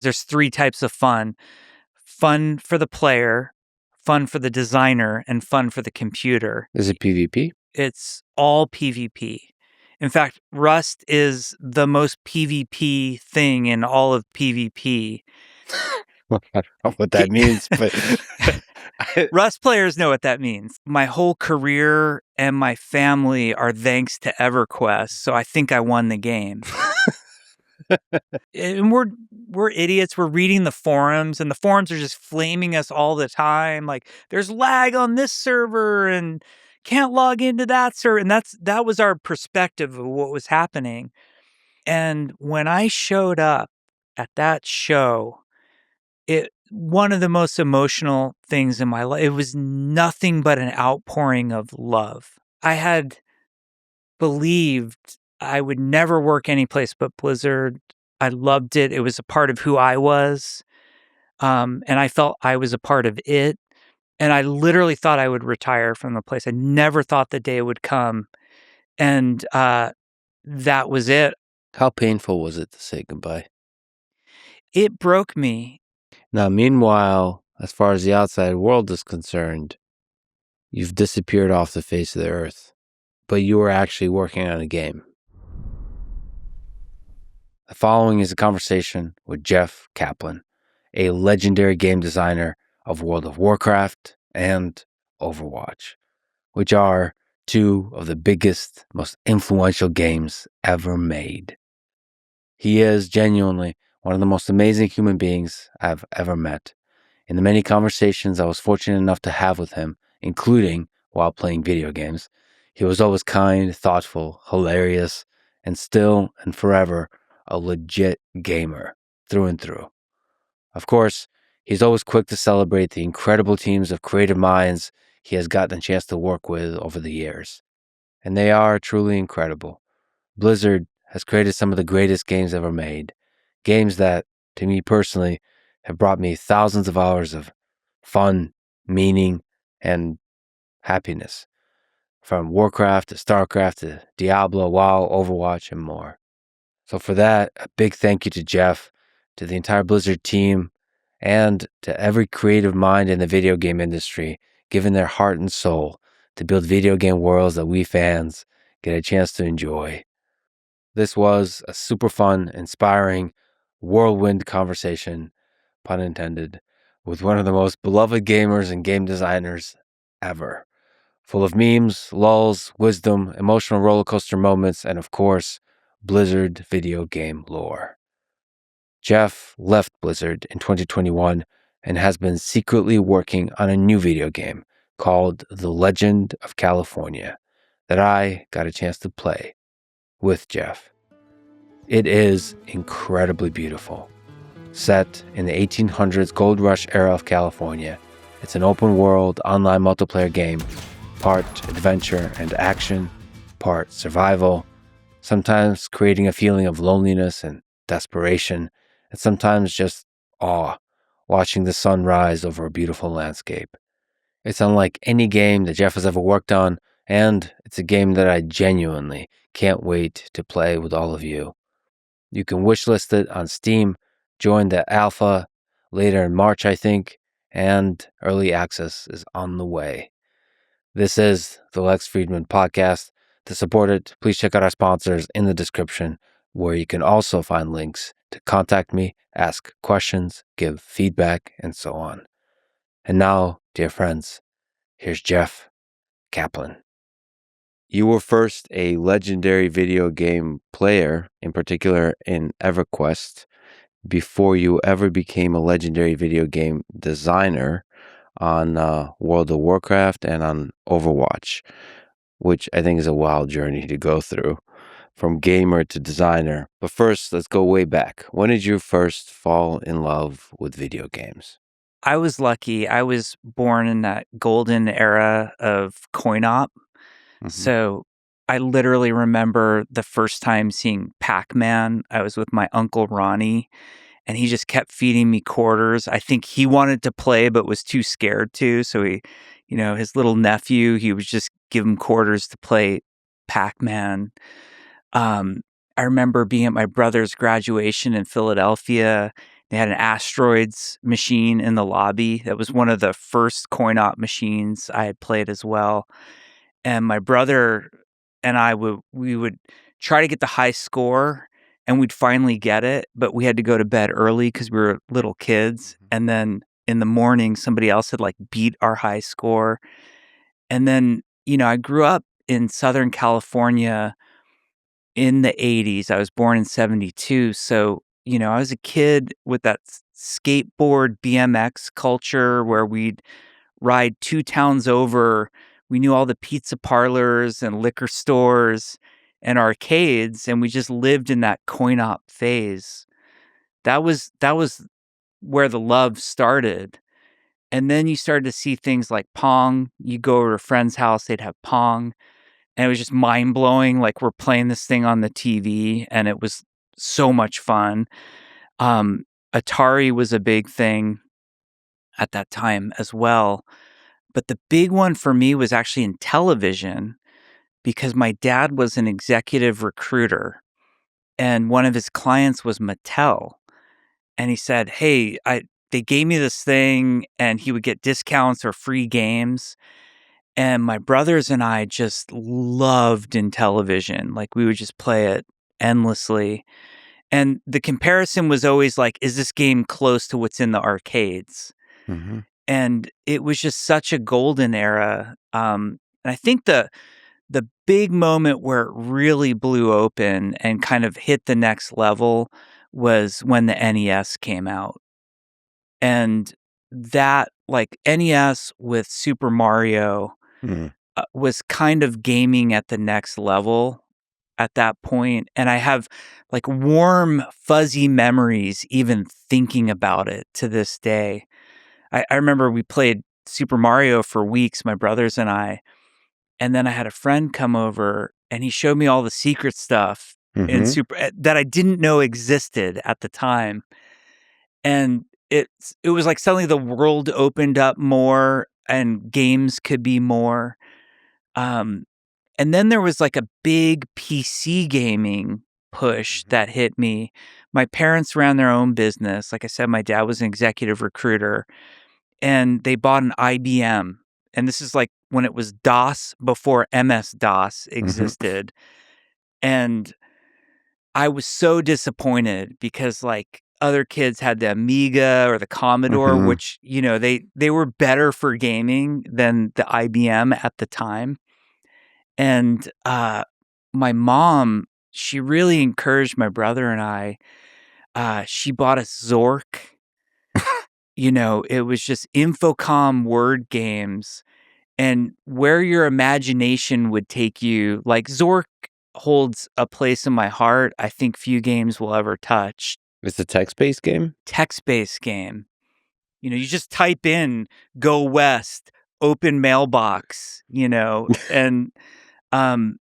There's three types of fun. Fun for the player, fun for the designer, and fun for the computer. Is it PvP? It's all PvP. In fact, Rust is the most PvP thing in all of PvP. I don't know what that means, but Rust players know what that means. My whole career and my family are thanks to EverQuest, so I think I won the game. And we're idiots. We're reading the forums, and the forums are just flaming us all the time. Like, there's lag on this server and can't log into that server. And that was our perspective of what was happening. And when I showed up at that show, one of the most emotional things in my life, it was nothing but an outpouring of love. I had believed I would never work anyplace but Blizzard. I loved it. It was a part of who I was. And I felt I was a part of it. And I literally thought I would retire from the place. I never thought the day would come. And that was it. How painful was it to say goodbye? It broke me. Now, meanwhile, as far as the outside world is concerned, you've disappeared off the face of the earth, but you were actually working on a game. The following is a conversation with Jeff Kaplan, a legendary game designer of World of Warcraft and Overwatch, which are two of the biggest, most influential games ever made. He is genuinely one of the most amazing human beings I've ever met. In the many conversations I was fortunate enough to have with him, including while playing video games, he was always kind, thoughtful, hilarious, and still and forever a legit gamer through and through. Of course, he's always quick to celebrate the incredible teams of creative minds he has gotten a chance to work with over the years. And they are truly incredible. Blizzard has created some of the greatest games ever made. Games that, to me personally, have brought me thousands of hours of fun, meaning, and happiness. From Warcraft to StarCraft to Diablo, WoW, Overwatch, and more. So for that, a big thank you to Jeff, to the entire Blizzard team, and to every creative mind in the video game industry, giving their heart and soul to build video game worlds that we fans get a chance to enjoy. This was a super fun, inspiring, whirlwind conversation, pun intended, with one of the most beloved gamers and game designers ever. Full of memes, lulls, wisdom, emotional roller coaster moments, and of course, Blizzard video game lore. Jeff left Blizzard in 2021 and has been secretly working on a new video game called The Legend of California that I got a chance to play with Jeff. It is incredibly beautiful. Set in the 1800s gold rush era of California, it's an open world online multiplayer game, part adventure and action, part survival, sometimes creating a feeling of loneliness and desperation, and sometimes just awe, watching the sun rise over a beautiful landscape. It's unlike any game that Jeff has ever worked on, and it's a game that I genuinely can't wait to play with all of you. You can wishlist it on Steam, join the alpha later in March, I think, and early access is on the way. This is the Lex Fridman podcast. To support it, please check out our sponsors in the description, where you can also find links to contact me, ask questions, give feedback, and so on. And now, dear friends, here's Jeff Kaplan. You were first a legendary video game player, in particular in EverQuest, before you ever became a legendary video game designer on World of Warcraft and on Overwatch, which I think is a wild journey to go through, from gamer to designer. But first, let's go way back. When did you first fall in love with video games? I was lucky. I was born in that golden era of coin-op. So I literally remember the first time seeing Pac-Man. I was with my uncle Ronnie, and he just kept feeding me quarters. I think he wanted to play but was too scared to. So he, his little nephew, he would just give him quarters to play Pac-Man. I remember being at my brother's graduation in Philadelphia, They had an asteroids machine in the lobby. That was one of the first coin-op machines I had played as well. And my brother and we would try to get the high score, and we'd finally get it, but we had to go to bed early because we were little kids. And then in the morning, somebody else had like beat our high score. And then, I grew up in Southern California in the 80s. I was born in 72. So, I was a kid with that skateboard BMX culture where we'd ride 2 towns over. We knew all the pizza parlors and liquor stores and arcades, and we just lived in that coin-op phase. That was where the love started. And then you started to see things like Pong. You go over to a friend's house, they'd have Pong, and it was just mind-blowing, like, we're playing this thing on the TV, and it was so much fun. Atari was a big thing at that time as well. But the big one for me was actually in television because my dad was an executive recruiter, and one of his clients was Mattel. And he said, "Hey, they gave me this thing," and he would get discounts or free games. And my brothers and I just loved in television. Like, we would just play it endlessly. And the comparison was always like, is this game close to what's in the arcades? Mm-hmm. And it was just such a golden era. And I think the big moment where it really blew open and kind of hit the next level was when the NES came out. And that, like, NES with Super Mario Mm. was kind of gaming at the next level at that point. And I have like warm, fuzzy memories even thinking about it to this day. I remember we played Super Mario for weeks, my brothers and I. And then I had a friend come over and he showed me all the secret stuff in Mm-hmm. that I didn't know existed at the time. And it was like suddenly the world opened up more and games could be more. Um, and then there was like a big PC gaming push Mm-hmm. that hit me. My parents ran their own business. Like I said, my dad was an executive recruiter and they bought an IBM. And this is like when it was DOS before MS-DOS Mm-hmm. existed. And I was so disappointed because like other kids had the Amiga or the Commodore, Mm-hmm. which, they were better for gaming than the IBM at the time. And my mom, she really encouraged my brother and I. She bought us Zork. It was just Infocom word games and where your imagination would take you. Like, Zork holds a place in my heart I think few games will ever touch. It's a text-based game? Text-based game. You just type in "Go West," "open mailbox," and um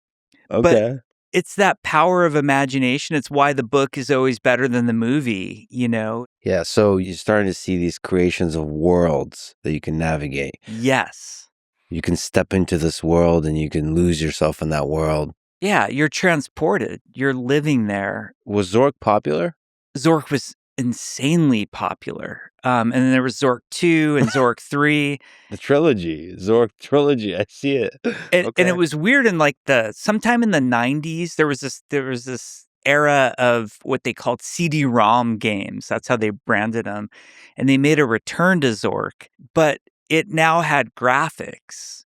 but Okay. it's that power of imagination. It's why the book is always better than the movie. Yeah, so you're starting to see these creations of worlds that you can navigate. Yes. You can step into this world and you can lose yourself in that world. Yeah, you're transported. You're living there. Was Zork popular? Zork was insanely popular. And then there was Zork 2 and Zork 3. The trilogy, Zork trilogy. I see it. And it Okay. was weird in like sometime in the 90s, there was this era of what they called CD-ROM games. That's how they branded them. And they made a return to Zork, but it now had graphics.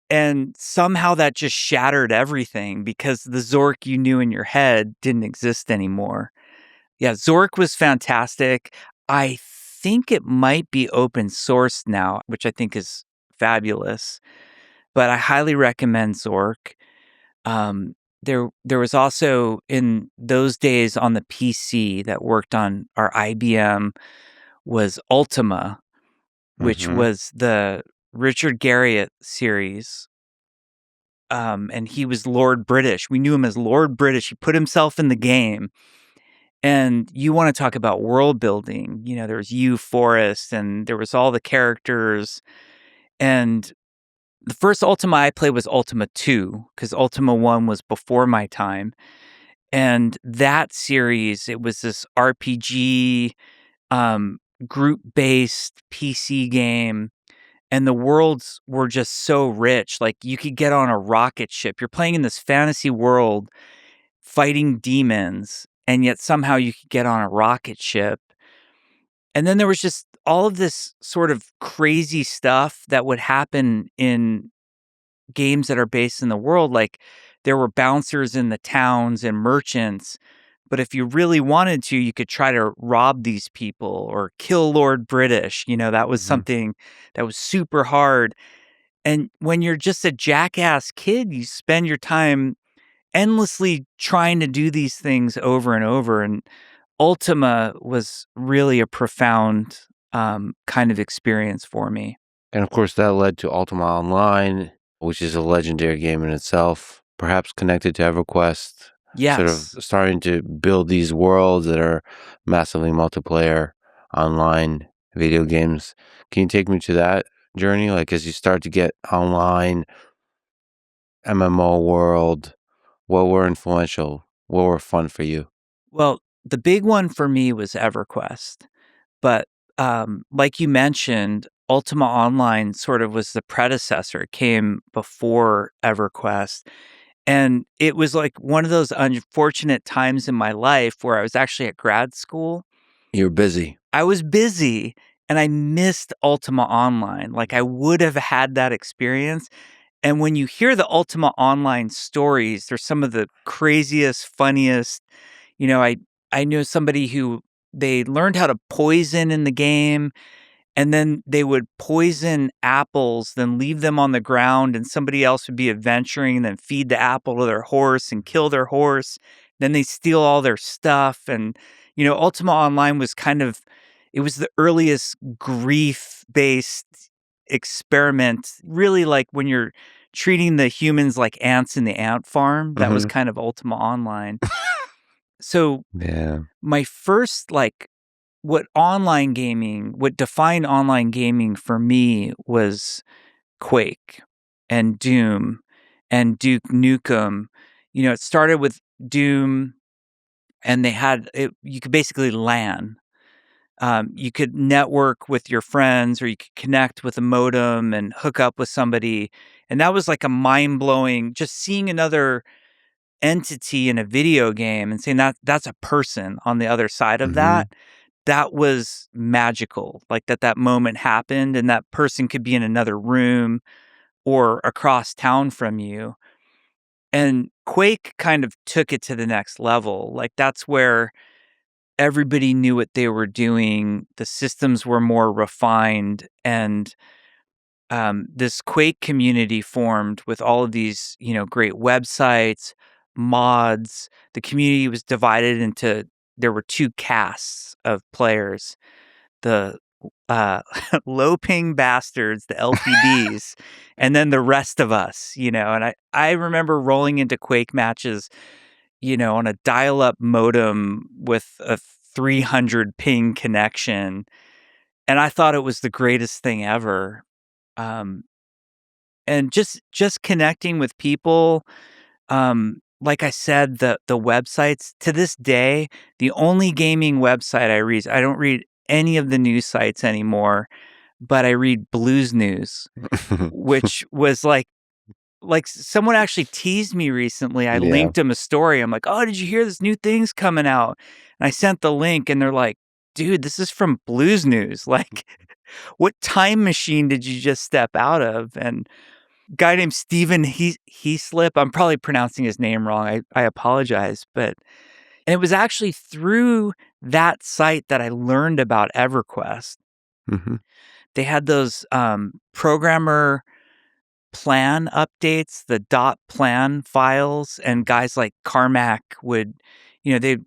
And somehow that just shattered everything because the Zork you knew in your head didn't exist anymore. Yeah, Zork was fantastic. I think it might be open source now, which I think is fabulous. But I highly recommend Zork. There was also in those days on the PC that worked on our IBM was Ultima, which Mm-hmm. was the Richard Garriott series. And he was Lord British. We knew him as Lord British. He put himself in the game. And you want to talk about world building. There was Hugh Forrest and there was all the characters. And the first Ultima I played was Ultima 2 because Ultima 1 was before my time. And that series, it was this RPG group-based PC game, and the worlds were just so rich. Like, you could get on a rocket ship. You're playing in this fantasy world fighting demons, and yet somehow you could get on a rocket ship. And then there was just all of this sort of crazy stuff that would happen in games that are based in the world. Like, there were bouncers in the towns and merchants, but if you really wanted to, you could try to rob these people or kill Lord British. That was Hmm. something that was super hard. And when you're just a jackass kid, you spend your time endlessly trying to do these things over and over. And Ultima was really a profound kind of experience for me. And of course, that led to Ultima Online, which is a legendary game in itself, perhaps connected to EverQuest, sort of Yes. starting to build these worlds that are massively multiplayer online video games. Can you take me to that journey? Like, as you start to get online MMO world, what were influential? What were fun for you? Well, the big one for me was EverQuest. But like you mentioned, Ultima Online sort of was the predecessor. It came before EverQuest. And it was like one of those unfortunate times in my life where I was actually at grad school. You're busy. I was busy and I missed Ultima Online. Like, I would have had that experience. And when you hear the Ultima Online stories, they're some of the craziest, funniest. I knew somebody who they learned how to poison in the game, and then they would poison apples, then leave them on the ground, and somebody else would be adventuring and then feed the apple to their horse and kill their horse. Then they steal all their stuff. And, Ultima Online was it was the earliest grief-based experiment, really, like when you're treating the humans like ants in the ant farm. That was Hmm. kind of Ultima Online. So Yeah. my first, like, what defined online gaming for me was Quake and Doom and Duke Nukem. It started with Doom, and they had it, you could basically LAN. You could network with your friends, or you could connect with a modem and hook up with somebody. And that was like a mind blowing, just seeing another entity in a video game and saying that's a person on the other side of Hmm. that. That was magical. Like, that moment happened, and that person could be in another room or across town from you. And Quake kind of took it to the next level. Like, that's where everybody knew what they were doing. The systems were more refined, and this Quake community formed with all of these, great websites, mods. The community was divided into there were two castes of players: the low ping bastards, the LPBs, and then the rest of us. And I remember rolling into Quake matches, on a dial up modem with a 300 ping connection. And I thought it was the greatest thing ever. Um, and just connecting with people. Like I said, the websites to this day, the only gaming website I don't read any of the news sites anymore, but I read Blues News, which was like someone actually teased me recently. I Yeah. linked them a story. I'm like, "Oh, did you hear this new thing's coming out?" And I sent the link, and they're like, "Dude, this is from Blues News. Like, what time machine did you just step out of?" And guy named Steven Heaslip, I'm probably pronouncing his name wrong. I apologize, but and it was actually through that site that I learned about EverQuest. Hmm. They had those programmer plan updates, the .plan files, and guys like Carmack would, they'd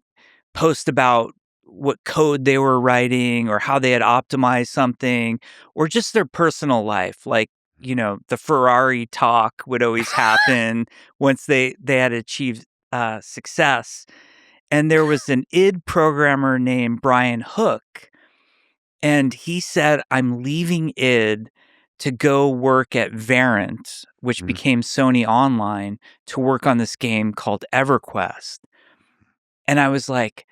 post about what code they were writing or how they had optimized something, or just their personal life. Like, the Ferrari talk would always happen once they had achieved success. And there was an id programmer named Brian Hook, and he said, "I'm leaving id to go work at Verint," which became Sony Online, to work on this game called EverQuest. And I was like,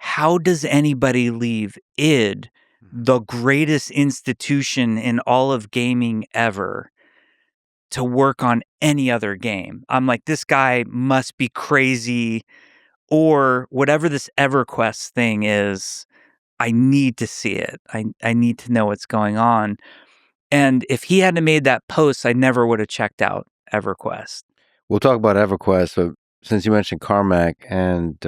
how does anybody leave id, the greatest institution in all of gaming ever, to work on any other game? I'm like, this guy must be crazy, or whatever this EverQuest thing is. I need to see it. I need to know what's going on. And if he hadn't made that post, I never would have checked out EverQuest. We'll talk about EverQuest, but since you mentioned Carmack and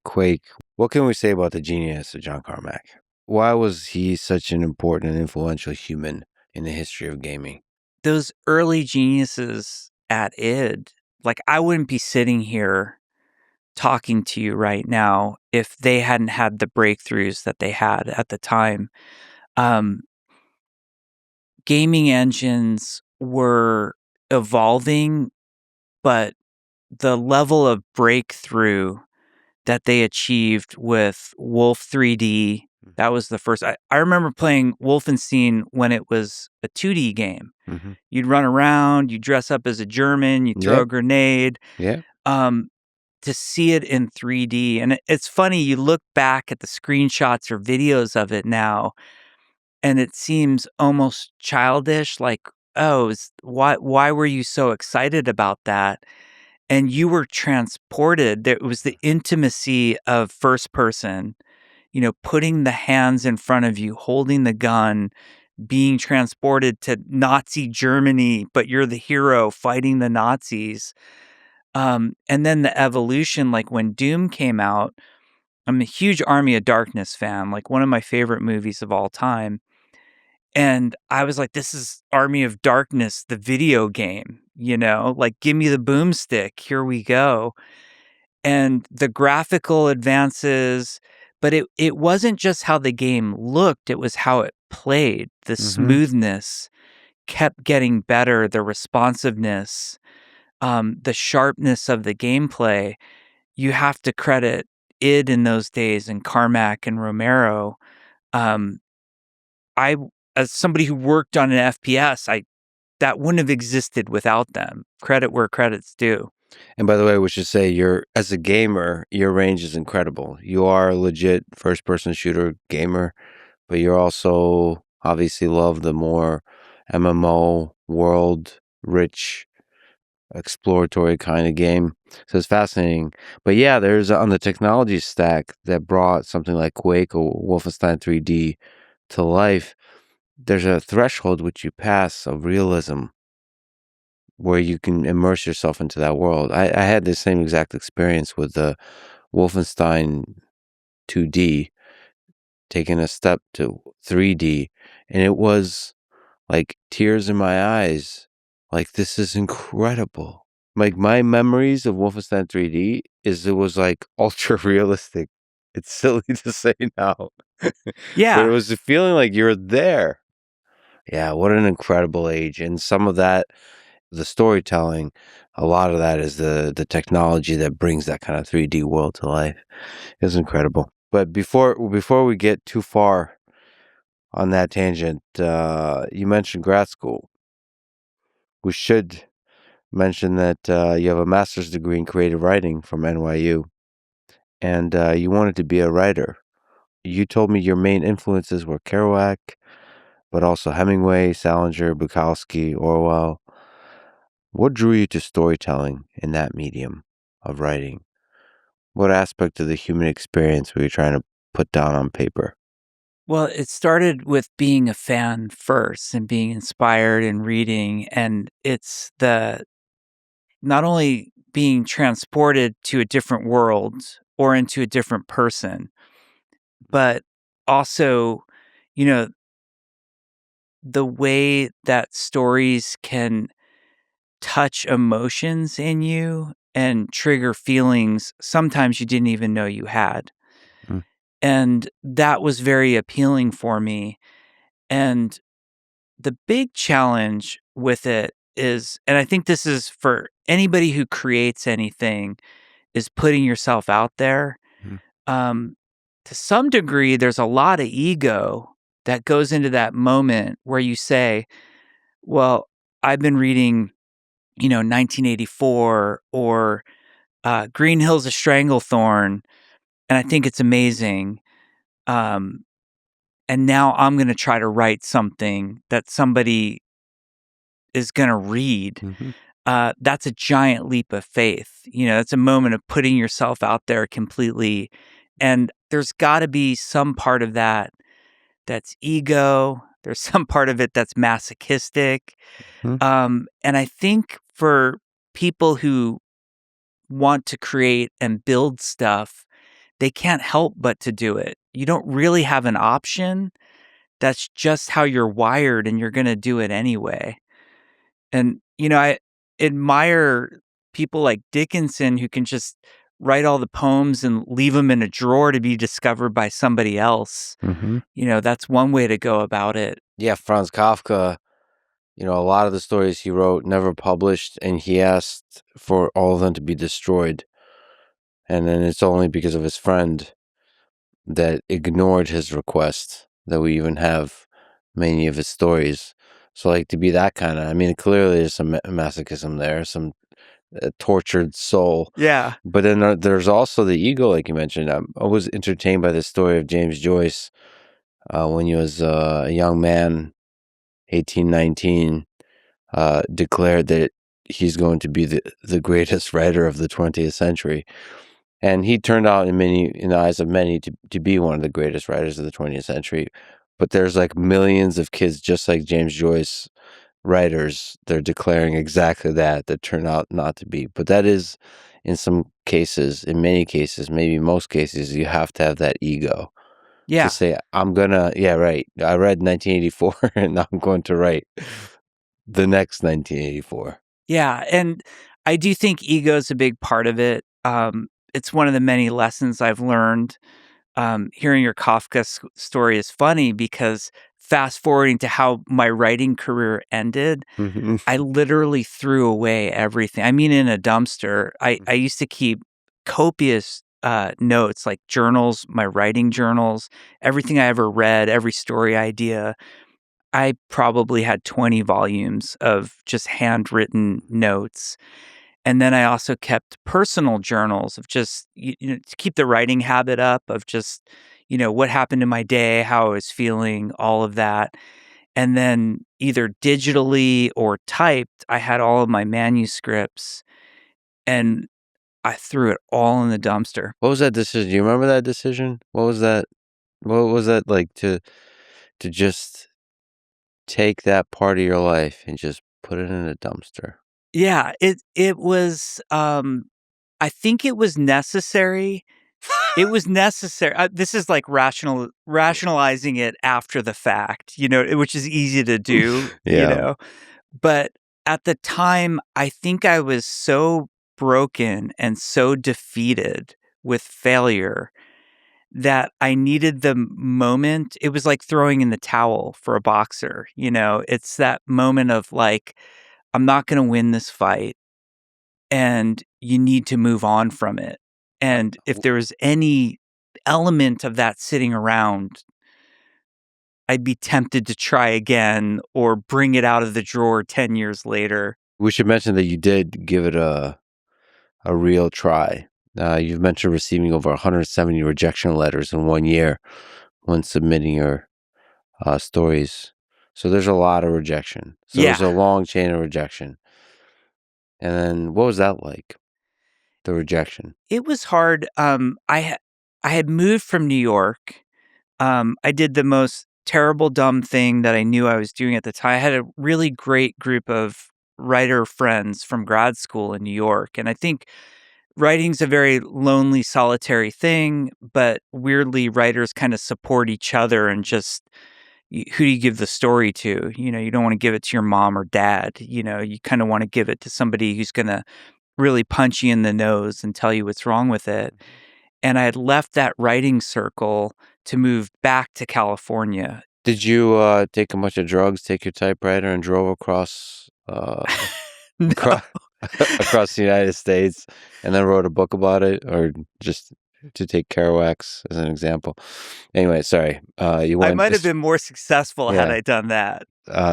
Quake, what can we say about the genius of John Carmack? Why was he such an important and influential human in the history of gaming? Those early geniuses at id, like, I wouldn't be sitting here talking to you right now if they hadn't had the breakthroughs that they had at the time. Gaming engines were evolving, but the level of breakthrough that they achieved with Wolf 3D, that was the first. I remember playing Wolfenstein when it was a 2D game. Mm-hmm. You'd run around, you dress up as a German, you throw a grenade. Yeah. To see it in 3D. And it's funny, you look back at the screenshots or videos of it now, and it seems almost childish, like, oh, why were you so excited about that? And you were transported. There was the intimacy of first person, putting the hands in front of you, holding the gun, being transported to Nazi Germany, but you're the hero fighting the Nazis. And then the evolution, like when Doom came out, I'm a huge Army of Darkness fan, like one of my favorite movies of all time. And I was like, this is Army of Darkness, the video game, like, give me the boomstick. Here we go. And the graphical advances, but it wasn't just how the game looked, it was how it played. The smoothness kept getting better, the responsiveness, the sharpness of the gameplay. You have to credit id in those days and Carmack and Romero. I, as somebody who worked on an FPS, that wouldn't have existed without them. Credit where credit's due. And by the way, we should say as a gamer, your range is incredible. You are a legit first-person shooter gamer, but you're also obviously love the more MMO world-rich, exploratory kind of game. So it's fascinating. But yeah, there's on the technology stack that brought something like Quake or Wolfenstein 3D to life. There's a threshold which you pass of realism where you can immerse yourself into that world. I had the same exact experience with the Wolfenstein 2D, taking a step to 3D, and it was like tears in my eyes. Like, this is incredible. Like, my memories of Wolfenstein 3D it was like ultra realistic. It's silly to say now, but it Yeah. was a feeling like you're there. Yeah, what an incredible age. And some of that, the storytelling, a lot of that is the technology that brings that kind of 3D world to life. It's incredible. But before we get too far on that tangent, you mentioned grad school. We should mention that you have a master's degree in creative writing from NYU, and you wanted to be a writer. You told me your main influences were Kerouac, but also Hemingway, Salinger, Bukowski, Orwell. What drew you to storytelling in that medium of writing? What aspect of the human experience were you trying to put down on paper? Well, it started with being a fan first and being inspired and reading. And it's not only being transported to a different world or into a different person, but also, you know, the way that stories can touch emotions in you and trigger feelings sometimes you didn't even know you had. Mm. And that was very appealing for me. And the big challenge with it is, and I think this is for anybody who creates anything, is putting yourself out there. Mm. To some degree, there's a lot of ego that goes into that moment where you say, well, I've been reading, 1984 or Green Hills of Stranglethorn, and I think it's amazing. And now I'm going to try to write something that somebody is going to read. Mhm. That's a giant leap of faith. It's a moment of putting yourself out there completely. And there's got to be some part of that that's ego. There's some part of it that's masochistic. Mhm. And I think for people who want to create and build stuff, they can't help but to do it. You don't really have an option. That's just how you're wired, and you're going to do it anyway. And, I admire people like Dickinson who can just write all the poems and leave them in a drawer to be discovered by somebody else. Mhm. That's one way to go about it. Yeah, Franz Kafka, a lot of the stories he wrote never published, and he asked for all of them to be destroyed. And then it's only because of his friend that ignored his request that we even have many of his stories. So, like, to be that kind of, I mean, clearly there's some masochism there, some tortured soul. Yeah. But then there's also the ego, like you mentioned. I'm always entertained by the story of James Joyce when he was a young man, 18, 19, declared that he's going to be the greatest writer of the 20th century. And he turned out in the eyes of many to be one of the greatest writers of the 20th century. But there's like millions of kids just like James Joyce, writers, they're declaring exactly that turn out not to be. But that is, in many cases, maybe most cases, you have to have that ego to Yeah. say, yeah, right. I read 1984 and now I'm going to write the next 1984. Yeah. And I do think ego is a big part of it. It's one of the many lessons I've learned. Hearing your Kafka story is funny because fast forwarding to how my writing career ended, Mhm. I literally threw away everything. I mean, in a dumpster. I used to keep copious notes, like journals, my writing journals, everything I ever read, every story idea. I probably had 20 volumes of just handwritten notes. And then I also kept personal journals of just, to keep the writing habit up of just, what happened in my day, how I was feeling, all of that. And then either digitally or typed, I had all of my manuscripts and I threw it all in the dumpster. What was that decision? Do you remember that decision? What was that? What was that like to just take that part of your life and just put it in a dumpster? Yeah, it was I think it was necessary. It was necessary. This is like rationalizing it after the fact, which is easy to do, Yeah. But at the time, I think I was so broken and so defeated with failure that I needed the moment. It was like throwing in the towel for a boxer, It's that moment of like, I'm not going to win this fight and you need to move on from it. And if there was any element of that sitting around, I'd be tempted to try again or bring it out of the drawer 10 years later. We should mention that you did give it a real try. You've mentioned receiving over 170 rejection letters in 1 year when submitting your stories. So there's a lot of rejection. So there's a Yeah, long chain of rejection. And then what was that like? The rejection. it was hard. I had moved from New York. I did the most terrible, dumb thing that I knew I was doing at the time. I had a really great group of writer friends from grad school in New York. And I think writing's a very lonely, solitary thing, but weirdly, writers kind of support each other and just who do you give the story to? You don't want to give it to your mom or dad. You kind of want to give it to somebody who's going to really punch you in the nose and tell you what's wrong with it. And I had left that writing circle to move back to California. Did you take a bunch of drugs, take your typewriter, and drove No, across across the United States, and then wrote a book about it, or just to take Kerouac as an example? Anyway, sorry. You I went. might have been more successful had Yeah. I done that.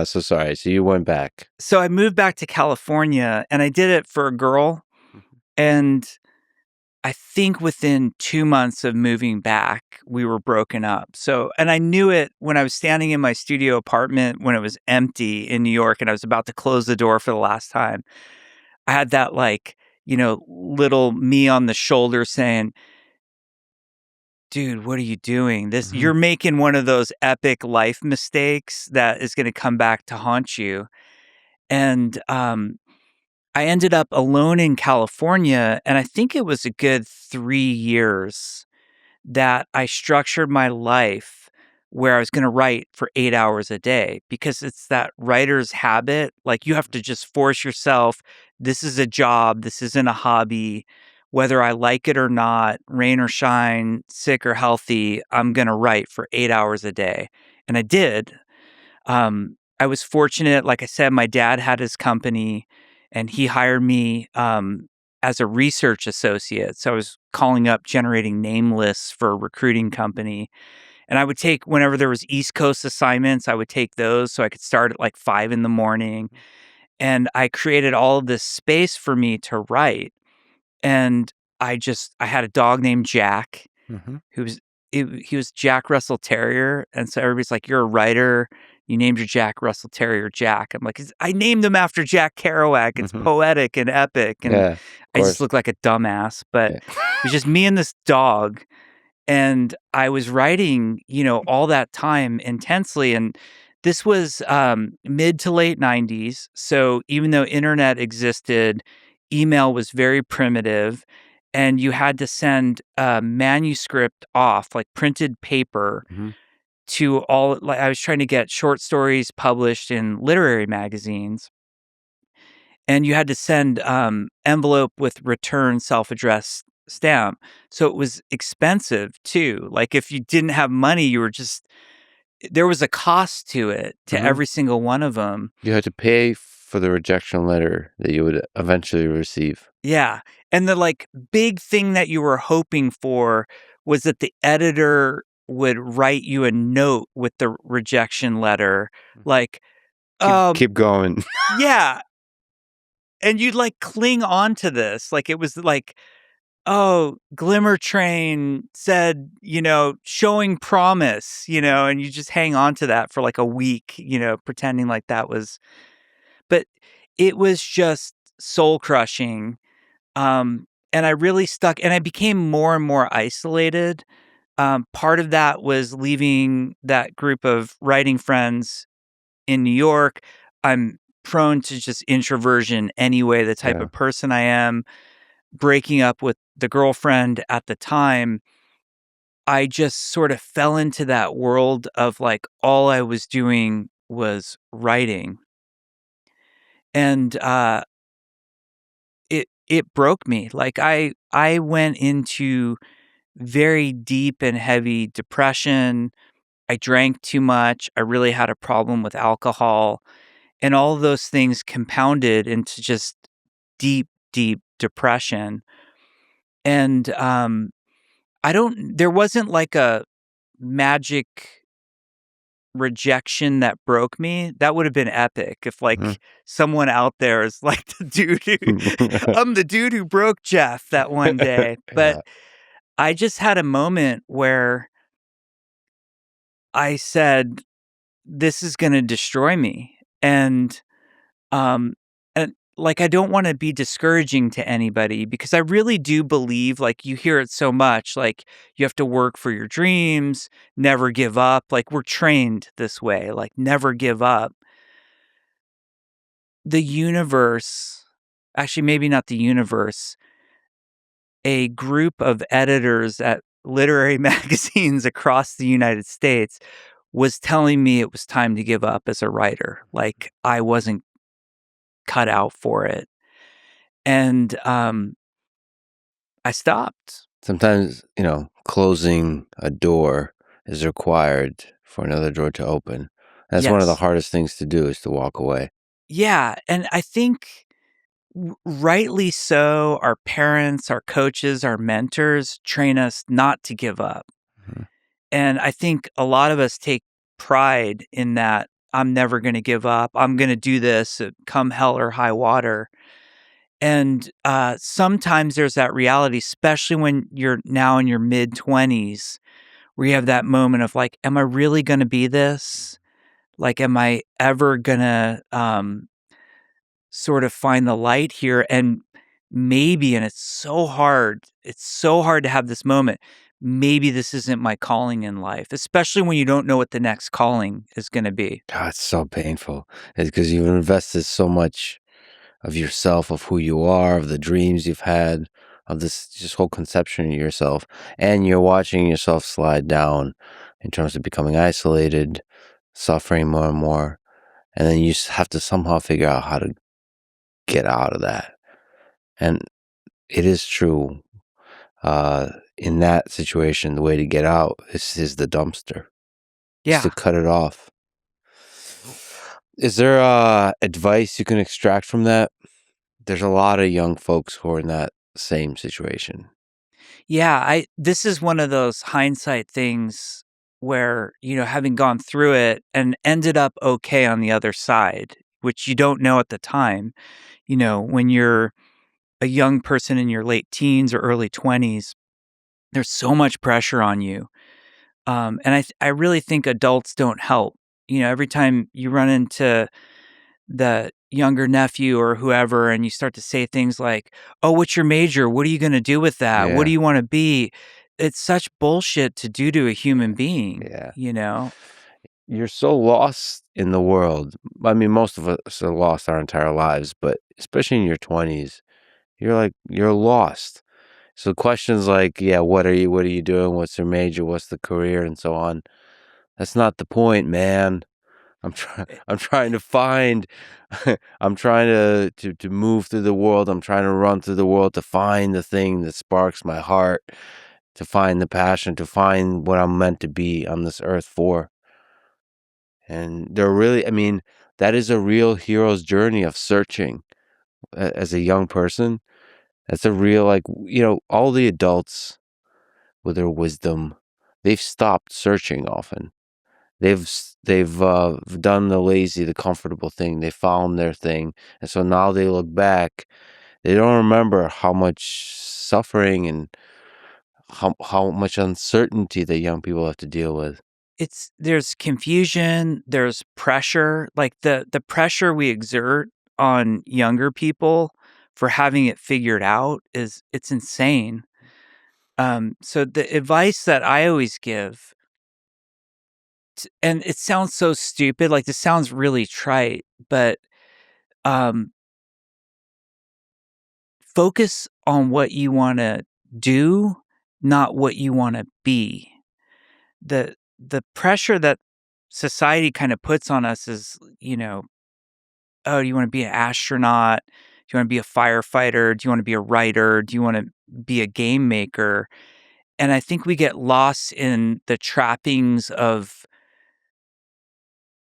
So sorry. So you went back. So I moved back to California and I did it for a girl. And I think within 2 months of moving back, we were broken up. So, and I knew it when I was standing in my studio apartment when it was empty in New York and I was about to close the door for the last time. I had that like, little me on the shoulder saying, dude, what are you doing? You're making one of those epic life mistakes that is going to come back to haunt you. And I ended up alone in California, and I think it was a good 3 years that I structured my life where I was gonna write for 8 hours a day because it's that writer's habit, like, you have to just force yourself, "This is a job, this isn't a hobby. Whether I like it or not, rain or shine, sick or healthy, I'm gonna write for 8 hours a day," and I did. I was fortunate, like I said, my dad had his company, and he hired me, as a research associate, so I was calling up generating name lists for a recruiting company, and I would take whenever there was East Coast assignments, I would take those so I could start at, like, 5 in the morning, and I created all of this space for me to write, and I had a dog named Jack, Mhm. who was he was Jack Russell Terrier, and so everybody's like, "You're a writer, you named your Jack Russell Terrier Jack." I'm like, I named him after Jack Kerouac, it's Mhm. poetic and epic," and Yeah, of I just course. look like a dumbass, but Yeah. it was just me and this dog, and I was writing, all that time intensely, and this was, mid to late '90s, so even though internet existed, email was very primitive, and you had to send a manuscript off, like printed paper, Mhm. to all like, I was trying to get short stories published in literary magazines, and you had to send, envelope with return self-addressed stamp, so it was expensive too, like, if you didn't have money, you were just there was a cost to it, to Mhm. every single one of them. You had to pay for the rejection letter that you would eventually receive. Yeah, and the, like, big thing that you were hoping for was that the editor would write you a note with the rejection letter, like, Keep um keep going. yeah, and you'd, like, cling on to this, like, it was like, "Oh, Glimmer Train said, showing promise," and you just hang on to that for, like, a week, pretending like that was but it was just soul crushing, and I really stuck and I became more and more isolated. Part of that was leaving that group of writing friends in New York. I'm prone to just introversion anyway, the type Yeah. of person I am. Breaking up with the girlfriend at the time, I just sort of fell into that world of like all I was doing was writing. And it broke me. Like I went into very deep and heavy depression. I drank too much. I really had a problem with alcohol. And all of those things compounded into just deep, deep depression. And there wasn't like a magic rejection that broke me. That would have been epic if Mhm. like someone out there is like the dude who I'm the dude who broke Jeff that one day. But Yeah. I just had a moment where I said, "This is gonna destroy me." Um, and, like, I don't wanna be discouraging to anybody because I really do believe, like, you hear it so much, like, you have to work for your dreams, never give up, like, we're trained this way, like, never give up. The universe actually, maybe not the universe, a group of editors at literary magazines across the United States was telling me it was time to give up as a writer, like, I wasn't cut out for it, and, I stopped. Sometimes, closing a door is required for another door to open. That's one of the Yes. hardest things to do is to walk away. Yeah, and I think rightly so, our parents, our coaches, our mentors train us not to give up, Mhm. and I think a lot of us take pride in that, "I'm never gonna give up, I'm gonna do this, come hell or high water," And sometimes there's that reality, especially when you're now in your mid-20s, where you have that moment of like, am I really going to be this? Like, am I ever going to sort of find the light here? And maybe, and it's so hard to have this moment. Maybe this isn't my calling in life, especially when you don't know what the next calling is going to be. God, it's so painful. It's because you've invested so much of yourself, of who you are, of the dreams you've had, of this just whole conception of yourself, and you're watching yourself slide down in terms of becoming isolated, suffering more and more, and then you just have to somehow figure out how to get out of that. And it is true. In that situation, the way to get out is the dumpster. Is to Yeah. cut it off. Is there advice you can extract from that? There's a lot of young folks who are in that same situation. Yeah, this is one of those hindsight things where, having gone through it and ended up okay on the other side, which you don't know at the time. When you're a young person in your late teens or early 20s, there's so much pressure on you. And I really think adults don't help. Every time you run into the younger nephew or whoever and you start to say things like, "Oh, what's your major? What are you gonna do with that? What do Yeah, you wanna be?" It's such bullshit to do to a human being, yeah. you know? You're so lost in the world. I mean, most of us are lost our entire lives, but especially in your 20s, you're lost. So questions like, yeah, what are you doing? What's your major? What's the career and so on? That's not the point, man. Eh I'm trying to find I'm trying to move through the world. I'm trying to run through the world to find the thing that sparks my heart, to find the passion, to find what I'm meant to be on this earth for. And they're really, I mean, that is a real hero's journey of searching as a young person. That's a real, like, all the adults with their wisdom, they've stopped searching often. They've done the lazy, the comfortable thing. They found their thing, and so now they look back. They don't remember how much suffering and how much uncertainty that young people have to deal with. there's confusion, there's pressure, like, the pressure we exert on younger people for having it figured out it's insane. So the advice that I always give, and it sounds so stupid, like, this sounds really trite, but, um, focus on what you wanna do, not what you wanna be. The pressure that society kinda puts on us is, "Oh, do you wanna be an astronaut? Do you wanna be a firefighter? Do you wanna be a writer? Do you wanna be a game maker?" And I think we get lost in the trappings of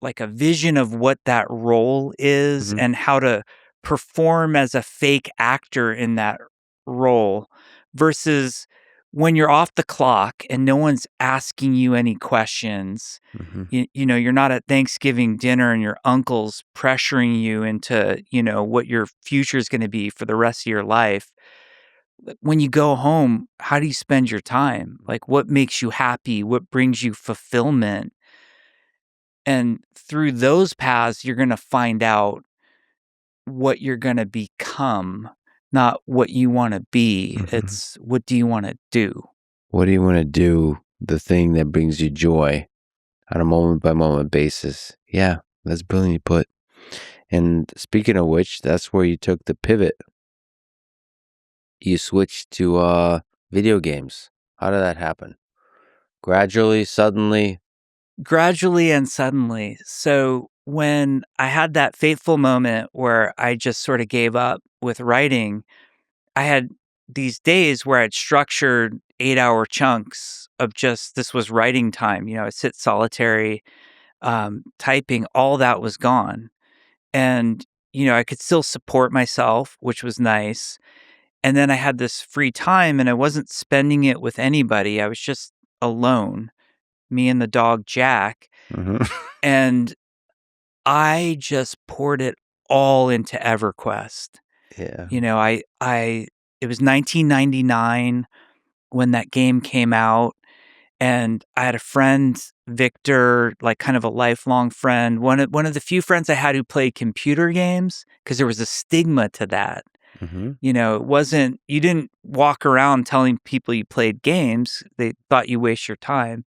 like a vision of what that role is Mhm, and how to perform as a fake actor in that role versus when you're off the clock and no one's asking you any questions. mhm, You're not at Thanksgiving dinner and your uncle's pressuring you into, what your future is going to be for the rest of your life. When you go home, how do you spend your time? Like, what makes you happy? What brings you fulfillment? And through those paths, you're gonna find out what you're gonna become, not what you wanna be. mhm. It's what do you wanna do? What do you want to do? The thing that brings you joy on a moment by moment basis. Yeah, that's brilliantly put. And speaking of which, that's where you took the pivot. You switched to video games. How did that happen? Gradually, suddenly? Gradually and suddenly. So, when I had that fateful moment where I just sorta gave up with writing, I had these days where I'd structured 8-hour chunks of just this was writing time, I'd sit solitary, typing, all that was gone. And, I could still support myself, which was nice. And then I had this free time and I wasn't spending it with anybody. I was just alone, me and the dog Jack. Mhm. And I just poured it all into EverQuest. Yeah. You know, it was 1999 when that game came out, and I had a friend, Victor, like kind of a lifelong friend, one of the few friends I had who played computer games, because there was a stigma to that. Mhm. You know, it wasn't you didn't walk around telling people you played games. They thought you waste your time.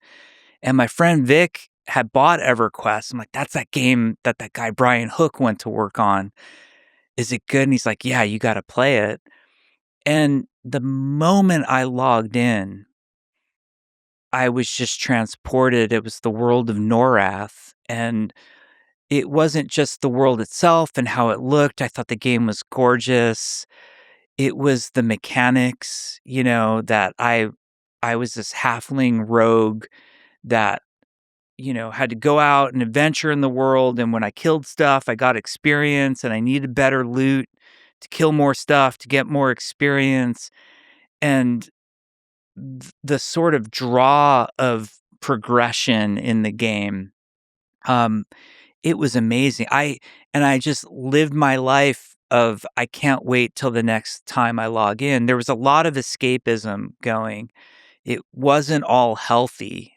And my friend Vic had bought EverQuest. I'm like, "That's that game that guy Brian Hook went to work on. Is it good?" And he's like, "Yeah, you gotta play it." And the moment I logged in, I was just transported. It was the world of Norath, and it wasn't just the world itself and how it looked. I thought the game was gorgeous. It was the mechanics, you know, that I was this halfling rogue that, you know, had to go out and adventure in the world, and when I killed stuff, I got experience, and I needed better loot to kill more stuff, to get more experience, and the sort of draw of progression in the game, um, it was amazing. I just lived my life of, I can't wait till the next time I log in. There was a lot of escapism going. It wasn't all healthy.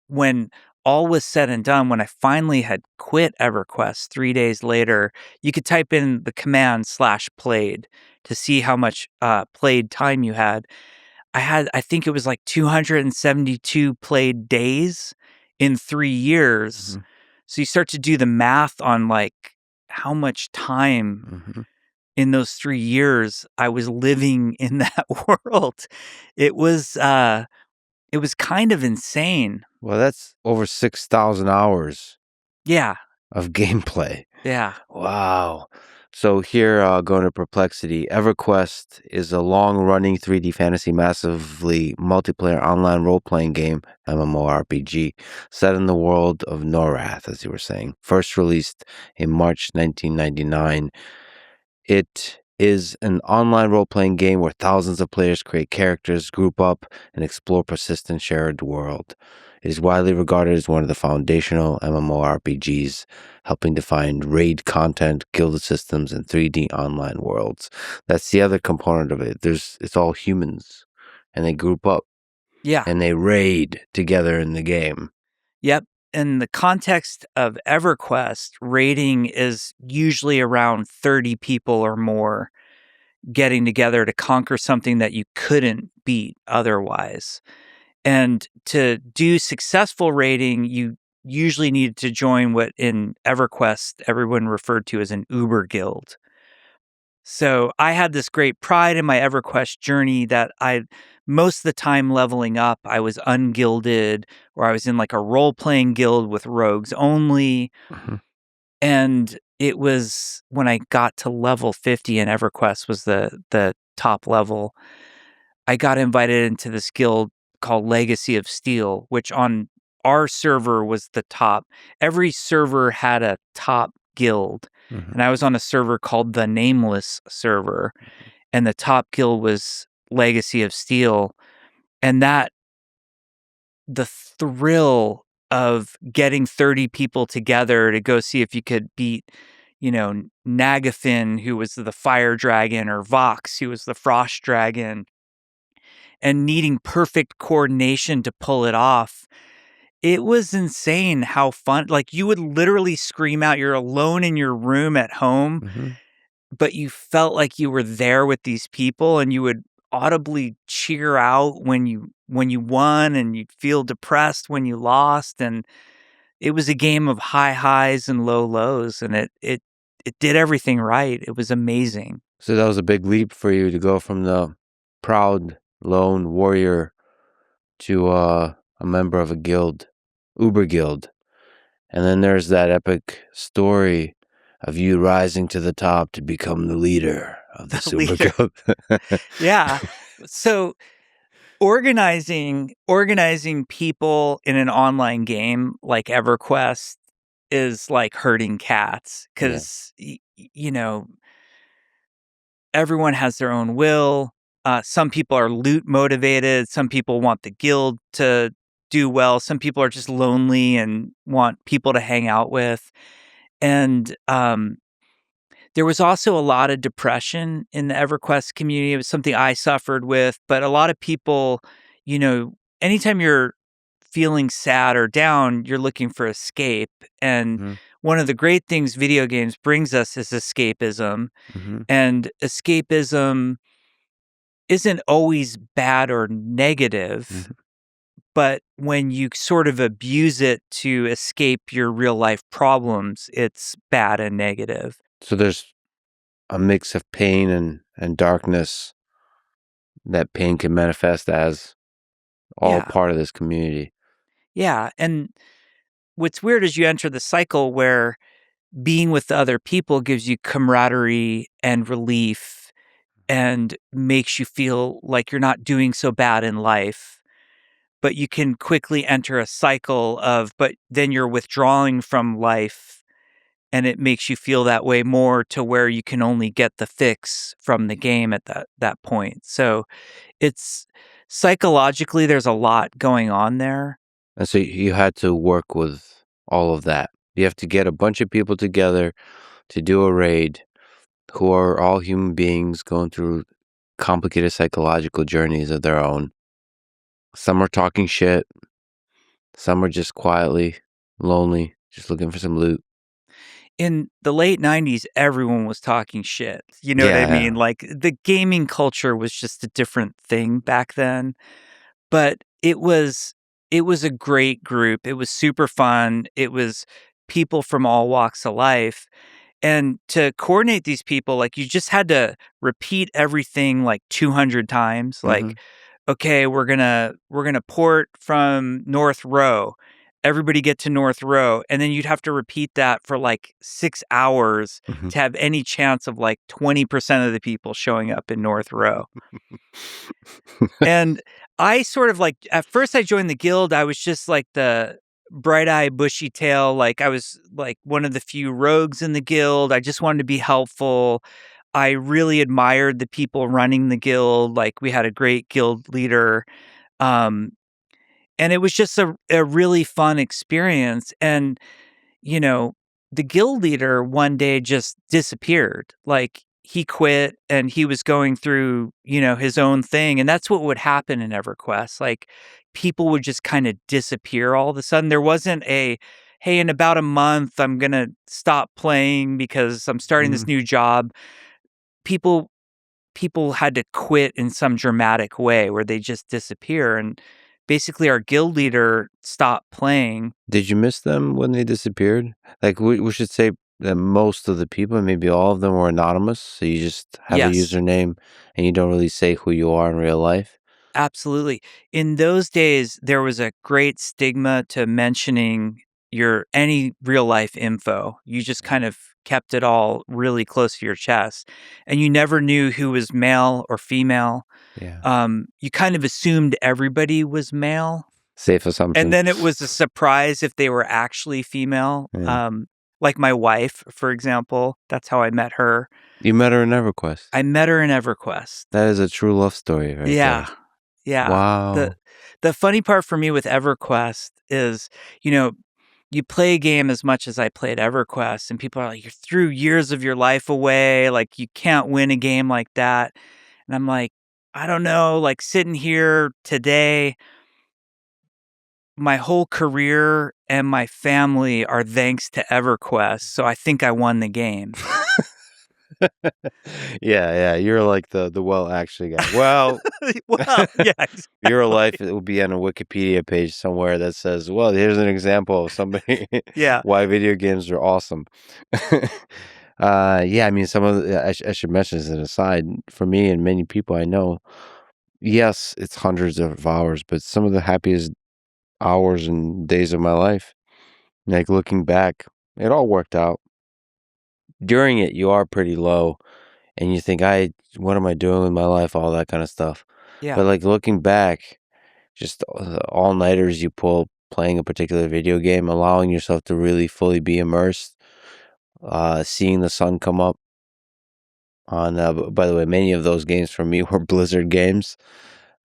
When all was said and done, when I finally had quit EverQuest 3 days later, you could type in the command /played to see how much, played time you had. I think it was like 272 played days in 3 years. Mhm. So you start to do the math on, like, how much time Mhm. in those 3 years I was living in that world. It was, it was kind of insane. Well, that's over 6,000 hours Yeah, of gameplay. yeah. Wow. So here, going to Perplexity, EverQuest is a long-running 3D fantasy, massively multiplayer online role-playing game, MMORPG, set in the world of Norath, as you were saying. First released in March 1999. It is an online role-playing game where thousands of players create characters, group up, and explore persistent shared world. It is widely regarded as one of the foundational MMORPGs, helping define raid content, guild systems, and 3D online worlds. That's the other component of it. It's all humans, and they group up Yeah. and they raid together in the game. Yep. In the context of EverQuest, rating is usually around 30 people or more getting together to conquer something that you couldn't beat otherwise. And to do successful rating, you usually need to join what in EverQuest everyone referred to as an Uber guild. So I had this great pride in my EverQuest journey that most of the time leveling up, I was ungilded, or I was in like a role playing guild with rogues only. Mhm. And it was when I got to level 50, and EverQuest was the top level, I got invited into this guild called Legacy of Steel, which on our server was the top. Every server had a top guild, Mhm. and I was on a server called the Nameless server, and the top guild was Legacy of Steel, and that the thrill of getting 30 people together to go see if you could beat, you know, Nagafin, who was the fire dragon, or Vox, who was the frost dragon, and needing perfect coordination to pull it off. It was insane how fun, like, you would literally scream out. You're alone in your room at home, Mhm. but you felt like you were there with these people, and you would audibly cheer out when you won, and you'd feel depressed when you lost, and it was a game of high highs and low lows, and it did everything right. It was amazing. So that was a big leap for you to go from the proud lone warrior to a member of a guild, Uber Guild. And then there's that epic story of you rising to the top to become the leader of The this Uber leader. Guild. Yeah. So organizing people in an online game like EverQuest is like herding cats, Yeah. because you know, everyone has their own will. Some people are loot motivated. Some people want the guild to do well. Some people are just lonely and want people to hang out with. And There was also a lot of depression in the EverQuest community. It was something I suffered with, but a lot of people, anytime you're feeling sad or down, you're looking for escape. And Mm-hmm. one of the great things video games brings us is escapism. Mm-hmm. And escapism isn't always bad or negative, Mm-hmm. but when you sort of abuse it to escape your real life problems, it's bad and negative. So there's a mix of pain and darkness that pain can manifest as all Yeah. part of this community. Yeah. And what's weird is you enter the cycle where being with the other people gives you camaraderie and relief and makes you feel like you're not doing so bad in life. But you can quickly enter a cycle but then you're withdrawing from life and it makes you feel that way more to where you can only get the fix from the game at that point. So it's psychologically, there's a lot going on there. And so you had to work with all of that. You have to get a bunch of people together to do a raid who are all human beings going through complicated psychological journeys of their own. Some are talking shit. Some are just quietly lonely, just looking for some loot. In the late 90s, everyone was talking shit. You know what I Yeah. mean? Like, the gaming culture was just a different thing back then, but it was a great group. It was super fun. It was people from all walks of life, and to coordinate these people, like, you just had to repeat everything, like, 200 times, Mm-hmm. like, "Okay, we're gonna port from North Row. Everybody get to North Row," and then you'd have to repeat that for, like, 6 hours Mm-hmm. to have any chance of, like, 20% of the people showing up in North Row. And I sort of, like, at first I joined the guild, I was just like the bright-eyed, bushy-tail, like, I was, like, one of the few rogues in the guild. I just wanted to be helpful. I really admired the people running the guild. Like, we had a great guild leader. Um, and it was just a really fun experience. And you know, the guild leader one day just disappeared. Like, he quit and he was going through, his own thing. And that's what would happen in EverQuest. Like, people would just kind of disappear all of a sudden. There wasn't hey, in about a month, I'm going to stop playing because I'm starting this Mm. new job. People, people had to quit in some dramatic way where they just disappear. And basically, our guild leader stopped playing. Did you miss them when they disappeared? Like, we should say that most of the people, maybe all of them, were anonymous. So you just have a Yes. username and you don't really say who you are in real life. Absolutely. In those days, there was a great stigma to mentioning your any real life info. You just kind of kept it all really close to your chest, and you never knew who was male or female. Yeah. You kind of assumed everybody was male, Safe and assumption. then it was a surprise if they were actually female. Yeah. Like my wife, for example. That's how I met her. You met her in EverQuest. I met her in EverQuest. That is a true love story right Yeah. there. Yeah. The Wow. the funny part for me with EverQuest is, you know, you play a game as much as I played EverQuest, and people are like, "You threw years of your life away, like, you can't win a game like that." And I'm like, "I don't know, like, sitting here today, my whole career and my family are thanks to EverQuest, so I think I won the game." Yeah, you're like the well actually guy. Well, Well, yeah, your life exactly. it will be on a Wikipedia page somewhere that says, "Well, here's an example of somebody Yeah, why video games are awesome." Yeah, I mean, some of the, I should mention as an aside for me and many people I know. Yes, it's hundreds of hours, but some of the happiest hours and days of my life. Like looking back, it all worked out. During it, you are pretty low and you think, what am I doing with my life? All that kind of stuff. But yeah, like looking back, just all nighters you pull playing a particular video game, allowing yourself to really fully be immersed, seeing the sun come up on, by the way, many of those games for me were Blizzard games.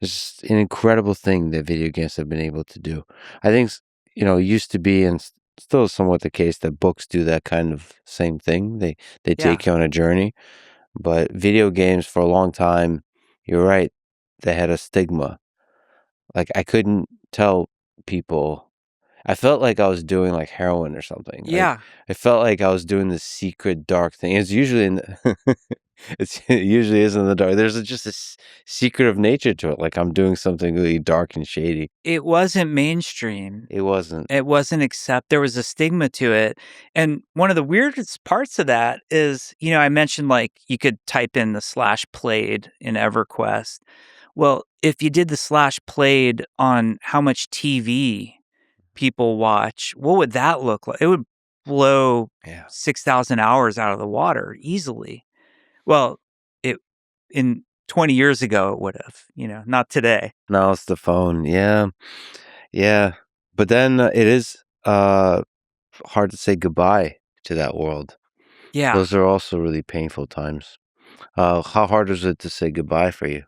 It's an incredible thing that video games have been able to do. I think, it used to be, and still somewhat the case that books do that kind of same thing. They Yeah. take you on a journey. But video games for a long time, you're right, they had a stigma. Like I couldn't tell people. I felt like I was doing like heroin or something. Like Yeah. I felt like I was doing this secret dark thing. It's usually in the it usually is in the dark. There's just this secretive nature to it. Like I'm doing something really dark and shady. It wasn't mainstream. It wasn't. It wasn't there was a stigma to it, and one of the weirdest parts of that is, I mentioned, like, you could type in the /played in EverQuest. Well, if you did the /played on how much TV people watch, what would that look like? It would blow Yeah. 6,000 hours out of the water easily. Well, it in 20 years ago, it would have, not today. Now it's the phone. Yeah. Yeah. But then it is hard to say goodbye to that world. Yeah, Those are also really painful times. How hard is it to say goodbye for you?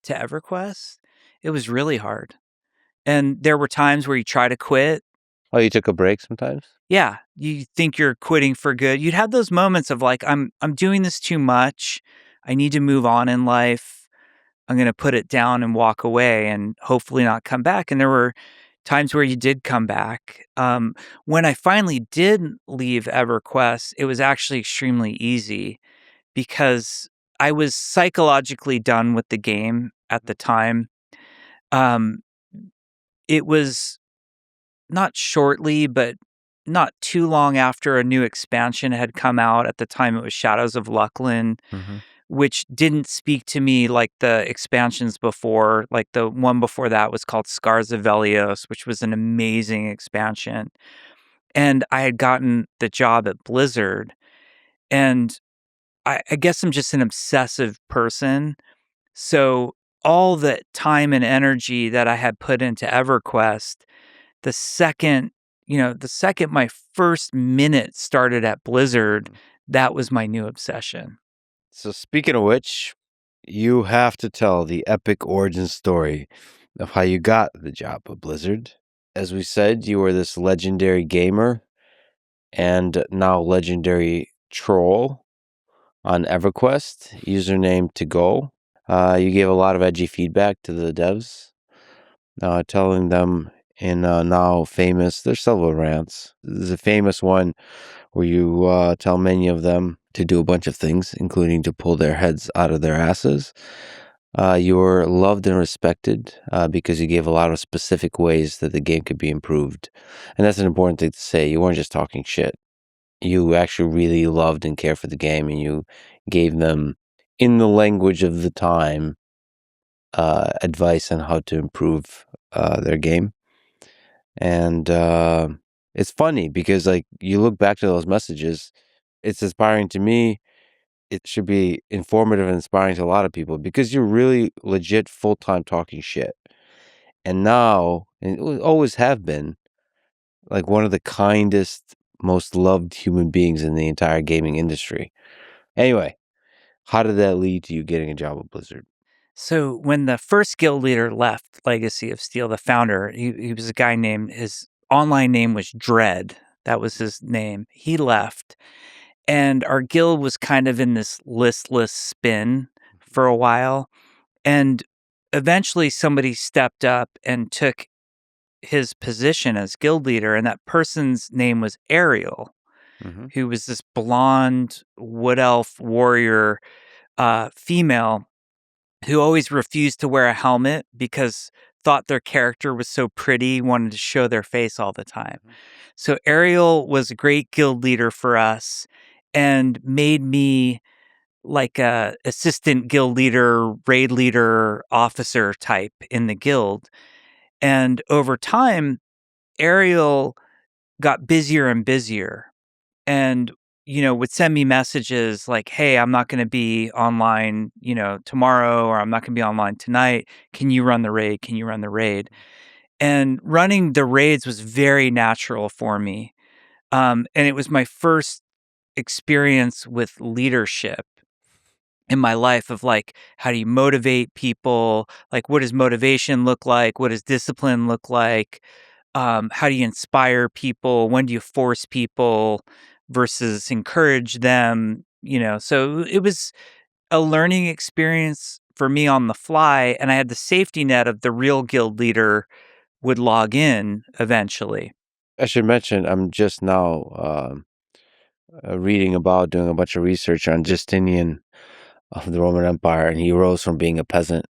to EverQuest, it was really hard. And there were times where you try to quit. Oh, you took a break sometimes? Yeah, you think you're quitting for good. You'd have those moments of like, I'm doing this too much. I need to move on in life. I'm going to put it down and walk away and hopefully not come back. And there were times where you did come back. When I finally did leave EverQuest, it was actually extremely easy because I was psychologically done with the game at the time. Um, it was not shortly, but not too long after a new expansion had come out. At the time, it was Shadows of Lucklin, Mm-hmm. which didn't speak to me like the expansions before. Like the one before that was called Scars of Velios, which was an amazing expansion. And I had gotten the job at Blizzard. And I guess I'm just an obsessive person. So all the time and energy that I had put into EverQuest, the second, the second my first minute started at Blizzard, that was my new obsession. So speaking of which, you have to tell the epic origin story of how you got the job at Blizzard. As we said, you were this legendary gamer and now legendary troll on EverQuest, username to go. You gave a lot of edgy feedback to the devs, telling them in now famous, there's several rants. There's a famous one where you tell many of them to do a bunch of things, including to pull their heads out of their asses. You were loved and respected because you gave a lot of specific ways that the game could be improved. And that's an important thing to say. You weren't just talking shit. You actually really loved and cared for the game, and you gave them, in the language of the time, advice on how to improve their game. And it's funny because, like, you look back to those messages, it's inspiring to me. It should be informative and inspiring to a lot of people because you're really legit full-time talking shit. And now, and always have been, like one of the kindest, most loved human beings in the entire gaming industry. Anyway, how did that lead to you getting a job at Blizzard? So when the first guild leader left Legacy of Steel, the founder, he was a guy named, his online name was Dread. That was his name. He left. And our guild was kind of in this listless spin for a while. And eventually somebody stepped up and took his position as guild leader. And that person's name was Ariel, Mm-hmm. who was this blonde wood elf warrior female who always refused to wear a helmet because thought their character was so pretty, wanted to show their face all the time. So Ariel was a great guild leader for us and made me like a assistant guild leader, raid leader, officer type in the guild. And over time, Ariel got busier and busier and would send me messages like, "Hey, I'm not going to be online, tomorrow, or I'm not going to be online tonight. Can you run the raid? Can you run the raid?" And running the raids was very natural for me. And it was my first experience with leadership in my life of like, how do you motivate people? Like, what does motivation look like? What does discipline look like? how do you inspire people? When do you force people versus encourage them? So it was a learning experience for me on the fly, and I had the safety net of the real guild leader would log in eventually. I should mention, I'm just now reading about doing a bunch of research on Justinian of the Roman Empire, and he rose from being a peasant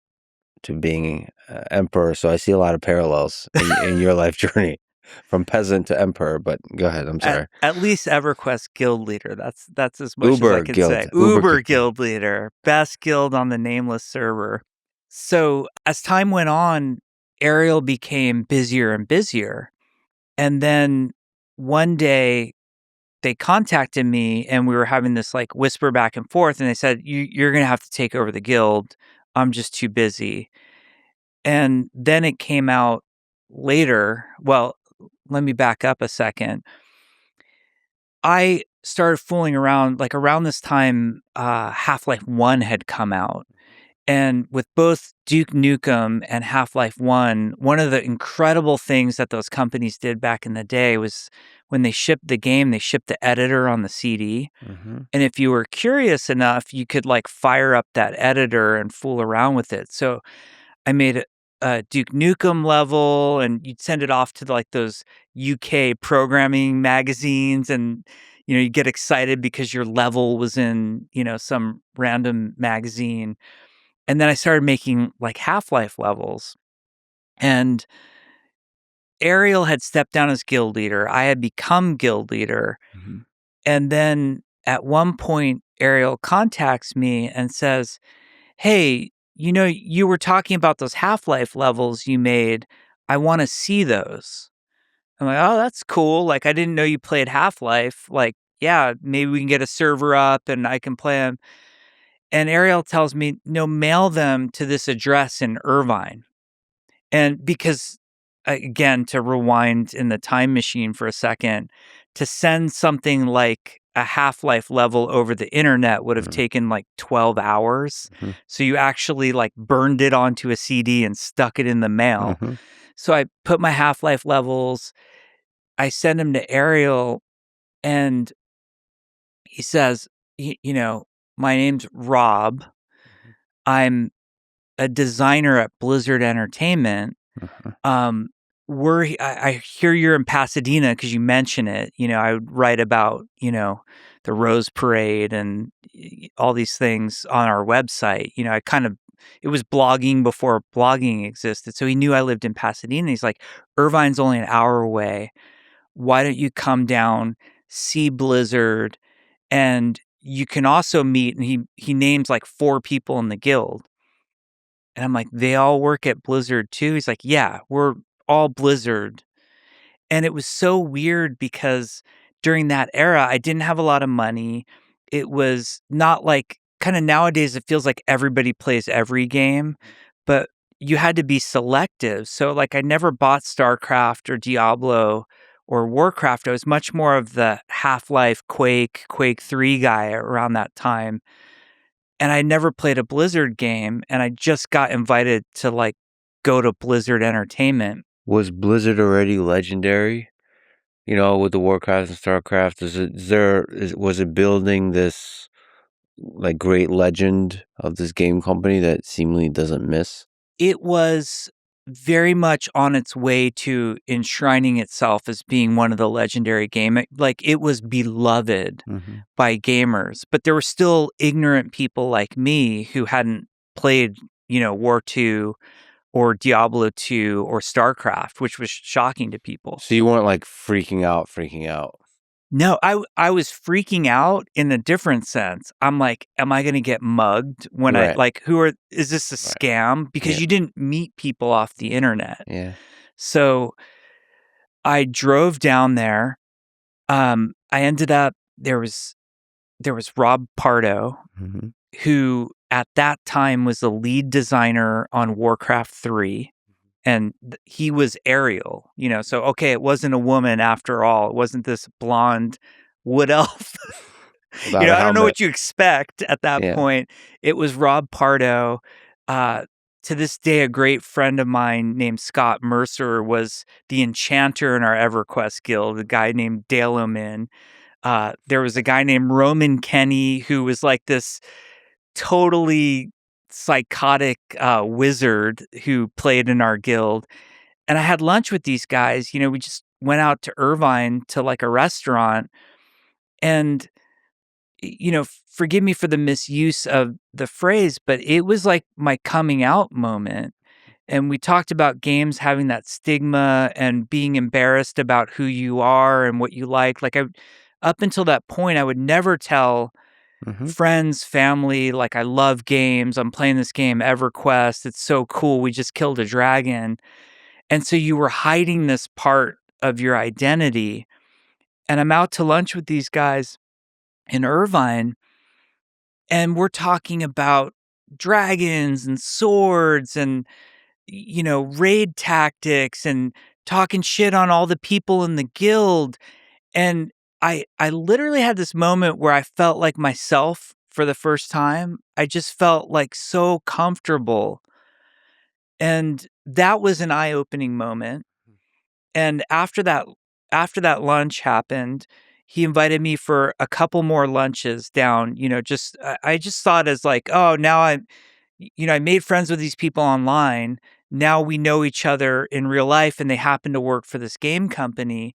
to being emperor. So I see a lot of parallels in your life journey from peasant to emperor. But go ahead. I'm sorry. At least EverQuest guild leader. That's as much as I Uber can guild. say. Uber guild leader, best guild on the nameless server. So as time went on, Ariel became busier and busier. And then one day they contacted me and we were having this like whisper back and forth. And they said, you're going to have to take over the guild. I'm just too busy. And then it came out later. Well, let me back up a second. I started fooling around like around this time, Half-Life 1 had come out. And with both Duke Nukem and Half-Life 1, one of the incredible things that those companies did back in the day was when they shipped the game, they shipped the editor on the CD. Mm-hmm. And if you were curious enough, you could like fire up that editor and fool around with it. So I made a Duke Nukem level, and you'd send it off to like those UK programming magazines, and you get excited because your level was in some random magazine. And then I started making like Half-Life levels, and Ariel had stepped down as guild leader. I had become guild leader, Mm-hmm. and then at one point, Ariel contacts me and says, hey, you were talking about those Half-Life levels you made. I want to see those. I'm like, oh, that's cool. Like, I didn't know you played Half-Life. Like, yeah, maybe we can get a server up and I can play them. And Ariel tells me, no, mail them to this address in Irvine. And because, again, to rewind in the time machine for a second, to send something like a Half-Life level over the internet would have taken like 12 hours. Mm-hmm. So you actually like burned it onto a CD and stuck it in the mail. Mm-hmm. So I put my Half-Life levels, I send them to Ariel, and he says, my name's Rob. I'm a designer at Blizzard Entertainment. Mm-hmm. I hear you're in Pasadena because you mention it. I would write about, the Rose Parade and all these things on our website. It was blogging before blogging existed. So he knew I lived in Pasadena. He's like, Irvine's only an hour away. Why don't you come down, see Blizzard, and you can also meet, and he names like 4 people in the guild. And I'm like, they all work at Blizzard too? He's like, yeah, we're all Blizzard. And it was so weird because during that era, I didn't have a lot of money. It was not like kind of nowadays, it feels like everybody plays every game, but you had to be selective. So like I never bought StarCraft or Diablo or Warcraft. I was much more of the Half-Life, Quake 3 guy around that time. And I never played a Blizzard game, and I just got invited to like go to Blizzard Entertainment. Was Blizzard already legendary? With the Warcraft and StarCraft, was it building this like great legend of this game company that seemingly doesn't miss? It was very much on its way to enshrining itself as being one of the legendary like it was beloved by gamers, but there were still ignorant people like me who hadn't played, War II or Diablo II or StarCraft, which was shocking to people. So you weren't like freaking out. No, I was freaking out in a different sense. I'm like, am I going to get mugged when Right. is this a scam? Because you didn't meet people off the internet. Yeah. So I drove down there. I ended up, there was Rob Pardo, Mm-hmm. who at that time was the lead designer on Warcraft 3. And he was Ariel, so, okay, it wasn't a woman after all. It wasn't this blonde wood elf. Without I a don't know helmet. what you expect at that Yeah. point. It was Rob Pardo. to this day, a great friend of mine named Scott Mercer was the enchanter in our EverQuest guild, a guy named Dalomin. There was a guy named Roman Kenny who was like this totally psychotic wizard who played in our guild. And I had lunch with these guys. We just went out to Irvine to like a restaurant. And, forgive me for the misuse of the phrase, but it was like my coming out moment. And we talked about games having that stigma and being embarrassed about who you are and what you like. Up until that point, I would never tell friends, family, like, I love games. I'm playing this game, EverQuest. It's so cool. We just killed a dragon. And so you were hiding this part of your identity. And I'm out to lunch with these guys in Irvine, and we're talking about dragons and swords and, raid tactics and talking shit on all the people in the guild. And I literally had this moment where I felt like myself for the first time. I just felt like so comfortable. And that was an eye-opening moment. And after that lunch happened, he invited me for a couple more lunches down, just I just saw it as like, oh, now I made friends with these people online. Now we know each other in real life and they happen to work for this game company.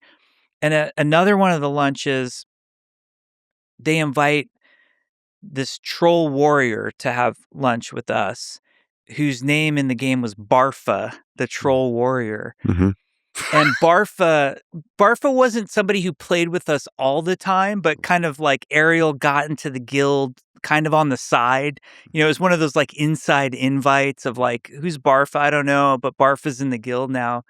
And another one of the lunches, they invite this troll warrior to have lunch with us, whose name in the game was Barfa, the troll warrior. And Barfa wasn't somebody who played with us all the time, but kind of like Ariel got into the guild kind of on the side. It was one of those like inside invites of like, who's Barfa? I don't know, but Barfa's in the guild now.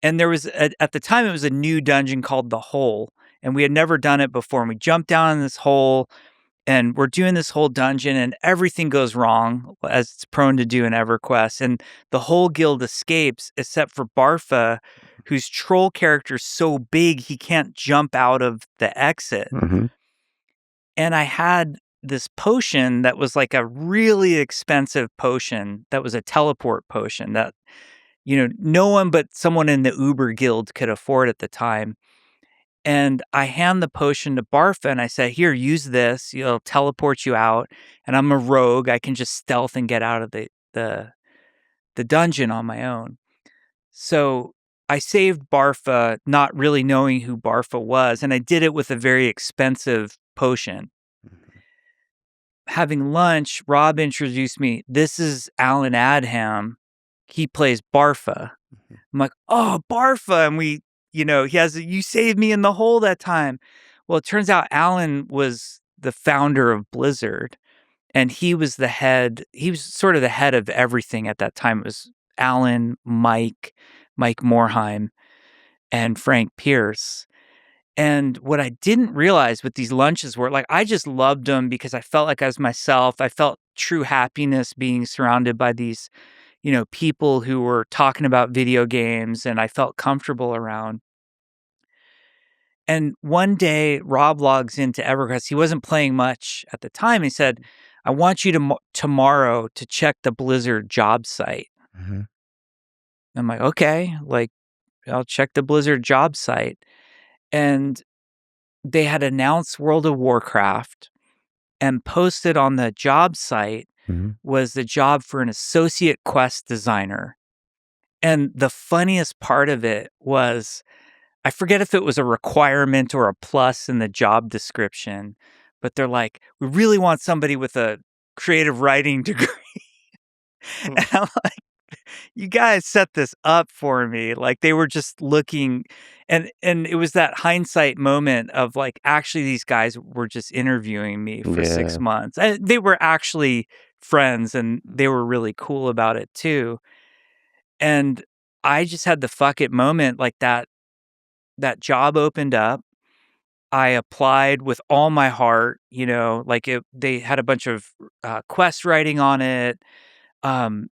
And there was, at the time, it was a new dungeon called The Hole, and we had never done it before. And we jumped down in this hole, and we're doing this whole dungeon, and everything goes wrong, as it's prone to do in EverQuest. And the whole guild escapes, except for Barfa, whose troll character's so big he can't jump out of the exit. And I had this potion that was like a really expensive potion that was a teleport potion that no one but someone in the Uber guild could afford at the time. And I hand the potion to Barfa and I said, here, use this. It'll teleport you out. And I'm a rogue. I can just stealth and get out of the dungeon on my own. So I saved Barfa, not really knowing who Barfa was. And I did it with a very expensive potion. Having lunch, Rob introduced me. This is Alan Adham. He plays Barfa. I'm like, oh, Barfa. And he has, you saved me in the hole that time. Well, it turns out Alan was the founder of Blizzard, and he was sort of the head of everything at that time. It was Alan, Mike Morheim, and Frank Pierce. And what I didn't realize with these lunches were like, I just loved them because I felt like I was myself. I felt true happiness being surrounded by these people who were talking about video games, and I felt comfortable around. And one day, Rob logs into EverQuest. He wasn't playing much at the time. He said, I want you tomorrow to check the Blizzard job site. I'm like, okay, like, I'll check the Blizzard job site. And they had announced World of Warcraft, and posted on the job site was the job for an associate quest designer. And the funniest part of it was, I forget if it was a requirement or a plus in the job description, but they're like, we really want somebody with a creative writing degree. And I'm like, you guys set this up for me. Like, they were just looking, and it was that hindsight moment of like, actually, these guys were just interviewing me for 6 months. And they were actually friends, and they were really cool about it too. And I just had the fuck it moment, like that job opened up. I applied with all my heart, like they had a bunch of quest writing on it. And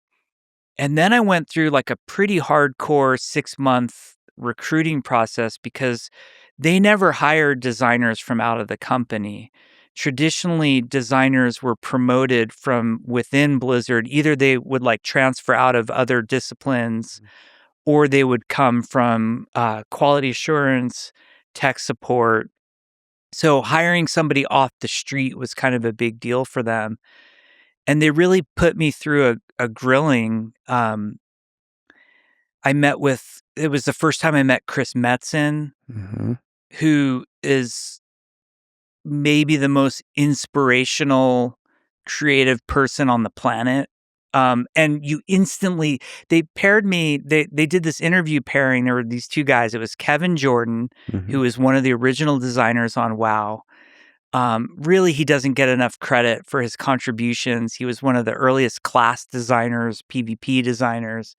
then I went through like a pretty hardcore 6-month recruiting process because they never hired designers from out of the company. traditionally designers were promoted from within Blizzard. Either they would like transfer out of other disciplines or they would come from quality assurance, tech support. So hiring somebody off the street was kind of a big deal for them. And they really put me through a grilling. It was the first time I met Chris Metzen, who is maybe the most inspirational, creative person on the planet. And you instantly, they paired me, they did this interview pairing. There were these two guys. It was Kevin Jordan, who is one of the original designers on WoW. Really, he doesn't get enough credit for his contributions. He was one of the earliest class designers, PvP designers.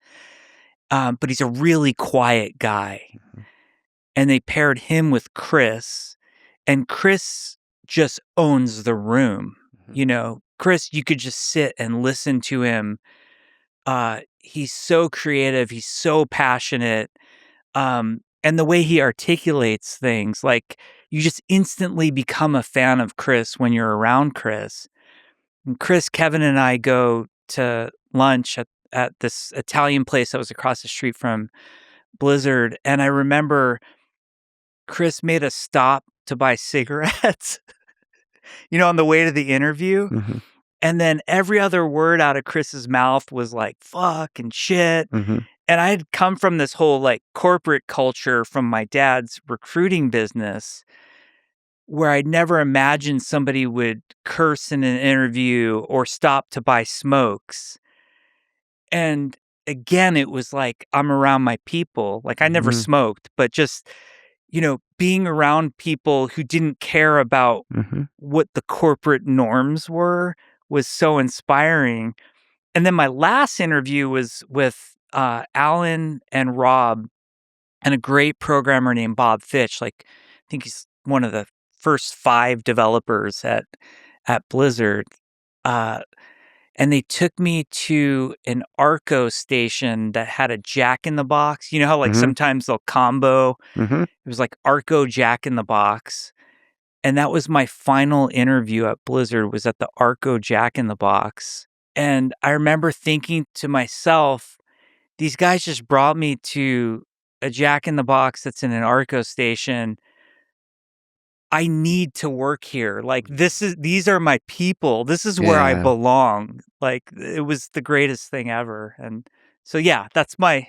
But he's a really quiet guy. And they paired him with Chris, and Chris just owns the room. You know, Chris, you could just sit and listen to him. He's so creative. He's so passionate. And the way he articulates things, like you just instantly become a fan of Chris when you're around Chris. And Chris, Kevin, and I go to lunch at this Italian place that was across the street from Blizzard. And I remember Chris made a stop to buy cigarettes, on the way to the interview. And then every other word out of Chris's mouth was like, fuck and shit. And I had come from this whole like corporate culture from my dad's recruiting business where I'd never imagined somebody would curse in an interview or stop to buy smokes. And again, it was like, I'm around my people. Like I never smoked, but just, being around people who didn't care about what the corporate norms were was so inspiring. And then my last interview was with Alan and Rob and a great programmer named Bob Fitch. Like, I think he's one of the first 5 developers at Blizzard. And they took me to an Arco station that had a Jack in the Box. You know how like sometimes they'll combo? It was like Arco Jack in the Box. And that was my final interview at Blizzard, was at the Arco Jack in the Box. And I remember thinking to myself, these guys just brought me to a Jack in the Box that's in an Arco station. I need to work here. Like these are my people. This is where I belong. Like it was the greatest thing ever. And so, yeah, that's my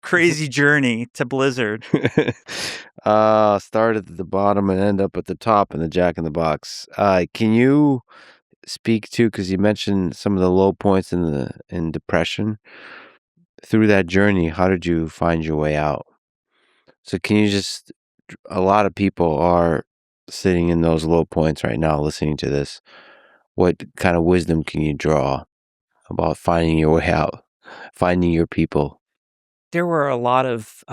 crazy journey to Blizzard. Start at the bottom and end up at the top in the Jack in the Box. Can you speak to, because you mentioned some of the low points in depression through that journey, how did you find your way out? So can you just, a lot of people are sitting in those low points right now listening to this. What kind of wisdom can you draw about finding your way out, finding your people? There were a lot of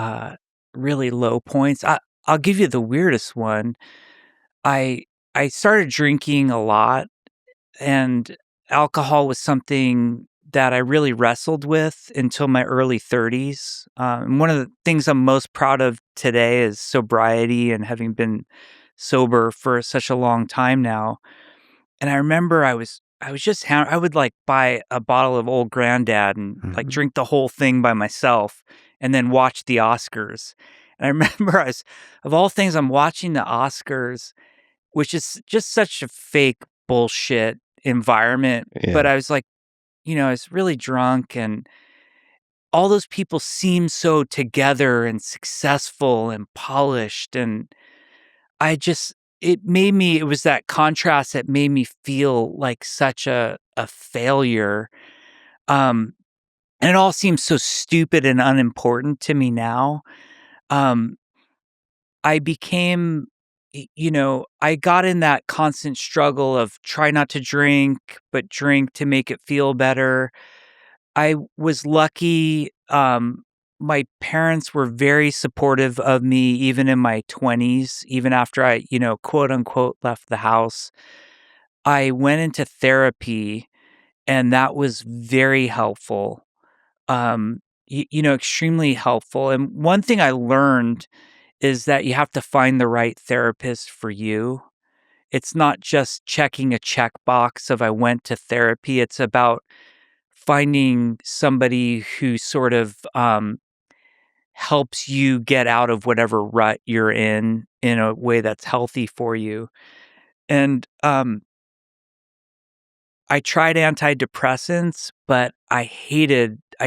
really low points. I'll give you the weirdest one. I started drinking a lot, and alcohol was something that I really wrestled with until my early 30s. And one of the things I'm most proud of today is sobriety and having been sober for such a long time now. And I remember I would like buy a bottle of Old Granddad and like drink the whole thing by myself and then watch the Oscars. And I remember of all things, I'm watching the Oscars, which is just such a fake bullshit environment. Yeah. But I was like, I was really drunk and all those people seemed so together and successful and polished. And it was that contrast that made me feel like such a failure. And it all seems so stupid and unimportant to me now. I became, I got in that constant struggle of try not to drink, but drink to make it feel better. I was lucky. My parents were very supportive of me, even in my 20s, even after I, quote unquote, left the house. I went into therapy, and that was very helpful, extremely helpful. And one thing I learned is that you have to find the right therapist for you. it's not just checking a checkbox of I went to therapy. It's about finding somebody who sort of helps you get out of whatever rut you're in a way that's healthy for you. And I tried antidepressants, but I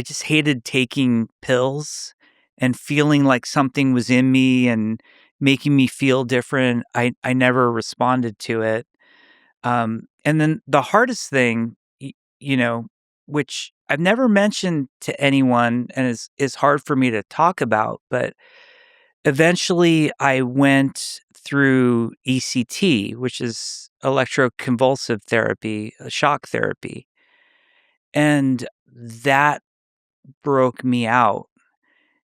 just hated taking pills and feeling like something was in me and making me feel different. I never responded to it. And then the hardest thing, you know, which I've never mentioned to anyone and is hard for me to talk about, but eventually I went through ECT, which is electroconvulsive therapy, shock therapy. And that broke me out.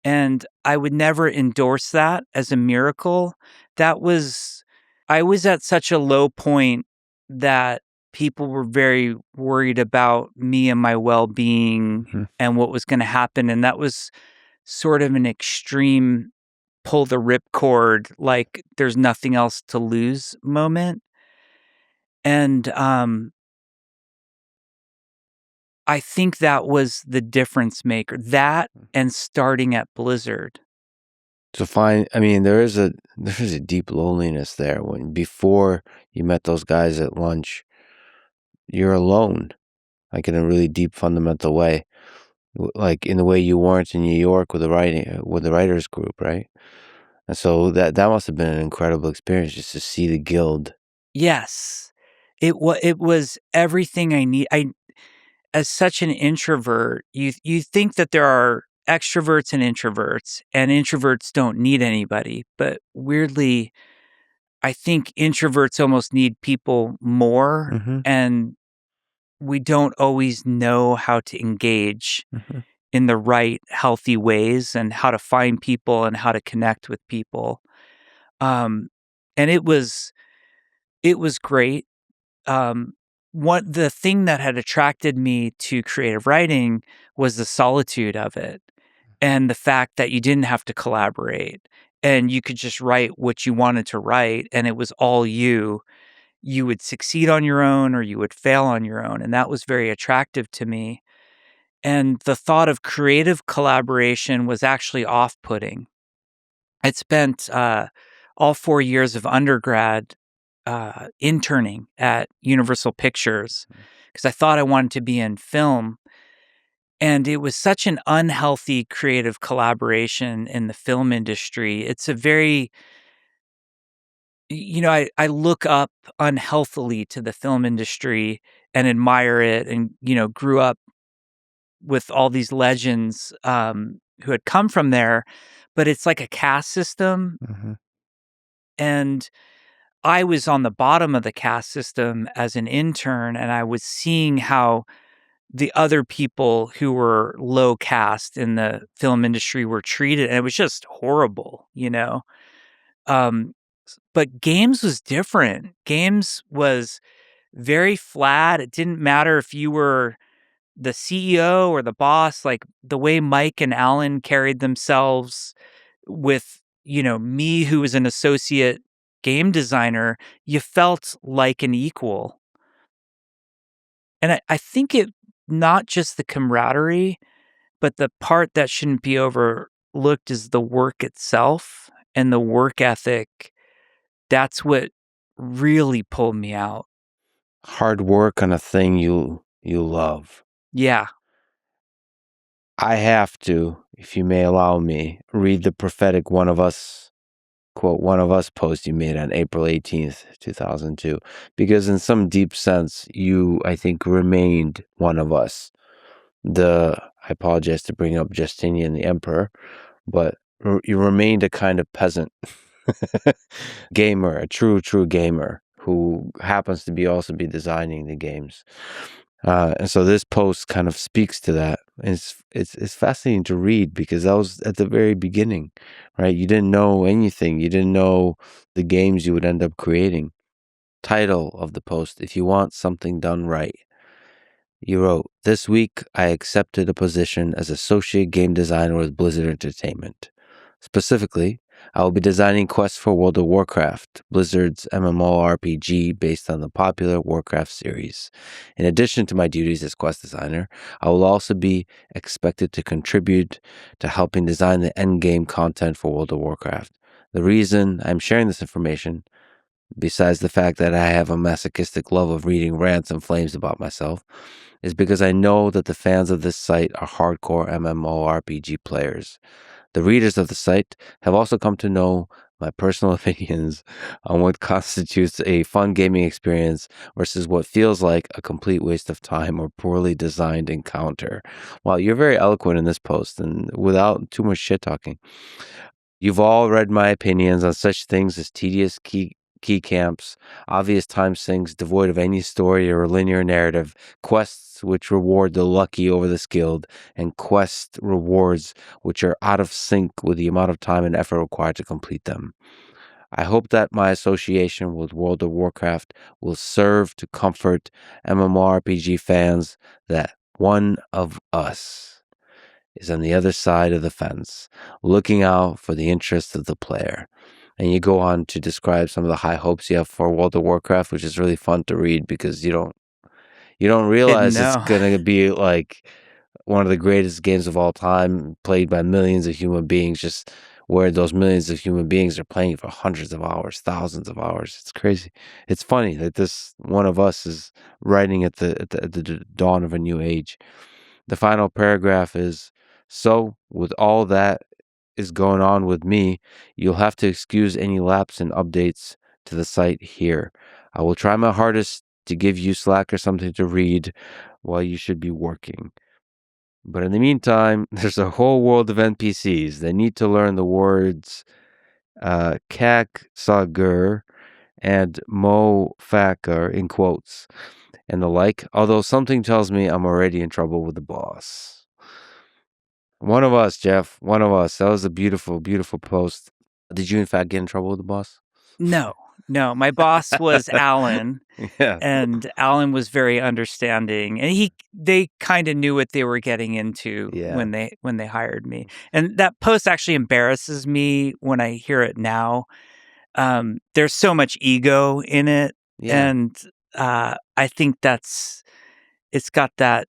And I would never endorse that as a miracle. That was, I was at such a low point that people were very worried about me and my well being and what was going to happen. And that was sort of an extreme pull the ripcord, like there's nothing else to lose moment. And I think that was the difference maker. That and starting at Blizzard. So there is a deep loneliness there when before you met those guys at lunch, you're alone, like in a really deep fundamental way, like in the way you weren't in New York with the writers group, right? And so that must have been an incredible experience just to see the guild. Yes. It was everything I need. As such an introvert, you think that there are extroverts and introverts don't need anybody. But weirdly, I think introverts almost need people more, and we don't always know how to engage in the right, healthy ways and how to find people and how to connect with people. And it was great. The thing that had attracted me to creative writing was the solitude of it and the fact that you didn't have to collaborate and you could just write what you wanted to write and it was all you. You would succeed on your own or you would fail on your own. And that was very attractive to me. And the thought of creative collaboration was actually off-putting. I'd spent all 4 years of undergrad interning at Universal Pictures because I thought I wanted to be in film. And it was such an unhealthy creative collaboration in the film industry. It's a very, I look up unhealthily to the film industry and admire it and, grew up with all these legends who had come from there. But it's like a caste system. And I was on the bottom of the caste system as an intern, and I was seeing how the other people who were low caste in the film industry were treated, and it was just horrible, But games was different. Games was very flat. It didn't matter if you were the CEO or the boss, like the way Mike and Alan carried themselves with, me who was an associate game designer, you felt like an equal. And I think it not just the camaraderie, but the part that shouldn't be overlooked is the work itself and the work ethic. That's what really pulled me out. Hard work on a thing you love. Yeah. I have to, if you may allow me, read the prophetic one of us post you made on April 18th, 2002. Because in some deep sense, you, I think, remained one of us. I apologize to bring up Justinian the Emperor, but you remained a kind of peasant gamer, a true gamer who happens to also be designing the games. And so this post kind of speaks to that. It's fascinating to read because that was at the very beginning, right? You didn't know anything. You didn't know the games you would end up creating. Title of the post, if you want something done right. You wrote, "This week I accepted a position as associate game designer with Blizzard Entertainment. Specifically, I will be designing quests for World of Warcraft, Blizzard's MMORPG based on the popular Warcraft series. In addition to my duties as quest designer, I will also be expected to contribute to helping design the endgame content for World of Warcraft. The reason I'm sharing this information, besides the fact that I have a masochistic love of reading rants and flames about myself, is because I know that the fans of this site are hardcore MMORPG players. The readers of the site have also come to know my personal opinions on what constitutes a fun gaming experience versus what feels like a complete waste of time or poorly designed encounter. Wow, you're very eloquent in this post and without too much shit talking. You've all read my opinions on such things as tedious key camps, obvious time sinks devoid of any story or linear narrative, quests which reward the lucky over the skilled, and quest rewards which are out of sync with the amount of time and effort required to complete them. I hope that my association with World of Warcraft will serve to comfort MMORPG fans that one of us is on the other side of the fence, looking out for the interests of the player. And you go on to describe some of the high hopes you have for World of Warcraft, which is really fun to read because you don't Didn't realize it's know. gonna be like one of the greatest games of all time, played by millions of human beings, just where those millions of human beings are playing for hundreds of hours, thousands of hours. It's crazy. It's funny that this one of us is writing at the dawn of a new age. The final paragraph is, so with all that is going on with me, you'll have to excuse any lapse in updates to the site here. I will try my hardest to give you Slack or something to read while you should be working. But in the meantime, there's a whole world of NPCs. They need to learn the words Kak Sagur and Mo Fakar in quotes and the like, although something tells me I'm already in trouble with the boss. One of us, Jeff. One of us. That was a beautiful, beautiful post. Did you, in fact, get in trouble with the boss? No. My boss was Alan, Yeah. and Alan was very understanding, and they kind of knew what they were getting into Yeah. when they hired me. And that post actually embarrasses me when I hear it now. There's so much ego in it, Yeah. and I think it's got that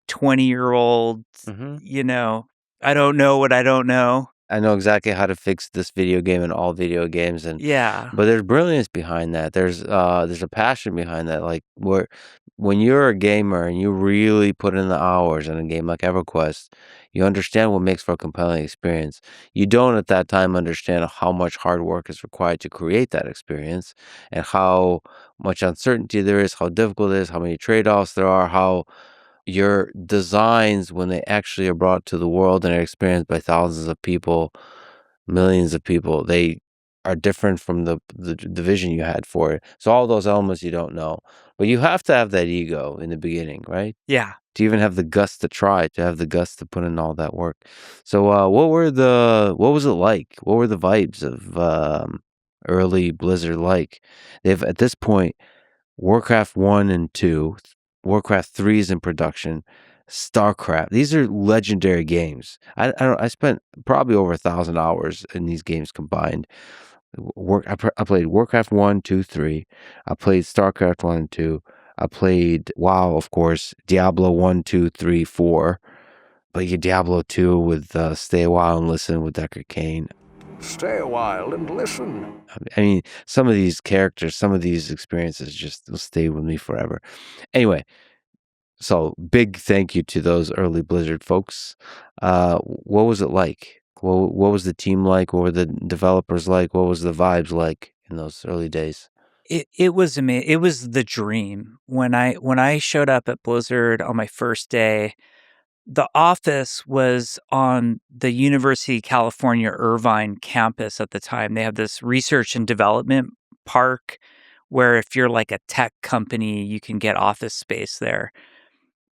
20-year-old, Mm-hmm. I don't know what I don't know. I know exactly how to fix this video game and all video games, Yeah. but there's brilliance behind that. There's a passion behind that. Like when you're a gamer and you really put in the hours in a game like EverQuest, you understand what makes for a compelling experience. You don't at that time understand how much hard work is required to create that experience and how much uncertainty there is, how difficult it is, how many trade-offs there are, how your designs, when they actually are brought to the world and are experienced by thousands of people, millions of people, they are different from the vision you had for it. So all those elements you don't know, but you have to have that ego in the beginning, right? Yeah. To even have the guts to try, to have the guts to put in all that work. So what was it like? What were the vibes of early Blizzard like? They've at this point Warcraft 1 and 2, Warcraft 3 is in production, StarCraft. These are legendary games. I spent probably over 1,000 hours in these games combined. I played Warcraft 1, 2, 3. I played StarCraft 1 and 2. I played WoW, of course, Diablo 1, 2, 3, 4. But you Diablo 2 with Stay a While and Listen with Deckard Cain. Stay a while and listen. I mean, some of these characters, some of these experiences just will stay with me forever. Anyway, so big thank you to those early Blizzard folks. What was it like? What was the team like? What were the developers like? What was the vibes like in those early days? It was amazing. It was the dream. When I showed up at Blizzard on my first day, the office was on the University of California, Irvine campus at the time. They have this research and development park where if you're like a tech company, you can get office space there.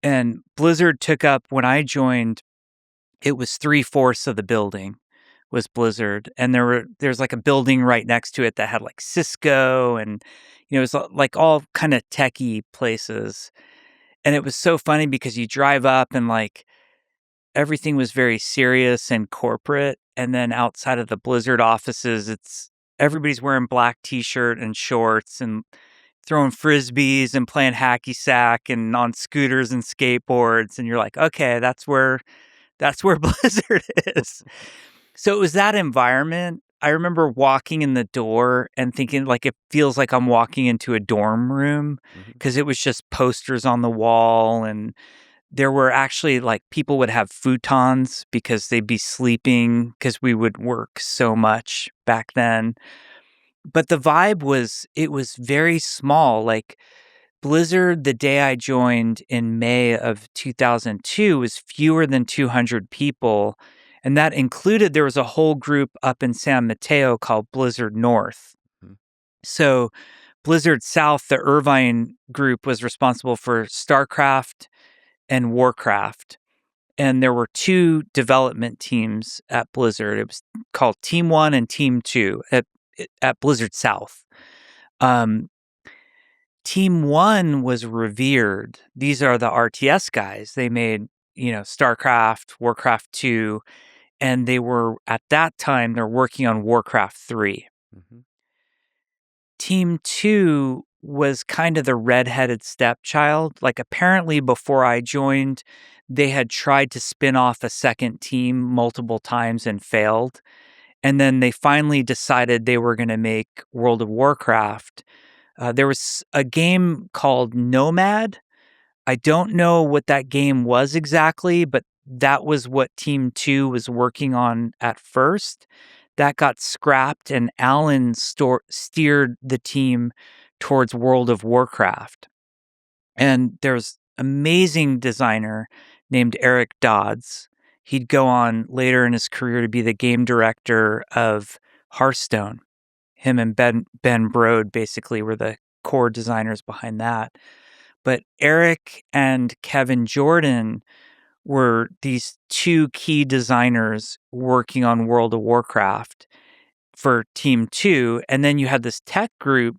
And Blizzard took up, when I joined, it was 3/4 of the building was Blizzard. And there's like a building right next to it that had like Cisco and, it was like all kind of techie places. And it was so funny because you drive up and like everything was very serious and corporate. And then outside of the Blizzard offices, everybody's wearing black t-shirt and shorts and throwing frisbees and playing hacky sack and on scooters and skateboards. And you're like, okay, that's where Blizzard is. So it was that environment. I remember walking in the door and thinking, like, it feels like I'm walking into a dorm room because it was just posters on the wall. And there were actually, like, people would have futons because they'd be sleeping because we would work so much back then. But the vibe it was very small. Like, Blizzard, the day I joined in May of 2002, was fewer than 200 people. And that included, there was a whole group up in San Mateo called Blizzard North. So Blizzard South, the Irvine group, was responsible for StarCraft and Warcraft. And there were two development teams at Blizzard. It was called Team 1 and Team 2 at Blizzard South. Team 1 was revered. These are the RTS guys. They made, StarCraft, Warcraft 2, and they were, at that time, they're working on Warcraft 3. Team 2 was kind of the redheaded stepchild. Like, apparently before I joined, they had tried to spin off a second team multiple times and failed. And then they finally decided they were going to make World of Warcraft. There was a game called Nomad. I don't know what that game was exactly, but that was what Team 2 was working on at first. That got scrapped, and Alan steered the team towards World of Warcraft. And there's an amazing designer named Eric Dodds. He'd go on later in his career to be the game director of Hearthstone. Him and Ben Brode basically were the core designers behind that. But Eric and Kevin Jordan were these two key designers working on World of Warcraft for Team 2. And then you had this tech group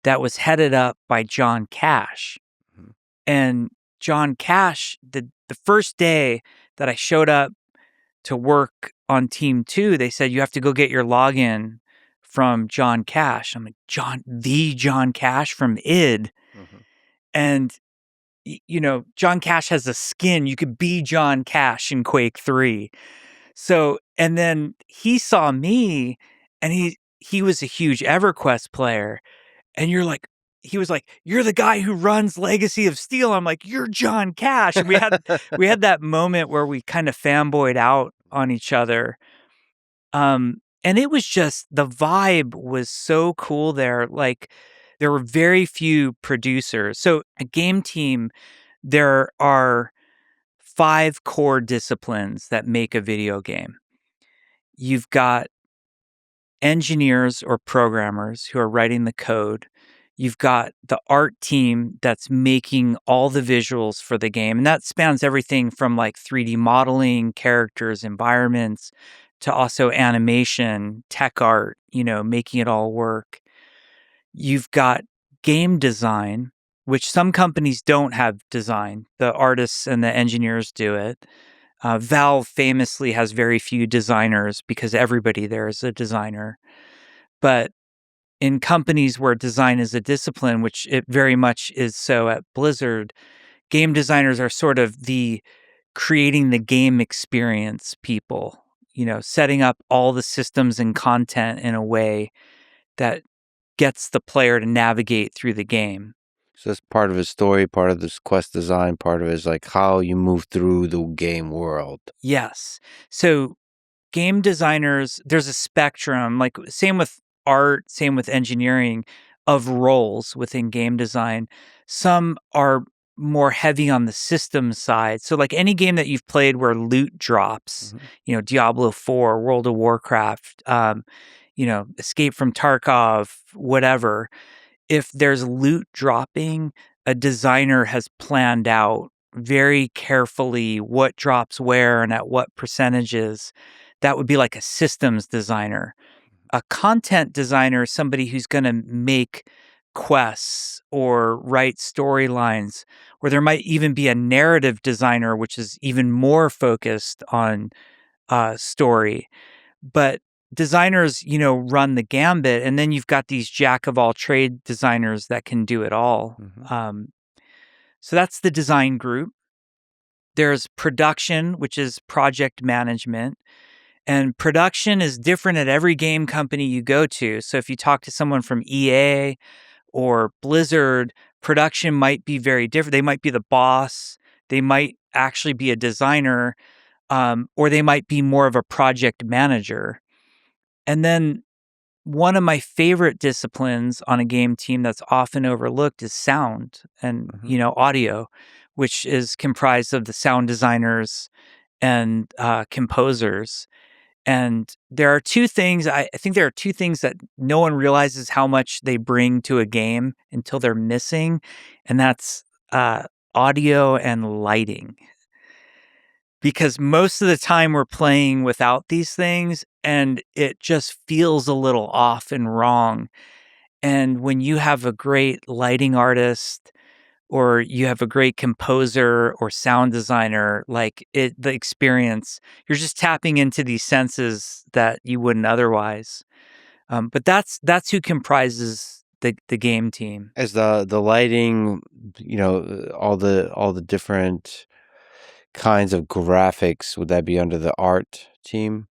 that was headed up by John Cash. And John Cash, the first day that I showed up to work on Team 2, they said, you have to go get your login from John Cash. I'm like, John Cash from id. And, John Cash has a skin. You could be John Cash in Quake 3. So, and then he saw me, and he was a huge EverQuest player. And he was like, you're the guy who runs Legacy of Steel. I'm like, you're John Cash. And we had that moment where we kind of fanboyed out on each other. And it was just, the vibe was so cool there. Like, there were very few producers. So a game team, there are 5 core disciplines that make a video game. You've got engineers or programmers who are writing the code. You've got the art team that's making all the visuals for the game. And that spans everything from like 3D modeling, characters, environments, to also animation, tech art, making it all work. You've got game design, which some companies don't have design. The artists and the engineers do it. Valve famously has very few designers because everybody there is a designer. But in companies where design is a discipline, which it very much is so at Blizzard, game designers are sort of the creating the game experience people, setting up all the systems and content in a way that gets the player to navigate through the game. So that's part of his story, part of this quest design, part of it is like how you move through the game world. Yes. So game designers, there's a spectrum, like same with art, same with engineering, of roles within game design. Some are more heavy on the system side. So like any game that you've played where loot drops, Diablo IV, World of Warcraft, Escape from Tarkov, whatever. If there's loot dropping, a designer has planned out very carefully what drops where and at what percentages. That would be like a systems designer. A content designer is somebody who's going to make quests or write storylines, or there might even be a narrative designer, which is even more focused on story. But designers, run the gambit, and then you've got these jack of all trade designers that can do it all. So that's the design group. There's production, which is project management. And production is different at every game company you go to. So if you talk to someone from EA or Blizzard, production might be very different. They might be the boss. They might actually be a designer, or they might be more of a project manager. And then one of my favorite disciplines on a game team that's often overlooked is sound and, audio, which is comprised of the sound designers and composers. And there are two things, I think there are two things that no one realizes how much they bring to a game until they're missing, and that's audio and lighting. Because most of the time we're playing without these things, and it just feels a little off and wrong. And when you have a great lighting artist or you have a great composer or sound designer, the experience, you're just tapping into these senses that you wouldn't otherwise. But that's who comprises the game team. As the lighting, all the different kinds of graphics, would that be under the art team?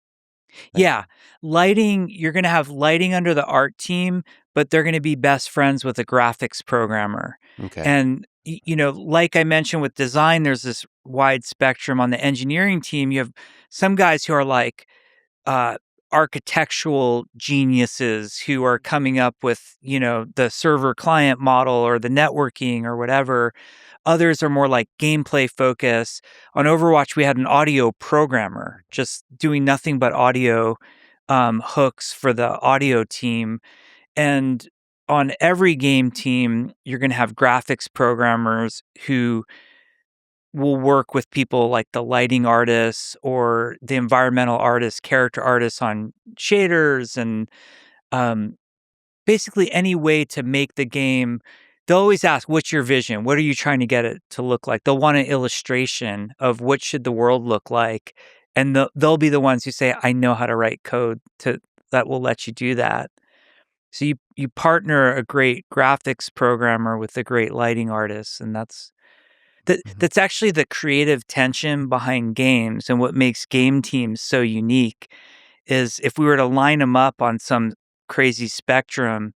Yeah, lighting, you're going to have lighting under the art team, but they're going to be best friends with a graphics programmer. Okay. And, like I mentioned with design, there's this wide spectrum. On the engineering team, you have some guys who are like architectural geniuses who are coming up with, the server client model or the networking or whatever. Others are more like gameplay focus. On Overwatch, we had an audio programmer just doing nothing but audio hooks for the audio team. And on every game team, you're going to have graphics programmers who will work with people like the lighting artists or the environmental artists, character artists on shaders, and um, basically any way to make the game. They'll always ask, what's your vision? What are you trying to get it to look like? They'll want an illustration of what should the world look like. And they'll be the ones who say, I know how to write code that will let you do that. So you partner a great graphics programmer with a great lighting artist, and that's actually the creative tension behind games. And what makes game teams so unique is if we were to line them up on some crazy spectrum,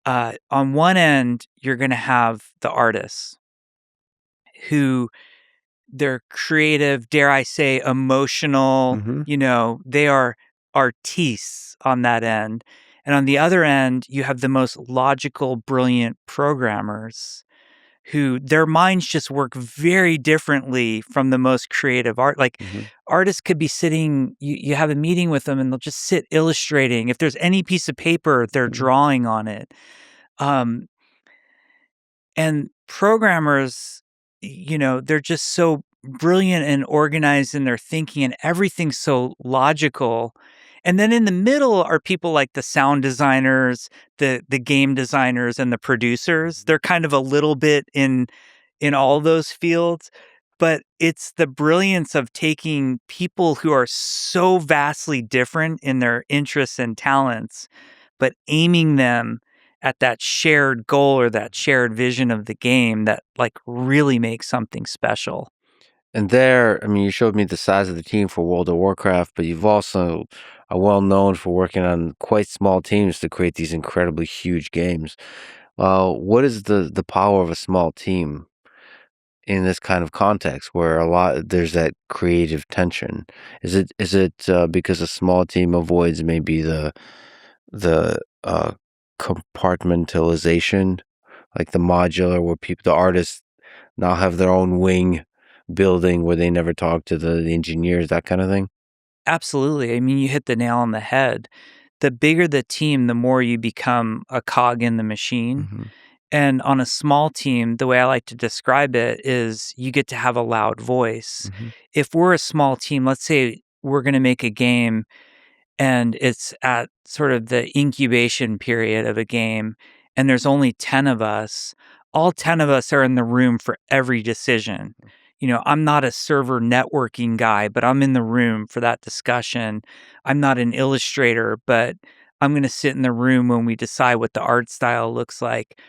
on one end, you're going to have the artists who they're creative, dare I say, emotional, they are artistes on that end. And on the other end, you have the most logical, brilliant programmers who their minds just work very differently from the most creative art. Like artists could be sitting, you have a meeting with them and they'll just sit illustrating. If there's any piece of paper, they're drawing on it. And programmers, they're just so brilliant and organized in their thinking, and everything's so logical. And then in the middle are people like the sound designers, the game designers, and the producers. They're kind of a little bit in all those fields, but it's the brilliance of taking people who are so vastly different in their interests and talents, but aiming them at that shared goal or that shared vision of the game that really makes something special. And there, you showed me the size of the team for World of Warcraft, but you've also are well known for working on quite small teams to create these incredibly huge games. What is the power of a small team in this kind of context where there's that creative tension? Is it because a small team avoids maybe the compartmentalization, like the modular, where the artists now have their own wing building where they never talk to the engineers, that kind of thing? Absolutely. I mean, you hit the nail on the head. The bigger the team, the more you become a cog in the machine. And on a small team, the way I like to describe it is you get to have a loud voice. If we're a small team, let's say we're going to make a game and it's at sort of the incubation period of a game, and there's only 10 of us. All 10 of us are in the room for every decision. I'm not a server networking guy, but I'm in the room for that discussion. I'm not an illustrator, but I'm going to sit in the room when we decide what the art style looks like.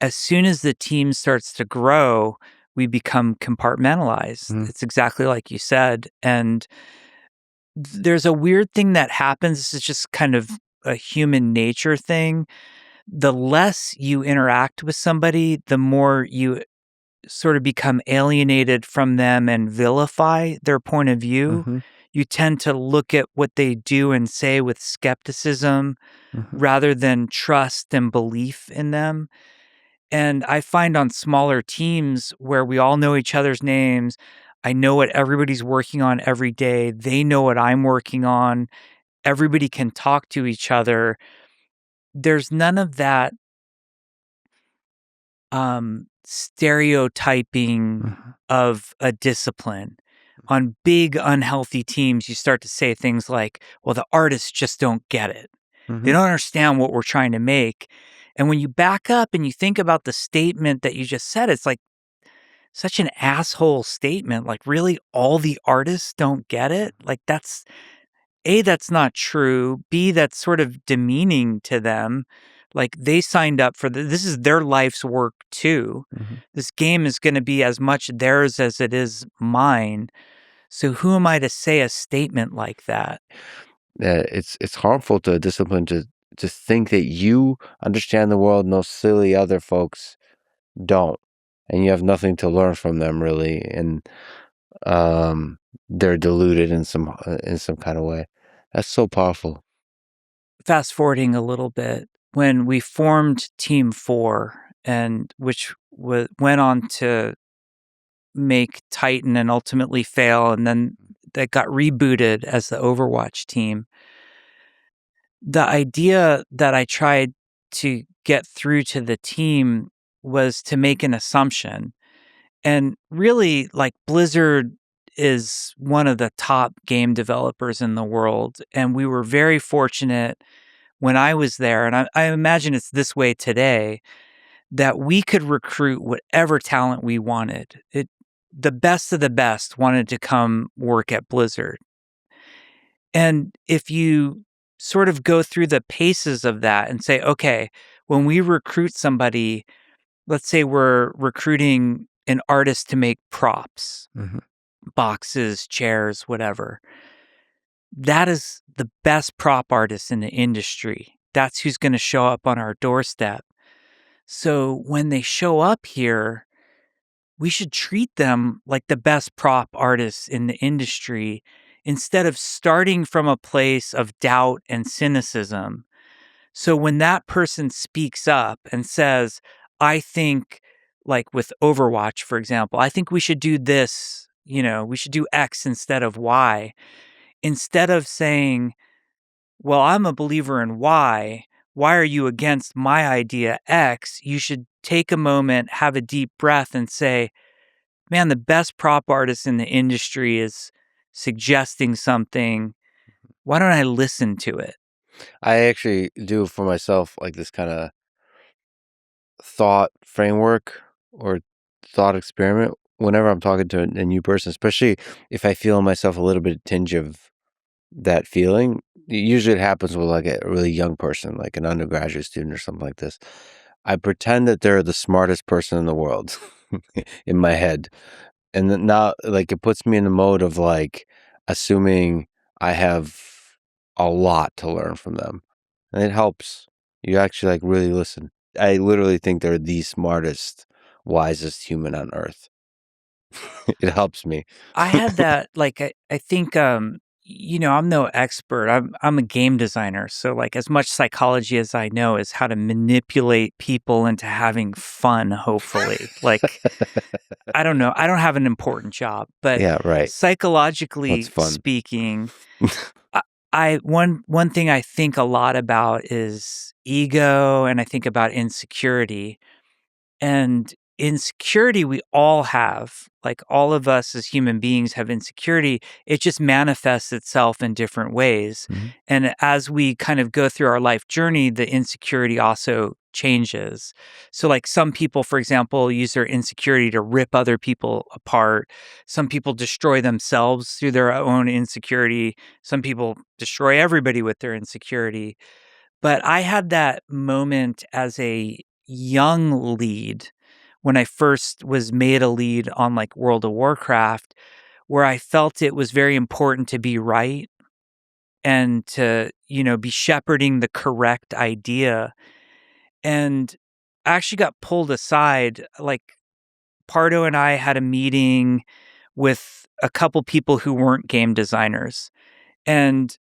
As soon as the team starts to grow, we become compartmentalized. Mhm. It's exactly like you said. And there's a weird thing that happens. This is just kind of a human nature thing. The less you interact with somebody, the more you sort of become alienated from them and vilify their point of view. Mhm. You tend to look at what they do and say with skepticism Mhm. rather than trust and belief in them. And I find on smaller teams where we all know each other's names, I know what everybody's working on every day, they know what I'm working on, everybody can talk to each other. There's none of that stereotyping Mhm. of a discipline. On big unhealthy teams, you start to say things like, well, the artists just don't get it. They Mhm. don't understand what we're trying to make. And when you back up and you think about the statement that you just said, it's like such an asshole statement. Like, really, all the artists don't get it? Like, that's not true. B, that's sort of demeaning to them. Like, they signed up for this is their life's work too. Mhm. This game is going to be as much theirs as it is mine. So who am I to say a statement like that? Yeah, it's harmful to a discipline to think that you understand the world and those silly other folks don't, and you have nothing to learn from them really, and they're deluded in some kind of way. That's so powerful. Fast forwarding a little bit, when we formed Team 4, and which went on to make Titan and ultimately fail, and then that got rebooted as the Overwatch team. The idea that I tried to get through to the team was to make an assumption. And really, like, Blizzard is one of the top game developers in the world. And we were very fortunate when I was there, and I imagine it's this way today, that we could recruit whatever talent we wanted. The best of the best wanted to come work at Blizzard. And if you sort of go through the paces of that and say, okay, when we recruit somebody, let's say we're recruiting an artist to make props, Mhm. boxes, chairs, whatever. That is the best prop artist in the industry. That's who's going to show up on our doorstep. So when they show up here, we should treat them like the best prop artists in the industry instead of starting from a place of doubt and cynicism. So when that person speaks up and says, I think, like with Overwatch, for example, I think we should do this, we should do X instead of Y. Instead of saying, well, I'm a believer in Y. Why are you against my idea X? You should take a moment, have a deep breath, and say, man, the best prop artist in the industry is suggesting something. Why don't I listen to it? I actually do for myself like this kind of thought framework or thought experiment whenever I'm talking to a new person, especially if I feel in myself a little bit tinge of that feeling. Usually it happens with like a really young person, like an undergraduate student or something like this. I pretend that they're the smartest person in the world in my head. And then now, like, it puts me in the mode of like assuming I have a lot to learn from them. And it helps. You actually like really listen. I literally think they're the smartest, wisest human on earth. It helps me. I had that, like, I think, I'm no expert. I'm a game designer, so like as much psychology as I know is how to manipulate people into having fun, hopefully. Like, I don't know. I don't have an important job, but Yeah, right. What's psychologically fun? speaking, I, one thing I think a lot about is ego, and I think about insecurity. And insecurity we all have. Like, all of us as human beings have insecurity. It just manifests itself in different ways. Mhm. And as we kind of go through our life journey, the insecurity also changes. So like some people, for example, use their insecurity to rip other people apart. Some people destroy themselves through their own insecurity. Some people destroy everybody with their insecurity. But I had that moment as a young lead when I first was made a lead on like World of Warcraft, where I felt it was very important to be right and to, be shepherding the correct idea. And I actually got pulled aside. Like Pardo and I had a meeting with a couple people who weren't game designers. And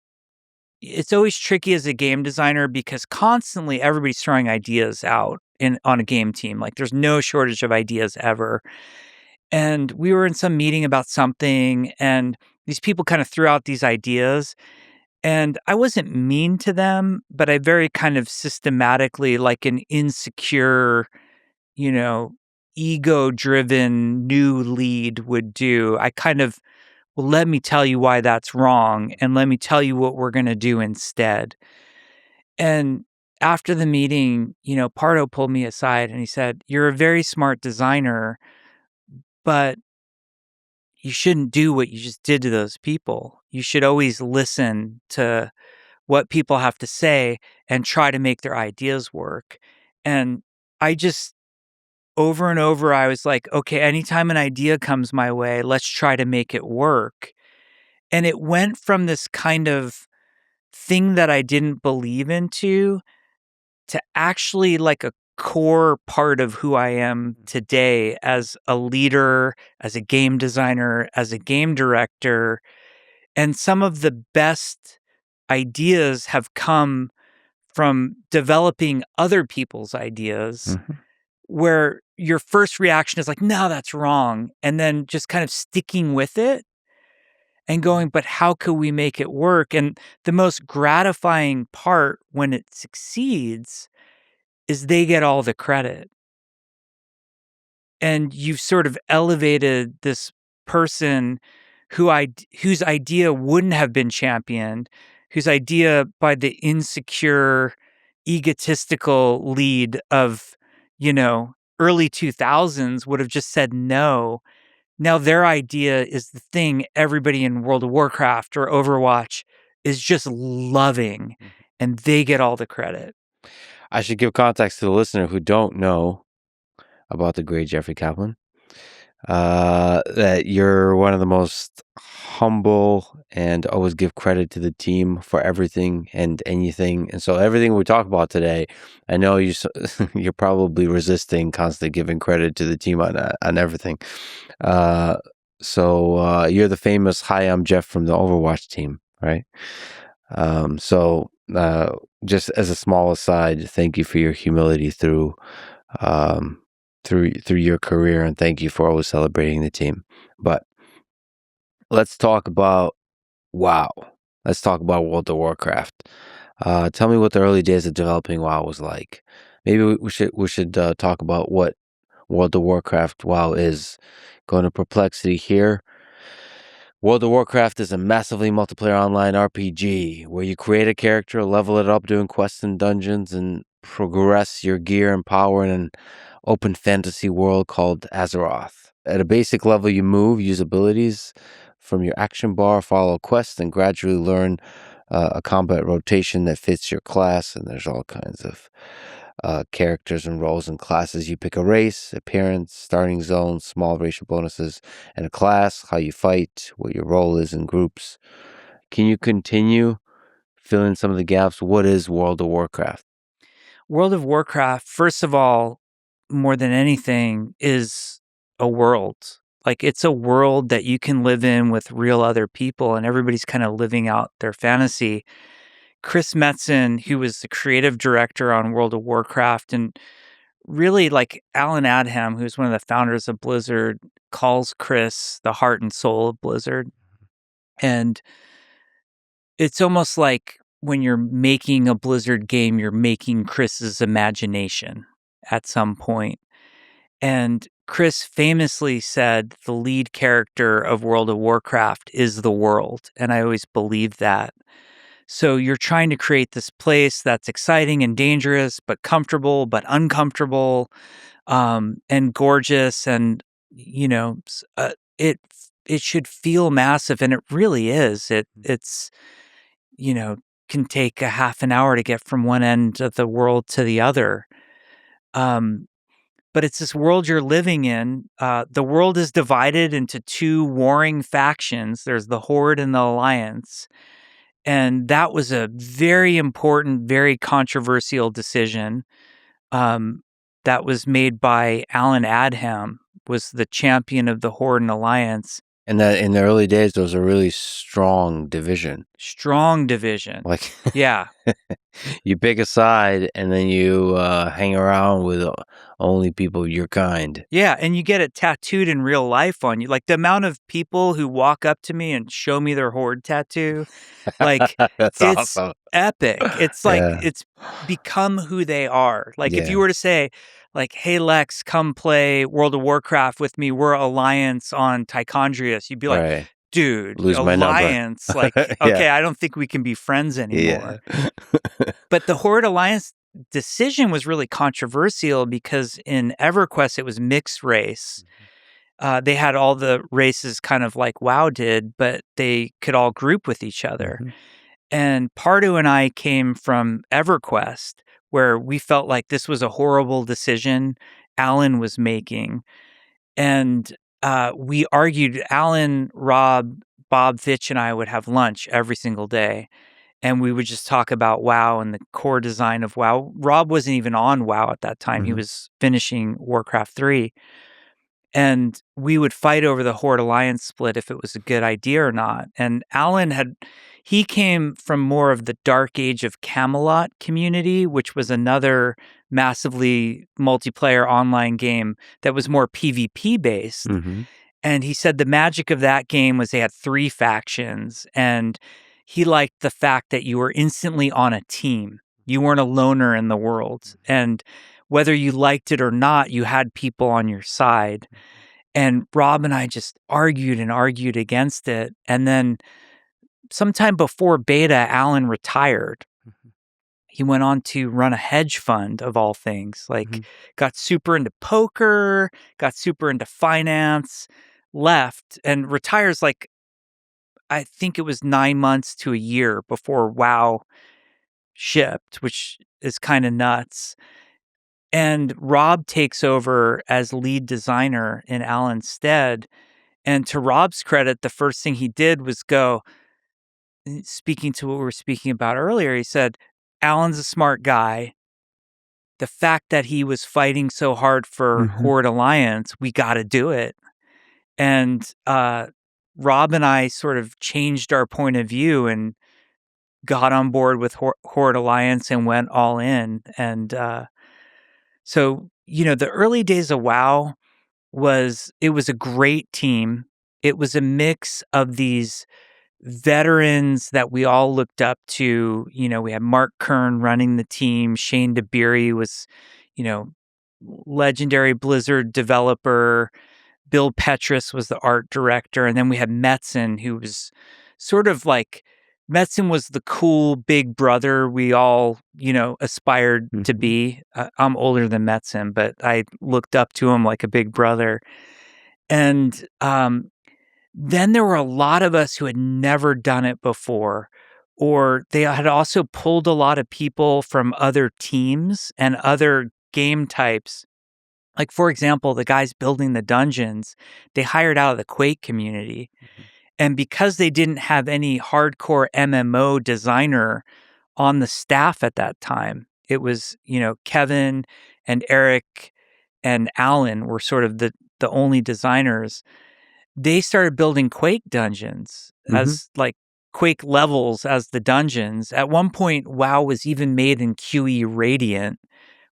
it's always tricky as a game designer because constantly everybody's throwing ideas out on a game team. Like there's no shortage of ideas ever. And we were in some meeting about something, and these people kind of threw out these ideas. And I wasn't mean to them, but I very kind of systematically, like an insecure, you know, ego driven new lead would do. I kind of, well, let me tell you why that's wrong. And let me tell you what we're going to do instead. And after the meeting, Pardo pulled me aside and he said, "You're a very smart designer, but you shouldn't do what you just did to those people. You should always listen to what people have to say and try to make their ideas work." And I just, over and over, I was like, okay, anytime an idea comes my way, let's try to make it work. And it went from this kind of thing that I didn't believe into to actually like a core part of who I am today as a leader, as a game designer, as a game director. And some of the best ideas have come from developing other people's ideas, Mhm. where your first reaction is like, no, that's wrong. And then just kind of sticking with it and going, but how could we make it work? And the most gratifying part when it succeeds is they get all the credit. And you've sort of elevated this person whose idea wouldn't have been championed, whose idea by the insecure, egotistical lead of, early 2000s would have just said no. Now their idea is the thing everybody in World of Warcraft or Overwatch is just loving, and they get all the credit. I should give context to the listener who don't know about the great Jeffrey Kaplan. That you're one of the most humble and always give credit to the team for everything and anything. And so everything we talk about today, I know you're probably resisting constantly giving credit to the team on everything. You're the famous "Hi, I'm Jeff" from the Overwatch team, right? So just as a small aside, thank you for your humility um, through your career, and thank you for always celebrating the team. But let's talk about WoW. Let's talk about World of Warcraft. Tell me what the early days of developing WoW was like. Maybe we should talk about what World of Warcraft WoW is. Going to Perplexity here. World of Warcraft is a massively multiplayer online RPG where you create a character, level it up doing quests and dungeons, and progress your gear and power in an open fantasy world called Azeroth. At a basic level, you move, use abilities from your action bar, follow quests, and gradually learn a combat rotation that fits your class. And there's all kinds of characters and roles and classes. You pick a race, appearance, starting zone, small racial bonuses, and a class, how you fight, what your role is in groups. Can you continue fill in some of the gaps? What is World of Warcraft? World of Warcraft, first of all, more than anything, is a world. Like it's a world that you can live in with real other people, and everybody's kind of living out their fantasy. Chris Metzen, who was the creative director on World of Warcraft, and really like Alan Adham, who's one of the founders of Blizzard, calls Chris the heart and soul of Blizzard. And it's almost like when you're making a Blizzard game, you're making Chris's imagination at some point. And Chris famously said the lead character of World of Warcraft is the world. And I always believed that. So you're trying to create this place that's exciting and dangerous, but comfortable, but uncomfortable, and gorgeous. And, it should feel massive. And it really is. It's, you know, can take a half an hour to get from one end of the world to the other. But it's this world you're living in. The world is divided into two warring factions. There's the Horde and the Alliance. And that was a very important, very controversial decision that was made by Alan Adham, was the champion of the Horde and Alliance. And that in the early days, there was a really strong division. Strong division. Like, yeah. You pick a side and then you hang around with only people of your kind. Yeah, and you get it tattooed in real life on you. Like the amount of people who walk up to me and show me their Horde tattoo, like That's it's awesome. epic. It's like Yeah. it's become who they are. Like if Yeah. you were to say, like, "Hey Lex, come play World of Warcraft with me. We're Alliance on Tichondrius," you'd be like, Right. "Dude, Lose my number." Alliance, like, Yeah. okay, I don't think we can be friends anymore." Yeah. But the Horde Alliance decision was really controversial because in EverQuest it was mixed race. They had all the races kind of like WoW did, but they could all group with each other. Mhm. And Pardo and I came from EverQuest, where we felt like this was a horrible decision Alan was making. And we argued, Alan, Rob, Bob Fitch, and I would have lunch every single day. And we would just talk about WoW and the core design of WoW. Rob wasn't even on WoW at that time. He Mhm. was finishing Warcraft 3. And we would fight over the Horde Alliance split if it was a good idea or not. And Alan he came from more of the Dark Age of Camelot community, which was another massively multiplayer online game that was more PvP based. Mhm. And he said the magic of that game was they had 3 factions, and he liked the fact that you were instantly on a team. You weren't a loner in the world. And whether you liked it or not, you had people on your side. And Rob and I just argued and argued against it. And then sometime before beta, Alan retired. He went on to run a hedge fund of all things, like got super into poker, got super into finance, left and retires like, I think it was 9 months to a year before WoW shipped, which is kind of nuts. And Rob takes over as lead designer in Alan's stead. And to Rob's credit, the first thing he did was go, speaking to what we were speaking about earlier, he said, Alan's a smart guy. The fact that he was fighting so hard for Horde Alliance, we got to do it. And Rob and I sort of changed our point of view and got on board with Horde Alliance and went all in. And so, the early days of WoW it was a great team. It was a mix of these veterans that we all looked up to. We had Mark Kern running the team. Shane DeBeery was, legendary Blizzard developer. Bill Petrus was the art director. And then we had Metzen, who was sort of like, Metzen was the cool big brother we all, aspired to be. I'm older than Metzen, but I looked up to him like a big brother. And then there were a lot of us who had never done it before, or they had also pulled a lot of people from other teams and other game types. Like, for example, the guys building the dungeons, they hired out of the Quake community. And because they didn't have any hardcore MMO designer on the staff at that time, it was, Kevin and Eric and Alan were sort of the only designers. They started building Quake dungeons as like Quake levels as the dungeons. At one point, WoW was even made in QE Radiant,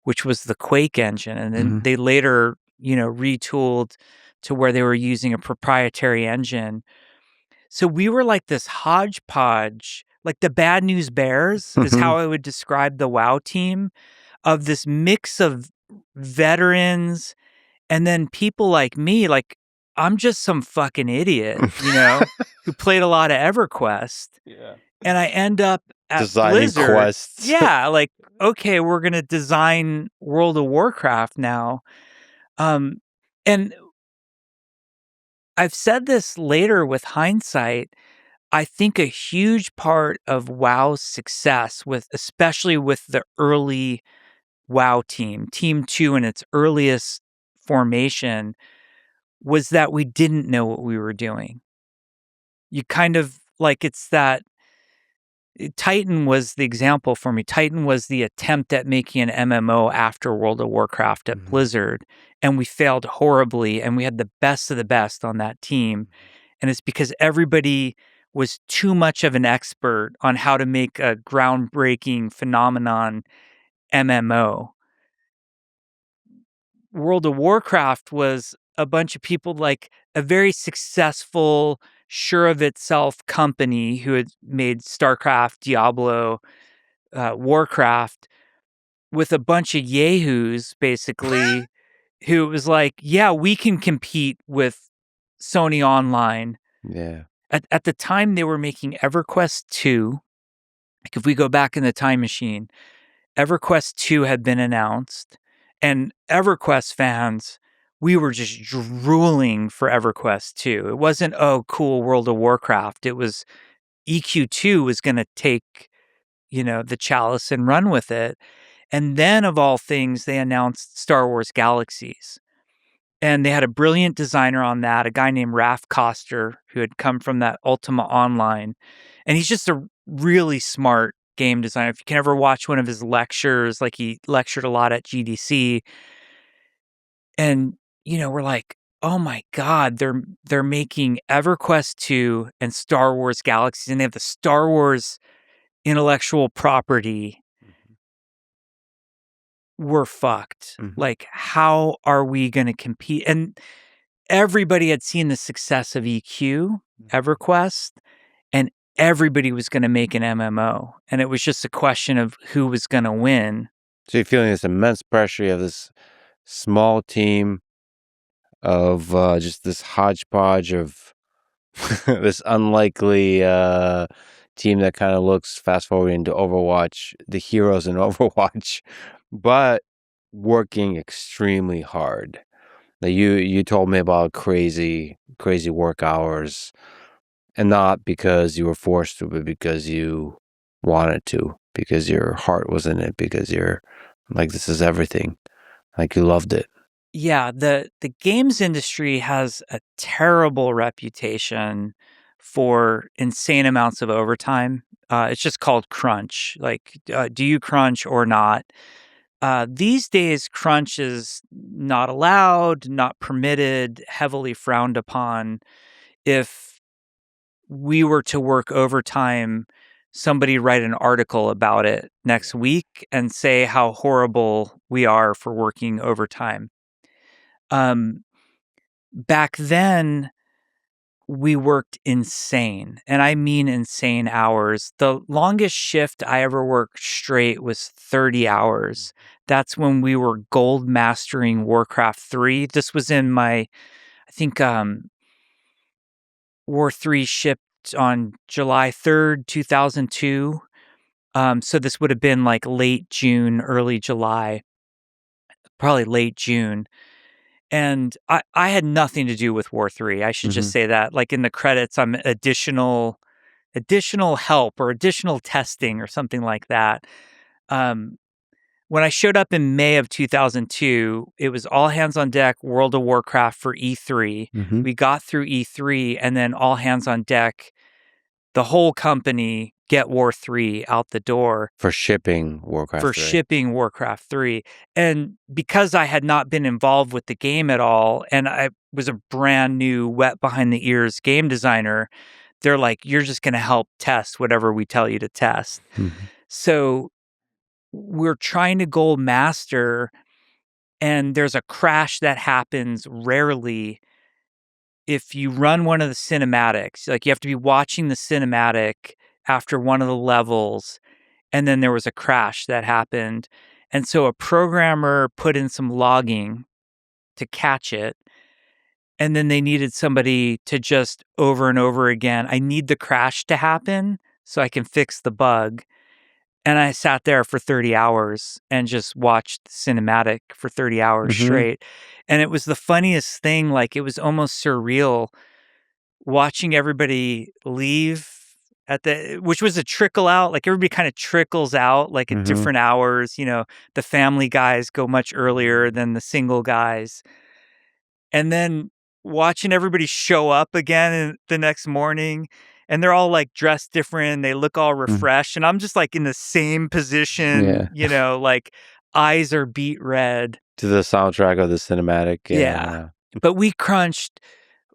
which was the Quake engine. And then they later, retooled to where they were using a proprietary engine. So we were like this hodgepodge, like the Bad News Bears is how I would describe the WoW team, of this mix of veterans and then people like me. Like, I'm just some fucking idiot, who played a lot of EverQuest. Yeah. And I end up Designing Blizzard. quests. Yeah, like, okay, we're gonna design World of Warcraft now. And I've said this later with hindsight. I think a huge part of WoW's success especially with the early WoW team, Team 2 in its earliest formation, was that we didn't know what we were doing. You kind of like it's that Titan was the example for me. Titan was the attempt at making an MMO after World of Warcraft at Blizzard, and we failed horribly, and we had the best of the best on that team. And it's because everybody was too much of an expert on how to make a groundbreaking phenomenon MMO. World of Warcraft was a bunch of people like a very successful, sure of itself company who had made StarCraft, Diablo, Warcraft with a bunch of yahoos, basically, who was like, yeah, we can compete with Sony Online. Yeah. At the time, they were making EverQuest 2. Like, if we go back in the time machine, EverQuest 2 had been announced, and EverQuest fans, we were just drooling for EverQuest 2. It wasn't, oh, cool, World of Warcraft. It was EQ2 was going to take, the chalice and run with it. And then, of all things, they announced Star Wars Galaxies. And they had a brilliant designer on that, a guy named Raph Koster, who had come from that Ultima Online. And he's just a really smart game designer. If you can ever watch one of his lectures, like he lectured a lot at GDC. And, we're like, oh my God, they're making EverQuest 2 and Star Wars Galaxies, and they have the Star Wars intellectual property. We're fucked. Like, how are we going to compete? And everybody had seen the success of EQ, EverQuest, and everybody was going to make an MMO. And it was just a question of who was going to win. So you're feeling this immense pressure. You have this small team of just this hodgepodge of this unlikely team that kind of looks fast forward into Overwatch, the heroes in Overwatch, but working extremely hard. Now, you told me about crazy work hours, and not because you were forced to, but because you wanted to, because your heart was in it, because you're like, this is everything. Like, you loved it. Yeah, the games industry has a terrible reputation for insane amounts of overtime. It's just called crunch. Like, do you crunch or not? These days, crunch is not allowed, not permitted, heavily frowned upon. If we were to work overtime, somebody write an article about it next week and say how horrible we are for working overtime. Back then, we worked insane, and I mean insane hours. The longest shift I ever worked straight was 30 hours. That's when we were gold mastering Warcraft 3. This was in I think, War 3 shipped on July 3rd, 2002. So this would have been like late June, early July, probably late June. And I had nothing to do with War 3. I should just say that. Like in the credits, I'm additional help or additional testing or something like that. When I showed up in May of 2002, it was all hands on deck, World of Warcraft for E3. We got through E3, and then all hands on deck, the whole company, get War 3 out the door. For shipping Warcraft 3. And because I had not been involved with the game at all, and I was a brand new, wet behind the ears game designer, they're like, you're just going to help test whatever we tell you to test. So we're trying to gold master, and there's a crash that happens rarely if you run one of the cinematics. Like, you have to be watching the cinematic after one of the levels, and then there was a crash that happened. And so a programmer put in some logging to catch it, and then they needed somebody to just over and over again, I need the crash to happen so I can fix the bug. And I sat there for 30 hours and just watched cinematic for 30 hours straight. And it was the funniest thing, like, it was almost surreal watching everybody leave which was a trickle out, like, everybody kinda trickles out, like, at different hours, the family guys go much earlier than the single guys. And then watching everybody show up again the next morning, and they're all, like, dressed different, they look all refreshed, and I'm just, like, in the same position, Yeah. like, eyes are beet red. To the soundtrack of the cinematic. Yeah. But we crunched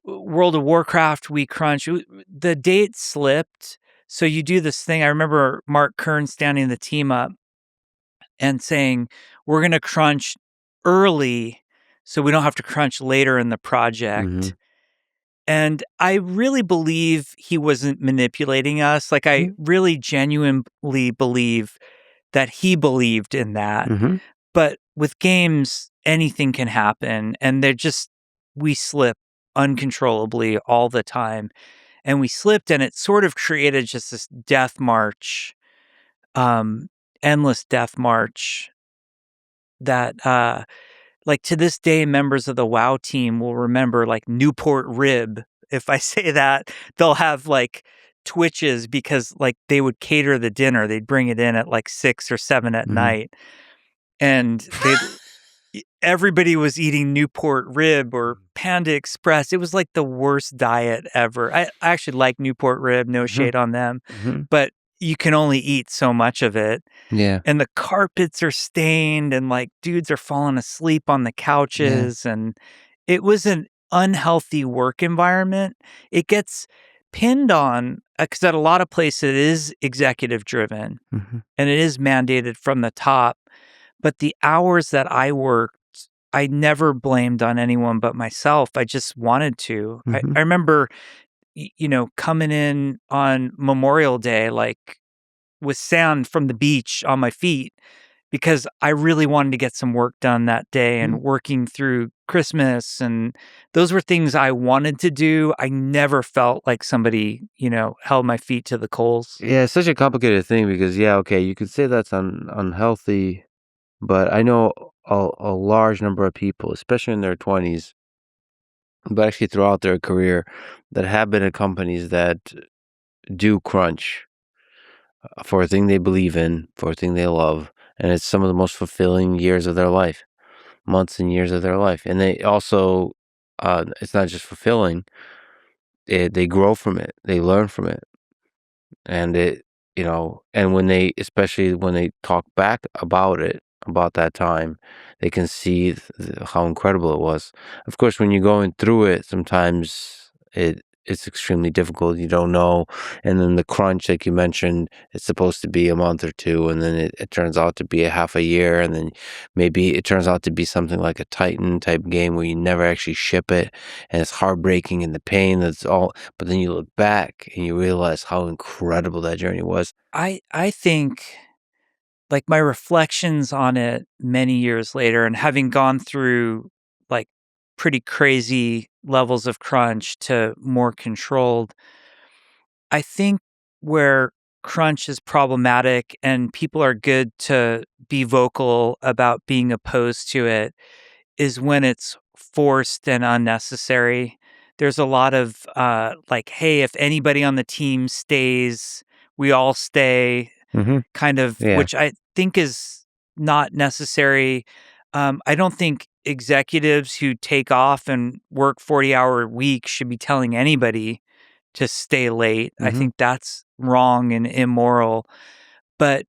World of Warcraft, the date slipped, so you do this thing. I remember Mark Kern standing the team up and saying, "We're gonna crunch early so we don't have to crunch later in the project." And I really believe he wasn't manipulating us. Like, I really genuinely believe that he believed in that. But with games, anything can happen, and we slip uncontrollably all the time. And we slipped, and it sort of created just this death march, endless death march that, like, to this day, members of the WoW team will remember, like, Newport Rib. If I say that, they'll have, like, twitches because, like, they would cater the dinner. They'd bring it in at, like, 6 or 7 at night, and everybody was eating Newport Rib or Panda Express. It was, like, the worst diet ever. I actually like Newport Rib, no shade on them, but you can only eat so much of it. Yeah. And the carpets are stained, and, like, dudes are falling asleep on the couches, and it was an unhealthy work environment. It gets pinned on, 'cause at a lot of places it is executive driven, and it is mandated from the top, but the hours that I worked, I never blamed on anyone but myself. I just wanted to. I remember, coming in on Memorial Day, like, with sand from the beach on my feet because I really wanted to get some work done that day and working through Christmas. And those were things I wanted to do. I never felt like somebody, held my feet to the coals. Yeah, it's such a complicated thing because, okay, you could say that's unhealthy, but I know a large number of people, especially in their 20s, but actually throughout their career, that have been at companies that do crunch for a thing they believe in, for a thing they love, and it's some of the most fulfilling years of their life, months and years of their life. And they also, it's not just fulfilling, they grow from it, they learn from it. And and especially when they talk back about it, about that time, they can see how incredible it was. Of course, when you're going through it, sometimes it's extremely difficult. You don't know. And then the crunch, like you mentioned, it's supposed to be a month or two, and then it turns out to be a half a year, and then maybe it turns out to be something like a Titan type game where you never actually ship it, and it's heartbreaking and the pain that's all. But then you look back and you realize how incredible that journey was. I think, like, my reflections on it many years later and having gone through, like, pretty crazy levels of crunch to more controlled, I think where crunch is problematic and people are good to be vocal about being opposed to it is when it's forced and unnecessary. There's a lot of, like, "Hey, if anybody on the team stays, we all stay," kind of, Yeah. which I think is not necessary. I don't think executives who take off and work 40-hour weeks should be telling anybody to stay late. I think that's wrong and immoral. But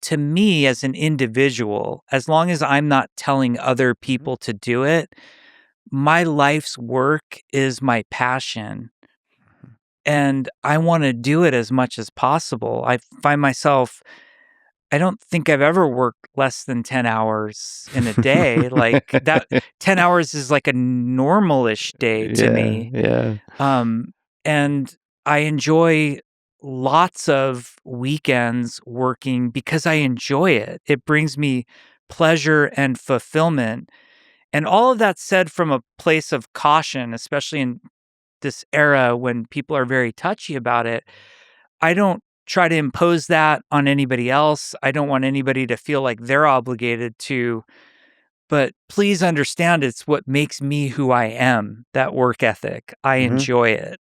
to me, as an individual, as long as I'm not telling other people to do it, my life's work is my passion. And I want to do it as much as possible. I find myself, I don't think I've ever worked less than 10 hours in a day. Like, that 10 hours is like a normalish day to me. Yeah. And I enjoy lots of weekends working because I enjoy it. It brings me pleasure and fulfillment. And all of that said from a place of caution, especially in this era when people are very touchy about it. I don't try to impose that on anybody else. I don't want anybody to feel like they're obligated to, but please understand it's what makes me who I am, that work ethic. I enjoy it.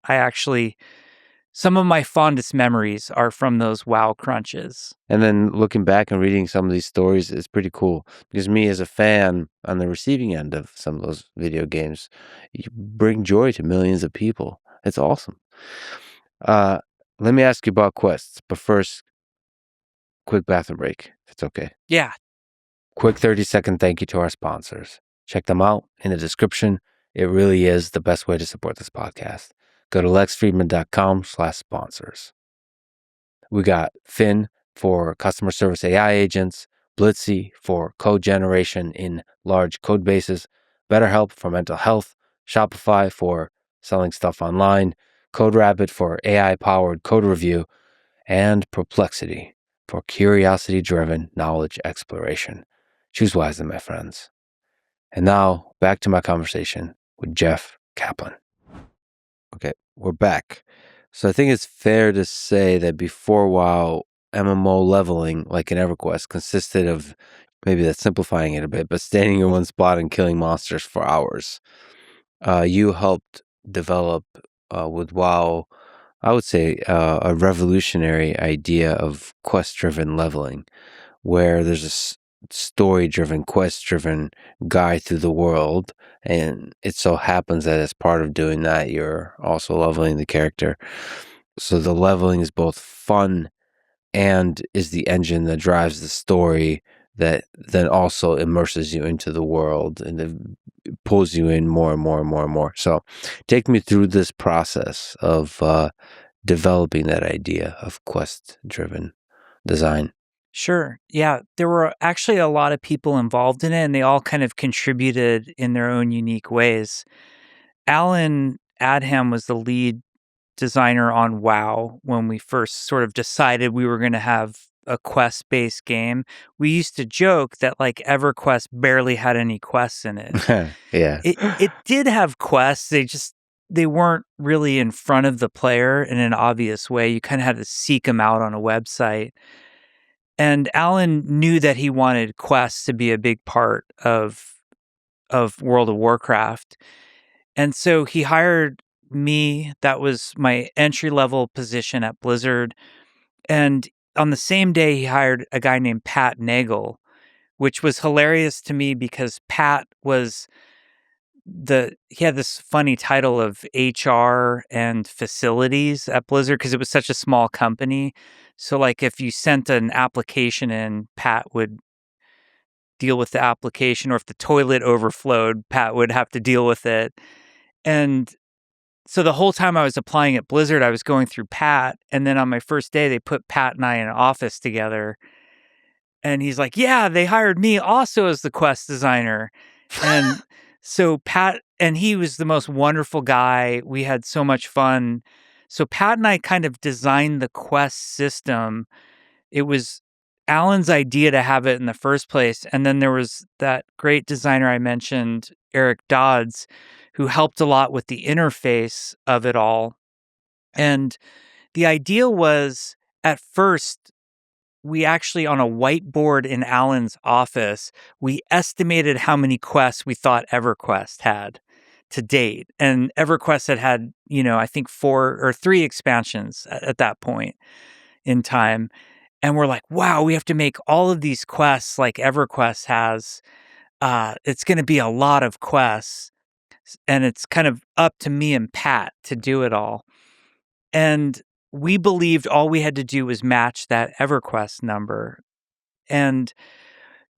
Some of my fondest memories are from those WoW crunches. And then looking back and reading some of these stories is pretty cool because me as a fan on the receiving end of some of those video games, you bring joy to millions of people. It's awesome. Let me ask you about quests, but first, quick bathroom break, if it's okay. Yeah. Quick 30-second thank you to our sponsors. Check them out in the description. It really is the best way to support this podcast. Go to lexfriedman.com/sponsors. We got Finn for customer service AI agents, Blitzy for code generation in large code bases, BetterHelp for mental health, Shopify for selling stuff online, CodeRabbit for AI-powered code review, and Perplexity for curiosity-driven knowledge exploration. Choose wisely, my friends. And now, back to my conversation with Jeff Kaplan. Okay, we're back. So I think it's fair to say that before WoW, MMO leveling, like in EverQuest, consisted of, maybe that's simplifying it a bit, but standing in one spot and killing monsters for hours. You helped develop with WoW, I would say, a revolutionary idea of quest-driven leveling, where there's a story-driven, quest-driven guide through the world, and it so happens that as part of doing that, you're also leveling the character. So the leveling is both fun and is the engine that drives the story that then also immerses you into the world and then pulls you in more and more and more and more. So take me through this process of developing that idea of quest-driven design. Sure. Yeah. There were actually a lot of people involved in it, and they all kind of contributed in their own unique ways. Alan Adham was the lead designer on WoW when we first sort of decided we were going to have a quest-based game. We used to joke that like EverQuest barely had any quests in it. Yeah. It did have quests. They weren't really in front of the player in an obvious way. You kind of had to seek them out on a website. And Alan knew that he wanted quests to be a big part of World of Warcraft. And so he hired me. That was my entry-level position at Blizzard. And on the same day, he hired a guy named Pat Nagel, which was hilarious to me because Pat was he had this funny title of HR and facilities at Blizzard because it was such a small company. So like if you sent an application in, Pat would deal with the application, or if the toilet overflowed, Pat would have to deal with it. And so the whole time I was applying at Blizzard, I was going through Pat. And then on my first day, they put Pat and I in an office together. And he's like, yeah, they hired me also as the quest designer. And so Pat, and he was the most wonderful guy. We had so much fun. So Pat and I kind of designed the quest system. It was Alan's idea to have it in the first place. And then there was that great designer I mentioned, Eric Dodds, who helped a lot with the interface of it all. And the idea was, at first, we actually, on a whiteboard in Alan's office, we estimated how many quests we thought EverQuest had to date. And EverQuest had, I think 4 or 3 expansions at that point in time. And we're like, wow, we have to make all of these quests like EverQuest has. It's going to be a lot of quests. And it's kind of up to me and Pat to do it all. And we believed all we had to do was match that EverQuest number. And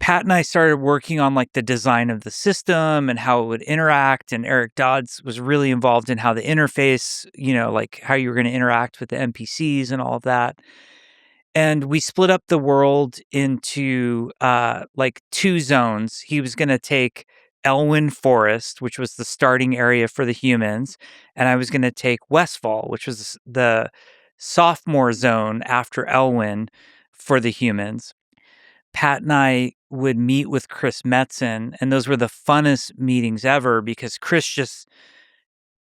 Pat and I started working on like the design of the system and how it would interact. And Eric Dodds was really involved in how the interface, like how you were going to interact with the NPCs and all of that. And we split up the world into like 2 zones. He was going to take Elwyn Forest, which was the starting area for the humans, and I was going to take Westfall, which was the sophomore zone after Elwyn for the humans. Pat and I would meet with Chris Metzen, and those were the funnest meetings ever because Chris just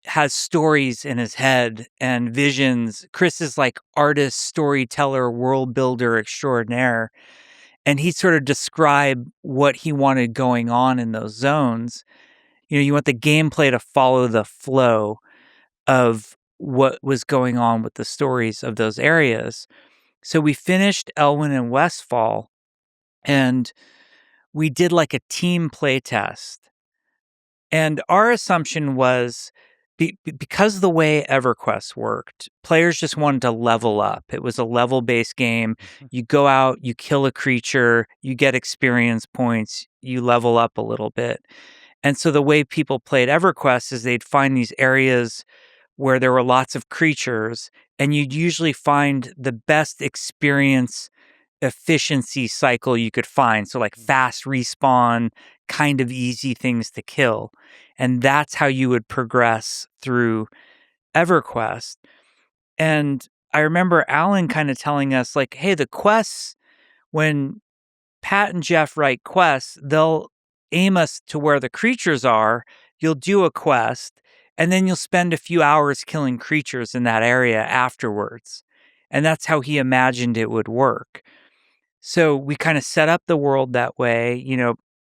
has stories in his head and visions. Chris is like artist, storyteller, world builder extraordinaire. And he sort of described what he wanted going on in those zones. You want the gameplay to follow the flow of what was going on with the stories of those areas. So we finished Elwyn and Westfall, and we did like a team play test. And our assumption was because of the way EverQuest worked, players just wanted to level up. It was a level-based game. You go out, you kill a creature, you get experience points, you level up a little bit. And so the way people played EverQuest is they'd find these areas where there were lots of creatures, and you'd usually find the best experience efficiency cycle you could find. So like fast respawn, kind of easy things to kill. And that's how you would progress through EverQuest. And I remember Alan kind of telling us like, hey, the quests, when Pat and Jeff write quests, they'll aim us to where the creatures are. You'll do a quest, and then you'll spend a few hours killing creatures in that area afterwards. And that's how he imagined it would work. So we kind of set up the world that way.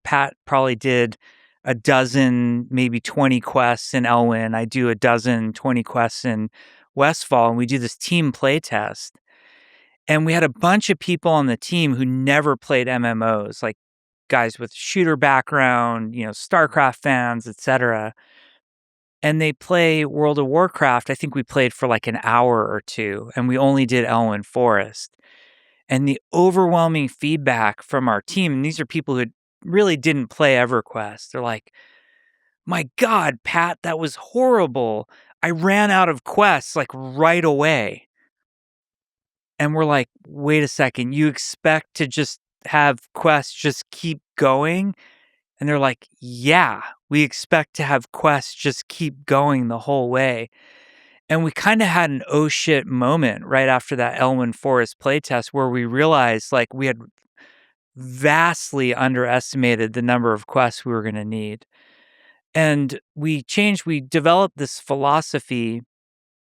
Pat probably did a dozen, maybe 20 quests in Elwyn. I do a dozen, 20 quests in Westfall, and we do this team play test. And we had a bunch of people on the team who never played MMOs, like guys with shooter background, StarCraft fans, etc. And they play World of Warcraft. I think we played for like an hour or two, and we only did Elwyn Forest. And the overwhelming feedback from our team, and these are people who really didn't play EverQuest, they're like, my God, Pat, that was horrible. I ran out of quests like right away. And we're like, wait a second, you expect to just have quests just keep going? And they're like, yeah, we expect to have quests just keep going the whole way. And we kind of had an oh shit moment right after that Elwyn Forest playtest where we realized like we had vastly underestimated the number of quests we were going to need. And we developed this philosophy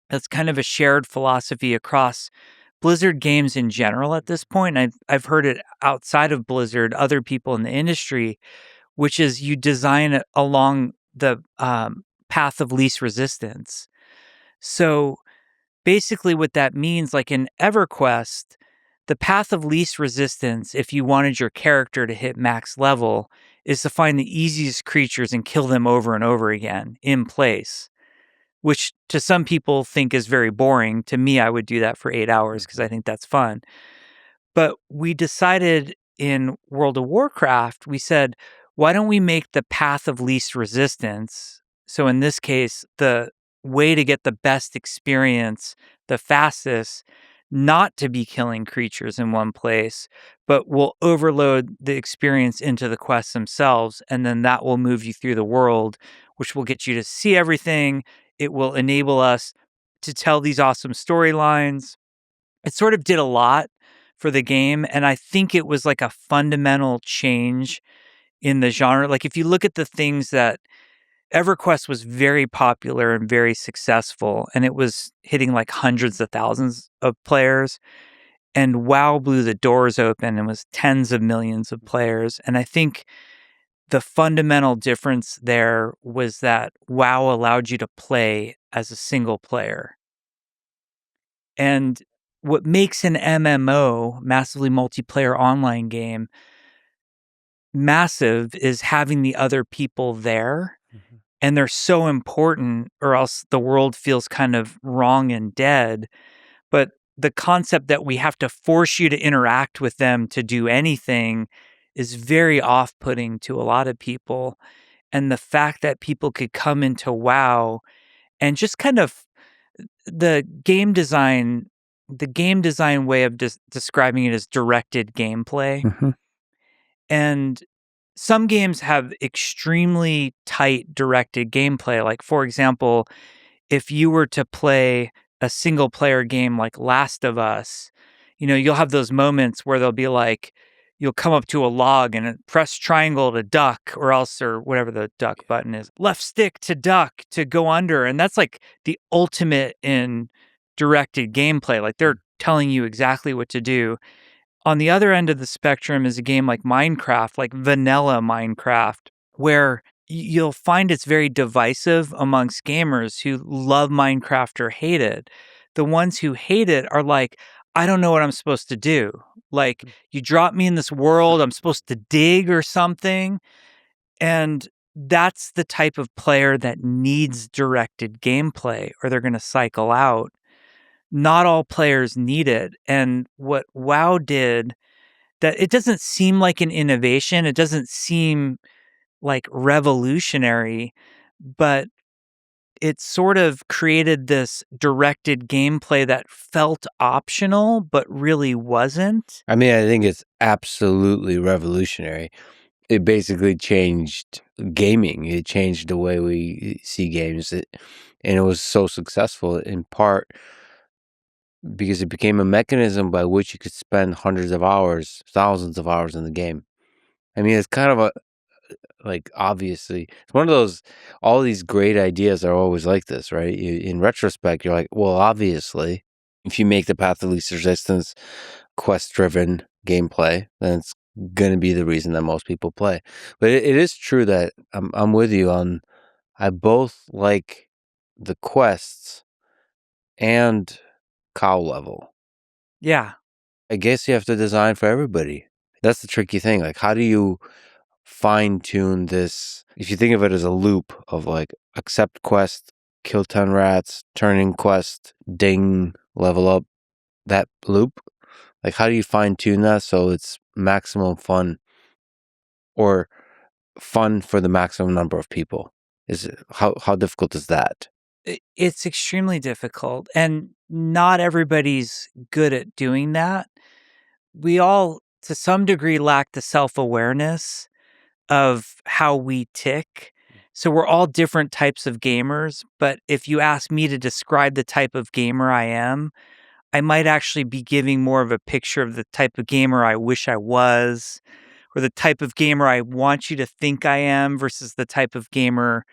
that's kind of a shared philosophy across Blizzard games in general at this point. And I've heard it outside of Blizzard, other people in the industry, which is you design it along the path of least resistance. So basically what that means, like in EverQuest, the path of least resistance, if you wanted your character to hit max level, is to find the easiest creatures and kill them over and over again in place, which to some people think is very boring. To me, I would do that for 8 hours because I think that's fun. But we decided in World of Warcraft, we said, why don't we make the path of least resistance? So in this case, the way to get the best experience, the fastest, not to be killing creatures in one place, but we'll overload the experience into the quests themselves. And then that will move you through the world, which will get you to see everything. It will enable us to tell these awesome storylines. It sort of did a lot for the game. And I think it was like a fundamental change in the genre. Like if you look at the things that EverQuest was very popular and very successful, and it was hitting like hundreds of thousands of players. And WoW blew the doors open and was tens of millions of players. And I think the fundamental difference there was that WoW allowed you to play as a single player. And what makes an MMO, massively multiplayer online game, massive is having the other people there. Mm-hmm. And they're so important, or else the world feels kind of wrong and dead. But the concept that we have to force you to interact with them to do anything is very off-putting to a lot of people. And the fact that people could come into WoW and just kind of the game design way of describing it is directed gameplay. Mm-hmm. And some games have extremely tight directed gameplay. Like, for example, if you were to play a single player game like Last of Us, you'll have those moments where they'll be like, you'll come up to a log and press triangle to duck, or whatever the duck button is, left stick to duck to go under. And that's like the ultimate in directed gameplay. Like they're telling you exactly what to do. On the other end of the spectrum is a game like Minecraft, like vanilla Minecraft, where you'll find it's very divisive amongst gamers who love Minecraft or hate it. The ones who hate it are like, I don't know what I'm supposed to do. Like, you drop me in this world, I'm supposed to dig or something. And that's the type of player that needs directed gameplay, or they're going to cycle out. Not all players need it. And what WoW did, that it doesn't seem like an innovation, it doesn't seem like revolutionary, but it sort of created this directed gameplay that felt optional, but really wasn't. I mean, I think it's absolutely revolutionary. It basically changed gaming. It changed the way we see games. And it was so successful in part because it became a mechanism by which you could spend hundreds of hours, thousands of hours in the game. I mean, it's kind of obviously, it's one of those, all these great ideas are always like this, right? In retrospect, you're like, well, obviously, if you make the path of least resistance quest-driven gameplay, then it's going to be the reason that most people play. But it is true that I'm with you on, I both like the quests and cow level. Yeah. I guess you have to design for everybody. That's the tricky thing. Like, how do you fine tune this? If you think of it as a loop of like accept quest, kill 10 rats, turn in quest, ding, level up, that loop, like how do you fine tune that so it's maximum fun, or fun for the maximum number of people? Is it, how difficult is that? It's extremely difficult, and not everybody's good at doing that. We all, to some degree, lack the self-awareness of how we tick. So we're all different types of gamers, but if you ask me to describe the type of gamer I am, I might actually be giving more of a picture of the type of gamer I wish I was, or the type of gamer I want you to think I am versus the type of gamer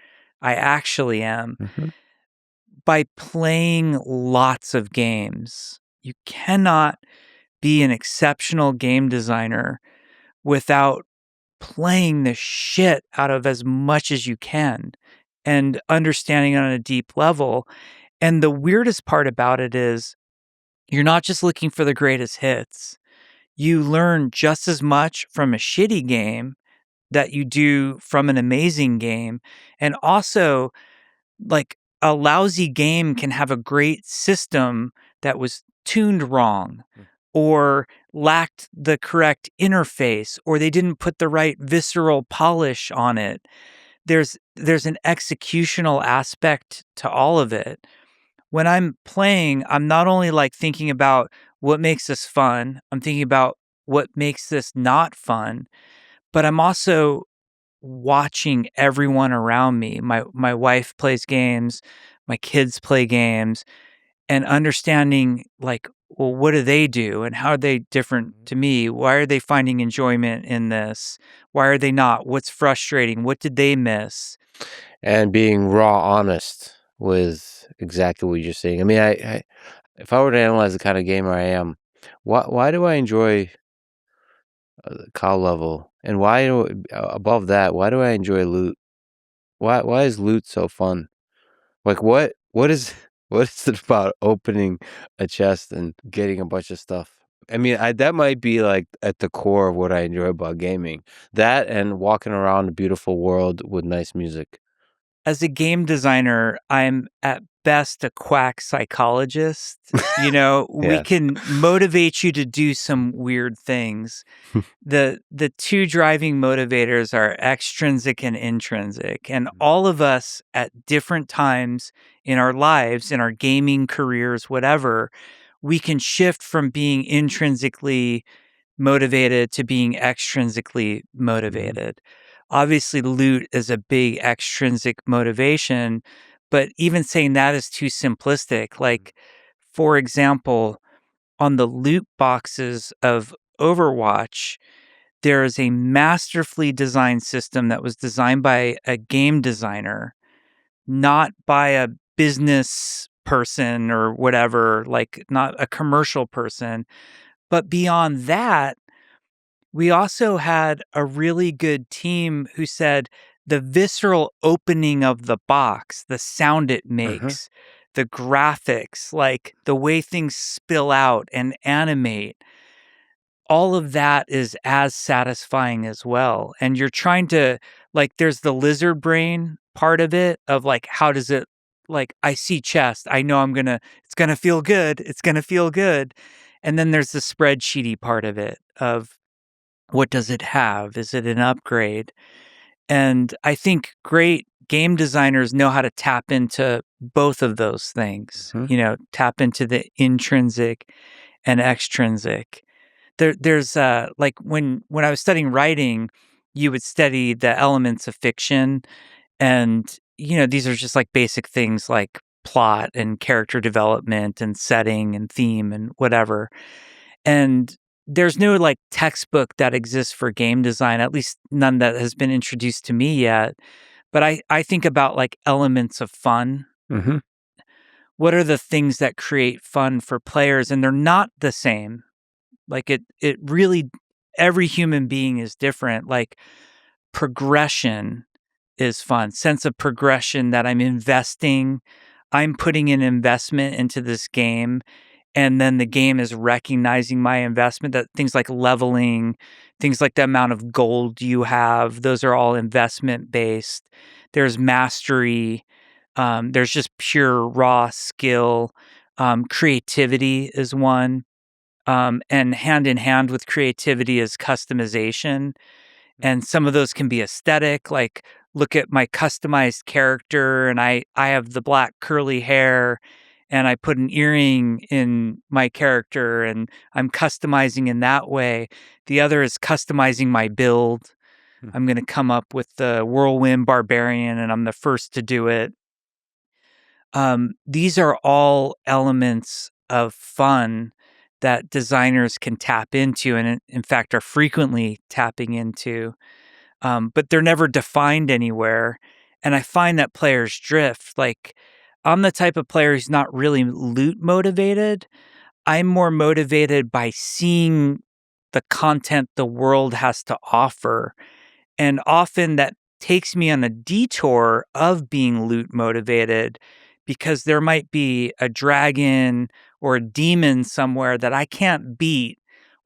I actually am. Mm-hmm. By playing lots of games, you cannot be an exceptional game designer without playing the shit out of as much as you can and understanding it on a deep level. And the weirdest part about it is you're not just looking for the greatest hits. You learn just as much from a shitty game that you do from an amazing game. And also, like, a lousy game can have a great system that was tuned wrong, or lacked the correct interface, or they didn't put the right visceral polish on it. There's an executional aspect to all of it. When I'm playing, I'm not only like thinking about what makes this fun, I'm thinking about what makes this not fun, but I'm also watching everyone around me. My wife plays games, my kids play games, and understanding, like, well, what do they do and how are they different to me? Why are they finding enjoyment in this? Why are they not? What's frustrating? What did they miss? And being raw honest with exactly what you're saying. I mean, I if I were to analyze the kind of gamer I am, why do I enjoy cow level, and why above that, why do I enjoy loot? Why is loot so fun? Like what is what is it about opening a chest and getting a bunch of stuff? I mean, that might be like at the core of what I enjoy about gaming. That and walking around a beautiful world with nice music. As a game designer, I'm at best a quack psychologist. You know, we Yeah. can motivate you to do some weird things. The two driving motivators are extrinsic and intrinsic, and all of us at different times in our lives, in our gaming careers, whatever, we can shift from being intrinsically motivated to being extrinsically motivated. Obviously, loot is a big extrinsic motivation, but even saying that is too simplistic. Like, for example, on the loot boxes of Overwatch, there is a masterfully designed system that was designed by a game designer, not by a business person or whatever, like not a commercial person. But beyond that, we also had a really good team who said the visceral opening of the box, the sound it makes, the graphics, like the way things spill out and animate, all of that is as satisfying as well. And you're trying to, like, there's the lizard brain part of it, of like, how does it, like, I see chest, I know it's gonna feel good, it's gonna feel good. And then there's the spreadsheety part of it, of what does it have? Is it an upgrade? And I think great game designers know how to tap into both of those things, tap into the intrinsic and extrinsic. There's like when I was studying writing, you would study the elements of fiction, and these are just like basic things like plot and character development and setting and theme and whatever. And there's no like textbook that exists for game design, at least none that has been introduced to me yet. But I think about like elements of fun. What are the things that create fun for players? And they're not the same. Like it really, every human being is different. Like progression is fun. Sense of progression, that I'm putting an investment into this game, and then the game is recognizing my investment. That things like leveling, things like the amount of gold you have, those are all investment based. There's mastery. There's just pure raw skill. Creativity is one. And hand in hand with creativity is customization. And some of those can be aesthetic, like look at my customized character, and I have the black curly hair, and I put an earring in my character, and I'm customizing in that way. The other is customizing my build. I'm going to come up with the whirlwind barbarian, and I'm the first to do it. These are all elements of fun that designers can tap into, and in fact are frequently tapping into. But they're never defined anywhere. And I find that players drift. Like, I'm the type of player who's not really loot motivated. I'm more motivated by seeing the content the world has to offer. And often that takes me on a detour of being loot motivated, because there might be a dragon or a demon somewhere that I can't beat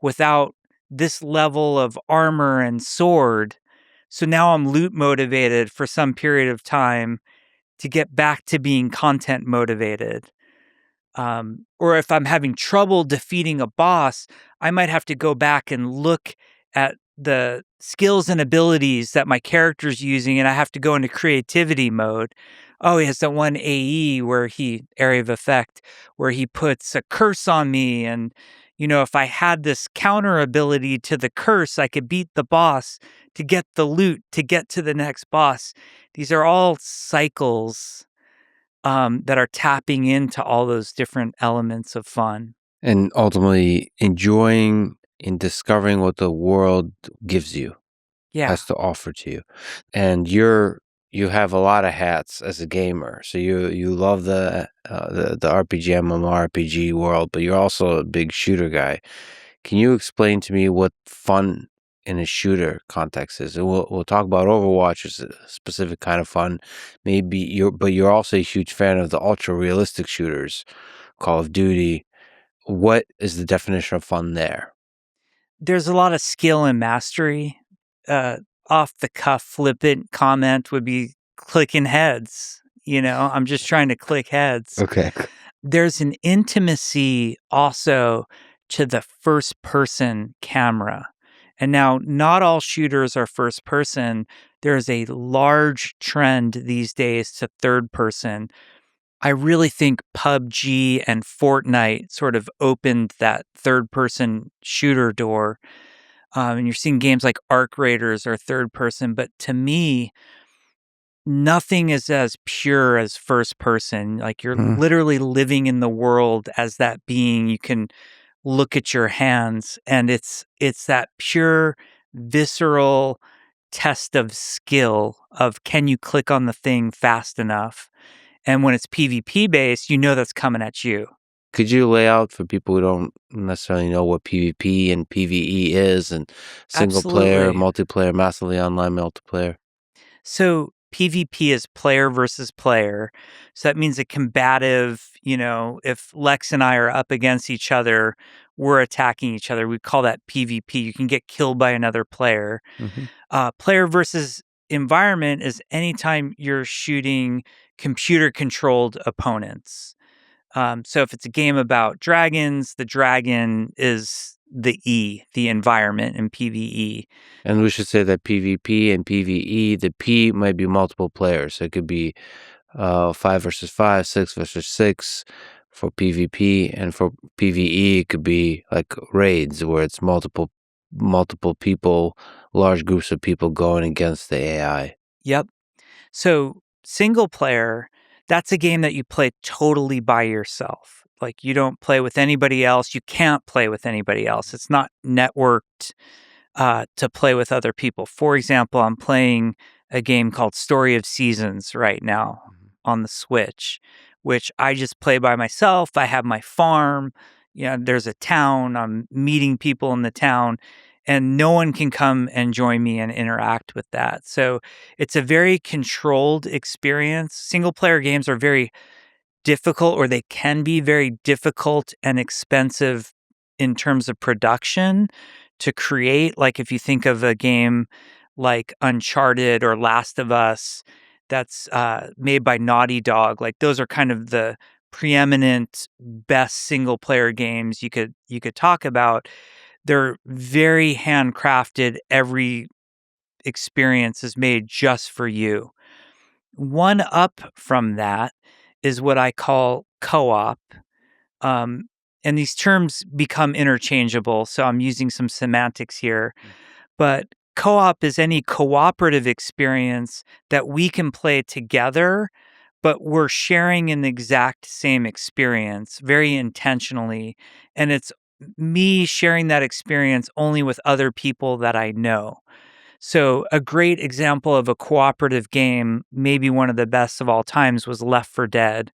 without this level of armor and sword. So now I'm loot motivated for some period of time to get back to being content motivated. Or if I'm having trouble defeating a boss, I might have to go back and look at the skills and abilities that my character's using, and I have to go into creativity mode. Oh, he has that one AE area of effect, where he puts a curse on me. And, if I had this counter ability to the curse, I could beat the boss to get the loot, to get to the next boss. These are all cycles that are tapping into all those different elements of fun. And ultimately enjoying and discovering what the world gives you, has to offer to you. And you have a lot of hats as a gamer. So you love the RPG, MMORPG world, but you're also a big shooter guy. Can you explain to me what fun in a shooter context is? And we'll talk about Overwatch as a specific kind of fun. Maybe you're also a huge fan of the ultra realistic shooters, Call of Duty. What is the definition of fun there? There's a lot of skill and mastery. Off the cuff, flippant comment would be clicking heads. I'm just trying to click heads. Okay. There's an intimacy also to the first person camera. And now, not all shooters are first person. There's a large trend these days to third person. I really think PUBG and Fortnite sort of opened that third person shooter door. And you're seeing games like Arc Raiders are third person. But to me, nothing is as pure as first person. Like, you're literally living in the world as that being. You can look at your hands, and it's that pure visceral test of skill of can you click on the thing fast enough? And when it's PvP based, you know that's coming at you. Could you lay out for people who don't necessarily know what PvP and PvE is, and single player, Absolutely. multiplayer, massively online multiplayer? So PvP is player versus player. So that means a combative, if Lex and I are up against each other, we're attacking each other. We call that PvP. You can get killed by another player. Hmm. Player versus environment is anytime you're shooting computer controlled opponents. So if it's a game about dragons, the dragon is the environment in PvE. And we should say that PvP and PvE, the P might be multiple players. So it could be 5 versus 5, 6 versus 6 for PvP, and for PvE it could be like raids where it's multiple people, large groups of people going against the AI. Yep. So single player, that's a game that you play totally by yourself. Like you don't play with anybody else. You can't play with anybody else. It's not networked to play with other people. For example, I'm playing a game called Story of Seasons right now on the Switch, which I just play by myself. I have my farm. There's a town. I'm meeting people in the town, and no one can come and join me and interact with that. So it's a very controlled experience. Single player games are very difficult, or they can be very difficult and expensive in terms of production to create. Like if you think of a game like Uncharted or Last of Us that's made by Naughty Dog, like those are kind of the preeminent best single player games you could talk about. They're very handcrafted. Every experience is made just for you. One up from that is what I call co-op. Um, and these terms become interchangeable, so I'm using some semantics here. But co-op is any cooperative experience that we can play together, but we're sharing an exact same experience very intentionally. And it's me sharing that experience only with other people that I know. So, a great example of a cooperative game, maybe one of the best of all times, was Left 4 Dead,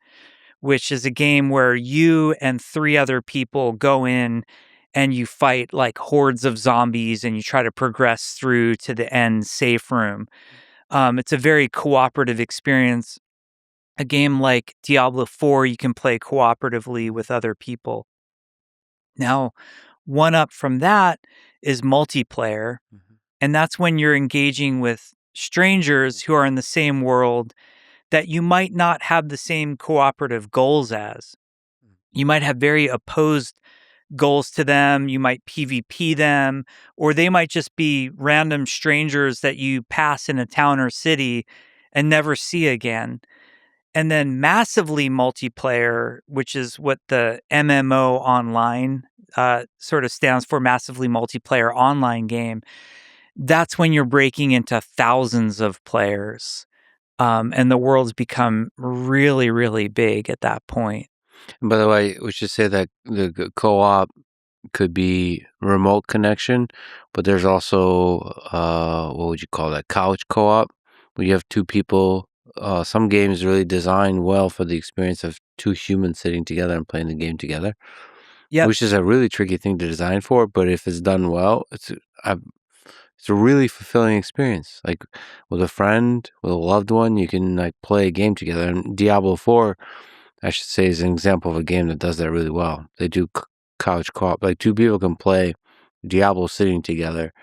which is a game where you and 3 other people go in and you fight like hordes of zombies and you try to progress through to the end safe room. It's a very cooperative experience. A game like Diablo IV, you can play cooperatively with other people. Now, one up from that is multiplayer. And that's when you're engaging with strangers who are in the same world that you might not have the same cooperative goals as. You might have very opposed goals to them. You might PvP them, or they might just be random strangers that you pass in a town or city and never see again. And then massively multiplayer, which is what the MMO online sort of stands for, massively multiplayer online game. That's when you're breaking into thousands of players. And the world's become really, really big at that point. And by the way, we should say that the co-op could be remote connection, but there's also what would you call that? Couch co-op, where you have two people. Some games really designed well for the experience of two humans sitting together and playing the game together, Yep. which is a really tricky thing to design for. But if it's done well, it's a really fulfilling experience. Like with a friend, with a loved one, you can like play a game together. And Diablo IV, I should say, is an example of a game that does that really well. They do couch co-op, like two people can play Diablo sitting together,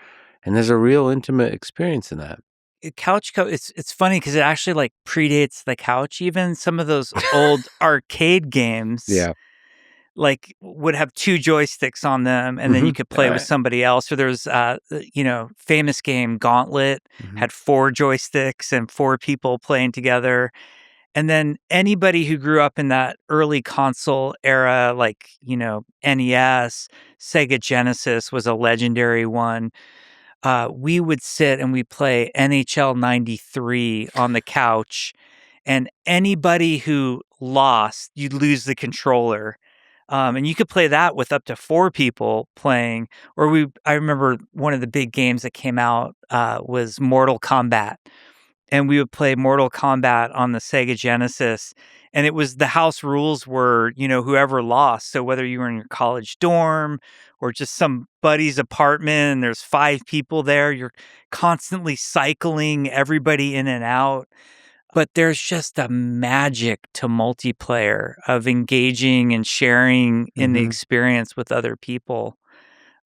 and there's a real intimate experience in that. It's funny because it actually like predates the couch. Even some of those old arcade games, Yeah. like would have 2 joysticks on them, and then you could play with somebody else. Or there's famous game Gauntlet had 4 joysticks and 4 people playing together. And then anybody who grew up in that early console era, like, NES, Sega Genesis was a legendary one. We would sit and we play NHL 93 on the couch, and anybody who lost, you'd lose the controller. And you could play that with up to 4 people playing. I remember one of the big games that came out was Mortal Kombat. And we would play Mortal Kombat on the Sega Genesis. And it was the house rules were, whoever lost. So whether you were in your college dorm or just some buddy's apartment and there's 5 people there, you're constantly cycling everybody in and out. But there's just a magic to multiplayer of engaging and sharing in the experience with other people.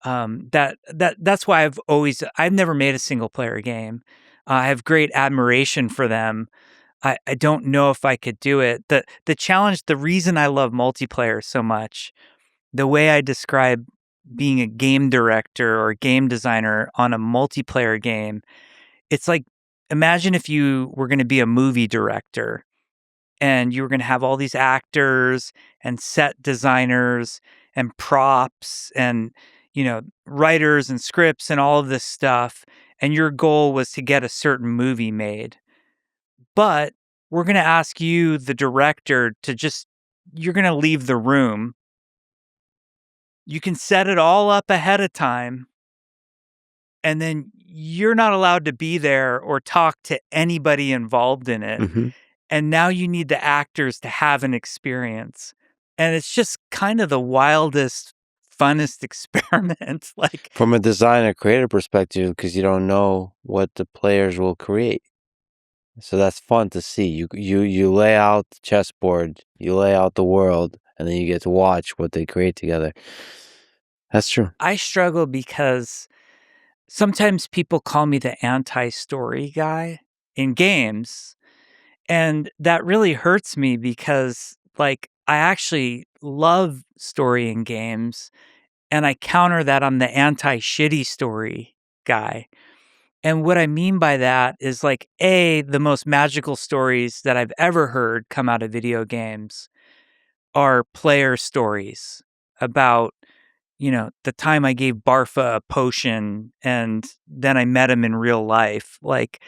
That's why I've never made a single player game. I have great admiration for them. I don't know if I could do it. The challenge, the reason I love multiplayer so much, the way I describe being a game director or game designer on a multiplayer game, it's like, imagine if you were going to be a movie director and you were going to have all these actors and set designers and props and, writers and scripts and all of this stuff. And your goal was to get a certain movie made. But we're going to ask you, the director, you're going to leave the room. You can set it all up ahead of time. And then you're not allowed to be there or talk to anybody involved in it. And now you need the actors to have an experience. And it's just kind of the wildest, funnest experiment. Like, from a designer creator perspective, because you don't know what the players will create. So that's fun to see. You lay out the chessboard, you lay out the world, and then you get to watch what they create together. That's true. I struggle because sometimes people call me the anti-story guy in games. And that really hurts me because, like, I actually love story in games. And I counter that I'm the anti-shitty story guy. And what I mean by that is, like, the most magical stories that I've ever heard come out of video games are player stories about, the time I gave Barfa a potion and then I met him in real life. Like,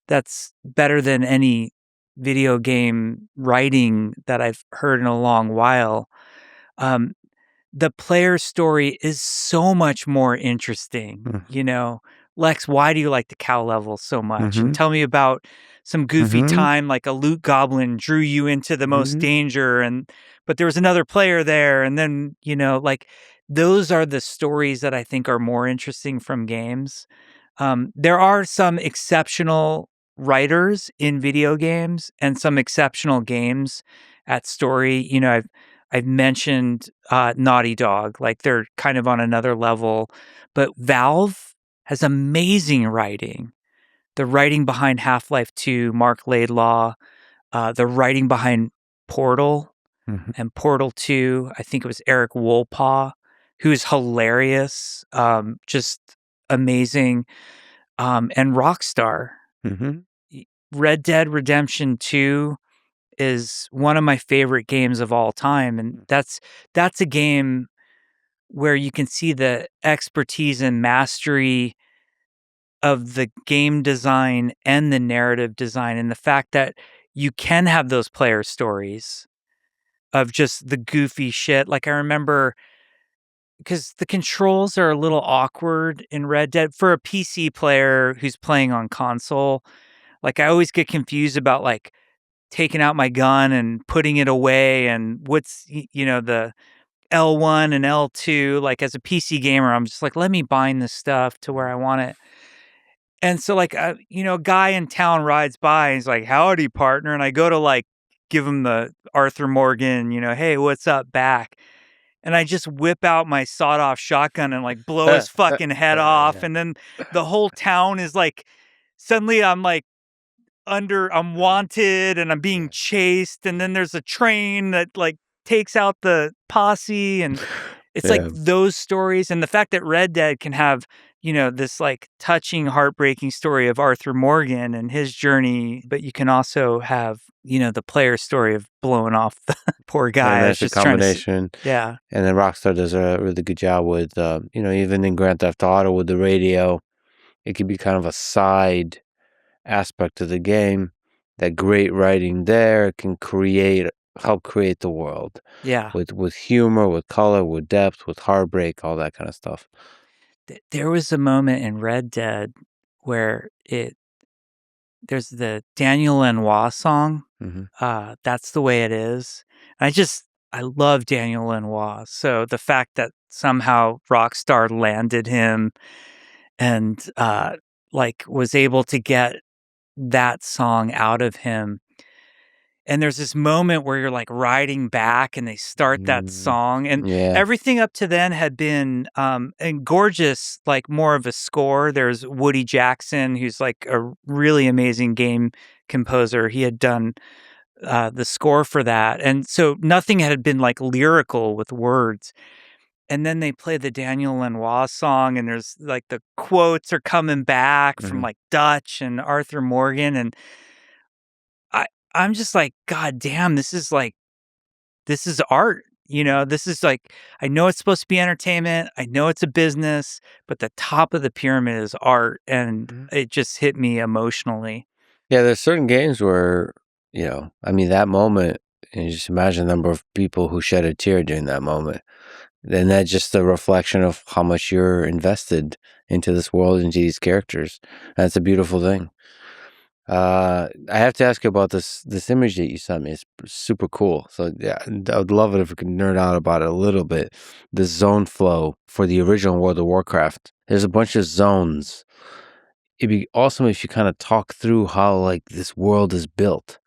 that's better than any video game writing that I've heard in a long while. The player story is so much more interesting. Lex, why do you like the cow level so much? And tell me about some goofy time, like a loot goblin drew you into the most danger, but there was another player there. And then, like, those are the stories that I think are more interesting from games. There are some exceptional writers in video games and some exceptional games at story. I've mentioned Naughty Dog, like they're kind of on another level, but Valve has amazing writing. The writing behind Half-Life 2, Mark Laidlaw, the writing behind Portal and Portal 2, I think it was Eric Wolpaw, who's hilarious, just amazing, and Rockstar. Red Dead Redemption 2 is one of my favorite games of all time. And that's a game where you can see the expertise and mastery of the game design and the narrative design, and the fact that you can have those player stories of just the goofy shit. Like, I remember, because the controls are a little awkward in Red Dead for a PC player who's playing on console. Like, I always get confused about, like, taking out my gun and putting it away and what's, the L1 and L2. Like, as a PC gamer, I'm just like, let me bind this stuff to where I want it. And so, like, a guy in town rides by and he's like, howdy, partner. And I go to, like, give him the Arthur Morgan, hey, what's up, back. And I just whip out my sawed-off shotgun and, like, blow his fucking head off. And then the whole town is like, suddenly I'm like, I'm wanted and I'm being chased. And then there's a train that, like, takes out the posse. And it's like those stories. And the fact that Red Dead can have, this, like, touching, heartbreaking story of Arthur Morgan and his journey, but you can also have, the player story of blowing off the poor guy. And that's a combination. Yeah. And then Rockstar does a really good job with, even in Grand Theft Auto with the radio, it could be kind of a side aspect of the game. That great writing there can create help create the world Yeah. with humor, with color, with depth, with heartbreak, all that kind of stuff. There was a moment in Red Dead where there's the Daniel Lanois song, Hmm. That's the Way It Is. I love Daniel Lanois, so the fact that somehow Rockstar landed him and, like, was able to get that song out of him, and there's this moment where you're, like, riding back and they start that Mm, song, and yeah. everything up to then had been, and gorgeous, like, more of a score. There's Woody Jackson, who's, like, a really amazing game composer. He had done, the score for that, and so nothing had been, like, lyrical with words, and then they play the Daniel Lanois song, and there's, like, the quotes are coming back from, Hmm. like, Dutch and Arthur Morgan, and I I'm just like, "God damn, this is art," This is like I know it's supposed to be entertainment, I know it's a business, but the top of the pyramid is art, and it just hit me emotionally. Yeah, there's certain games where, I mean, that moment, and you just imagine the number of people who shed a tear during that moment. Then that's just a reflection of how much you're invested into this world, into these characters. That's a beautiful thing. I have to ask you about this image that you sent me. It's super cool. So yeah, I would love it if we could nerd out about it a little bit. The zone flow for the original World of Warcraft. There's a bunch of zones. It'd be awesome if you kind of talk through how like this world is built.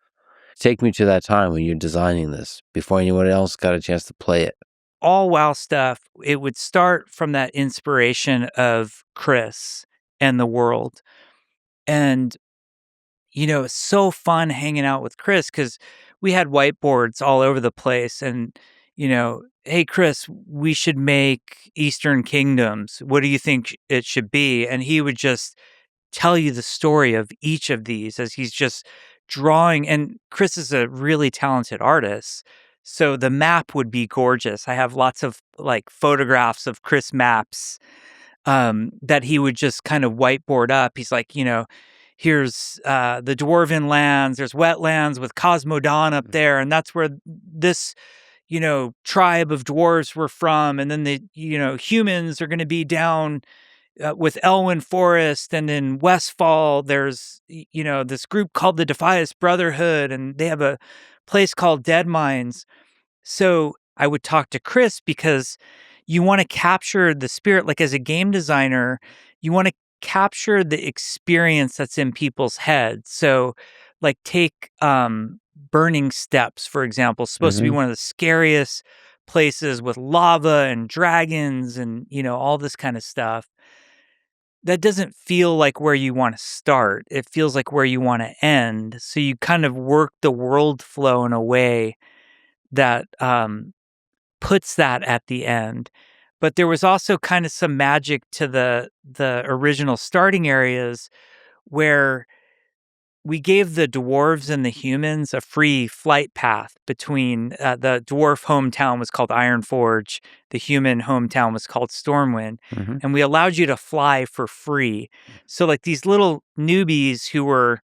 Take me to that time when you're designing this before anyone else got a chance to play it. All WoW stuff, it would start from that inspiration of Chris and the world, and it's so fun hanging out with Chris because we had whiteboards all over the place. And, hey, Chris, we should make Eastern Kingdoms. What do you think it should be? And he would just tell you the story of each of these as he's just drawing. And Chris is a really talented artist. So the map would be gorgeous. I have lots of like photographs of Chris maps that he would just kind of whiteboard up. He's like, here's the dwarven lands. There's wetlands with Cosmodon up there, and that's where this tribe of dwarves were from. And then the humans are going to be down with Elwyn Forest, and in Westfall, there's this group called the Defias Brotherhood, and they have a place called Dead Mines. So I would talk to Chris because you want to capture the spirit. Like as a game designer, you want to capture the experience that's in people's heads. So, like, take Burning Steps, for example, supposed to be Hmm. one of the scariest places with lava and dragons and, all this kind of stuff. That doesn't feel like where you want to start. It feels like where you want to end. So you kind of work the world flow in a way that puts that at the end. But there was also kind of some magic to the original starting areas where we gave the dwarves and the humans a free flight path between the dwarf hometown was called Ironforge, the human hometown was called Stormwind, Hmm. and we allowed you to fly for free. So like these little newbies who were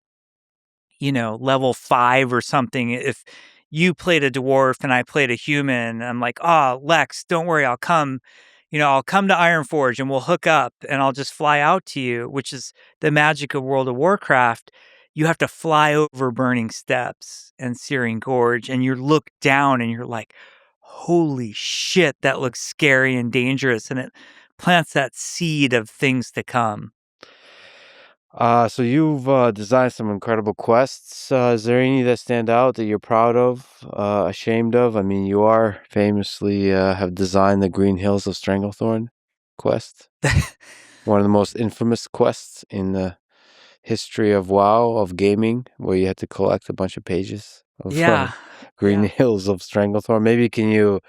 level 5 or something. If you played a dwarf and I played a human, I'm like, "Oh, Lex, don't worry, I'll come. I'll come to Ironforge and we'll hook up and I'll just fly out to you," which is the magic of World of Warcraft. You have to fly over Burning Steps and Searing Gorge, and you look down and you're like, "Holy shit, that looks scary and dangerous," and it plants that seed of things to come. So you've designed some incredible quests. Is there any that stand out that you're proud of, ashamed of? I mean, you are famously have designed the Green Hills of Stranglethorn quest, one of the most infamous quests in the history of WoW of gaming, where you had to collect a bunch of pages of Yeah. Green Yeah. Hills of Stranglethorn. Maybe can you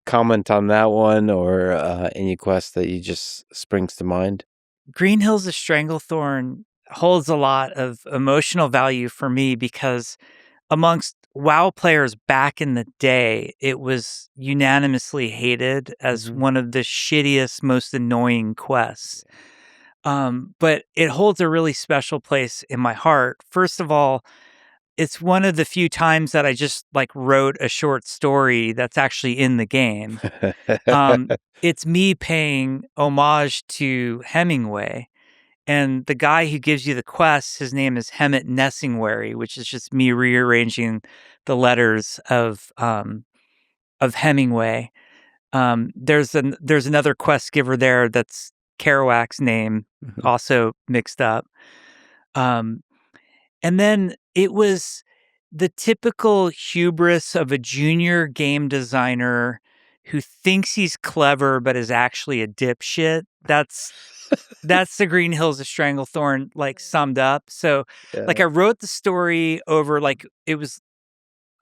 comment on that one or any quest that you just springs to mind? Green Hills of Stranglethorn holds a lot of emotional value for me because amongst WoW players back in the day, it was unanimously hated as Hmm. one of the shittiest, most annoying quests. But it holds a really special place in my heart. First of all, it's one of the few times that I just like wrote a short story that's actually in the game. It's me paying homage to Hemingway. And the guy who gives you the quest, his name is Hemet Nessingwary, which is just me rearranging the letters of Hemingway. There's another quest giver there that's Kerouac's name, also mixed up. And then it was the typical hubris of a junior game designer who thinks he's clever but is actually a dipshit. That's the Green Hills of Stranglethorn, like, summed up. So, like, I wrote the story over, like, it was,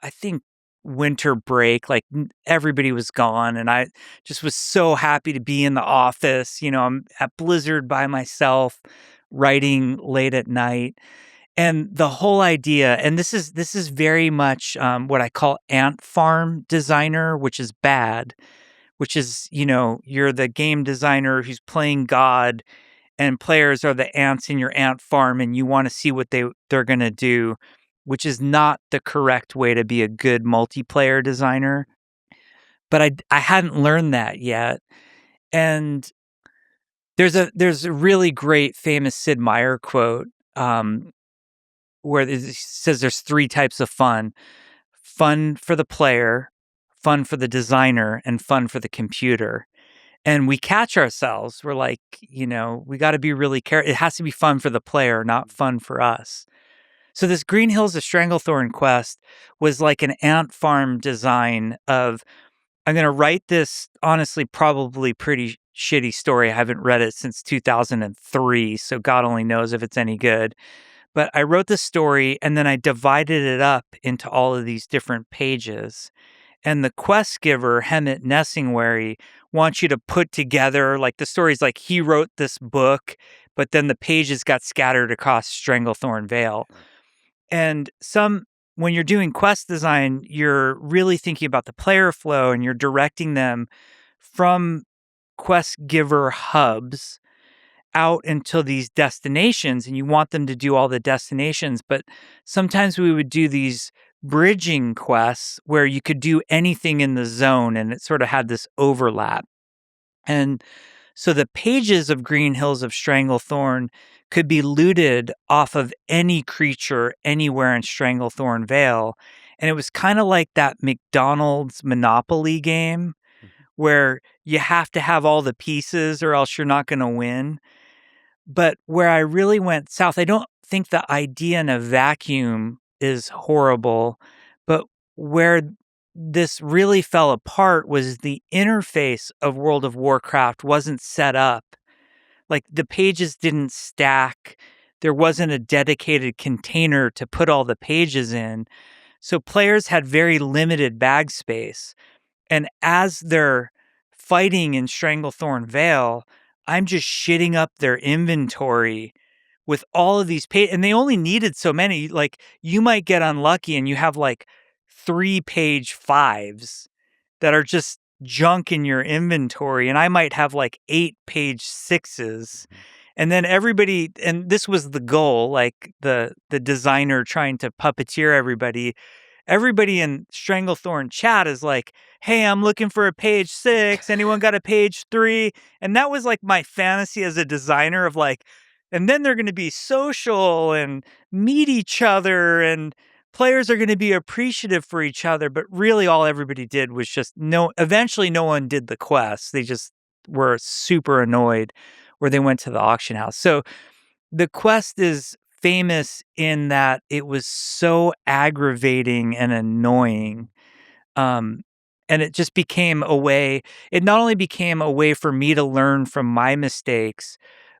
I think, winter break, like, everybody was gone, and I just was so happy to be in the office. I'm at Blizzard by myself, writing late at night. And the whole idea, and this is very much what I call ant farm designer, which is bad, which is, you're the game designer who's playing God, and players are the ants in your ant farm, and you want to see what they're going to do, which is not the correct way to be a good multiplayer designer. But I hadn't learned that yet. And there's a really great famous Sid Meier quote, where it says there's 3 types of fun: fun for the player, fun for the designer, and fun for the computer. And we catch ourselves. We're like, we got to be really careful. It has to be fun for the player, not fun for us. So this Green Hills of Stranglethorn quest was like an ant farm design of, I'm going to write this, honestly, probably pretty shitty story. I haven't read it since 2003, so God only knows if it's any good. But I wrote the story, and then I divided it up into all of these different pages. And the quest giver, Hemet Nessingwary, wants you to put together, like, the story's like he wrote this book, but then the pages got scattered across Stranglethorn Vale. And when you're doing quest design, you're really thinking about the player flow, and you're directing them from quest giver hubs out into these destinations, and you want them to do all the destinations. But sometimes we would do these bridging quests where you could do anything in the zone, and it sort of had this overlap. And so the pages of Green Hills of Stranglethorn could be looted off of any creature anywhere in Stranglethorn Vale. And it was kind of like that McDonald's Monopoly game where you have to have all the pieces or else you're not going to win. But where I really went south, I don't think the idea in a vacuum is horrible, but where this really fell apart was the interface of World of Warcraft wasn't set up. Like, the pages didn't stack. There wasn't a dedicated container to put all the pages in. So players had very limited bag space. And as they're fighting in Stranglethorn Vale, I'm just shitting up their inventory with all of these and they only needed so many. Like, you might get unlucky and you have like 3-page 5s that are just junk in your inventory, and I might have like 8-page 6s. And then everybody, and this was the goal, like the designer trying to puppeteer everybody in Stranglethorn chat is like, hey, I'm looking for a page 6. Anyone got a page 3? And that was like my fantasy as a designer of like, and then they're going to be social and meet each other, and players are going to be appreciative for each other. But really all everybody did was just eventually no one did the quest. They just were super annoyed where they went to the auction house. So the quest is famous in that it was so aggravating and annoying. And it just became a way, it not only became a way for me to learn from my mistakes,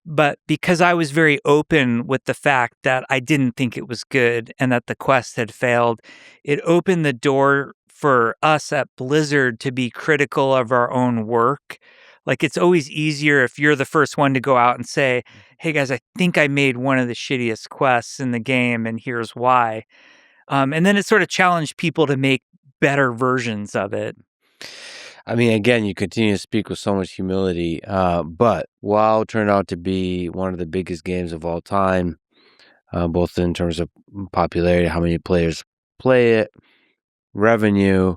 but because I was very open with the fact that I didn't think it was good and that the quest had failed, it opened the door for us at Blizzard to be critical of our own work. Like, it's always easier if you're the first one to go out and say, hey guys, I think I made one of the shittiest quests in the game, and here's why. And then it sort of challenged people to make better versions of it. I mean, again, you continue to speak with so much humility, but WoW turned out to be one of the biggest games of all time. both in terms of popularity, how many players play it, revenue,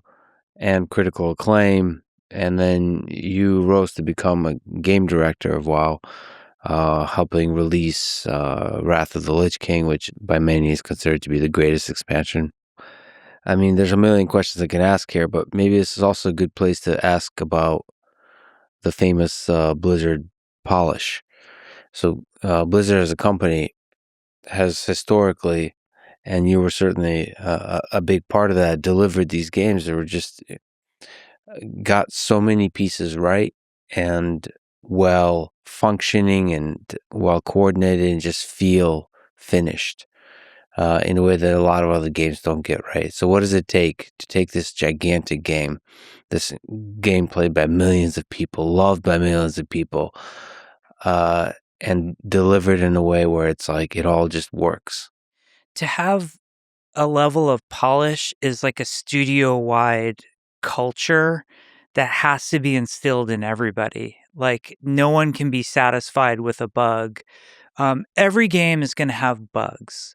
and critical acclaim. And then you rose to become a game director of WoW, helping release Wrath of the Lich King, which by many is considered to be the greatest expansion. I mean, there's a million questions I can ask here, but maybe this is also a good place to ask about the famous Blizzard polish. So Blizzard as a company has historically, and you were certainly a big part of that, delivered these games that were just got so many pieces right and well functioning and well coordinated and just feel finished in a way that a lot of other games don't get right. So what does it take to take this gigantic game, this game played by millions of people, loved by millions of people, and deliver it in a way where it's like it all just works? To have a level of polish is like a studio-wide culture that has to be instilled in everybody. Like, no one can be satisfied with a bug. Every game is going to have bugs,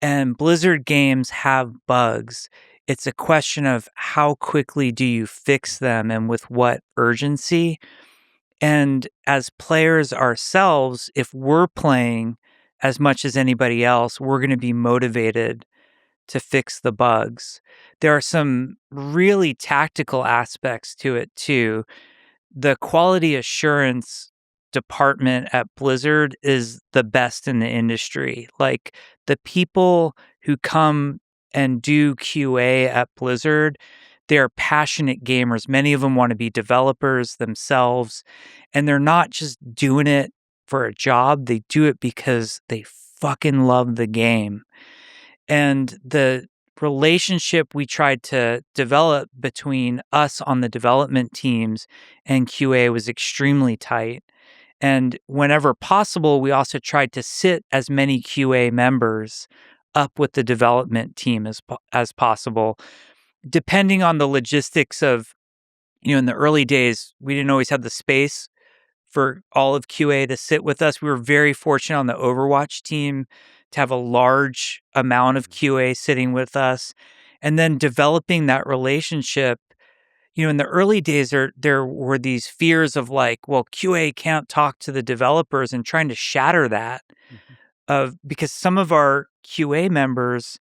and Blizzard games have bugs. It's a question of how quickly do you fix them and with what urgency. And as players ourselves, if we're playing as much as anybody else, we're going to be motivated to fix the bugs. There are some really tactical aspects to it too. The quality assurance department at Blizzard is the best in the industry. Like, the people who come and do QA at Blizzard, they're passionate gamers. Many of them want to be developers themselves, and they're not just doing it for a job. They do it because they fucking love the game. And the relationship we tried to develop between us on the development teams and QA was extremely tight. And whenever possible, we also tried to sit as many QA members up with the development team as possible, depending on the logistics of, in the early days, we didn't always have the space for all of QA to sit with us. We were very fortunate on the Overwatch team to have a large amount of QA sitting with us. And then developing that relationship, in the early days, there were these fears of like, well, QA can't talk to the developers, and trying to shatter that because some of our QA members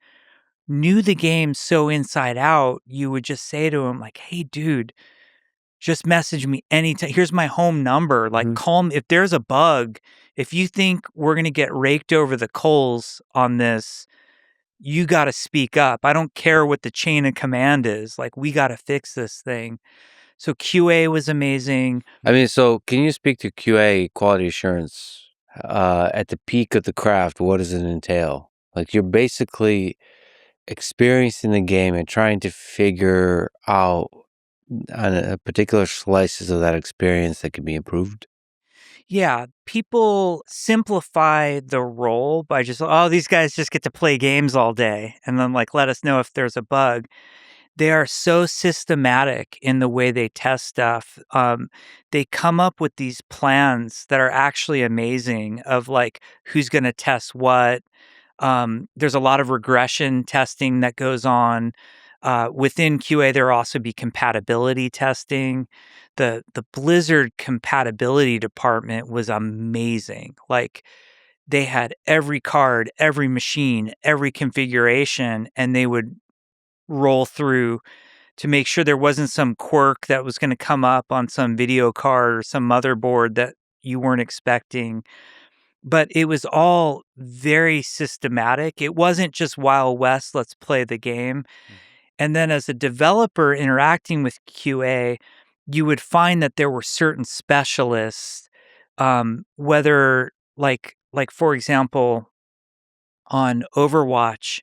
knew the game so inside out. You would just say to them like, hey, dude, just message me anytime. Here's my home number. Like, call me if there's a bug. If you think we're going to get raked over the coals on this, you got to speak up. I don't care what the chain of command is. Like, we got to fix this thing. So QA was amazing. I mean, so can you speak to QA, quality assurance, at the peak of the craft? What does it entail? Like, you're basically experiencing the game and trying to figure out on a particular slices of that experience that can be improved. Yeah, people simplify the role by just, oh, these guys just get to play games all day and then like let us know if there's a bug. They are so systematic in the way they test stuff. They come up with these plans that are actually amazing of like who's going to test what. There's a lot of regression testing that goes on. Within QA, there will also be compatibility testing. The Blizzard compatibility department was amazing. Like, they had every card, every machine, every configuration, and they would roll through to make sure there wasn't some quirk that was going to come up on some video card or some motherboard that you weren't expecting. But it was all very systematic. It wasn't just Wild West, let's play the game. And then as a developer interacting with QA, you would find that there were certain specialists, whether like for example, on Overwatch,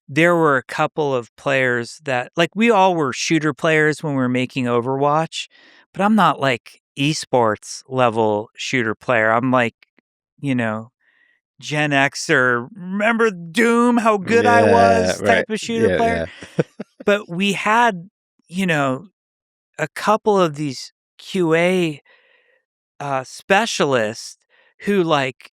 there were a couple of players that like we all were shooter players when we were making Overwatch, but I'm not like esports level shooter player. I'm like, you know, Gen X or remember Doom, how good I Yeah, was right. type of shooter Yeah, player. yeah. But we had, a couple of these QA specialists who like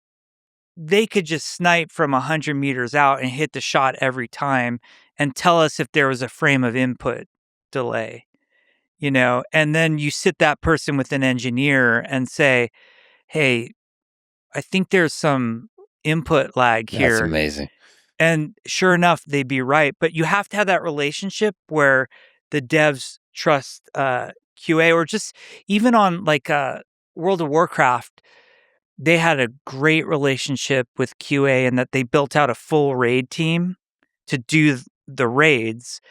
they could just snipe from 100 meters out and hit the shot every time and tell us if there was a frame of input delay, and then you sit that person with an engineer and say, hey, I think there's some input lag That's here. amazing. And sure enough, they'd be right. But you have to have that relationship where the devs trust QA, or just even on World of Warcraft, they had a great relationship with QA and that they built out a full raid team to do the raids.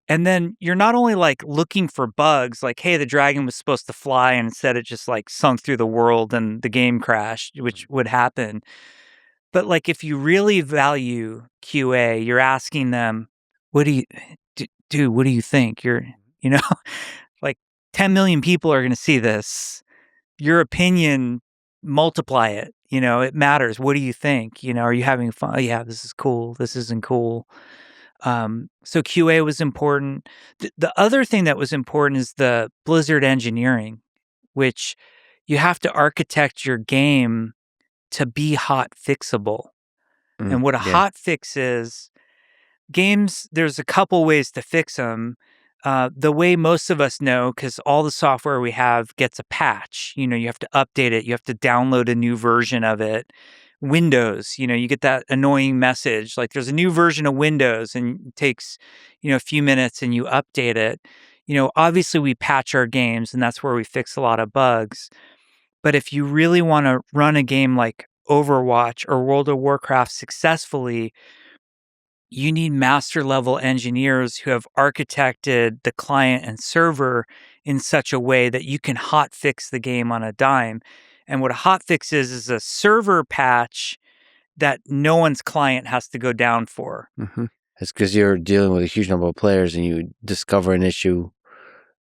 And then you're not only looking for bugs, like, hey, the dragon was supposed to fly and instead it just sunk through the world and the game crashed, which would happen. But if you really value QA, you're asking them, what do you dude, what do you think? You know, like 10 million people are going to see this. Your opinion, multiply it. It matters. What do you think? Are you having fun? Oh, yeah, this is cool. This isn't cool. So QA was important. The other thing that was important is the Blizzard engineering, which you have to architect your game to be hot fixable. And what a hot fix is, games, there's a couple ways to fix them. The way most of us know, because all the software we have gets a patch. You have to update it. You have to download a new version of it. Windows, you get that annoying message, like there's a new version of Windows and it takes, a few minutes and you update it. Obviously we patch our games and that's where we fix a lot of bugs. But if you really want to run a game like Overwatch or World of Warcraft successfully, you need master level engineers who have architected the client and server in such a way that you can hot fix the game on a dime. And what a hot fix is a server patch that no one's client has to go down for. Mm-hmm. It's because you're dealing with a huge number of players and you discover an issue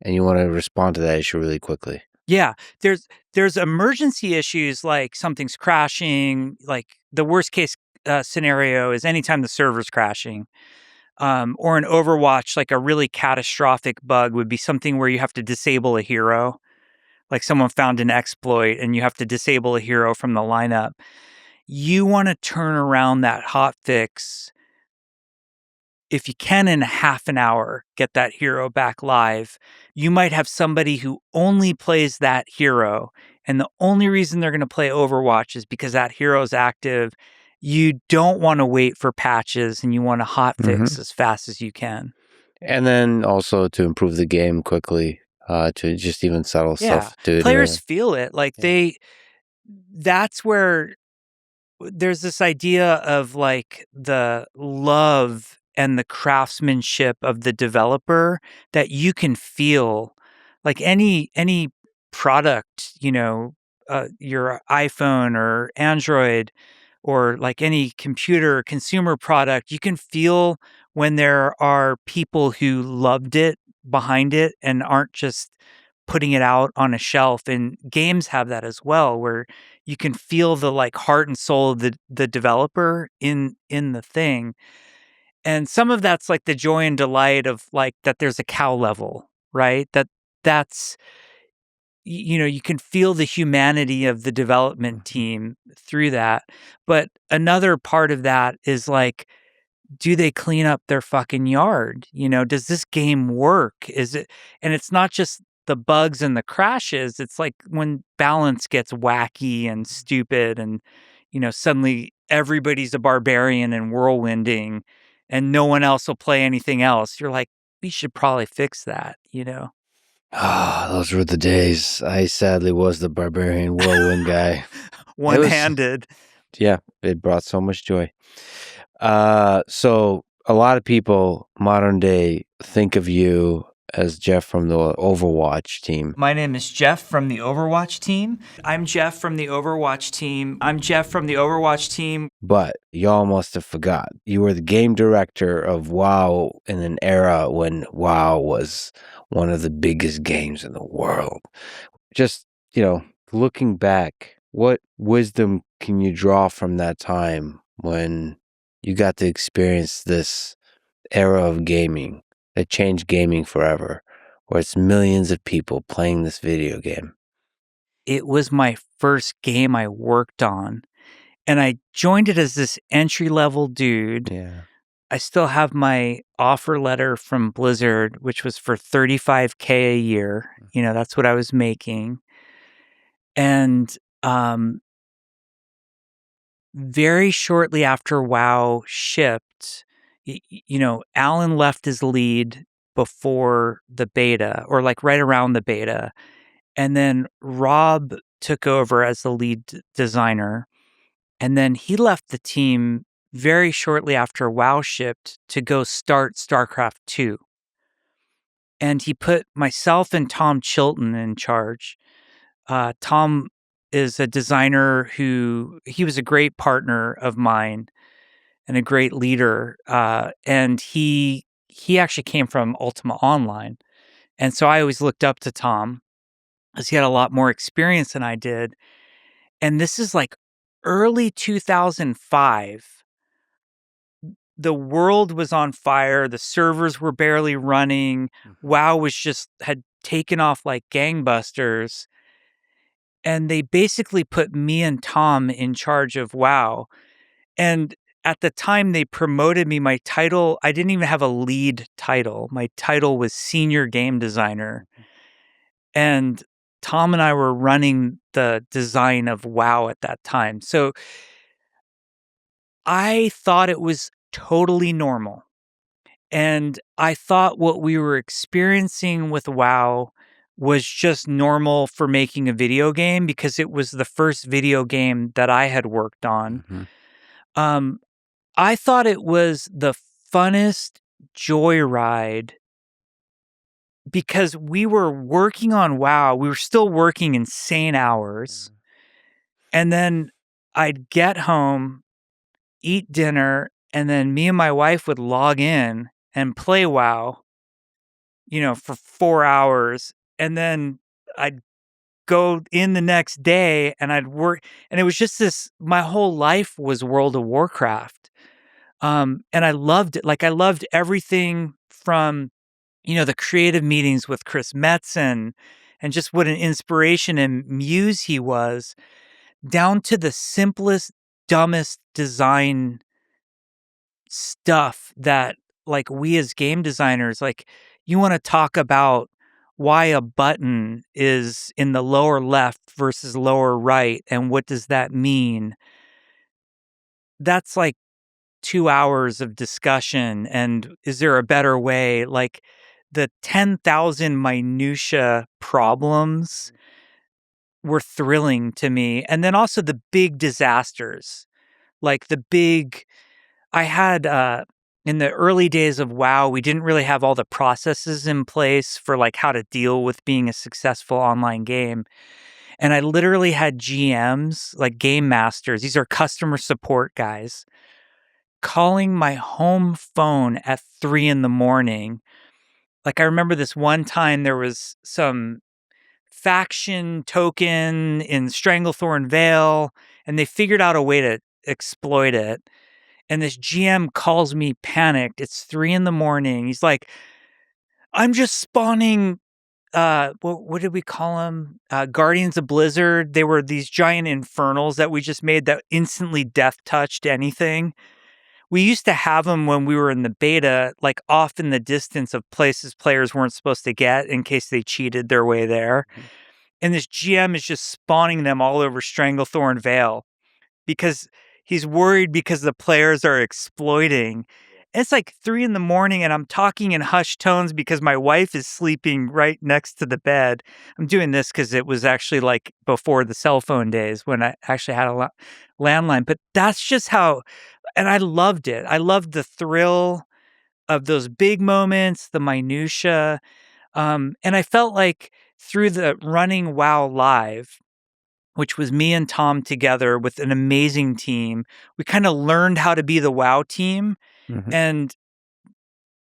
and you want to respond to that issue really quickly. Yeah, there's emergency issues like something's crashing. Like the worst case scenario is anytime the server's crashing. Or in Overwatch, like a really catastrophic bug would be something where you have to disable a hero. Like someone found an exploit and you have to disable a hero from the lineup. You want to turn around that hotfix, if you can, in half an hour, get that hero back live. You might have somebody who only plays that hero, and the only reason they're going to play Overwatch is because that hero is active. You don't want to wait for patches, and you want to hotfix as fast as you can. And then also to improve the game quickly, to just even subtle stuff. Players feel it. That's where there's this idea of the love and the craftsmanship of the developer that you can feel. Like any product, your iPhone or Android or any computer consumer product, you can feel when there are people who loved it behind it and aren't just putting it out on a shelf. And games have that as well, where you can feel the heart and soul of the developer in the thing. And some of that's the joy and delight of that there's a cow level, right? That's you can feel the humanity of the development team through that. But another part of that is do they clean up their fucking yard? Does this game work? Is it? And it's not just the bugs and the crashes. It's when balance gets wacky and stupid and, suddenly everybody's a barbarian and whirlwinding and no one else will play anything else. You're we should probably fix that, Ah, those were the days. I sadly was the barbarian whirlwind guy. One-handed. It brought so much joy. So a lot of people modern day think of you as Jeff from the Overwatch team. My name is Jeff from the Overwatch team. I'm Jeff from the Overwatch team. I'm Jeff from the Overwatch team. But y'all must have forgot. You were the game director of WoW in an era when WoW was one of the biggest games in the world. Just, looking back, what wisdom can you draw from that time when you got to experience this era of gaming that changed gaming forever, where it's millions of people playing this video game? It was my first game I worked on. And I joined it as this entry-level dude. Yeah. I still have my offer letter from Blizzard, which was for $35K a year. That's what I was making. And very shortly after WoW shipped, Alan left his lead before the beta, or like right around the beta. And then Rob took over as the lead designer. And then he left the team very shortly after WoW shipped to go start StarCraft 2. And he put myself and Tom Chilton in charge. Tom is a designer he was a great partner of mine and a great leader. And he actually came from Ultima Online. And so I always looked up to Tom because he had a lot more experience than I did. And this is like early 2005. The world was on fire. The servers were barely running. WoW had taken off like gangbusters. And they basically put me and Tom in charge of WoW. And at the time they promoted me, my title, I didn't even have a lead title. My title was senior game designer. And Tom and I were running the design of WoW at that time. So I thought it was totally normal. And I thought what we were experiencing with WoW was just normal for making a video game because it was the first video game that I had worked on. I thought it was the funnest joyride because we were working on WoW. We were still working insane hours. And then I'd get home, eat dinner, and then me and my wife would log in and play WoW, for 4 hours. And then I'd go in the next day and I'd work. And it was just my whole life was World of Warcraft. And I loved it. Like I loved everything from, the creative meetings with Chris Metzen and just what an inspiration and muse he was, down to the simplest, dumbest design stuff that like we as game designers, like you want to talk about why a button is in the lower left versus lower right and what does that mean? That's like 2 hours of discussion. And is there a better way? Like the 10,000 minutia problems were thrilling to me. And then also the big disasters, like I had, in the early days of WoW, we didn't really have all the processes in place for like how to deal with being a successful online game. And I literally had GMs, like game masters, these are customer support guys, calling my home phone at 3 a.m. Like I remember this one time there was some faction token in Stranglethorn Vale, and they figured out a way to exploit it. And this GM calls me panicked. It's 3 a.m. He's like, I'm just spawning, what did we call them? Guardians of Blizzard. They were these giant infernals that we just made that instantly death touched anything. We used to have them when we were in the beta, like off in the distance of places players weren't supposed to get in case they cheated their way there. And this GM is just spawning them all over Stranglethorn Vale because he's worried because the players are exploiting. And it's like 3 a.m. and I'm talking in hushed tones because my wife is sleeping right next to the bed. I'm doing this because it was actually like before the cell phone days when I actually had a landline. But that's just how, and I loved it. I loved the thrill of those big moments, the minutia. And I felt like through the running WoW Live, which was me and Tom together with an amazing team, we kind of learned how to be the WoW team. And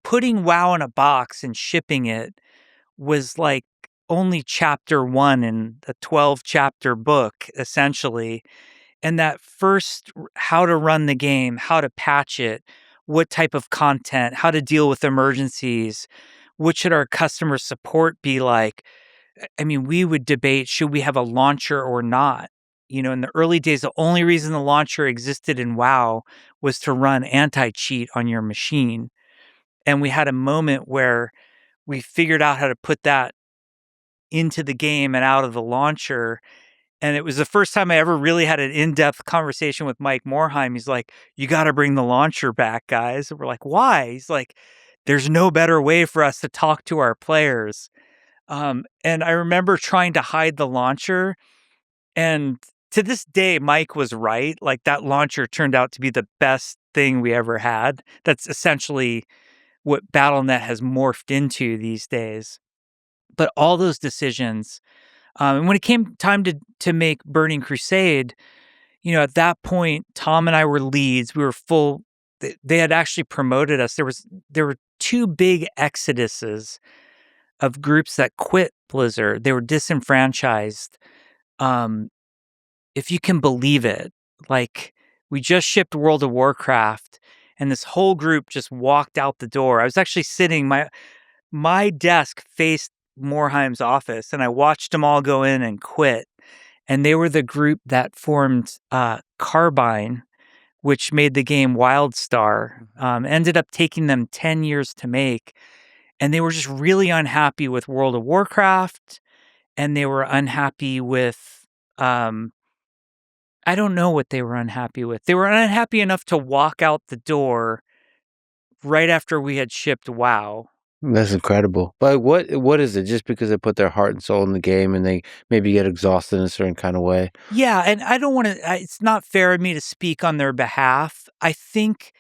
putting WoW in a box and shipping it was like only chapter 1 in a 12-chapter book, essentially. And that first, how to run the game, how to patch it, what type of content, how to deal with emergencies, what should our customer support be like? I mean, we would debate, should we have a launcher or not? in the early days, the only reason the launcher existed in WoW was to run anti-cheat on your machine. And we had a moment where we figured out how to put that into the game and out of the launcher. And it was the first time I ever really had an in-depth conversation with Mike Morheim. He's like, "You got to bring the launcher back, guys." And we're like, "Why?" He's like, "There's no better way for us to talk to our players." And I remember trying to hide the launcher. And to this day, Mike was right. Like, that launcher turned out to be the best thing we ever had. That's essentially what BattleNet has morphed into these days. But all those decisions, and when it came time to make Burning Crusade, at that point, Tom and I were leads. We were full. They had actually promoted us. There were two big exoduses of groups that quit Blizzard. They were disenfranchised. Um, if you can believe it, like, we just shipped World of Warcraft, and this whole group just walked out the door. I was actually sitting, my desk faced Morheim's office, and I watched them all go in and quit. And they were the group that formed Carbine, which made the game WildStar. Ended up taking them 10 years to make. And they were just really unhappy with World of Warcraft, and they were unhappy with, I don't know what they were unhappy with. They were unhappy enough to walk out the door right after we had shipped WoW. That's incredible. But what is it? Just because they put their heart and soul in the game and they maybe get exhausted in a certain kind of way? Yeah, and I don't want to. It's not fair of me to speak on their behalf. I think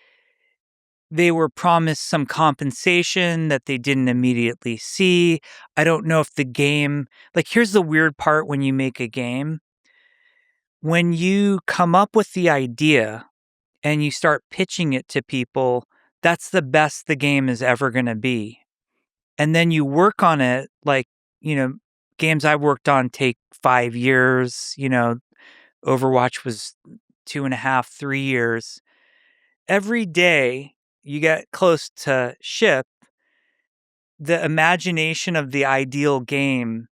they were promised some compensation that they didn't immediately see. I don't know if the game. Like, here's the weird part when you make a game. When you come up with the idea and you start pitching it to people, that's the best the game is ever going to be. And then you work on it, like, games I've worked on take 5 years. Overwatch was 2.5, 3 years. Every day you get close to ship, the imagination of the ideal game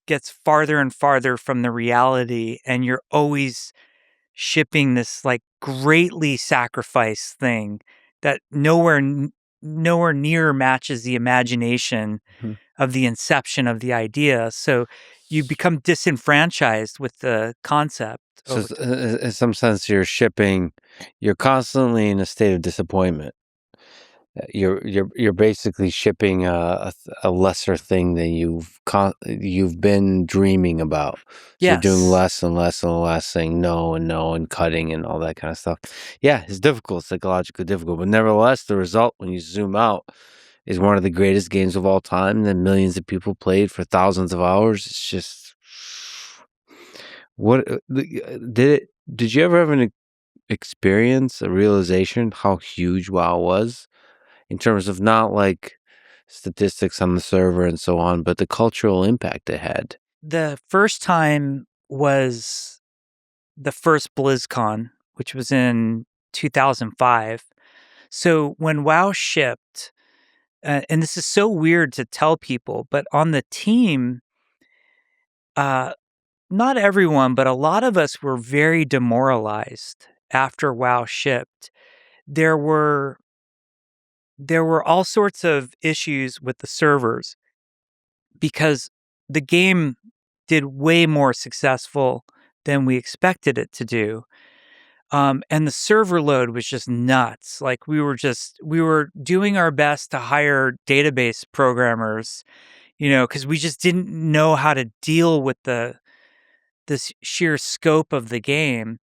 gets farther and farther from the reality, and you're always shipping this, like, greatly sacrificed thing that nowhere near matches the imagination Mhm. of the inception of the idea. So you become disenfranchised with the concept So over time. in some sense, you're constantly in a state of disappointment. You're basically shipping a lesser thing than you've been dreaming about. So you're doing Yes. less and less and less, saying no and no and cutting and all that kind of stuff. Yeah, it's difficult, psychologically difficult, but nevertheless, the result when you zoom out is one of the greatest games of all time that millions of people played for thousands of hours. It's just what did you ever have an experience, a realization how huge WoW was? In terms of not like statistics on the server and so on, but the cultural impact it had. The first time was the first BlizzCon, which was in 2005. So when WoW shipped, and this is so weird to tell people, but on the team, uh, not everyone, but a lot of us were very demoralized after WoW shipped. There were all sorts of issues with the servers because the game did way more successful than we expected it to do. And the server load was just nuts. Like, we were doing our best to hire database programmers, because we just didn't know how to deal with this sheer scope of the game.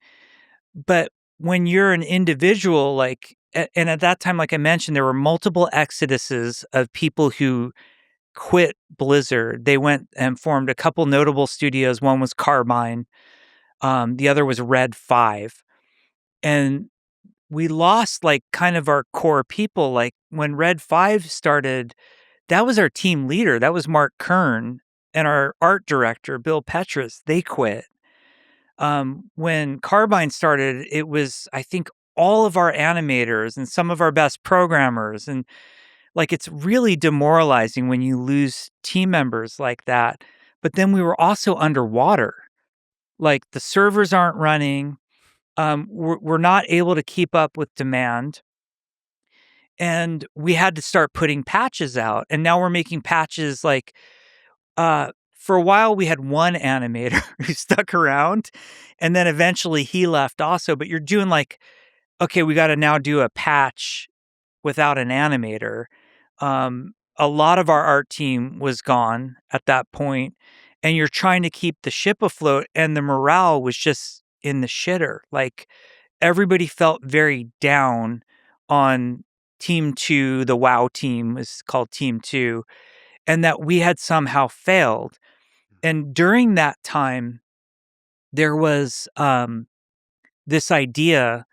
But when you're an individual, like, and at that time, like I mentioned, there were multiple exoduses of people who quit Blizzard. They went and formed a couple notable studios. One was Carbine. The other was Red 5. And we lost, like, kind of our core people. Like, when Red 5 started, that was our team leader. That was Mark Kern, and our art director, Bill Petrus. They quit. When Carbine started, it was, I think, all of our animators and some of our best programmers. And, like, it's really demoralizing when you lose team members like that. But then we were also underwater. Like, the servers aren't running. We're not able to keep up with demand. And we had to start putting patches out. And now we're making patches like, for a while we had one animator who stuck around, and then eventually he left also. But you're doing like, okay, we got to now do a patch without an animator. A lot of our art team was gone at that point, and you're trying to keep the ship afloat, and the morale was just in the shitter. Like, everybody felt very down on Team 2. The WoW team was called Team 2, and that we had somehow failed. And during that time, there was this idea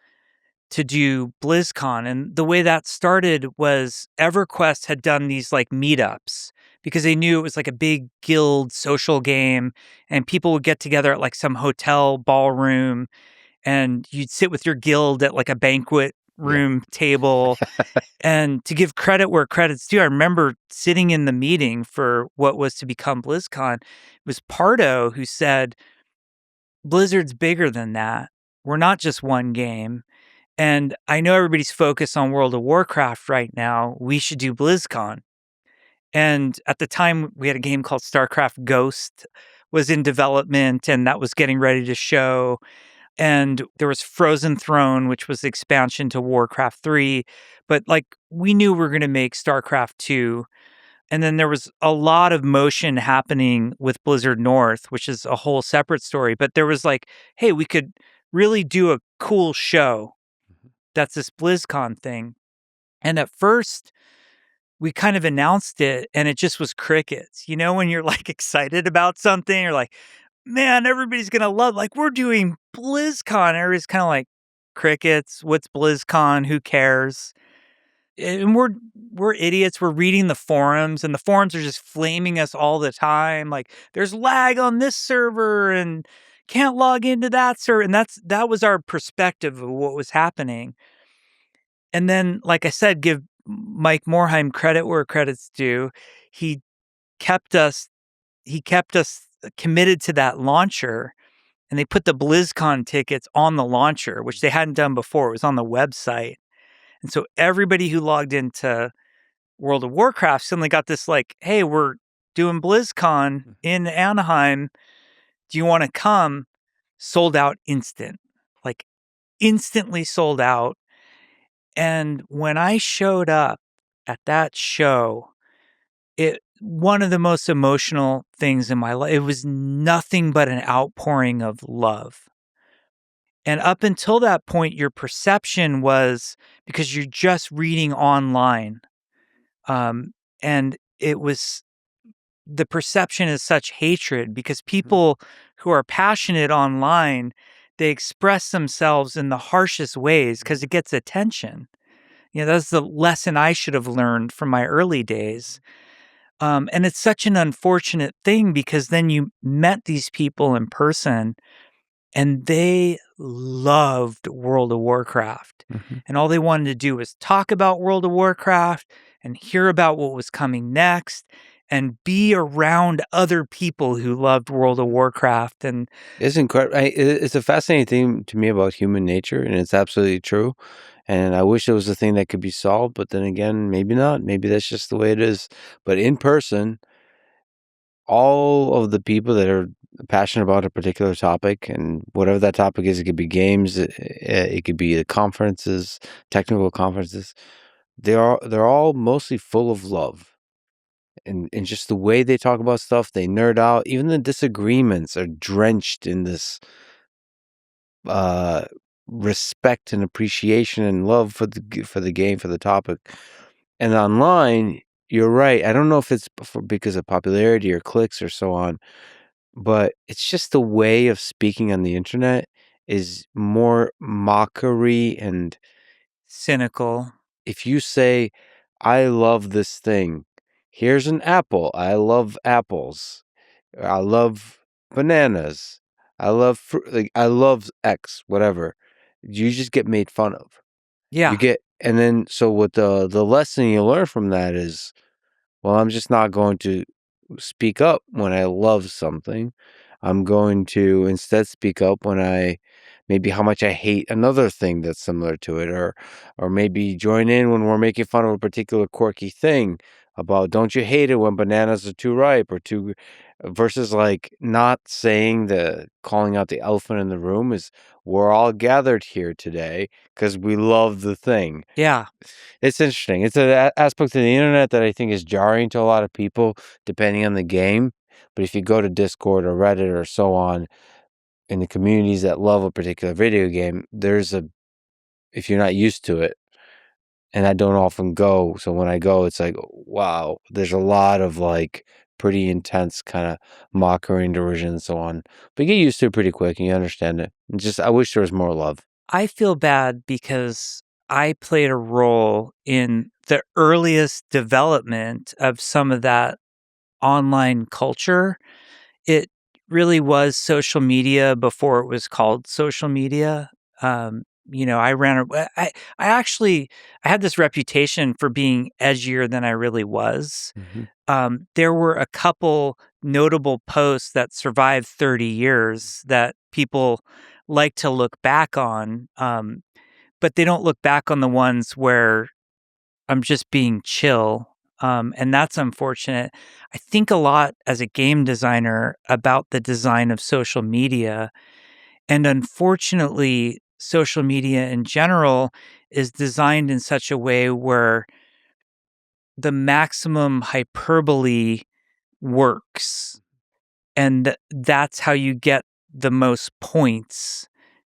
to do BlizzCon. And the way that started was EverQuest had done these like meetups because they knew it was like a big guild social game, and people would get together at like some hotel ballroom, and you'd sit with your guild at like a banquet room table. And to give credit where credit's due, I remember sitting in the meeting for what was to become BlizzCon. It was Pardo who said, Blizzard's bigger than that. We're not just one game. And I know everybody's focused on World of Warcraft right now. We should do BlizzCon. And at the time, we had a game called StarCraft Ghost was in development, and that was getting ready to show. And there was Frozen Throne, which was the expansion to Warcraft 3. But like, we knew we were going to make StarCraft 2. And then there was a lot of motion happening with Blizzard North, which is a whole separate story. But there was like, hey, we could really do a cool show. That's this BlizzCon thing. And at first, we kind of announced it, and it just was crickets. You know, when you're like excited about something, you're like, man, everybody's going to love, like, we're doing BlizzCon. Everybody's kind of like, crickets, what's BlizzCon? Who cares? And we're idiots. We're reading the forums, and the forums are just flaming us all the time. Like, there's lag on this server and can't log into that server. And that was our perspective of what was happening. And then, like I said, give Mike Morheim credit where credit's due. He kept us committed to that launcher, and they put the BlizzCon tickets on the launcher, which they hadn't done before. It was on the website. And so everybody who logged into World of Warcraft suddenly got this like, hey, we're doing BlizzCon in Anaheim. Do you want to come? Sold out instant, like instantly sold out. And when I showed up at that show, one of the most emotional things in my life, it was nothing but an outpouring of love. And up until that point, your perception was because you're just reading online. And it was the perception is such hatred because people who are passionate online, they express themselves in the harshest ways because it gets attention. You know, that's the lesson I should have learned from my early days. And it's such an unfortunate thing because then you met these people in person and they loved World of Warcraft. And all they wanted to do was talk about World of Warcraft and hear about what was coming next and be around other people who loved World of Warcraft. And It's incredible. It's a fascinating thing to me about human nature, and it's absolutely true. And I wish it was a thing that could be solved, but then again, maybe not. Maybe that's just the way it is. But in person, all of the people that are passionate about a particular topic, and whatever that topic is, it could be games, it could be the conferences, technical conferences. They're all mostly full of love. And just the way they talk about stuff, they nerd out. Even the disagreements are drenched in this respect and appreciation and love for the game, for the topic. And online, you're right. I don't know if it's because of popularity or clicks or so on, but it's just the way of speaking on the internet is more mockery. And cynical. if you say, I love this thing, here's an apple. I love apples. I love bananas. I love fruit. Like, I love X, whatever. You just get made fun of. Yeah. And then, so what the lesson you learn from that is, well, I'm just not going to speak up when I love something. I'm going to instead speak up when maybe how much I hate another thing that's similar to it, or maybe join in when we're making fun of a particular quirky thing about don't you hate it when bananas are too ripe or too versus like not saying calling out the elephant in the room is we're all gathered here today because we love the thing. Yeah. It's interesting. It's an aspect of the internet that I think is jarring to a lot of people, depending on the game. But if you go to Discord or Reddit or so on, in the communities that love a particular video game, if you're not used to it, and I don't often go, so when I go, it's like, wow, there's a lot of like pretty intense kind of mockery and derision and so on. But you get used to it pretty quick and you understand it. I wish there was more love. I feel bad because I played a role in the earliest development of some of that online culture. It really was social media before it was called social media. I I had this reputation for being edgier than I really was. Mm-hmm. There were a couple notable posts that survived 30 years that people like to look back on, but they don't look back on the ones where I'm just being chill, and that's unfortunate. I think a lot as a game designer about the design of social media, and unfortunately, social media in general is designed in such a way where the maximum hyperbole works, and that's how you get the most points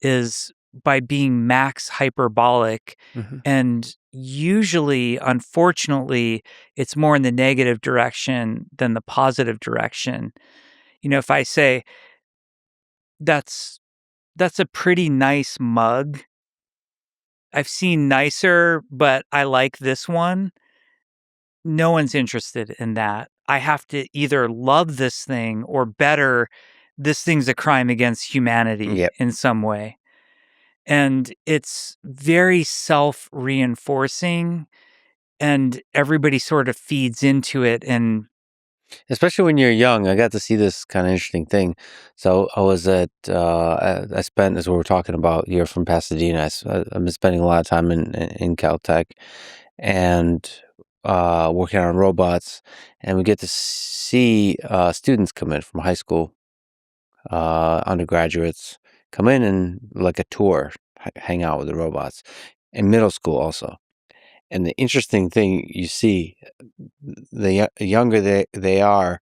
is by being max hyperbolic. Mm-hmm. And usually, unfortunately, it's more in the negative direction than the positive direction. If I say that's a pretty nice mug, I've seen nicer, but I like this one. No one's interested in that. I have to either love this thing or better, this thing's a crime against humanity Yep. in some way. And it's very self-reinforcing, and everybody sort of feeds into it. And Especially when you're young, I got to see this kind of interesting thing. So I was I spent, as we were talking about, you're from Pasadena. I've been spending a lot of time in Caltech and working on robots. And we get to see students come in from high school, undergraduates come in and like a tour, hang out with the robots. In middle school also. And the interesting thing you see, the younger they are,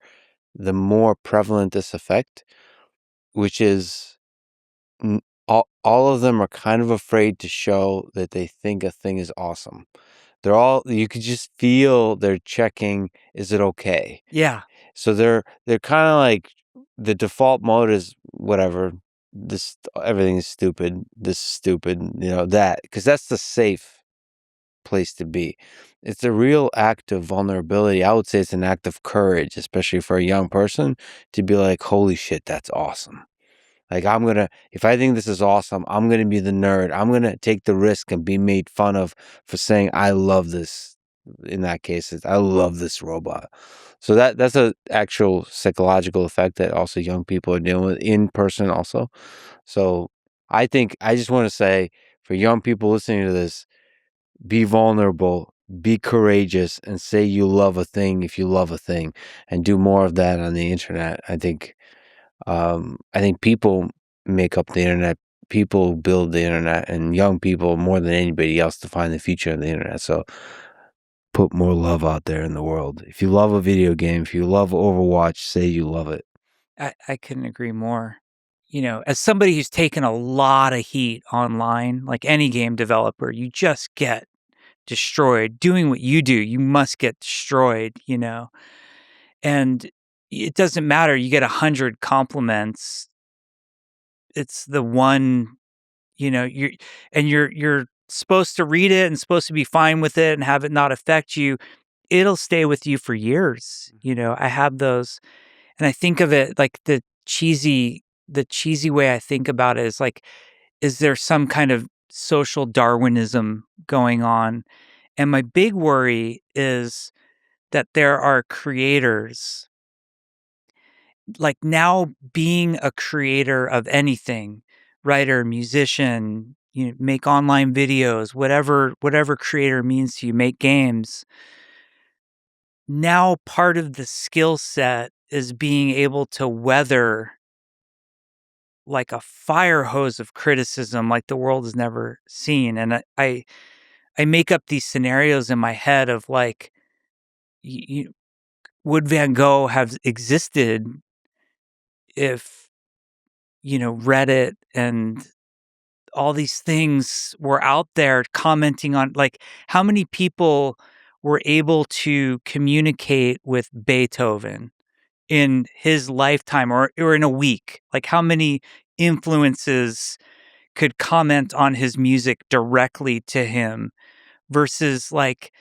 the more prevalent this effect, which is all of them are kind of afraid to show that they think a thing is awesome. You could just feel they're checking, is it okay? yeah, So they're kind of like the default mode is whatever. Everything is stupid. This is stupid. That because that's the safe place to be. It's a real act of vulnerability. I would say it's an act of courage, especially for a young person, to be like, holy shit, that's awesome. Like, if I think this is awesome, I'm going to be the nerd. I'm going to take the risk and be made fun of for saying, I love this. In that case, I love this robot. So that's a actual psychological effect that also young people are dealing with in person also. So I just want to say for young people listening to this, be vulnerable, be courageous, and say you love a thing if you love a thing, and do more of that on the internet. I think people make up the internet. People build the internet, and young people more than anybody else define the future of the internet. So put more love out there in the world. If you love a video game, if you love Overwatch, say you love it. I couldn't agree more. As somebody who's taken a lot of heat online, like any game developer, you just get destroyed. Doing what you do, you must get destroyed. And it doesn't matter. You get 100 compliments. It's the one, you're supposed to read it and supposed to be fine with it and have it not affect you. It'll stay with you for years. I have those, and I think of it like the cheesy way I think about it is like, is there some kind of social Darwinism going on? And my big worry is that there are creators like now being a creator of anything, writer, musician, make online videos, whatever creator means to you, make games. Now part of the skill set is being able to weather like a fire hose of criticism like the world has never seen. And I make up these scenarios in my head of like, would Van Gogh have existed if, Reddit and all these things were out there commenting on, like, how many people were able to communicate with Beethoven in his lifetime or in a week? Like, how many influences could comment on his music directly to him versus, like,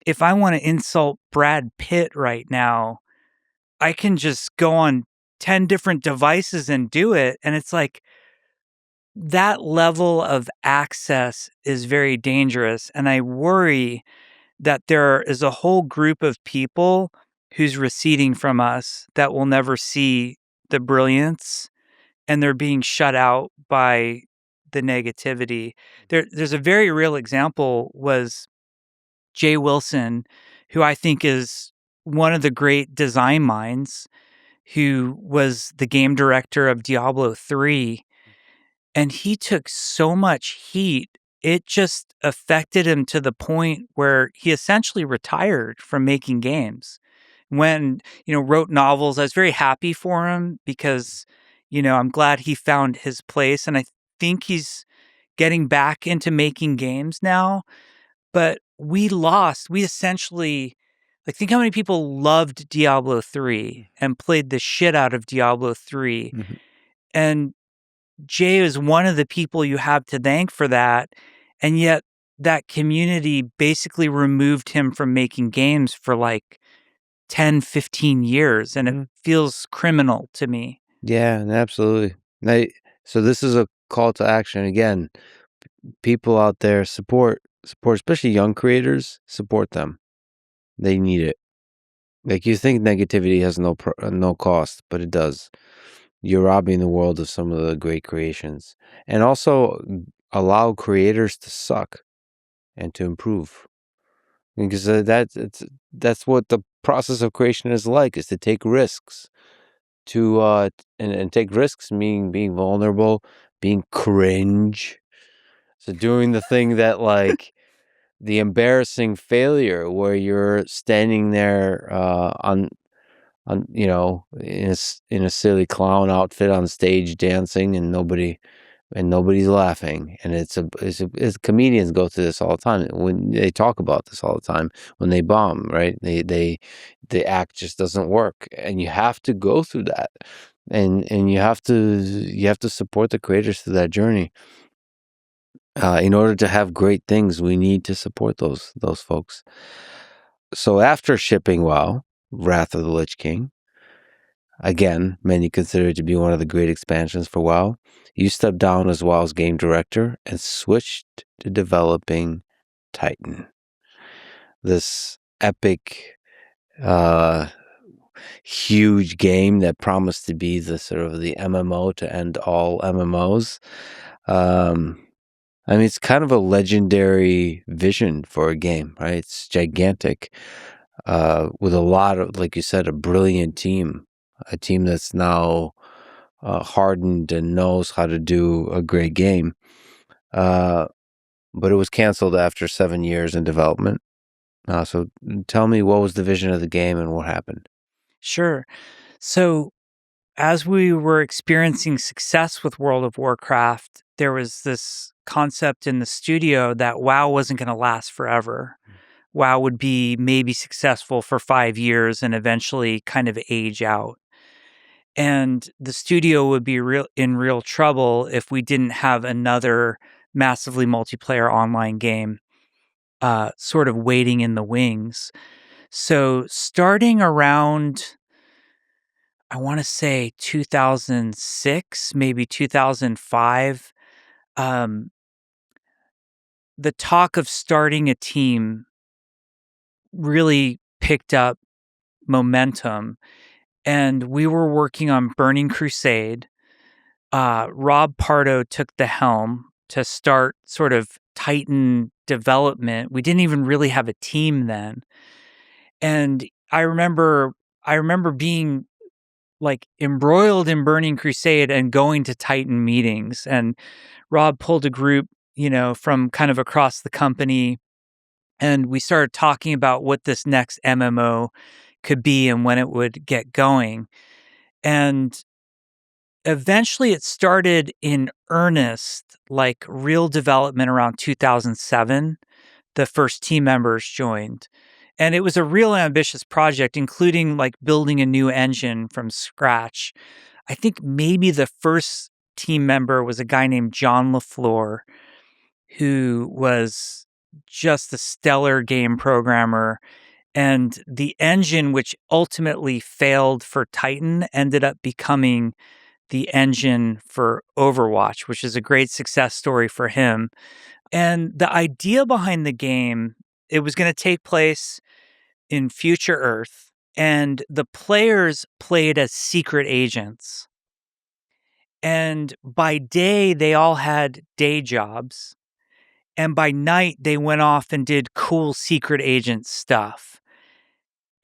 if I want to insult Brad Pitt right now, I can just go on 10 different devices and do it. And it's like that level of access is very dangerous. And I worry that there is a whole group of people who's receding from us that will never see the brilliance, and they're being shut out by the negativity. There's a very real example was Jay Wilson, who I think is one of the great design minds, who was the game director of Diablo III. And he took so much heat, it just affected him to the point where he essentially retired from making games. When, wrote novels, I was very happy for him because, I'm glad he found his place. And I think he's getting back into making games now. But we essentially, like, think how many people loved Diablo 3 and played the shit out of Diablo 3. Mm-hmm. And Jay is one of the people you have to thank for that. And yet that community basically removed him from making games for like 10, 15 years. And it feels criminal to me. Yeah, absolutely. So this is a call to action again. People out there support, especially young creators. Support them. They need it. Like, you think negativity has no cost, but it does. You're robbing the world of some of the great creations, and also allow creators to suck and to improve. Because that's what the process of creation is like: is to take risks, to and take risks, meaning being vulnerable, being cringe. So doing the thing that, like, the embarrassing failure where you're standing there on in a silly clown outfit on stage dancing, and nobody's laughing, and it's comedians go through this all the time when they talk about this all the time when they bomb, right? The act just doesn't work, and you have to go through that, and you have to support the creators through that journey. In order to have great things, we need to support those folks. So after shipping WoW, Wrath of the Lich King, again, many consider it to be one of the great expansions for WoW, you stepped down as WoW's game director and switched to developing Titan. This epic, huge game that promised to be the sort of the MMO to end all MMOs. I mean, it's kind of a legendary vision for a game, right? It's gigantic, with a lot of, like you said, a brilliant team, a team that's now hardened and knows how to do a great game. But it was canceled after 7 years in development. So tell me, what was the vision of the game and what happened? Sure. So as we were experiencing success with World of Warcraft, there was this concept in the studio that WoW wasn't going to last forever. WoW would be maybe successful for 5 years and eventually kind of age out. And the studio would be in real trouble if we didn't have another massively multiplayer online game sort of waiting in the wings. So starting around, I want to say 2006, maybe 2005, the talk of starting a team really picked up momentum. and we were working on Burning Crusade. Rob Pardo took the helm to start sort of Titan development. We didn't even really have a team then. And I remember being like embroiled in Burning Crusade and going to Titan meetings. And Rob pulled a group, from kind of across the company. And we started talking about what this next MMO could be and when it would get going. And eventually it started in earnest, like real development around 2007. The first team members joined. And it was a real ambitious project, including like building a new engine from scratch. I think maybe the first team member was a guy named John LaFleur, who was just a stellar game programmer. And the engine, which ultimately failed for Titan, ended up becoming the engine for Overwatch, which is a great success story for him. And the idea behind the game, it was going to take place in future Earth, and the players played as secret agents. And by day, they all had day jobs. And by night, they went off and did cool secret agent stuff.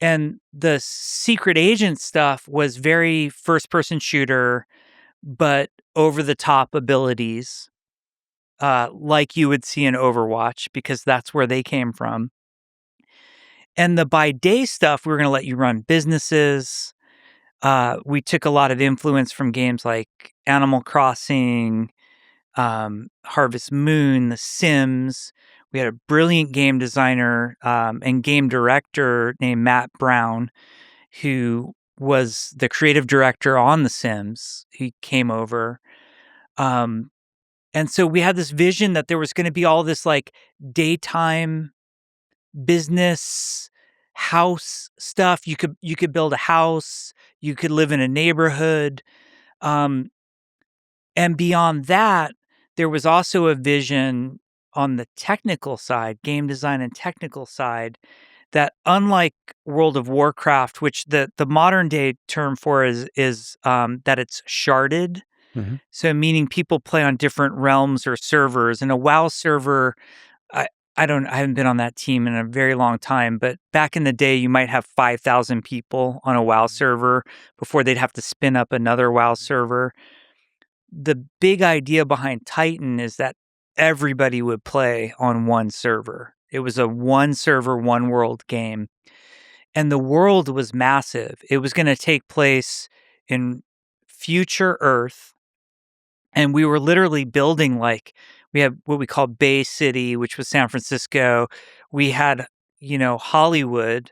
And the secret agent stuff was very first person shooter, but over the top abilities, like you would see in Overwatch, because that's where they came from. And the by day stuff, we were going to let you run businesses. We took a lot of influence from games like Animal Crossing, Harvest Moon, The Sims. We had a brilliant game designer and game director named Matt Brown, who was the creative director on The Sims. He came over. And so we had this vision that there was going to be all this like daytime business house stuff. You could build a house, you could live in a neighborhood. And beyond that, there was also a vision on the technical side, game design and technical side, that unlike World of Warcraft, which the modern day term for is that it's sharded. Mm-hmm. So meaning people play on different realms or servers. And a WoW server, I haven't been on that team in a very long time, but back in the day, you might have 5,000 people on a WoW server before they'd have to spin up another WoW server. The big idea behind Titan is that everybody would play on one server. It was a one server, one world game. And the world was massive. It was going to take place in future Earth. And we were literally building, like, we had what we call Bay City, which was San Francisco. We had, Hollywood.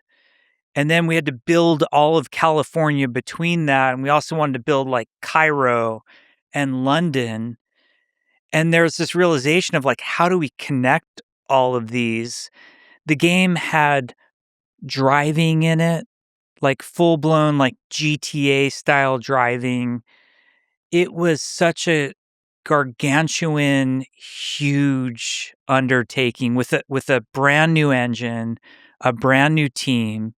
And then we had to build all of California between that. And we also wanted to build like Cairo and London. And there's this realization of like, how do we connect all of these? The game had driving in it, like full blown, like GTA style driving. It was such a gargantuan, huge undertaking with a brand new engine, a brand new team,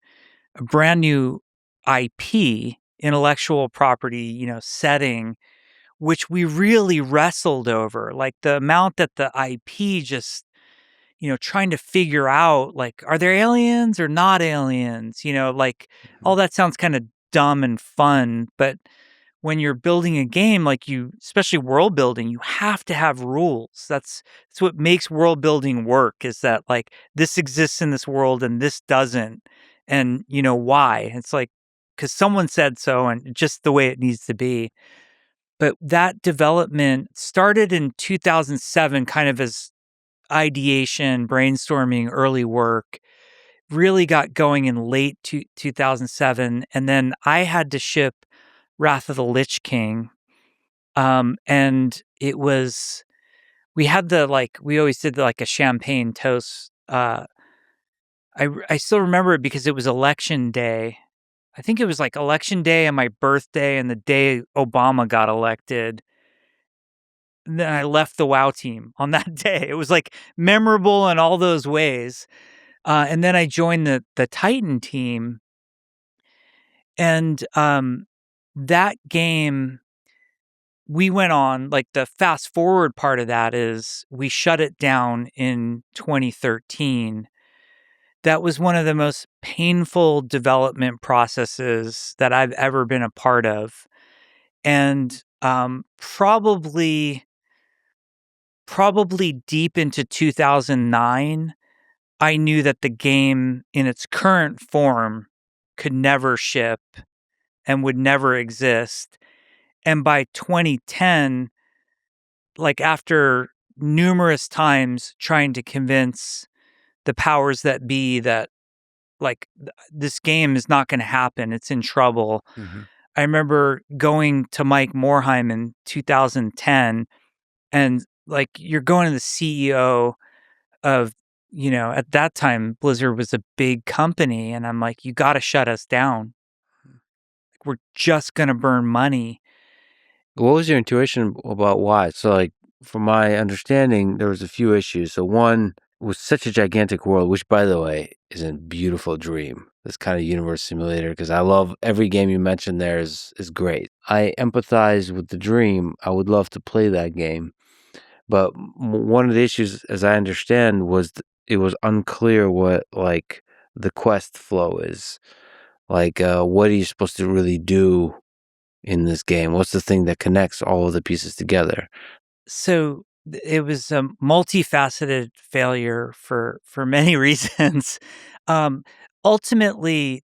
a brand new IP, intellectual property, setting, which we really wrestled over. Like the amount that the IP just, trying to figure out, like, are there aliens or not aliens? Like all that sounds kind of dumb and fun, but when you're building a game, like especially world building, you have to have rules. That's what makes world building work, is that like this exists in this world and this doesn't. And why? It's like, because someone said so and just the way it needs to be. But that development started in 2007, kind of as ideation, brainstorming, early work, really got going in late 2007. And then I had to ship Wrath of the Lich King. And it was, we had we always did like a champagne toast. I still remember it because it was election day. I think it was like election day and my birthday and the day Obama got elected. And then I left the WoW team on that day. It was like memorable in all those ways. And then I joined the Titan team. And that game, we went on, like, the fast forward part of that is we shut it down in 2013. That was one of the most painful development processes that I've ever been a part of. And probably deep into 2009, I knew that the game in its current form could never ship and would never exist. And by 2010, like, after numerous times trying to convince the powers that be that, like, this game is not going to happen, it's in trouble. I remember going to Mike Morheim in 2010, and, like, you're going to the CEO of, at that time, Blizzard was a big company, and I'm like, "You gotta shut us down. We're just gonna burn money." What was your intuition about why? So, like, from my understanding, there was a few issues. So one was such a gigantic world, which, by the way, is a beautiful dream. This kind of universe simulator, because I love every game you mentioned there is great. I empathize with the dream. I would love to play that game. But one of the issues, as I understand, was it was unclear what, like, the quest flow is. Like, what are you supposed to really do in this game? What's the thing that connects all of the pieces together? So it was a multifaceted failure for many reasons. Um, Ultimately,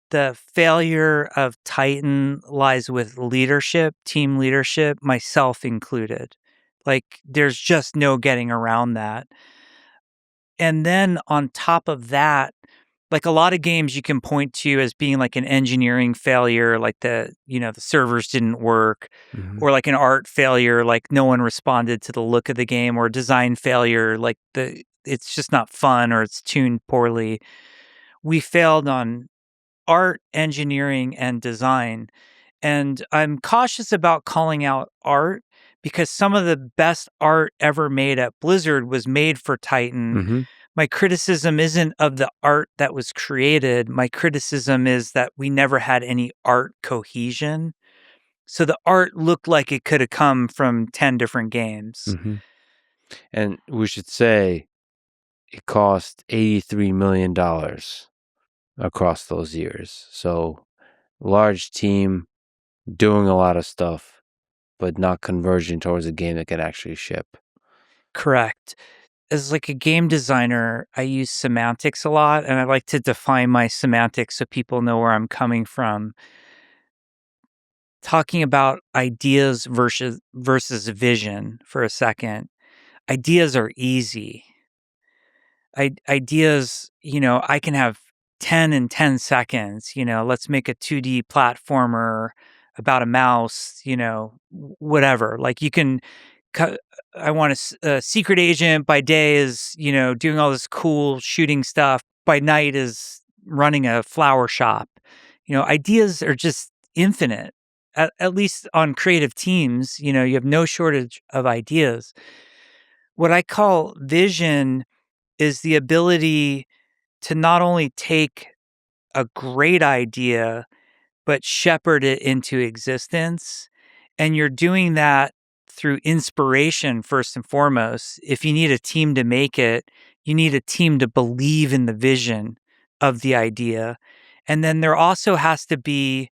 the failure of Titan lies with leadership, team leadership, myself included. Like, there's just no getting around that. And then on top of that, like, a lot of games you can point to as being like an engineering failure, like the servers didn't work, or like an art failure, like no one responded to the look of the game, or design failure, like it's just not fun or it's tuned poorly. We failed on art, engineering, and design. And I'm cautious about calling out art because some of the best art ever made at Blizzard was made for Titan. My criticism isn't of the art that was created. My criticism is that we never had any art cohesion. So the art looked like it could have come from 10 different games. And we should say it cost $83 million across those years. So, large team doing a lot of stuff, but not converging towards a game that can actually ship. Correct. As like a game designer, I use semantics a lot, and I like to define my semantics so people know where I'm coming from. Talking about ideas versus vision for a second. Ideas are easy. Ideas, I can have 10 in 10 seconds. Let's make a 2D platformer about a mouse, whatever. Like, you can cut. I want a secret agent by day is, doing all this cool shooting stuff. By night is running a flower shop. Ideas are just infinite. At least on creative teams, you have no shortage of ideas. What I call vision is the ability to not only take a great idea, but shepherd it into existence. And you're doing that through inspiration, first and foremost. If you need a team to make it, you need a team to believe in the vision of the idea. And then there also has to be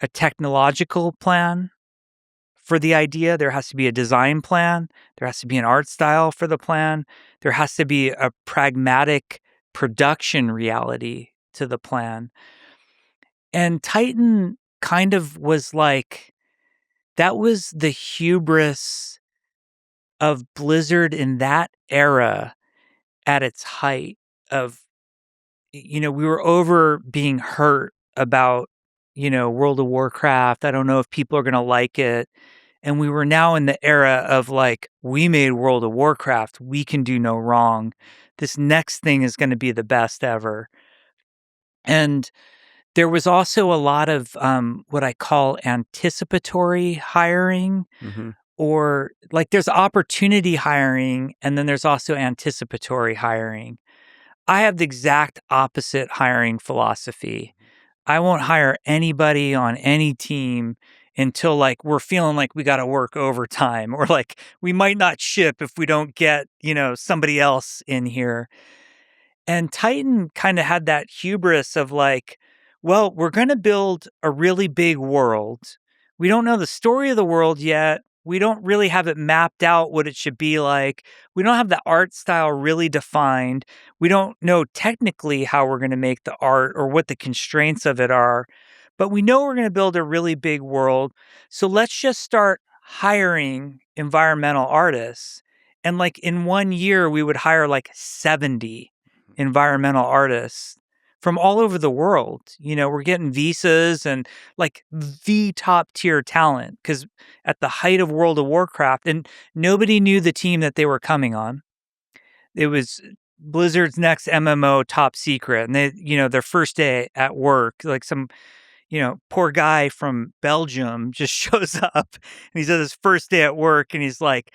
a technological plan for the idea. There has to be a design plan. There has to be an art style for the plan. There has to be a pragmatic production reality to the plan. And Titan kind of was like, that was the hubris of Blizzard in that era at its height of, we were over being hurt about, World of Warcraft. I don't know if people are going to like it. And we were now in the era of, like, we made World of Warcraft. We can do no wrong. This next thing is going to be the best ever. And there was also a lot of what I call anticipatory hiring, or like there's opportunity hiring, and then there's also anticipatory hiring. I have the exact opposite hiring philosophy. I won't hire anybody on any team until like we're feeling like we got to work overtime, or like we might not ship if we don't get, somebody else in here. And Titan kind of had that hubris of like, well, we're going to build a really big world. We don't know the story of the world yet. We don't really have it mapped out what it should be like. We don't have the art style really defined. We don't know technically how we're going to make the art or what the constraints of it are. But we know we're going to build a really big world. So let's just start hiring environmental artists. And like in 1 year, we would hire like 70 environmental artists from all over the world. We're getting visas and like the top tier talent, because at the height of World of Warcraft, and nobody knew the team that they were coming on. It was Blizzard's next MMO, top secret. And they, their first day at work, like some, poor guy from Belgium just shows up, and he's at his first day at work and he's like,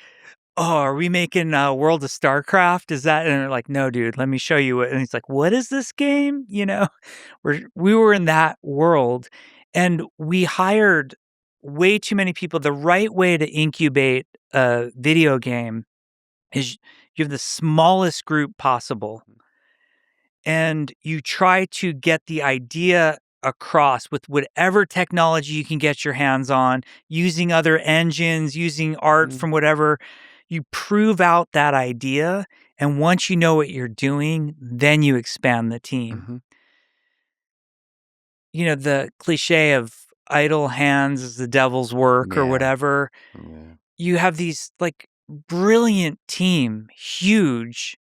"Oh, are we making World of StarCraft? Is that?" And they're like, "No, dude, let me show you what." And he's like, "What is this game?" We were in that world, and we hired way too many people. The right way to incubate a video game is you have the smallest group possible, and you try to get the idea across with whatever technology you can get your hands on, using other engines, using art from whatever. You prove out that idea, and once you know what you're doing, then you expand the team. The cliche of idle hands is the devil's work or whatever. Yeah. You have these like brilliant team, huge,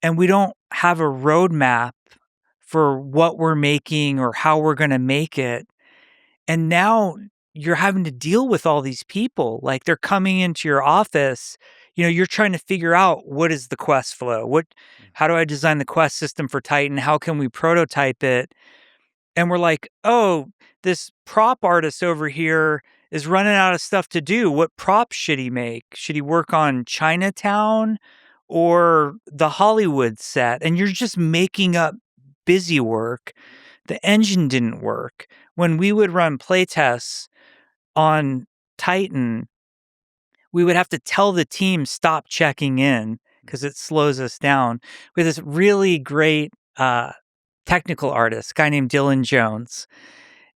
and we don't have a roadmap for what we're making or how we're going to make it. And now you're having to deal with all these people. Like they're coming into your office. You're trying to figure out, what is the quest flow? How do I design the quest system for Titan? How can we prototype it? And we're like, "Oh, this prop artist over here is running out of stuff to do. What props should he make? Should he work on Chinatown or the Hollywood set?" And you're just making up busy work. The engine didn't work. When we would run playtests on Titan, we would have to tell the team, stop checking in because it slows us down. We had this really great technical artist, guy named Dylan Jones,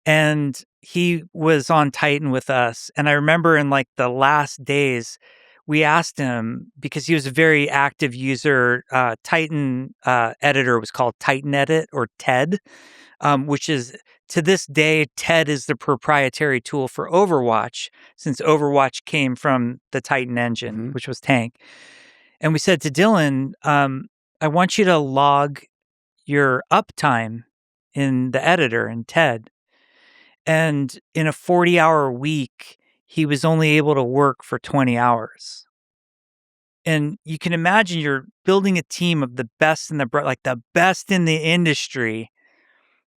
and he was on Titan with us. And I remember in like the last days, we asked him, because he was a very active user. Titan editor was called Titan Edit, or TED, which is, to this day, TED is the proprietary tool for Overwatch, since Overwatch came from the Titan engine, which was Tank. And we said to Dylan, "I want you to log your uptime in the editor in TED." And in a 40-hour week, he was only able to work for 20 hours. And you can imagine you're building a team of the best in the best in the industry,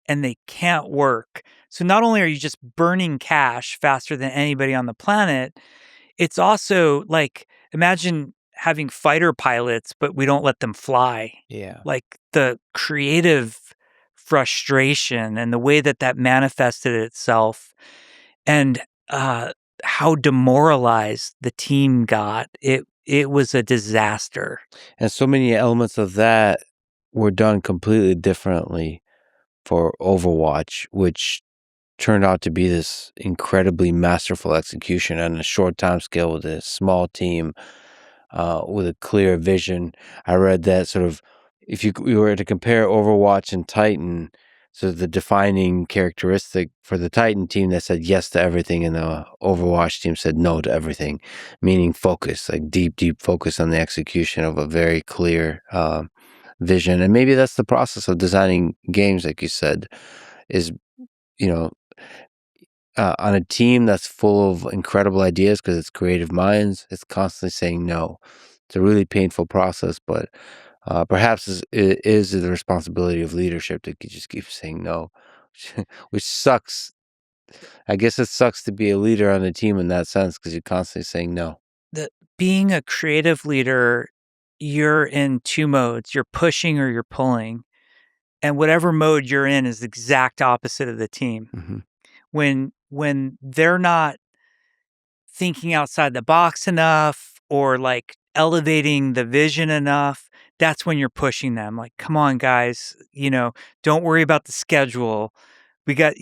and they can't work. So not only are you just burning cash faster than anybody on the planet, it's also like, imagine having fighter pilots, but we don't let them fly. Yeah. Like the creative frustration and the way that manifested itself, and how demoralized the team got. It was a disaster. And so many elements of that were done completely differently for Overwatch, which turned out to be this incredibly masterful execution on a short time scale with a small team, with a clear vision. I read that sort of, if you were to compare Overwatch and Titan, so the defining characteristic for the Titan team that said yes to everything, and the Overwatch team said no to everything, meaning focus, like deep focus on the execution of a very clear vision. And maybe that's the process of designing games, like you said, is, on a team that's full of incredible ideas, because it's creative minds, it's constantly saying no. It's a really painful process, but perhaps it is the responsibility of leadership to just keep saying no, which sucks. I guess it sucks to be a leader on a team in that sense, because you're constantly saying no. Being a creative leader, you're in two modes. You're pushing or you're pulling. and whatever mode you're in is the exact opposite of the team. Mm-hmm. When they're not thinking outside the box enough or like elevating the vision enough, that's when you're pushing them. Like, come on, guys, don't worry about the schedule. We got,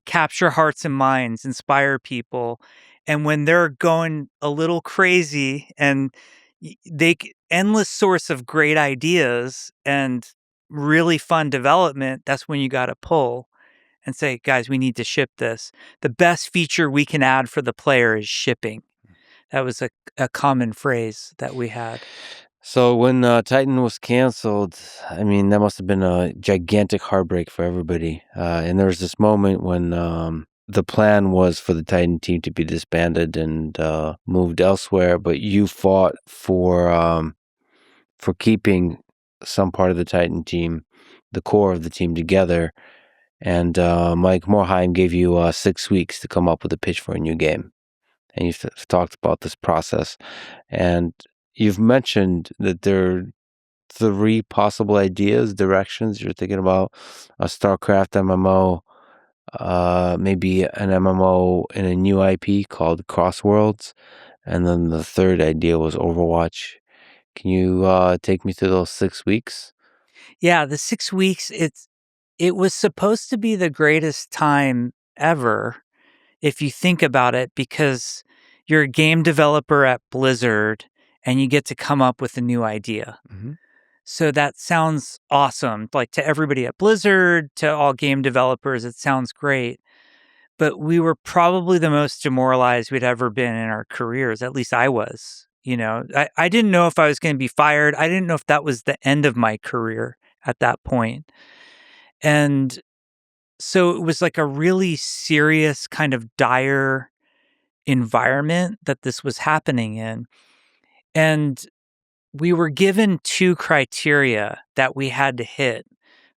capture hearts and minds, inspire people. And when they're going a little crazy and endless source of great ideas and really fun development, that's when you got to pull and say, guys, we need to ship this. The best feature we can add for the player is shipping. That was a common phrase that we had. So when Titan was canceled, I mean, that must have been a gigantic heartbreak for everybody. And there was this moment when the plan was for the Titan team to be disbanded and moved elsewhere, but you fought for keeping some part of the Titan team, the core of the team, together. And Mike Morheim gave you 6 weeks to come up with a pitch for a new game. And you've talked about this process. And you've mentioned that there are 3 possible ideas, directions. You're thinking about a StarCraft MMO, maybe an MMO in a new IP called Crossworlds. And then the third idea was Overwatch. Can you take me through those 6 weeks? Yeah, the 6 weeks, it was supposed to be the greatest time ever, if you think about it, because you're a game developer at Blizzard and you get to come up with a new idea. Mm-hmm. So that sounds awesome. Like, to everybody at Blizzard, to all game developers, it sounds great. But we were probably the most demoralized we'd ever been in our careers. At least I was. I didn't know if I was going to be fired. I didn't know if that was the end of my career at that point. And so it was like a really serious kind of dire environment that this was happening in. And we were given 2 criteria that we had to hit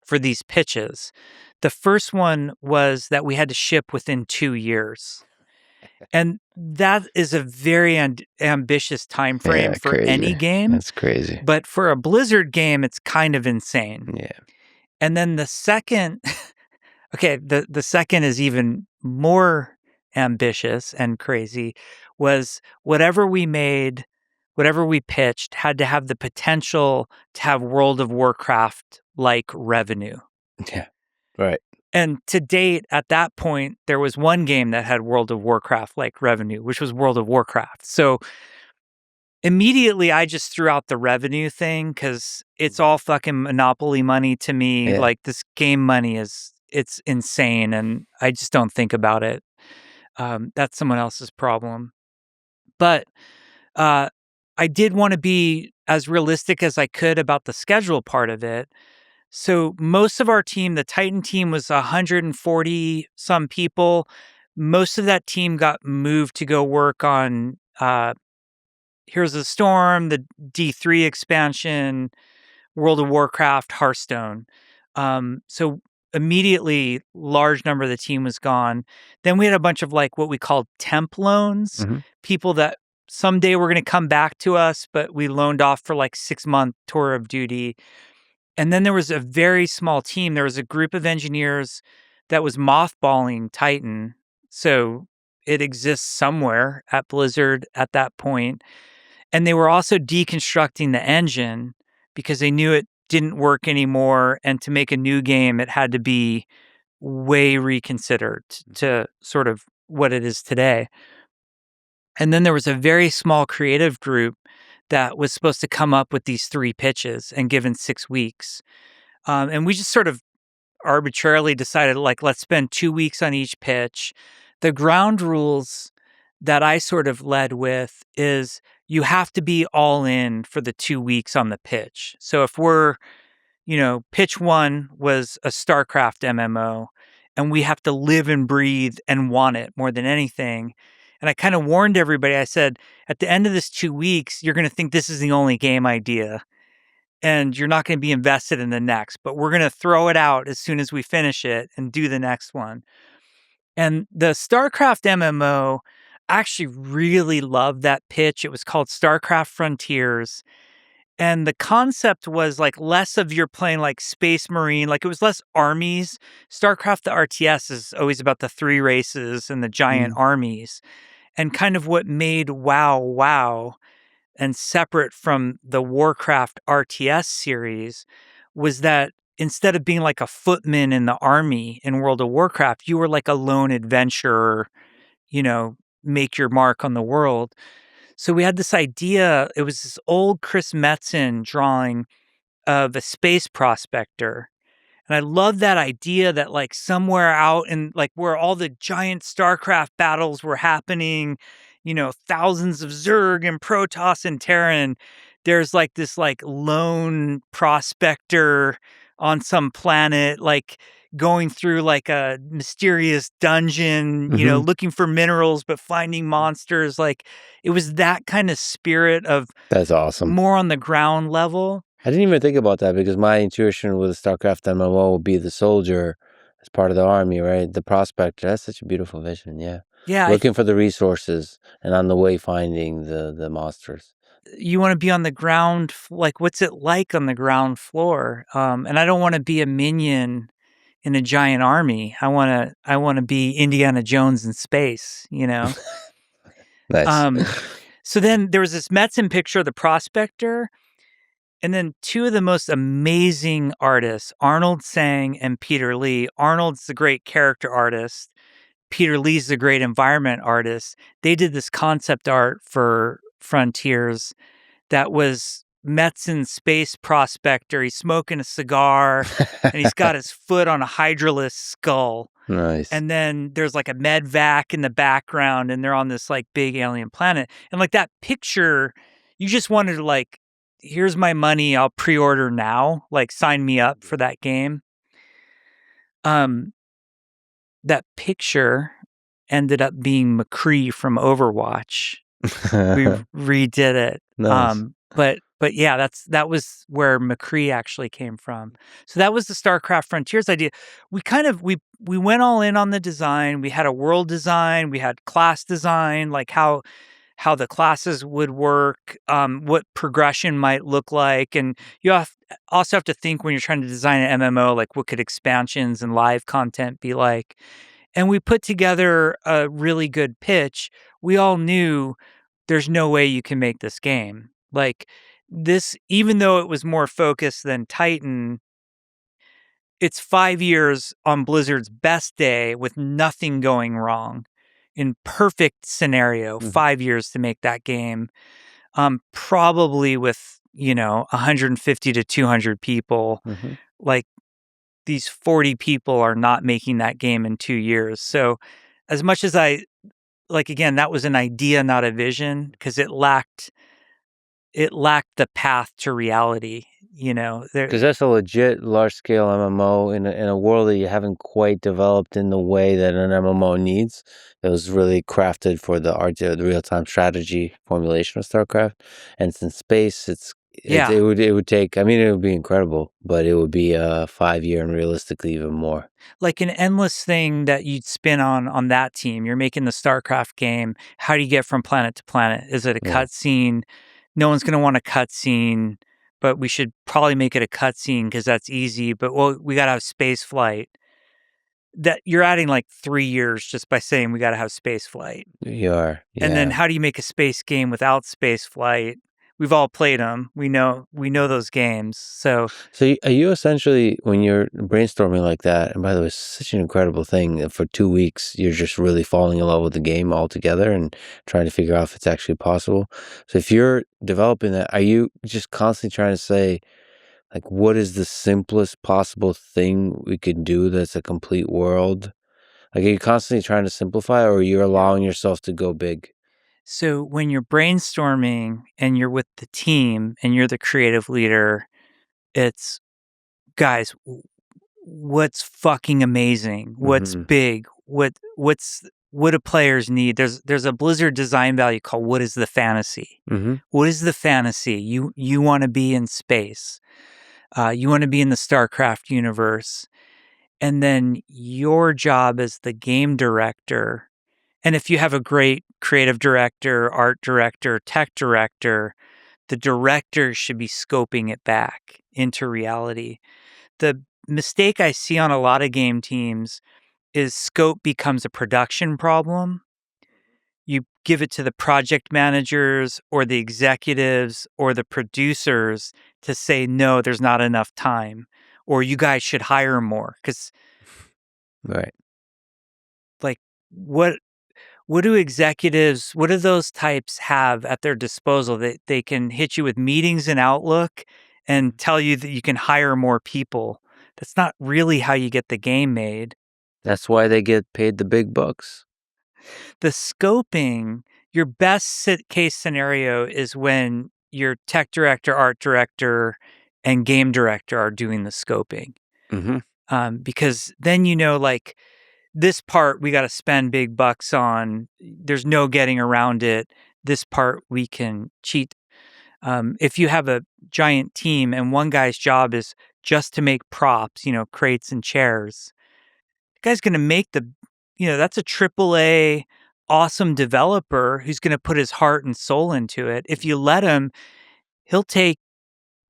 for these pitches. The first one was that we had to ship within 2 years. And that is a very ambitious time frame for crazy. any game. That's crazy. But for a Blizzard game, it's kind of insane. Yeah. And then the second, okay, the second is even more ambitious and crazy, was whatever we made, whatever we pitched, had to have the potential to have World of Warcraft like revenue. Yeah. Right. And to date, at that point, there was one game that had World of Warcraft like revenue, which was World of Warcraft. So immediately I just threw out the revenue thing because it's all fucking monopoly money to me. Yeah. Like, this game money it's insane, and I just don't think about it. That's someone else's problem. But I did want to be as realistic as I could about the schedule part of it. So most of our team, the Titan team, was 140 some people. Most of that team got moved to go work on Heroes of the Storm, the D3 expansion, World of Warcraft, Hearthstone. So immediately, large number of the team was gone. Then we had a bunch of like what we called temp loans, people that someday were going to come back to us, but we loaned off for like 6-month tour of duty. And then there was a very small team. There was a group of engineers that was mothballing Titan. So it exists somewhere at Blizzard at that point. And they were also deconstructing the engine because they knew it didn't work anymore. And to make a new game, it had to be way reconsidered to sort of what it is today. And then there was a very small creative group that was supposed to come up with these 3 pitches and given 6 weeks. And we just sort of arbitrarily decided, like, let's spend 2 weeks on each pitch. The ground rules that I sort of led with is you have to be all in for the 2 weeks on the pitch. So if we're, pitch 1 was a StarCraft MMO, and we have to live and breathe and want it more than anything. And I kind of warned everybody. I said, at the end of this 2 weeks, you're going to think this is the only game idea, and you're not going to be invested in the next, but we're going to throw it out as soon as we finish it and do the next one. And the StarCraft MMO, I actually really loved that pitch. It was called StarCraft Frontiers. And the concept was like less of you're playing like Space Marine, like it was less armies. StarCraft, the RTS, is always about the 3 races and the giant armies. And kind of what made WoW and separate from the Warcraft RTS series was that instead of being like a footman in the army in World of Warcraft, you were like a lone adventurer, make your mark on the world. So we had this idea. It was this old Chris Metzen drawing of a space prospector. And I love that idea that like somewhere out in like where all the giant StarCraft battles were happening, thousands of Zerg and Protoss and Terran, there's like this like lone prospector on some planet, like going through like a mysterious dungeon, looking for minerals, but finding monsters. Like it was that kind of spirit of That's awesome. more on the ground level. I didn't even think about that because my intuition with a StarCraft MMO would be the soldier as part of the army, right? The prospector. That's such a beautiful vision. Yeah. Yeah. Looking for the resources and on the way finding the monsters. You want to be on the ground, like what's it like on the ground floor? And I don't want to be a minion in a giant army. I want to be Indiana Jones in space, Nice. So then there was this Metzen picture of the prospector, and then 2 of the most amazing artists, Arnold Sang and Peter Lee. Arnold's the great character artist. Peter Lee's the great environment artist. They did this concept art for Frontiers that was Metzen's space prospector. He's smoking a cigar and he's got his foot on a Hydralisk skull. Nice. And then there's like a med vac in the background and they're on this like big alien planet. And like that picture, you just wanted to like, here's my money. I'll pre-order now. Like sign me up for that game. That picture ended up being McCree from Overwatch. We redid it. Nice. But yeah, that was where McCree actually came from. So that was the StarCraft Frontiers idea. We kind of we went all in on the design. We had a world design, we had class design, like how the classes would work, what progression might look like, and you also have to think when you're trying to design an MMO, like what could expansions and live content be like. And we put together a really good pitch. We all knew there's no way you can make this game. Like this, even though it was more focused than Titan, it's 5 years on Blizzard's best day with nothing going wrong. In perfect scenario, 5 years to make that game. Probably with, 150 to 200 people. Like these 40 people are not making that game in 2 years. So as much as again, that was an idea, not a vision, because it lacked the path to reality, Because that's a legit large-scale MMO in a world that you haven't quite developed in the way that an MMO needs. It was really crafted for the real-time strategy formulation of StarCraft. And it's in space. It would take. I mean, it would be incredible, but it would be 5 year and realistically even more. Like an endless thing that you'd spin on that team. You're making the StarCraft game. How do you get from planet to planet? Is it a cutscene? No one's going to want a cutscene, but we should probably make it a cutscene because that's easy. But we got to have space flight. That you're adding like 3 years just by saying we got to have space flight. You are, yeah. And then how do you make a space game without space flight? We've all played them. We know those games. So are you essentially, when you're brainstorming like that, and by the way, it's such an incredible thing, for 2 weeks, you're just really falling in love with the game altogether and trying to figure out if it's actually possible. So if you're developing that, are you just constantly trying to say, like, what is the simplest possible thing we could do that's a complete world? Like, are you constantly trying to simplify, or are you allowing yourself to go big? So when you're brainstorming and you're with the team and you're the creative leader, it's, guys, what's fucking amazing? What's big? What do players need? There's a Blizzard design value called what is the fantasy? What is the fantasy? You want to be in space. You want to be in the StarCraft universe. And then your job as the game director, and if you have a great creative director, art director, tech director, the director should be scoping it back into reality. The mistake I see on a lot of game teams is scope becomes a production problem. You give it to the project managers or the executives or the producers to say, no, there's not enough time, or you guys should hire more. Because, Right. like, what do executives, what do those types have at their disposal? They can hit you with meetings in Outlook and tell you that you can hire more people. That's not really how you get the game made. That's why they get paid the big bucks. The scoping, your best case scenario is when your tech director, art director, and game director are doing the scoping. Because then like, this part we got to spend big bucks on. There's no getting around it. This part we can cheat. If you have a giant team and one guy's job is just to make props, crates and chairs, the guy's going to make that's a AAA awesome developer who's going to put his heart and soul into it. If you let him, he'll take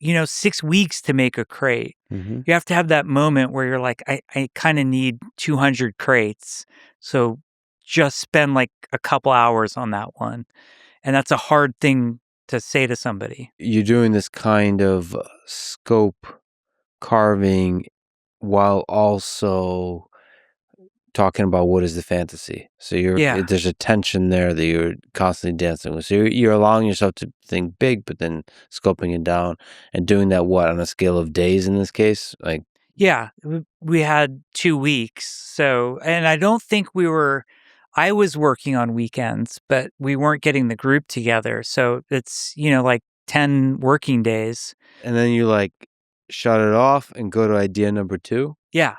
6 weeks to make a crate. You have to have that moment where you're like, I kind of need 200 crates. So just spend like a couple hours on that one. And that's a hard thing to say to somebody. You're doing this kind of scope carving while also talking about what is the fantasy. So there's a tension there that you're constantly dancing with. So you're allowing yourself to think big, but then scoping it down and doing that on a scale of days in this case? Like, yeah, we had 2 weeks. So, and I don't think I was working on weekends, but we weren't getting the group together. So it's, like 10 working days. And then you like shut it off and go to idea number 2? Yeah.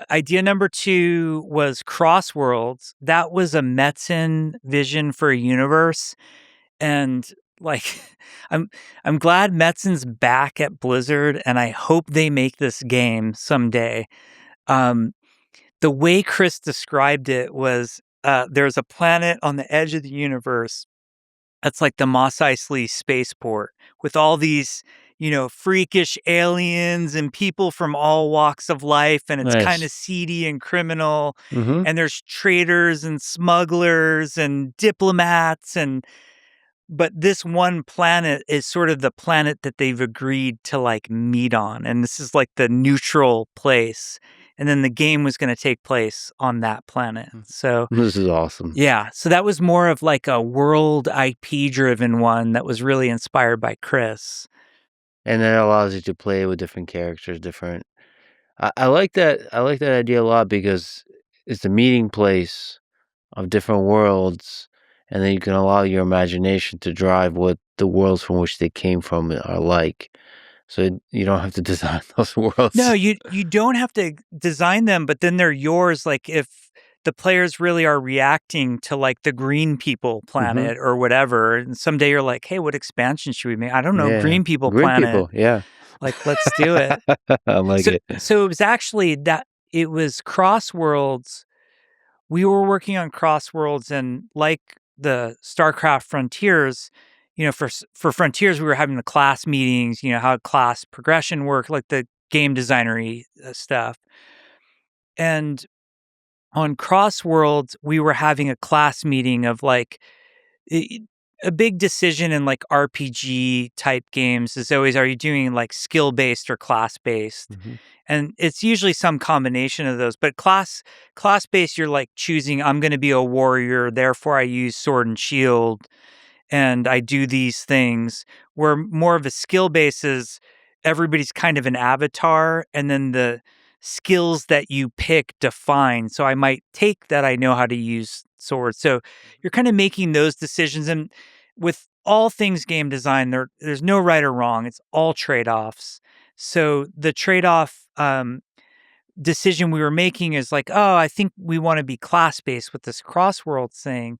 Idea number 2 was Crossworlds. That was a Metzen vision for a universe. And like, I'm glad Metzen's back at Blizzard, and I hope they make this game someday. The way Chris described it was there's a planet on the edge of the universe that's like the Mos Eisley spaceport with all these, freakish aliens and people from all walks of life. And it's kind of seedy and criminal. And there's traders and smugglers and diplomats. But this one planet is sort of the planet that they've agreed to like meet on. And this is like the neutral place. And then the game was going to take place on that planet. So this is awesome. Yeah. So that was more of like a world IP driven one that was really inspired by Chris. And that allows you to play with different characters, I like that. I like that idea a lot because it's a meeting place of different worlds, and then you can allow your imagination to drive what the worlds from which they came from are like. So you don't have to design those worlds. No, you don't have to design them, but then they're yours. Like if the players really are reacting to like the green people planet or whatever, and someday you're like, hey, what expansion should we make? I don't know, green people planet. People, yeah. Like, let's do it. I like it. So it was actually it was Crossworlds. We were working on Crossworlds, and like the StarCraft Frontiers, for Frontiers, we were having the class meetings, how class progression worked, like the game designery stuff. And on Crossworlds, we were having a class meeting of like a big decision in like RPG type games is always, are you doing like skill based or class based? And it's usually some combination of those. But class based, you're like choosing, I'm going to be a warrior, therefore I use sword and shield, and I do these things. Where more of a skill base is everybody's kind of an avatar, and then the skills that you pick define. So I might take that I know how to use swords. So you're kind of making those decisions. And with all things game design, there's no right or wrong. It's all trade-offs. So the trade-off decision we were making is like, oh, I think we want to be class-based with this Crossworlds thing.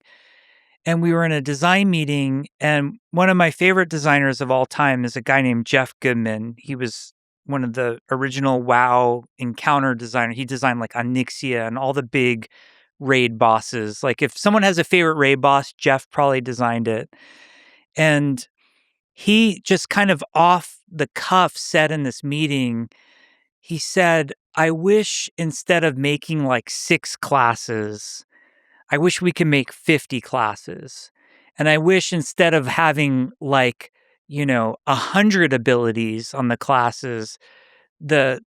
And we were in a design meeting, and one of my favorite designers of all time is a guy named Jeff Goodman. He was one of the original WoW encounter designers. He designed like Onyxia and all the big raid bosses. Like if someone has a favorite raid boss, Jeff probably designed it. And he just kind of off the cuff said in this meeting, he said, I wish instead of making like 6 classes, I wish we could make 50 classes. And I wish instead of having like, 100 abilities on the classes, the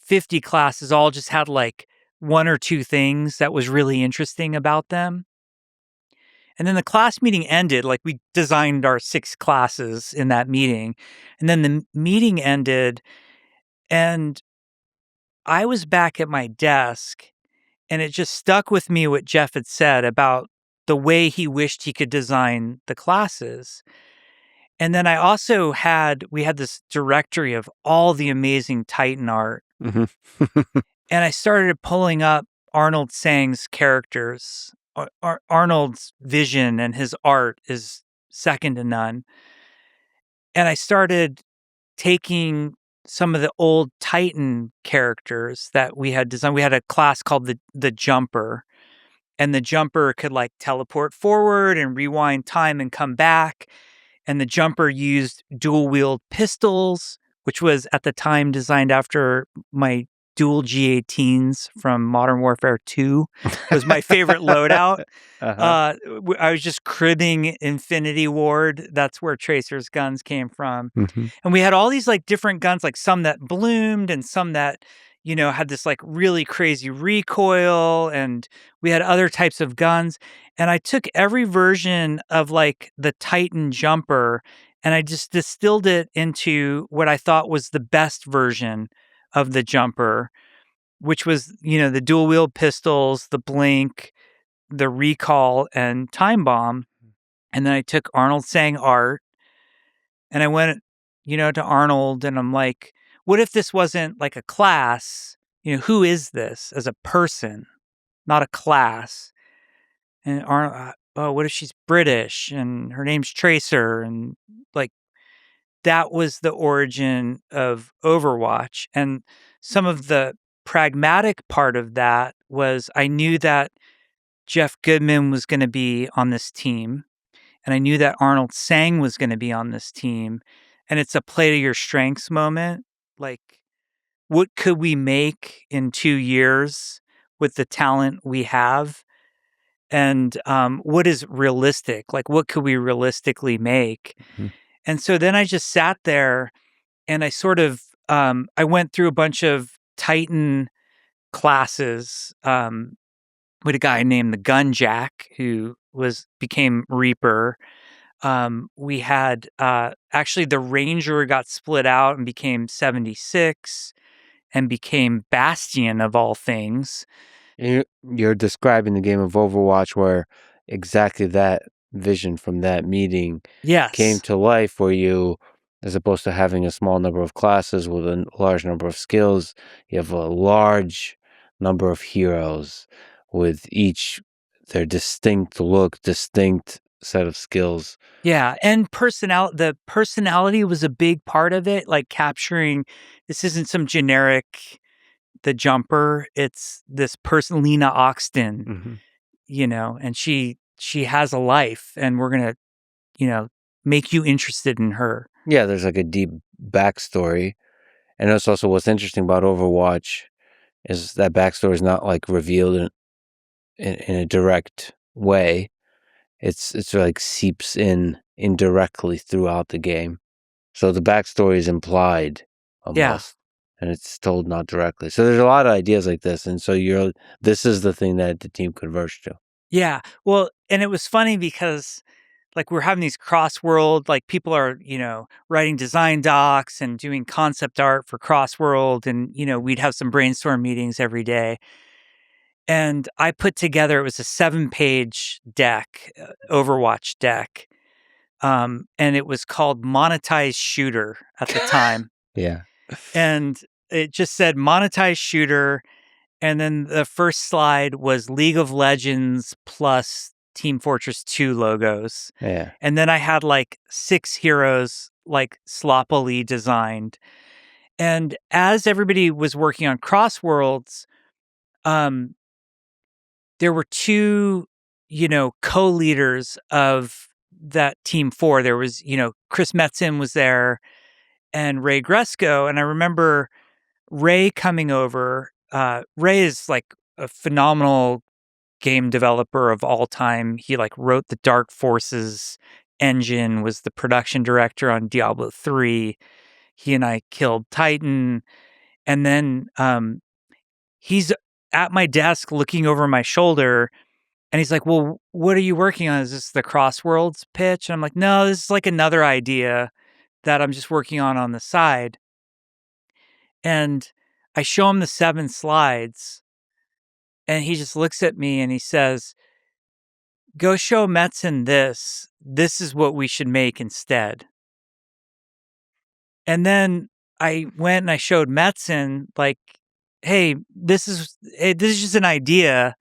50 classes all just had like 1 or 2 things that was really interesting about them. And then the class meeting ended, like we designed our 6 classes in that meeting. And then the meeting ended and I was back at my desk and it just stuck with me what Jeff had said about the way he wished he could design the classes. And then we had this directory of all the amazing Titan art. Mm-hmm. And I started pulling up Arnold Sang's characters. Arnold's vision and his art is second to none. And I started taking some of the old Titan characters that we had designed. We had a class called the Jumper, and the Jumper could like teleport forward and rewind time and come back. And the Jumper used dual wield pistols, which was at the time designed after my dual G18s from Modern Warfare 2 was my favorite loadout. I was just cribbing Infinity Ward. That's where Tracer's guns came from. Mm-hmm. And we had all these like different guns, like some that bloomed and some that, had this like really crazy recoil. And we had other types of guns. And I took every version of like the Titan Jumper and I just distilled it into what I thought was the best version of the Jumper, which was, the dual wield pistols, the blink, the recall, and time bomb. And then I took Arnold Sang art and I went, to Arnold and I'm like, what if this wasn't like a class? Who is this as a person, not a class? And Arnold, what if she's British and her name's Tracer? And like, that was the origin of Overwatch. And some of the pragmatic part of that was I knew that Jeff Goodman was going to be on this team. And I knew that Arnold Sang was going to be on this team. And it's a play to your strengths moment. Like, what could we make in 2 years with the talent we have? And what is realistic? Like, what could we realistically make? Mm-hmm. And so then I just sat there and I sort of, I went through a bunch of Titan classes with a guy named the Gun Jack who became Reaper. We had actually the Ranger got split out and became 76 and became Bastion of all things. You're describing the game of Overwatch where exactly that vision from that meeting came to life for you, as opposed to having a small number of classes with a large number of skills. You have a large number of heroes with each their distinct look, distinct set of skills. Yeah, and the personality was a big part of it, like capturing this isn't some generic the Jumper, it's this person, Lena Oxton, Mm-hmm. and she has a life and we're going to, make you interested in her. Yeah, there's like a deep backstory. And that's also what's interesting about Overwatch is that backstory is not like revealed in a direct way. It's like seeps in indirectly throughout the game. So the backstory is implied almost, and it's told not directly. So there's a lot of ideas like this, and so this is the thing that the team converged to. Yeah, well, and it was funny because like we're having these cross-world, like people are, writing design docs and doing concept art for cross-world, and we'd have some brainstorm meetings every day. And I put together, it was a 7-page deck, Overwatch deck. And it was called Monetized Shooter at the time. Yeah. And it just said Monetized Shooter. And then the first slide was League of Legends plus Team Fortress 2 logos. Yeah. And then I had like 6 heroes like sloppily designed. And as everybody was working on Crossworlds, there were 2, co-leaders of team 4, there was, Chris Metzen was there and Ray Gresco. And I remember Ray coming over. Ray is like a phenomenal game developer of all time. He like wrote the Dark Forces engine, was the production director on Diablo 3. He and I killed Titan. And then he's at my desk looking over my shoulder and he's like, "Well, what are you working on? Is this the Crossworlds pitch?" And I'm like, "No, this is like another idea that I'm just working on the side." And I show him the 7 slides and he just looks at me and he says, "Go show Metzen this. This is what we should make instead." And then I went and I showed Metzen like, hey, this is just an idea.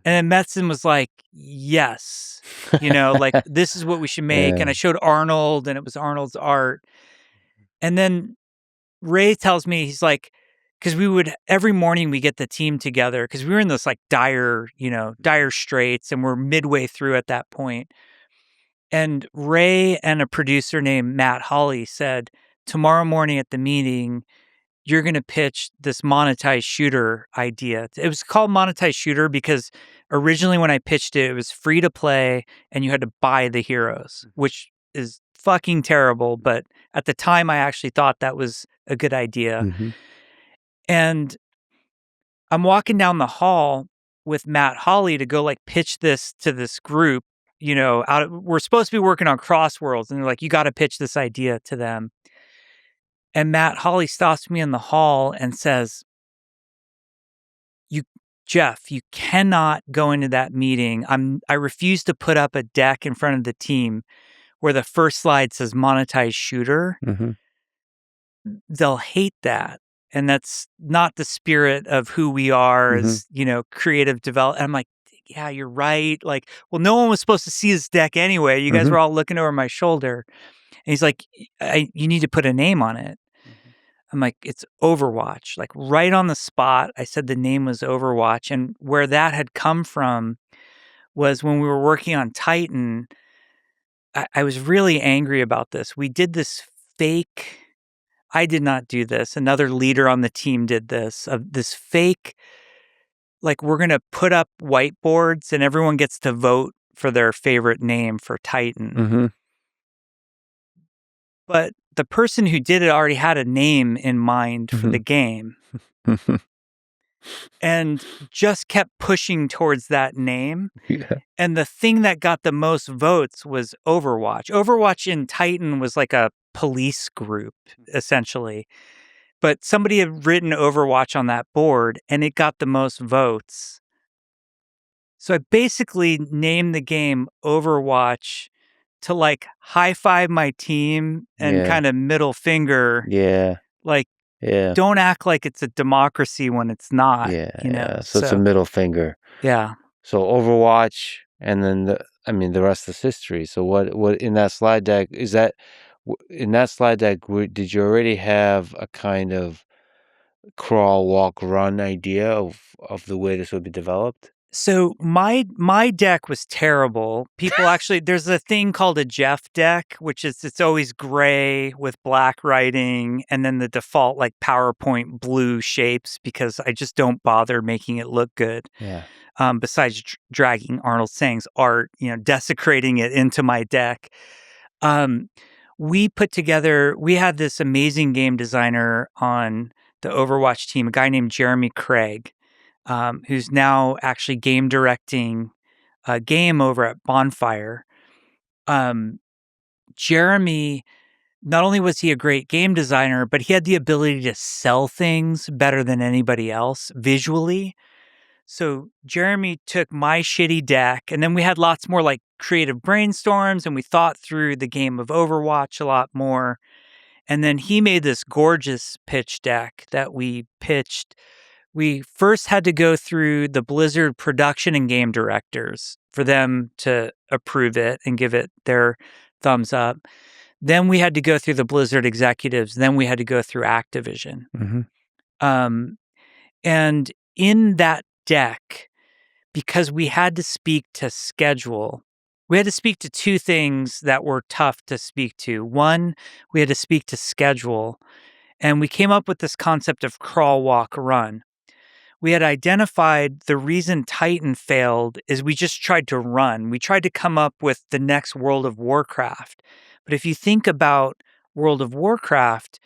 And then Metzen was like, yes, like this is what we should make. And I showed Arnold and it was Arnold's art. And then Ray tells me, he's like, because every morning we get the team together because we were in this like dire straits and we're midway through at that point. And Ray and a producer named Matt Hawley said, tomorrow morning at the meeting, you're going to pitch this monetized shooter idea. It was called monetized shooter because originally when I pitched it, it was free to play and you had to buy the heroes, which is fucking terrible. But at the time, I actually thought that was a good idea. Mm-hmm. And I'm walking down the hall with Matt Hawley to go like pitch this to this group. We're supposed to be working on Crossworlds, and they're like, you got to pitch this idea to them. And Matt Hawley stops me in the hall and says, Jeff, you cannot go into that meeting. I refuse to put up a deck in front of the team where the first slide says monetized shooter. Mm-hmm. They'll hate that. And that's not the spirit of who we are as, creative develop. I'm like, yeah, you're right. Like, well, no one was supposed to see this deck anyway. You guys were all looking over my shoulder. And he's like, you need to put a name on it. I'm like, it's Overwatch. Like right on the spot, I said the name was Overwatch. And where that had come from was when we were working on Titan, I was really angry about this. We did this fake, I did not do this. Another leader on the team did this, of this fake, like we're going to put up whiteboards and everyone gets to vote for their favorite name for Titan. Mm-hmm. But the person who did it already had a name in mind for the game and just kept pushing towards that name. Yeah. And the thing that got the most votes was Overwatch. Overwatch in Titan was like a police group, essentially. But somebody had written Overwatch on that board and it got the most votes. So I basically named the game Overwatch to like high five my team and kind of middle finger. Yeah. Like, don't act like it's a democracy when it's not. Yeah. So it's a middle finger. Yeah. So Overwatch, and then the rest is history. So what in that slide deck is that? In that slide deck, did you already have a kind of crawl, walk, run idea of the way this would be developed? So my deck was terrible. People actually, there's a thing called a Jeff deck, which is it's always gray with black writing, and then the default like PowerPoint blue shapes because I just don't bother making it look good. Yeah. Besides dragging Arnold Sang's art, desecrating it into my deck. We had this amazing game designer on the Overwatch team, a guy named Jeremy Craig. Who's now actually game directing a game over at Bonfire. Jeremy, not only was he a great game designer, but he had the ability to sell things better than anybody else visually. So Jeremy took my shitty deck, and then we had lots more like creative brainstorms, and we thought through the game of Overwatch a lot more. And then he made this gorgeous pitch deck that we pitched. We first had to go through the Blizzard production and game directors for them to approve it and give it their thumbs up. Then we had to go through the Blizzard executives. Then we had to go through Activision. Mm-hmm. And in that deck, because we had to speak to schedule, We had to speak to two things that were tough to speak to. One, we had to speak to schedule, and we came up with this concept of crawl, walk, run. We had identified the reason Titan failed is we just tried to run. We tried to come up with the next World of Warcraft. But if you think about World of Warcraft,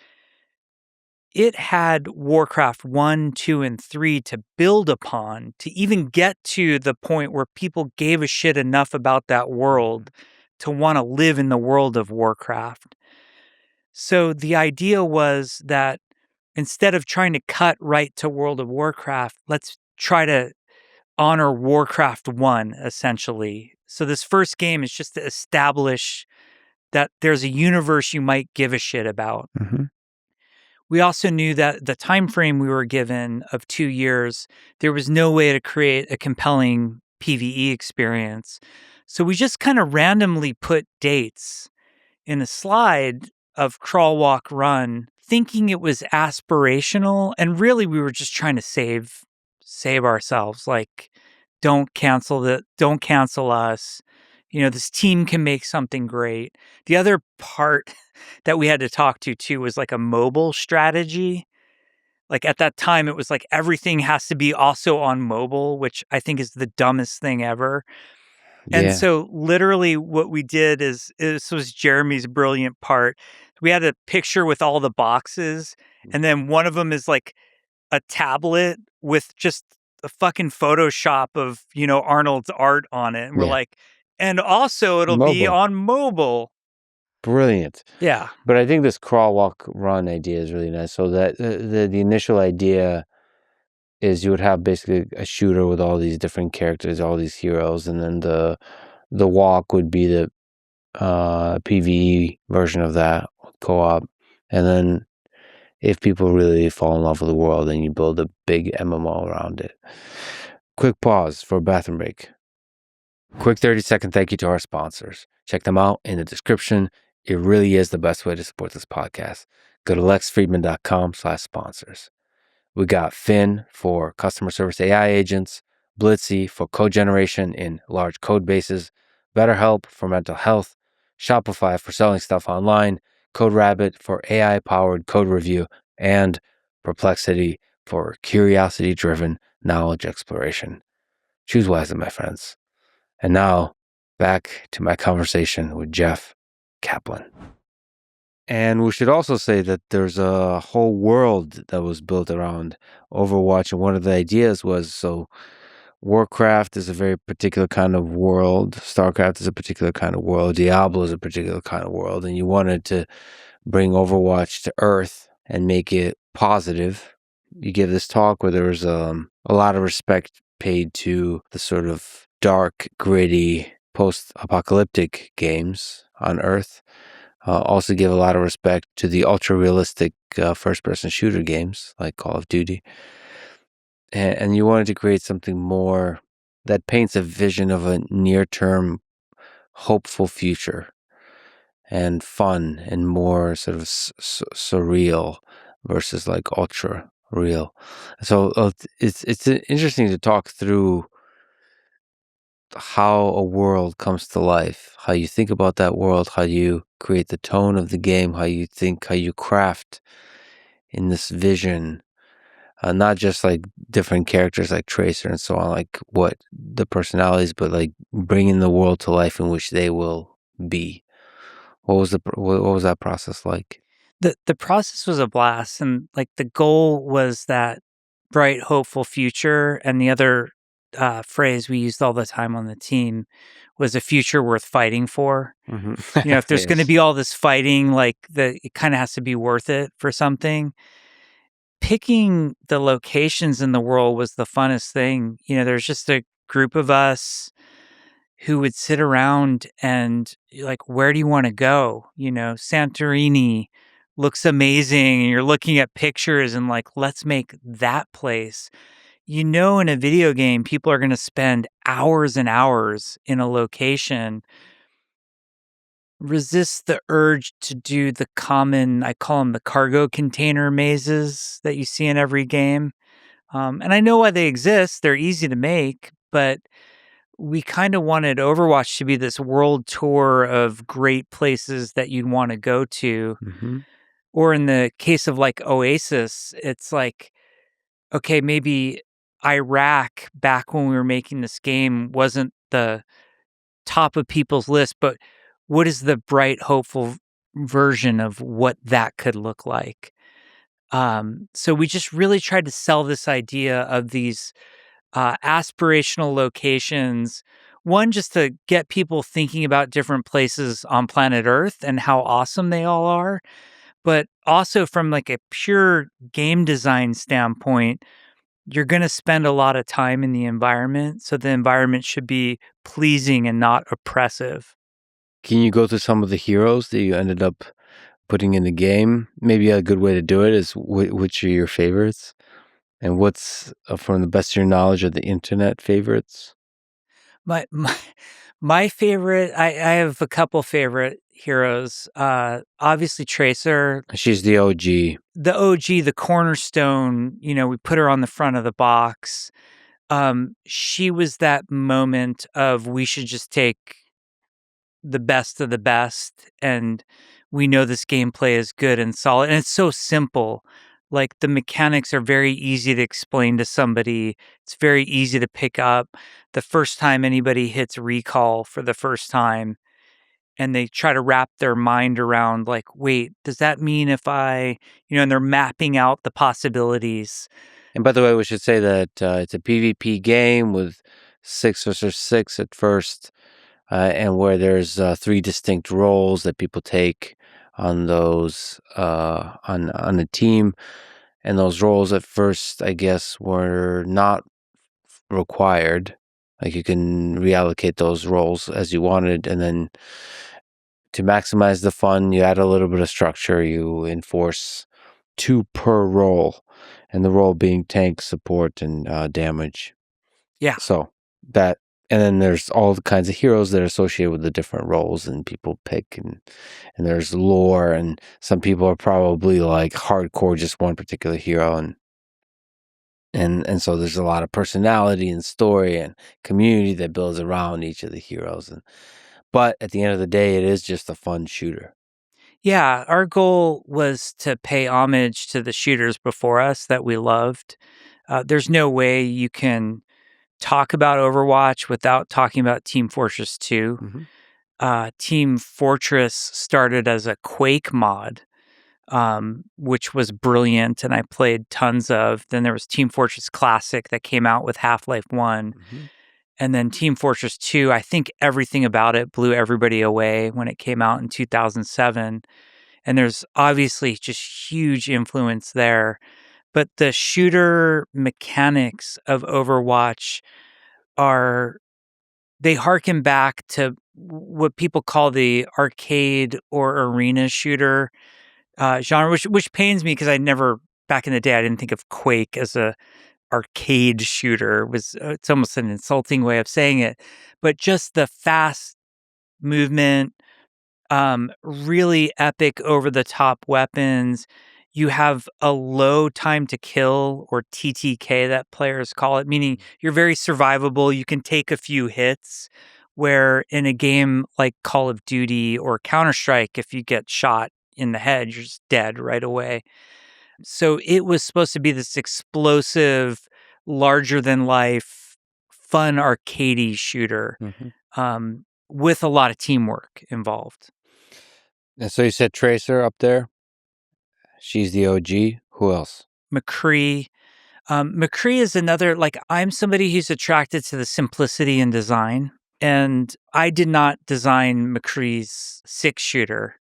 it had Warcraft 1, 2, and 3 to build upon to even get to the point where people gave a shit enough about that world to want to live in the world of Warcraft. So the idea was that instead of trying to cut right to World of Warcraft, let's try to honor Warcraft 1, essentially. So this first game is just to establish that there's a universe you might give a shit about. Mm-hmm. We also knew that the time frame we were given of 2 years, there was no way to create a compelling PvE experience. So we just kind of randomly put dates in a slide of crawl, walk, run, thinking it was aspirational, and really we were just trying to save ourselves. Like, don't cancel us. This team can make something great. The other part that we had to talk to too was like a mobile strategy. Like at that time, it was like everything has to be also on mobile, which I think is the dumbest thing ever. And Yeah. so literally what we did is this was Jeremy's brilliant part. We had a picture with all the boxes, and then one of them is like a tablet with just a fucking Photoshop of, Arnold's art on it. And we're Yeah. like, and also it'll be Mobile. on mobile. Brilliant. Yeah. But I think this crawl, walk, run idea is really nice. So that the initial idea is you would have basically a shooter with all these different characters, all these heroes, and then the walk would be the PvE version of that co-op, and then if people really fall in love with the world, then you build a big MMO around it. Quick pause for a bathroom break. Quick 30-second thank you to our sponsors. Check them out in the description. It really is the best way to support this podcast. Go to lexfridman.com/sponsors. We got Finn for customer service AI agents, Blitzy for code generation in large code bases, BetterHelp for mental health, Shopify for selling stuff online, CodeRabbit for AI-powered code review, and Perplexity for curiosity-driven knowledge exploration. Choose wisely, my friends. And now, back to my conversation with Jeff Kaplan. And we should also say that there's a whole world that was built around Overwatch. And one of the ideas was, so Warcraft is a very particular kind of world. StarCraft is a particular kind of world. Diablo is a particular kind of world. And you wanted to bring Overwatch to Earth and make it positive. You give this talk where there was a lot of respect paid to the sort of dark, gritty, post-apocalyptic games on Earth. Also give a lot of respect to the ultra-realistic first-person shooter games like Call of Duty. And you wanted to create something more that paints a vision of a near-term, hopeful future and fun and more sort of surreal versus like ultra-real. So it's interesting to talk through how a world comes to life, how you think about that world, how you create the tone of the game, how you craft in this vision, not just like different characters like Tracer and so on, like what the personalities, but like bringing the world to life in which they will be. What was that process like? The process was a blast, and like the goal was that bright, hopeful future. And the other phrase we used all the time on the team was a future worth fighting for. Mm-hmm. If there's going to be all this fighting, like it kind of has to be worth it for something. Picking the locations in the world was the funnest thing. There's just a group of us who would sit around and like, where do you want to go? Santorini looks amazing. And you're looking at pictures and like, let's make that place. In a video game, people are going to spend hours and hours in a location. Resist the urge to do the common, I call them the cargo container mazes that you see in every game. And I know why they exist. They're easy to make, but we kind of wanted Overwatch to be this world tour of great places that you'd want to go to. Mm-hmm. Or in the case of like Oasis, it's like, okay, maybe Iraq back when we were making this game wasn't the top of people's list, but what is the bright, hopeful version of what that could look like? So we just really tried to sell this idea of these aspirational locations. One, just to get people thinking about different places on planet Earth and how awesome they all are, but also from like a pure game design standpoint, you're going to spend a lot of time in the environment, so the environment should be pleasing and not oppressive. Can you go through some of the heroes that you ended up putting in the game? Maybe a good way to do it is which are your favorites, and what's from the best of your knowledge of the internet favorites. My my favorite, I have a couple favorite heroes. Obviously Tracer, She's the OG. the OG, the cornerstone. We put her on the front of the box. She was that moment of we should just take the best of the best, and we know this gameplay is good and solid, and it's so simple. Like, the mechanics are very easy to explain to somebody. It's very easy to pick up. The first time anybody hits recall for the first time and they try to wrap their mind around, like, wait, does that mean if and they're mapping out the possibilities. And by the way, we should say that it's a PvP game with 6 versus 6 at first, and where there's 3 distinct roles that people take on those on a team, and those roles at first, I guess, were not required. Like you can reallocate those roles as you wanted, and then to maximize the fun, you add a little bit of structure. You enforce 2 per role, and the role being tank, support, and damage. Yeah. So that, and then there's all the kinds of heroes that are associated with the different roles, and people pick, and there's lore, and some people are probably like hardcore just one particular hero, and so there's a lot of personality and story and community that builds around each of the heroes, but at the end of the day, it is just a fun shooter. Yeah, our goal was to pay homage to the shooters before us that we loved. There's no way you can talk about Overwatch without talking about Team Fortress 2. Team Fortress started as a Quake mod, which was brilliant, and I played tons of. Then there was Team Fortress Classic that came out with Half-Life 1. And then Team Fortress 2, I think everything about it blew everybody away when it came out in 2007. And there's obviously just huge influence there. But the shooter mechanics of Overwatch they harken back to what people call the arcade or arena shooter genre, which pains me because back in the day, I didn't think of Quake as a arcade shooter. It's almost an insulting way of saying it, but just the fast movement, really epic over the top weapons. You have a low time to kill, or TTK that players call it, meaning you're very survivable. You can take a few hits, where in a game like Call of Duty or Counter-Strike, if you get shot in the head, you're just dead right away. So it was supposed to be this explosive, larger than life, fun arcadey shooter, with a lot of teamwork involved. And so you said Tracer up there. She's the OG. Who else? McCree. McCree is another, like, I'm somebody who's attracted to the simplicity in design, and I did not design McCree's 6-shooter.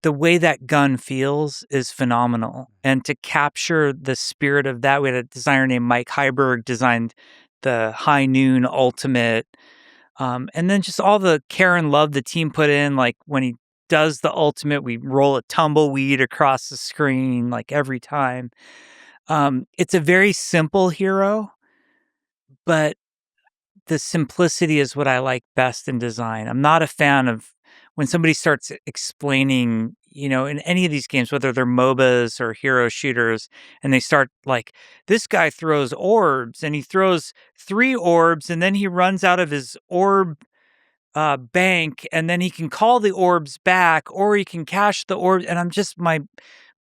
The way that gun feels is phenomenal. And to capture the spirit of that, we had a designer named Mike Heiberg designed the High Noon Ultimate. And then just all the care and love the team put in. Like, when he does the ultimate, we roll a tumbleweed across the screen, like, every time. It's a very simple hero, but the simplicity is what I like best in design. I'm not a fan of when somebody starts explaining, in any of these games, whether they're MOBAs or hero shooters, and they start like, this guy throws orbs and he throws 3 orbs and then he runs out of his orb bank and then he can call the orbs back or he can cash the orbs. And I'm just, my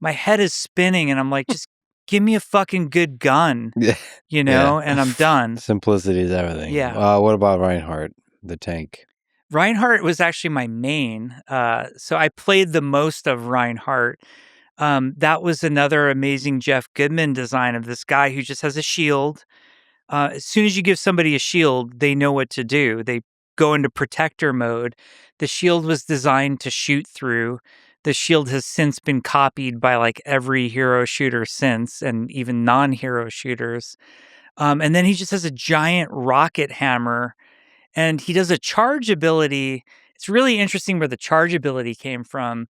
head is spinning and I'm like, just give me a fucking good gun, Yeah. and I'm done. Simplicity is everything. Yeah. What about Reinhardt, the tank? Reinhardt was actually my main. So I played the most of Reinhardt. That was another amazing Jeff Goodman design of this guy who just has a shield. As soon as you give somebody a shield, they know what to do. They go into protector mode. The shield was designed to shoot through. The shield has since been copied by like every hero shooter since, and even non-hero shooters. And then he just has a giant rocket hammer. And he does a charge ability. It's really interesting where the charge ability came from.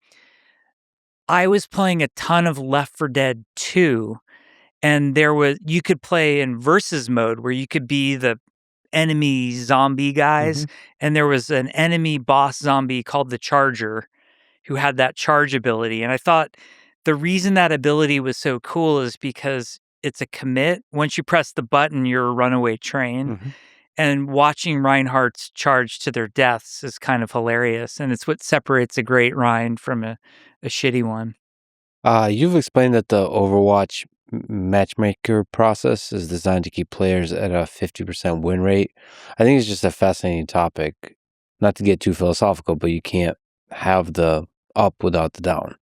I was playing a ton of Left 4 Dead 2, and you could play in versus mode where you could be the enemy zombie guys, and there was an enemy boss zombie called the Charger who had that charge ability. And I thought the reason that ability was so cool is because it's a commit. Once you press the button, you're a runaway train. And watching Reinhardt's charge to their deaths is kind of hilarious. And it's what separates a great Rein from a shitty one. You've explained that the Overwatch matchmaker process is designed to keep players at a 50% win rate. I think it's just a fascinating topic. Not to get too philosophical, but you can't have the up without the down.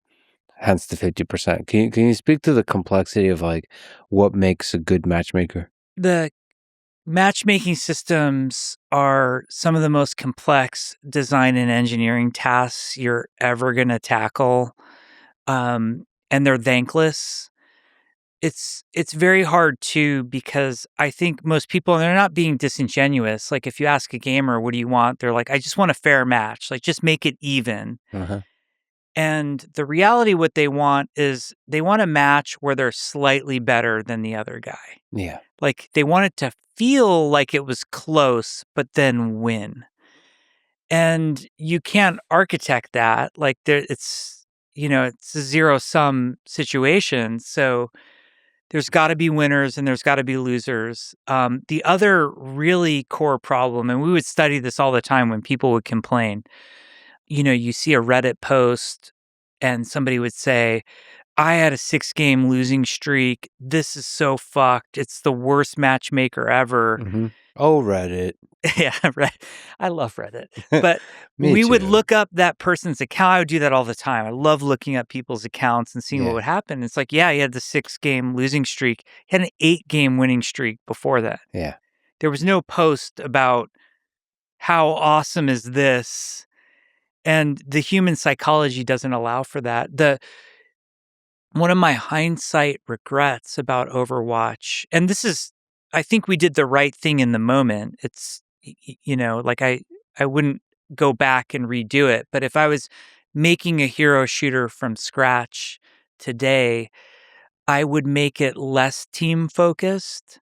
Hence the 50%. Can you speak to the complexity of like what makes a good matchmaker? The matchmaking systems are some of the most complex design and engineering tasks you're ever going to tackle. And they're thankless. It's very hard too, because I think most people, they're not being disingenuous. Like if you ask a gamer, what do you want? They're like, I just want a fair match. Like just make it even. And the reality, what they want is they want a match where they're slightly better than the other guy. Yeah. Like they want it to feel like it was close, but then win. And you can't architect that. Like it's a zero-sum situation. So there's got to be winners and there's got to be losers. The other really core problem, and we would study this all the time when people would complain, you see a Reddit post and somebody would say, I had a 6-game losing streak. This is so fucked. It's the worst matchmaker ever. Oh, Reddit. Yeah, right. I love Reddit. But we would look up that person's account. I would do that all the time. I love looking up people's accounts and seeing what would happen. It's like, yeah, he had the 6-game losing streak. He had an 8-game winning streak before that. Yeah. There was no post about how awesome is this. And the human psychology doesn't allow for that. One of my hindsight regrets about Overwatch, and this is, I think we did the right thing in the moment. It's, like I wouldn't go back and redo it. But if I was making a hero shooter from scratch today, I would make it less team focused.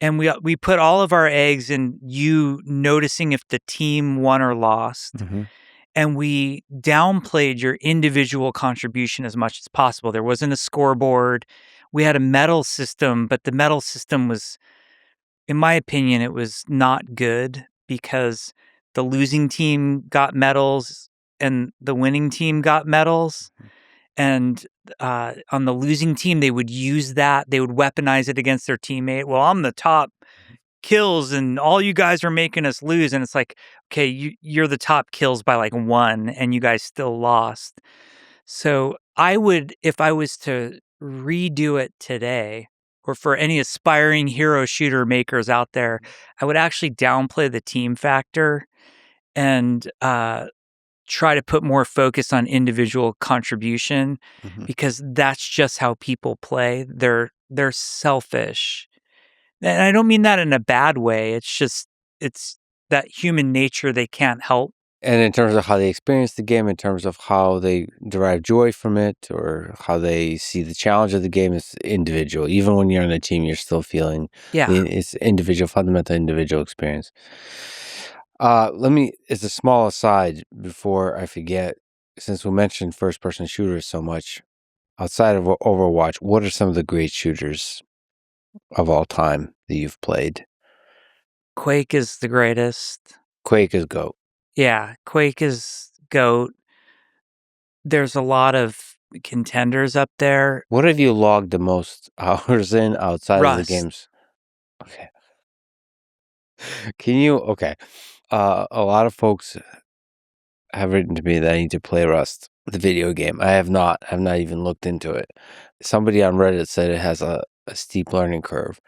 And we put all of our eggs in you noticing if the team won or lost. And we downplayed your individual contribution as much as possible. There wasn't a scoreboard. We had a medal system, but the medal system was, in my opinion, it was not good because the losing team got medals and the winning team got medals. And on the losing team, they would use that. They would weaponize it against their teammate. Well, I'm the top kills and all you guys are making us lose. And it's like, okay, you're the top kills by like 1 and you guys still lost. So I would, if I was to redo it today, or for any aspiring hero shooter makers out there, I would actually downplay the team factor and try to put more focus on individual contribution, because that's just how people play. They're selfish. And I don't mean that in a bad way. It's that human nature they can't help. And in terms of how they experience the game, in terms of how they derive joy from it, or how they see the challenge of the game, is individual. Even when you're on a team, you're still feeling it's individual, fundamental individual experience. As a small aside before I forget, since we mentioned first-person shooters so much, outside of Overwatch, what are some of the great shooters of all time that you've played? Quake is the greatest. Quake is GOAT. Yeah, Quake is GOAT. There's a lot of contenders up there. What have you logged the most hours in outside of the Rust. games? Okay. Can you? Okay. A lot of folks have written to me that I need to play Rust, the video game. I have not. I've not even looked into it. Somebody on Reddit said it has a steep learning curve.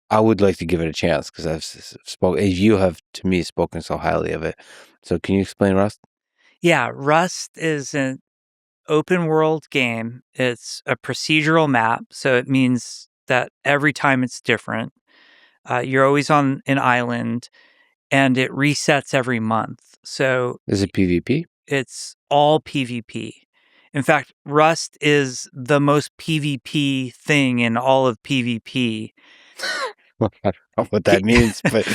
I would like to give it a chance because you have to me spoken so highly of it. So can you explain Rust? Yeah, Rust is an open world game. It's a procedural map, so it means that every time it's different. You're always on an island, and it resets every month. So Is it PvP? it's all PvP. In fact, Rust is the most PvP thing in all of PvP. I don't know what that means, but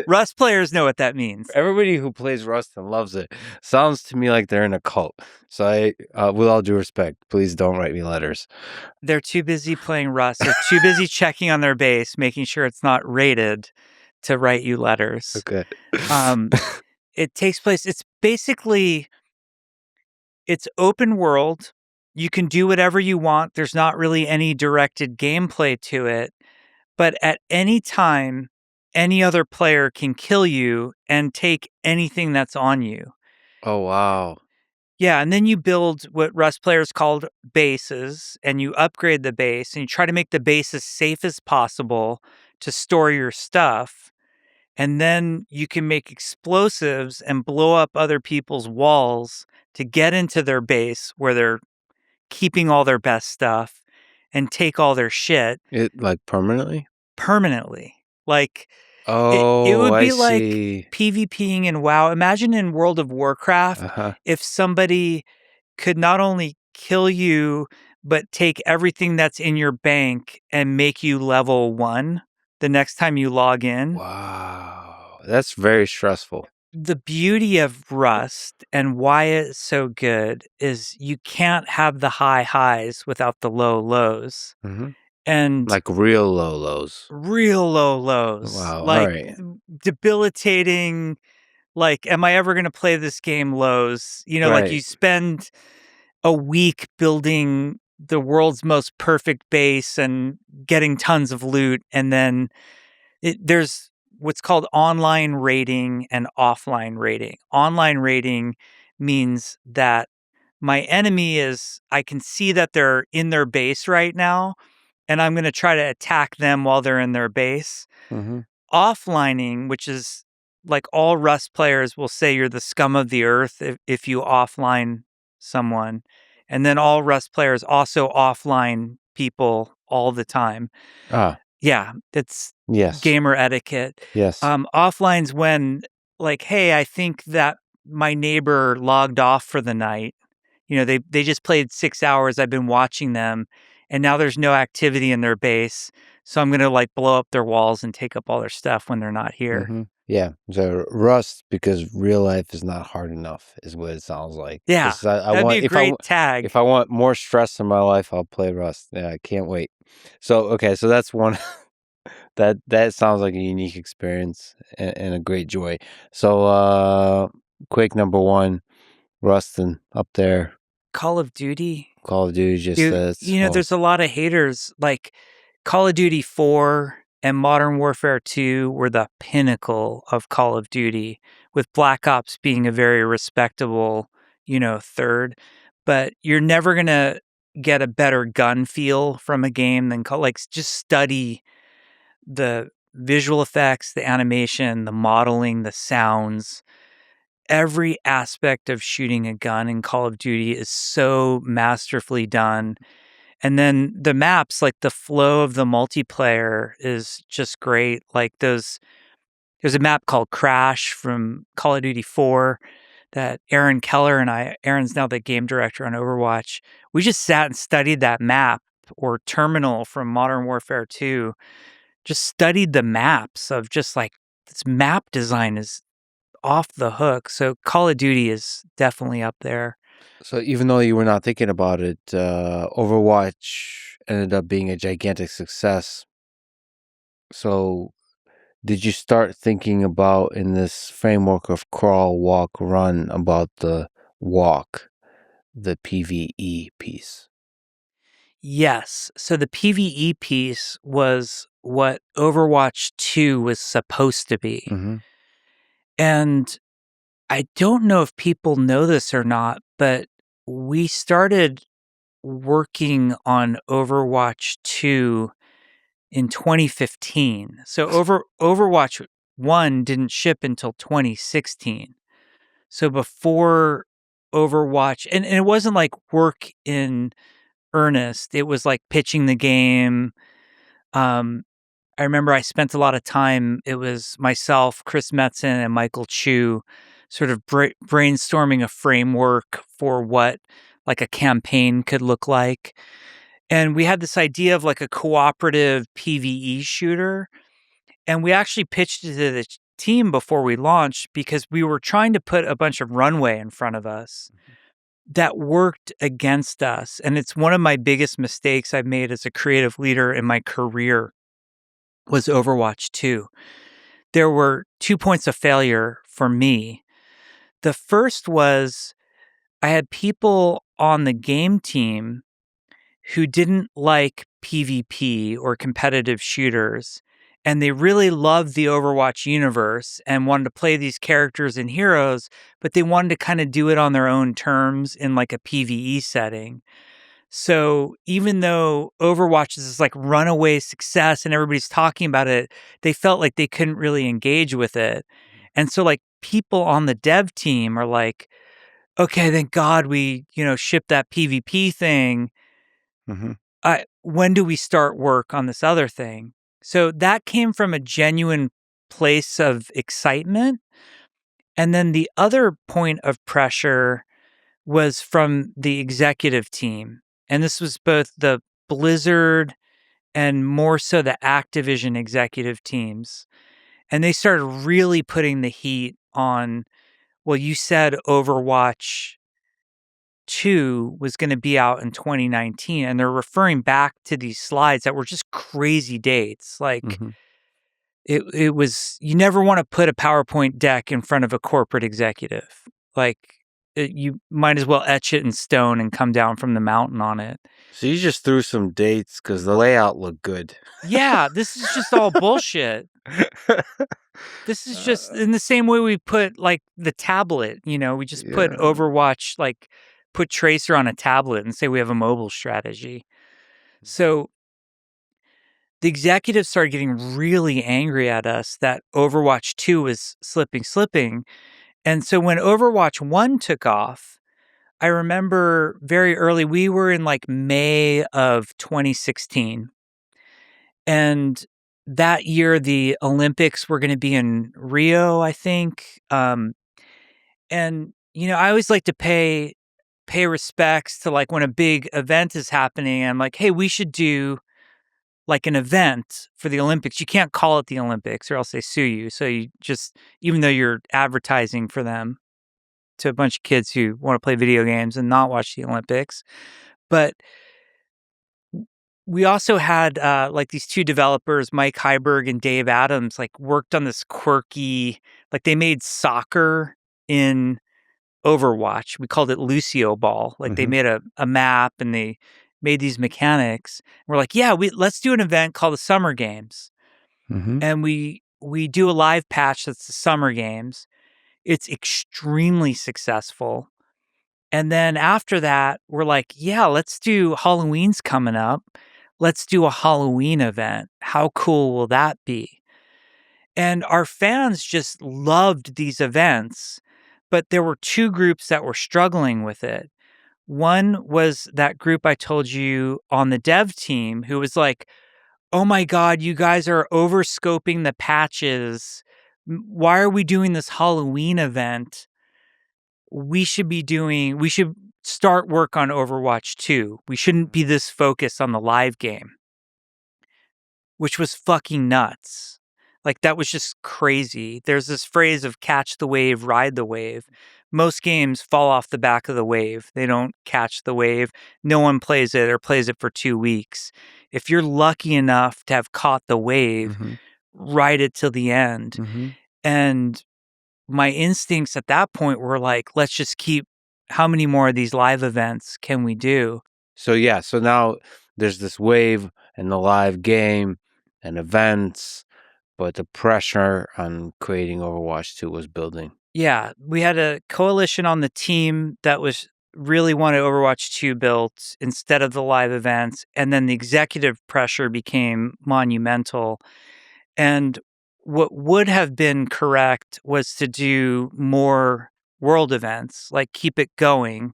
Rust players know what that means. everybody who plays Rust and loves it sounds to me like they're in a cult. So with all due respect, please don't write me letters. They're too busy playing Rust. They're too busy checking on their base, making sure it's not rated to write you letters. Okay. It takes place, it's open world. You can do whatever you want. There's not really any directed gameplay to it. But at any time, any other player can kill you and take anything that's on you. Oh, wow. Yeah, and then you build what Rust players called bases, and you upgrade the base, and you try to make the base as safe as possible to store your stuff. And then you can make explosives and blow up other people's walls to get into their base where they're keeping all their best stuff and take all their shit It like permanently? permanently. Like, it Oh, would I be like see. PvPing in WoW. Imagine in World of Warcraft Uh-huh. if somebody could not only kill you, but take everything that's in your bank and make you level 1 the next time you log in. Wow. That's very stressful. The beauty of Rust and why it's so good is you can't have the high highs without the low lows. Mm-hmm. And Like real low lows. real low lows, Wow. All like right. debilitating, like, am I ever going to play this game lows? You know, like you Right. spend a week building the world's most perfect base and getting tons of loot. And then there's what's called online rating and offline rating. Online rating means that my enemy I can see that they're in their base right now, and I'm going to try to attack them while they're in their base. Mm-hmm. Offlining, which is like all Rust players will say you're the scum of the earth if you offline someone. And then all Rust players also offline people all the time. Ah, Yeah, it's yes. gamer etiquette. Yes. Offline's when, like, hey, I think that my neighbor logged off for the night. You know, they just played 6 hours. I've been watching them, and now there's no activity in their base. So I'm gonna like blow up their walls and take up all their stuff when they're not here. Mm-hmm. Yeah. So Rust, because real life is not hard enough, is what it sounds like. Yeah, 'Cause I that'd want be a great tag. if I want more stress in my life, I'll play Rust. Yeah, I can't wait. So okay, so that's one that sounds like a unique experience and a great joy. So Quake number 1, Rustin up there. Call of Duty. Call of Duty just Dude, you know, there's a lot of haters. Like Call of Duty 4 and Modern Warfare 2 were the pinnacle of Call of Duty, with Black Ops being a very respectable, third. But you're never going to get a better gun feel from a game than just study the visual effects, the animation, the modeling, the sounds. Every aspect of shooting a gun in Call of Duty is so masterfully done. And then the maps, like the flow of the multiplayer is just great. Like there's a map called Crash from Call of Duty 4 that Aaron Keller and Aaron's now the game director on Overwatch. We just sat and studied that map, or Terminal from Modern Warfare 2. Just studied the maps of just like this map design is off the hook. So Call of Duty is definitely up there. So even though you were not thinking about it, Overwatch ended up being a gigantic success. So did you start thinking about, in this framework of crawl, walk, run, about the walk, the PvE piece? Yes. So the PvE piece was what Overwatch 2 was supposed to be. Mm-hmm. And I don't know if people know this or not, but we started working on Overwatch 2 in 2015. So Overwatch 1 didn't ship until 2016. So before Overwatch, and it wasn't like work in earnest. It was like pitching the game. I remember I spent a lot of time. It was myself, Chris Metzen, and Michael Chu, sort of brainstorming a framework for what like a campaign could look like. And we had this idea of like a cooperative PvE shooter. And we actually pitched it to the team before we launched because we were trying to put a bunch of runway in front of us that worked against us. And it's one of my biggest mistakes I've made as a creative leader in my career was Overwatch 2. There were 2 points of failure for me. The first was I had people on the game team who didn't like PvP or competitive shooters, and they really loved the Overwatch universe and wanted to play these characters and heroes, but they wanted to kind of do it on their own terms in like a PvE setting. So even though Overwatch is this like runaway success and everybody's talking about it, they felt like they couldn't really engage with it. And so like people on the dev team are like, okay, thank God we, shipped that PvP thing. Mm-hmm. When do we start work on this other thing? So that came from a genuine place of excitement. And then the other point of pressure was from the executive team. And this was both the Blizzard and more so the Activision executive teams. And they started really putting the heat on, well, you said Overwatch 2 was going to be out in 2019. And they're referring back to these slides that were just crazy dates. Like, Mm-hmm. it was, you never want to put a PowerPoint deck in front of a corporate executive. Like, you might as well etch it in stone and come down from the mountain on it. So you just threw some dates because the layout looked good. Yeah, this is just all bullshit. This is just in the same way we put like the tablet, we just put Yeah. Overwatch, like put Tracer on a tablet and say we have a mobile strategy. So the executives started getting really angry at us that Overwatch 2 was slipping. And so when Overwatch 1 took off, I remember very early, we were in like May of 2016. And that year, the Olympics were going to be in Rio, I think. And, I always like to pay respects to like when a big event is happening. I'm like, hey, we should do like an event for the Olympics. You can't call it the Olympics or else they sue you. So you just, even though you're advertising for them to a bunch of kids who want to play video games and not watch the Olympics. But we also had like these two developers, Mike Heiberg and Dave Adams, like worked on this quirky, like they made soccer in Overwatch. We called it Lucio Ball. Like they Mm-hmm. made a map and they made these mechanics. We're like, yeah, let's do an event called the Summer Games. Mm-hmm. And we do a live patch that's the Summer Games. It's extremely successful. And then after that, we're like, yeah, let's do Halloween's coming up. Let's do a Halloween event. How cool will that be? And our fans just loved these events, but there were two groups that were struggling with it. One was that group I told you on the dev team who was like, oh my God, you guys are overscoping the patches. Why are we doing this Halloween event? We should start work on Overwatch 2. We shouldn't be this focused on the live game, which was fucking nuts. Like, that was just crazy. There's this phrase of catch the wave, ride the wave. Most games fall off the back of the wave. They don't catch the wave. No one plays it or plays it for 2 weeks. If you're lucky enough to have caught the wave, ride it till the end. And my instincts at that point were like, let's just keep, how many more of these live events can we do? So now there's this wave and the live game and events, but the pressure on creating Overwatch 2 was building. Yeah, we had a coalition on the team that was really wanted Overwatch 2 built instead of the live events, and then the executive pressure became monumental. And what would have been correct was to do more world events, like keep it going.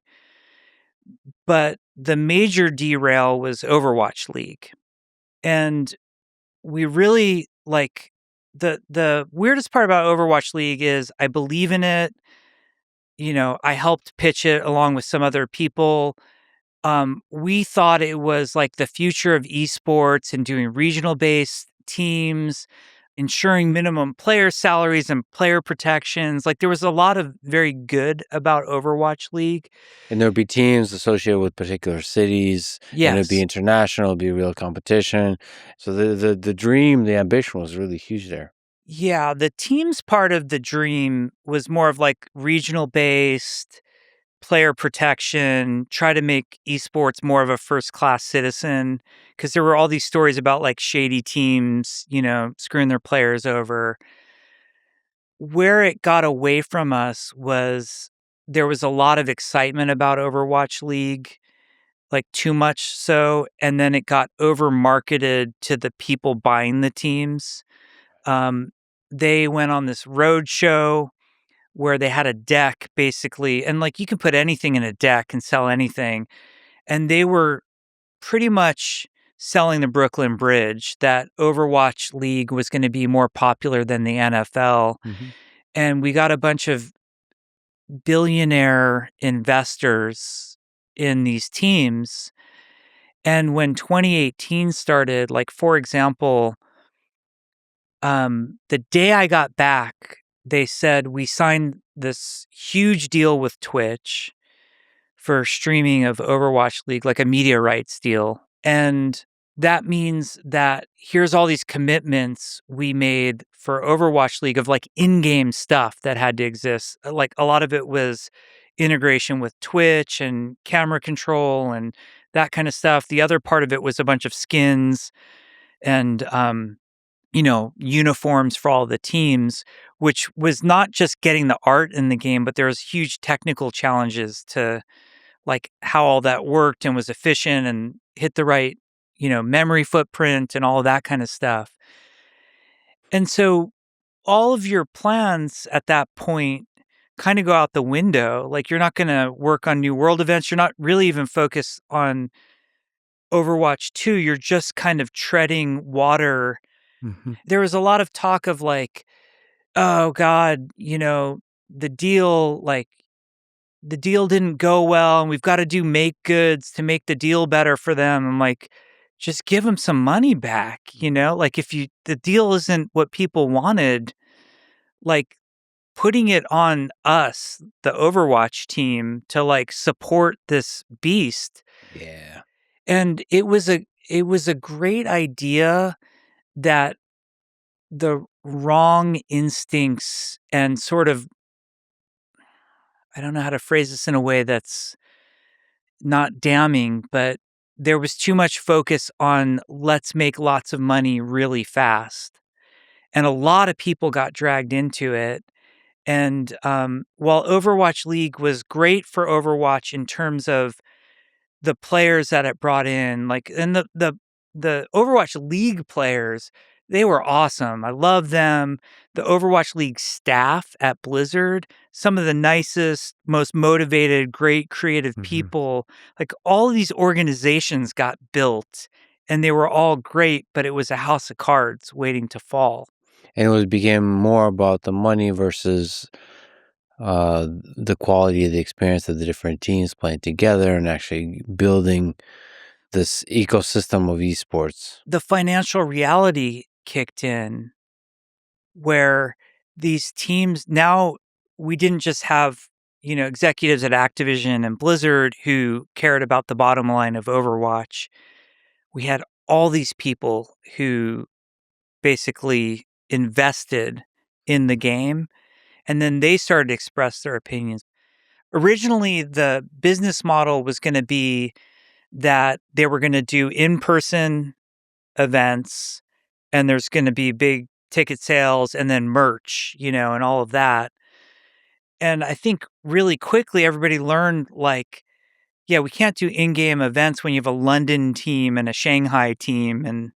But the major derail was Overwatch League. And we really like the weirdest part about Overwatch League is I believe in it. You know, I helped pitch it along with some other people. We thought it was like the future of esports and doing regional based teams, ensuring minimum player salaries and player protections. Like, there was a lot of very good about Overwatch League. And there'd be teams associated with particular cities. And it'd be Yes. international, it'd be real competition. So the dream, the ambition was really huge there. Yeah, the teams part of the dream was more of like regional based player protection, try to make esports more of a first class citizen, because there were all these stories about like shady teams, you know, screwing their players over. Where it got away from us was there was a lot of excitement about Overwatch League, like too much so, and then it got over marketed to the people buying the teams. They went on this road show where they had a deck basically, and like you can put anything in a deck and sell anything. And they were pretty much selling the Brooklyn Bridge that Overwatch League was going to be more popular than the NFL. And we got a bunch of billionaire investors in these teams. And when 2018 started, like, for example, the day I got back, they said we signed this huge deal with Twitch for streaming of Overwatch League, like a media rights deal. And that means that here's all these commitments we made for Overwatch League of like in-game stuff that had to exist. Like, a lot of it was integration with Twitch and camera control and that kind of stuff. The other part of it was a bunch of skins and you know, uniforms for all the teams, which was not just getting the art in the game, but there was huge technical challenges to like how all that worked and was efficient and hit the right, you know, memory footprint and all of that kind of stuff. And so all of your plans at that point kind of go out the window. Like, you're not going to work on new world events. You're not really even focused on Overwatch 2. You're just kind of treading water. There was a lot of talk of like, oh God, you know, the deal, like, the deal didn't go well and we've got to do make goods to make the deal better for them. I'm like, just give them some money back, you know? Like, if the deal isn't what people wanted, like, putting it on us, the Overwatch team, to like support this beast. Yeah. And it was a great idea that the wrong instincts and sort of, I don't know how to phrase this in a way that's not damning, but there was too much focus on let's make lots of money really fast. And a lot of people got dragged into it. And while Overwatch League was great for Overwatch in terms of the players that it brought in, like, and the Overwatch League players, they were awesome. I love them. The Overwatch League staff at Blizzard, some of the nicest, most motivated, great creative people. Like, all of these organizations got built and they were all great, but it was a house of cards waiting to fall. And became more about the money versus the quality of the experience of the different teams playing together and actually building this ecosystem of esports. The financial reality kicked in. where these teams now, we didn't just have, executives at Activision and Blizzard who cared about the bottom line of Overwatch. We had all these people who basically invested in the game, and then they started to express their opinions. Originally, the business model was going to be that they were going to do in-person events, and there's going to be big ticket sales and then merch, and all of that. And I think really quickly everybody learned, like, yeah, we can't do in-game events when you have a London team and a Shanghai team, and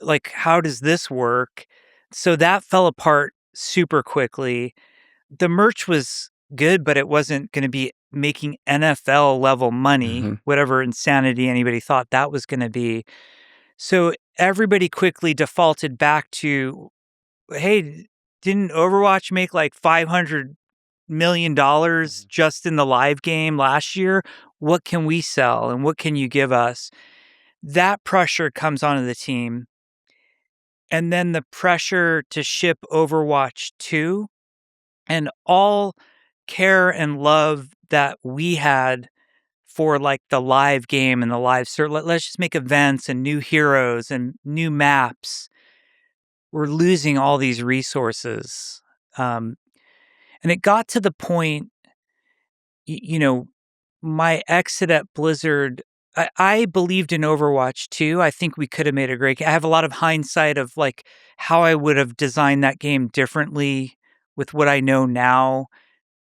like, how does this work? So that fell apart super quickly. The merch was good, but it wasn't going to be making NFL level money, whatever insanity anybody thought that was going to be. So everybody quickly defaulted back to, hey, didn't Overwatch make like $500 million just in the live game last year? What can we sell and what can you give us? That pressure comes onto the team. And then the pressure to ship Overwatch 2 and all care and love that we had for like the live game and the live let's just make events and new heroes and new maps. We're losing all these resources. And it got to the point, my exit at Blizzard, I believed in Overwatch too. I think we could have made a great game. I have a lot of hindsight of like how I would have designed that game differently with what I know now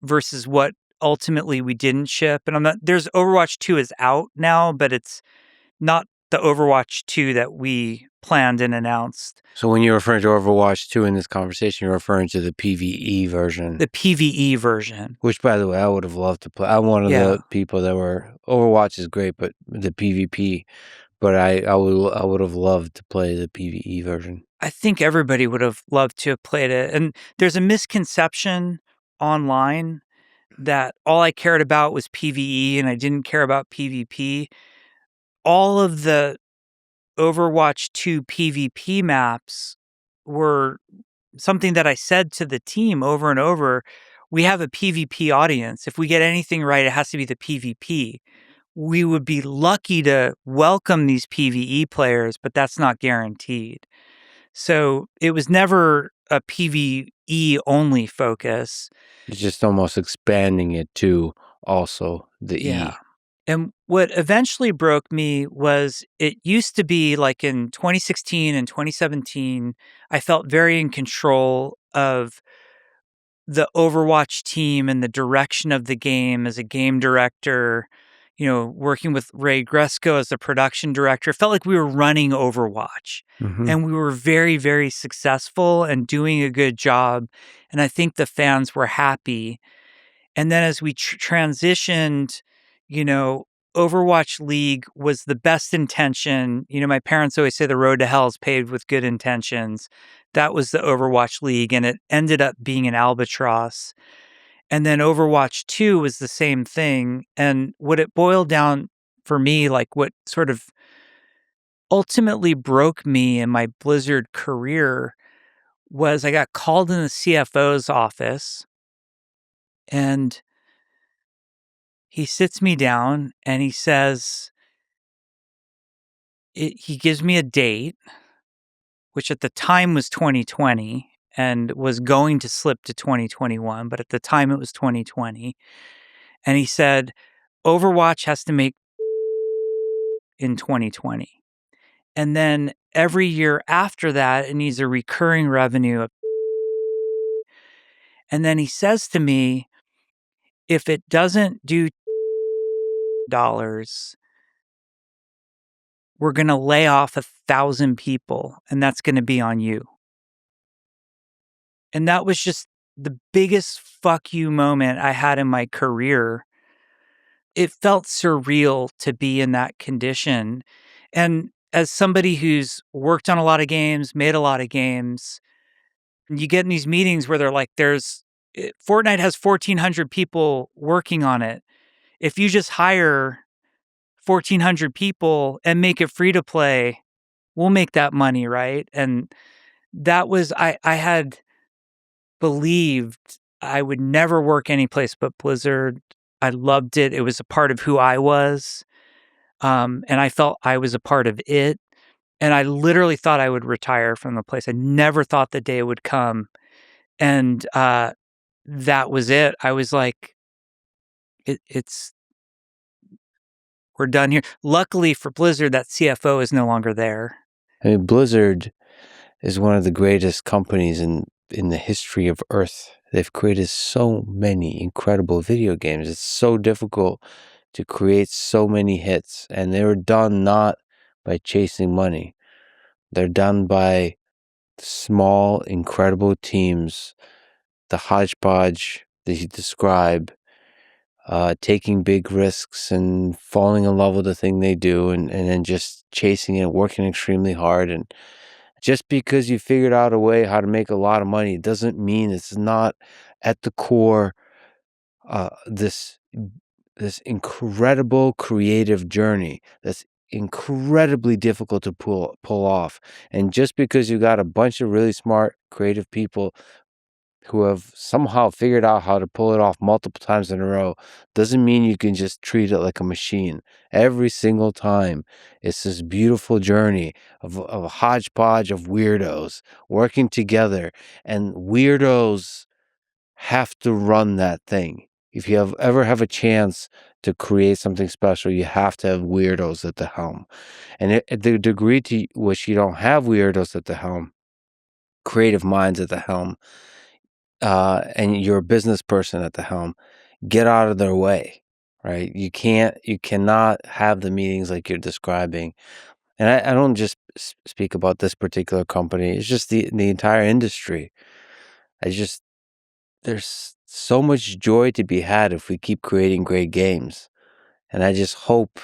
versus what ultimately we didn't ship. And there's Overwatch 2 is out now, but it's not the Overwatch 2 that we planned and announced. So when you're referring to Overwatch 2 in this conversation, you're referring to the PvE version. The PvE version. Which, by the way, I would have loved to play. I'm one of the people that were... Overwatch is great, but the PvP... But I would have loved to play the PvE version. I think everybody would have loved to have played it. And there's a misconception online that all I cared about was PvE and I didn't care about PvP. All of the Overwatch 2 PvP maps were something that I said to the team over and over. We have a PvP audience. If we get anything right, it has to be the PvP. We would be lucky to welcome these PvE players, but that's not guaranteed. So it was never a PvE only focus. It's just almost expanding it to also the E. And what eventually broke me was it used to be like in 2016 and 2017, I felt very in control of the Overwatch team and the direction of the game as a game director, working with Ray Gresco as the production director. It felt like we were running Overwatch and we were very, very successful and doing a good job. And I think the fans were happy. And then as we transitioned, Overwatch League was the best intention. My parents always say the road to hell is paved with good intentions. That was the Overwatch League, and it ended up being an albatross. And then Overwatch 2 was the same thing. And what it boiled down for me, like what sort of ultimately broke me in my Blizzard career, was I got called in the CFO's office, and he sits me down and he says, he gives me a date, which at the time was 2020 and was going to slip to 2021, but at the time it was 2020. And he said, Overwatch has to make in 2020. And then every year after that, it needs a recurring revenue. And then he says to me, if it doesn't do dollars, we're going to lay off 1,000 people, and that's going to be on you. And that was just the biggest fuck you moment I had in my career. It felt surreal to be in that condition. And as somebody who's worked on a lot of games, made a lot of games, you get in these meetings where they're like, Fortnite has 1,400 people working on it. If you just hire 1,400 people and make it free to play, we'll make that money, right? And that was I had believed I would never work anyplace but Blizzard. I loved it. It was a part of who I was, and I felt I was a part of it. And I literally thought I would retire from the place. I never thought the day would come, and that was it. I was like, it's we're done here. Luckily for Blizzard, that CFO is no longer there. I mean, Blizzard is one of the greatest companies in the history of Earth. They've created so many incredible video games. It's so difficult to create so many hits, and they were done not by chasing money. They're done by small, incredible teams, the hodgepodge that you describe, taking big risks and falling in love with the thing they do, and then just chasing it, working extremely hard. And just because you figured out a way how to make a lot of money doesn't mean it's not at the core this incredible creative journey that's incredibly difficult to pull off. And just because you got a bunch of really smart creative people who have somehow figured out how to pull it off multiple times in a row doesn't mean you can just treat it like a machine. Every single time, it's this beautiful journey of a hodgepodge of weirdos working together, and weirdos have to run that thing. If you ever have a chance to create something special, you have to have weirdos at the helm. And at the degree to which you don't have weirdos at the helm, creative minds at the helm, and you're a business person at the helm, get out of their way, right? You cannot have the meetings like you're describing. And I don't just speak about this particular company. It's just the entire industry. There's so much joy to be had if we keep creating great games. And I just hope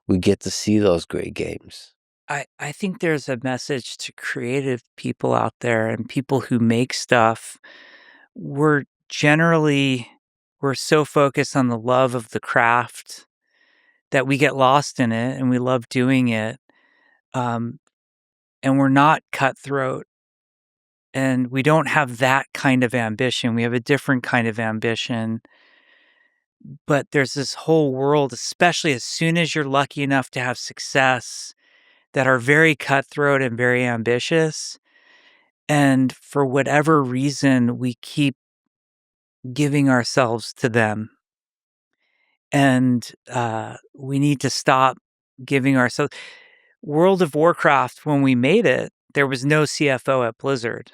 we get to see those great games. I think there's a message to creative people out there and people who make stuff. We're so focused on the love of the craft that we get lost in it, and we love doing it. And we're not cutthroat, and we don't have that kind of ambition. We have a different kind of ambition. But there's this whole world, especially as soon as you're lucky enough to have success, that are very cutthroat and very ambitious. And for whatever reason, we keep giving ourselves to them. And we need to stop giving ourselves. World of Warcraft, when we made it, there was no CFO at Blizzard.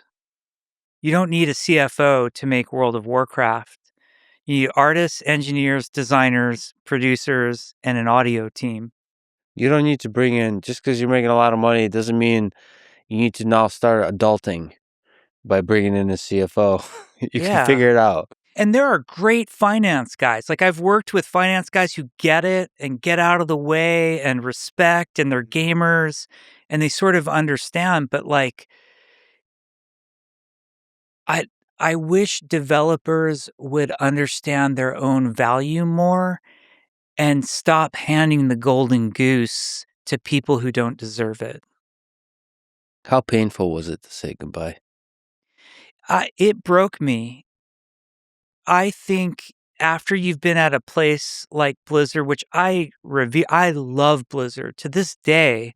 You don't need a CFO to make World of Warcraft. You need artists, engineers, designers, producers, and an audio team. You don't need to bring in, just because you're making a lot of money, it doesn't mean you need to now start adulting by bringing in a CFO. You can figure it out. And there are great finance guys. Like, I've worked with finance guys who get it and get out of the way and respect, and they're gamers and they sort of understand. But like, I wish developers would understand their own value more and stop handing the golden goose to people who don't deserve it. How painful was it to say goodbye? It broke me. I think after you've been at a place like Blizzard, which I love Blizzard to this day.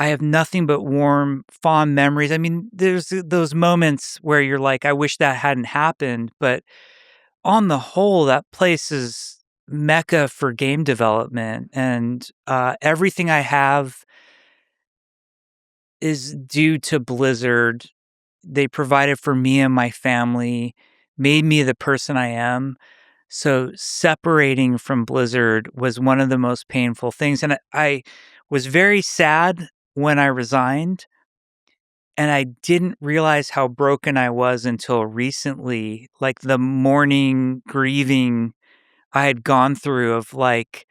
I have nothing but warm, fond memories. I mean, there's those moments where you're like, I wish that hadn't happened. But on the whole, that place is mecca for game development. And everything I have is due to Blizzard. They provided for me and my family, made me the person I am. So separating from Blizzard was one of the most painful things. And I was very sad when I resigned, and I didn't realize how broken I was until recently, like the mourning, grieving I had gone through of like,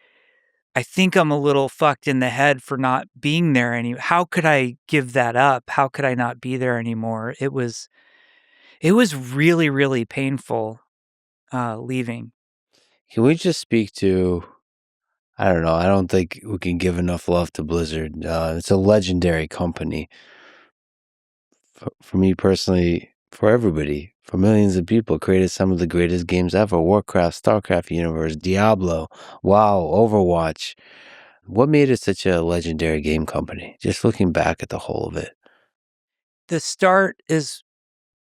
I think I'm a little fucked in the head for not being there anymore. How could I give that up? How could I not be there anymore? It was really, really painful leaving. Can we just speak to, I don't know, I don't think we can give enough love to Blizzard. It's a legendary company for me personally, for everybody, for millions of people, created some of the greatest games ever. Warcraft, StarCraft universe, Diablo, WoW, Overwatch. What made it such a legendary game company? Just looking back at the whole of it. The start is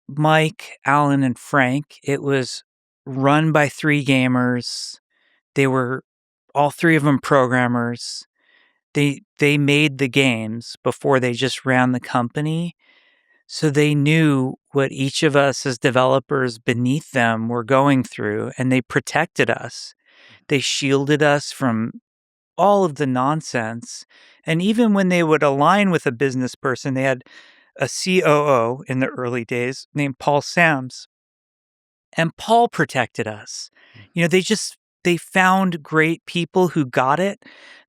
Mike, Alan, and Frank. It was run by 3 gamers. They were all 3 of them programmers. They made the games before they just ran the company. So they knew what each of us as developers beneath them were going through, and they protected us. They shielded us from all of the nonsense. And even when they would align with a business person, they had a COO in the early days named Paul Sams, and Paul protected us. They found great people who got it.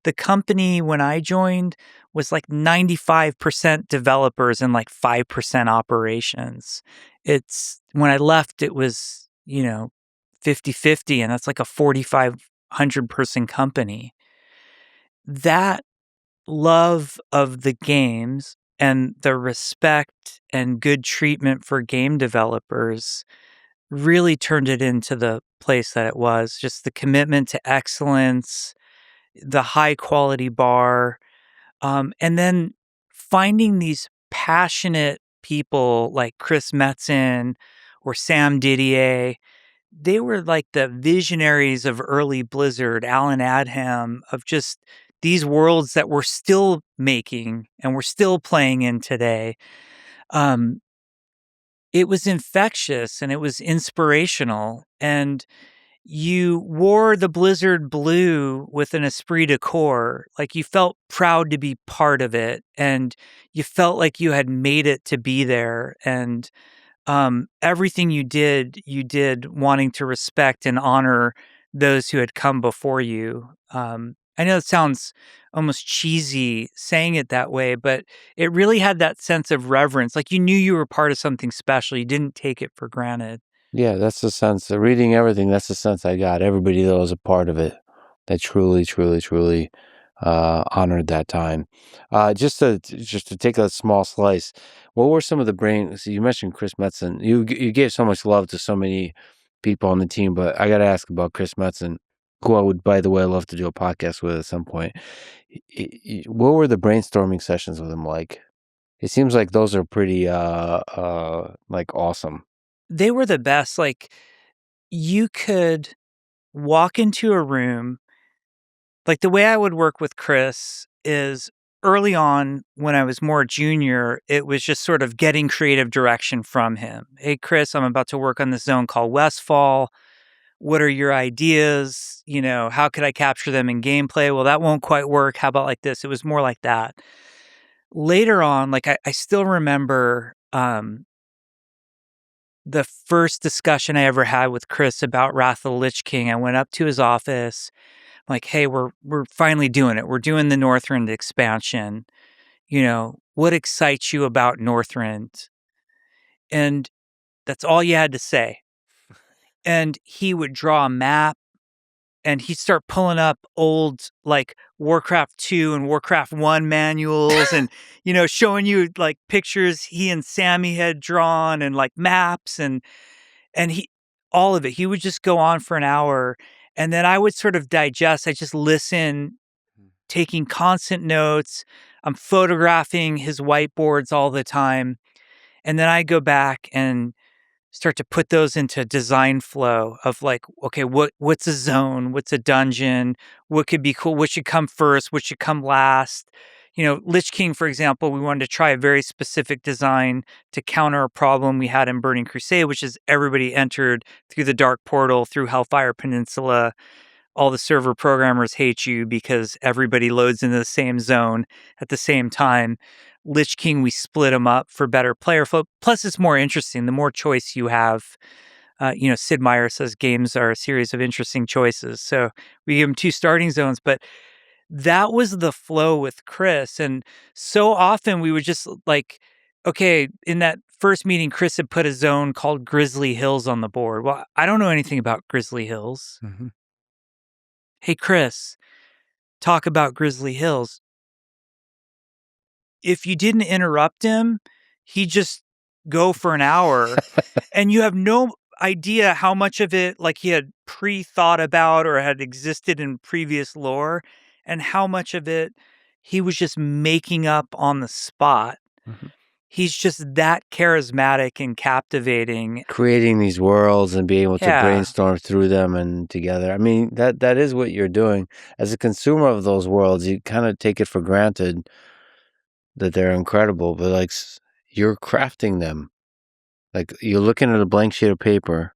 The company, when I joined, was like 95% developers and like 5% operations. When I left, it was, 50-50, and that's like a 4,500 person company. That love of the games and the respect and good treatment for game developers really turned it into the place that it was. Just the commitment to excellence, the high quality bar, and then finding these passionate people like Chris Metzen or Sam Didier. They were like the visionaries of early Blizzard, Alan Adham, of just these worlds that we're still making and we're still playing in today. Um, it was infectious and it was inspirational. And you wore the Blizzard blue with an esprit de corps. Like you felt proud to be part of it, and you felt like you had made it to be there. And everything you did wanting to respect and honor those who had come before you. I know it sounds almost cheesy saying it that way, but it really had that sense of reverence. Like you knew you were part of something special. You didn't take it for granted. Yeah, that's the sense. Reading everything, that's the sense I got. Everybody that was a part of it, that truly, truly, truly honored that time. Just to take a small slice, what were some of the brain? So you mentioned Chris Metzen. You gave so much love to so many people on the team, but I got to ask about Chris Metzen, who I would, by the way, love to do a podcast with at some point. What were the brainstorming sessions with him like? It seems like those are pretty like awesome. They were the best. Like you could walk into a room. Like the way I would work with Chris is early on when I was more junior, it was just sort of getting creative direction from him. Hey, Chris, I'm about to work on this zone called Westfall. What are your ideas? How could I capture them in gameplay? Well, that won't quite work. How about like this? It was more like that. Later on, like I still remember the first discussion I ever had with Chris about Wrath of the Lich King. I went up to his office, like, hey, we're finally doing it. We're doing the Northrend expansion. What excites you about Northrend? And that's all you had to say. And he would draw a map and he'd start pulling up old like Warcraft 2 and Warcraft 1 manuals and, showing you like pictures he and Sammy had drawn and like maps and he all of it. He would just go on for an hour and then I would sort of digest. I just listen, taking constant notes. I'm photographing his whiteboards all the time. And then I go back and start to put those into design flow of like, okay, what's a zone? What's a dungeon? What could be cool? What should come first? What should come last? Lich King, for example, we wanted to try a very specific design to counter a problem we had in Burning Crusade, which is everybody entered through the Dark Portal, through Hellfire Peninsula. All the server programmers hate you because everybody loads into the same zone at the same time. Lich King, we split them up for better player flow. Plus, it's more interesting. The more choice you have, Sid Meier says games are a series of interesting choices. So we give them 2 starting zones, but that was the flow with Chris. And so often we would just like, okay, in that first meeting, Chris had put a zone called Grizzly Hills on the board. Well, I don't know anything about Grizzly Hills. Mm-hmm. Hey, Chris, talk about Grizzly Hills. If you didn't interrupt him, he just go for an hour, and you have no idea how much of it, like, he had pre-thought about or had existed in previous lore, and how much of it he was just making up on the spot. Mhm. He's just that charismatic and captivating. Creating these worlds and being able to Yeah. brainstorm through them and together. I mean, that is what you're doing. As a consumer of those worlds, you kind of take it for granted that they're incredible, but like you're crafting them. Like you're looking at a blank sheet of paper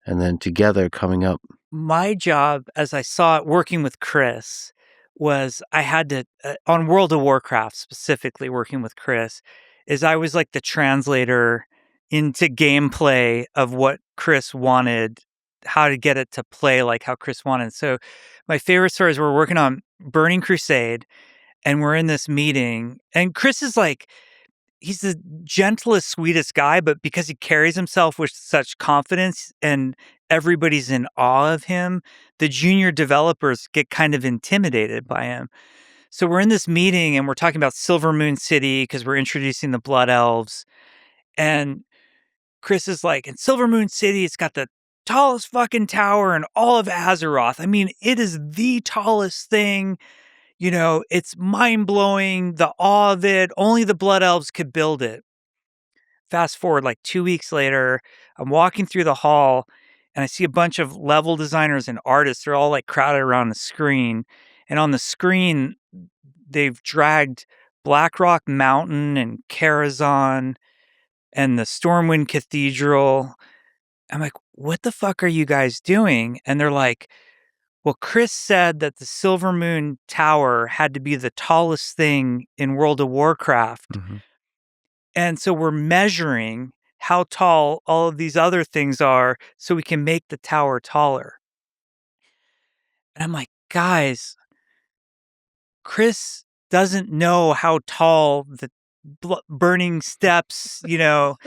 and then together coming up. My job, as I saw it working with Chris, was I had to, on World of Warcraft specifically, working with Chris, is I was like the translator into gameplay of what Chris wanted, how to get it to play like how Chris wanted. So my favorite stories, we're working on Burning Crusade, and we're in this meeting, and Chris is like, he's the gentlest, sweetest guy, but because he carries himself with such confidence and everybody's in awe of him, the junior developers get kind of intimidated by him. So we're in this meeting and we're talking about Silver Moon City because we're introducing the Blood Elves. And Chris is like, in Silver Moon City, it's got the tallest fucking tower in all of Azeroth. I mean, it is the tallest thing. You know, it's mind-blowing, the awe of it. Only the Blood Elves could build it. Fast forward like 2 weeks later, I'm walking through the hall and I see a bunch of level designers and artists. They're all like crowded around the screen. And on the screen, they've dragged Blackrock Mountain and Karazhan and the Stormwind Cathedral. I'm like, what the fuck are you guys doing? And they're like, well, Chris said that the Silver Moon Tower had to be the tallest thing in World of Warcraft. Mm-hmm. And so we're measuring how tall all of these other things are so we can make the tower taller. And I'm like, guys, Chris doesn't know how tall the burning steps, you know,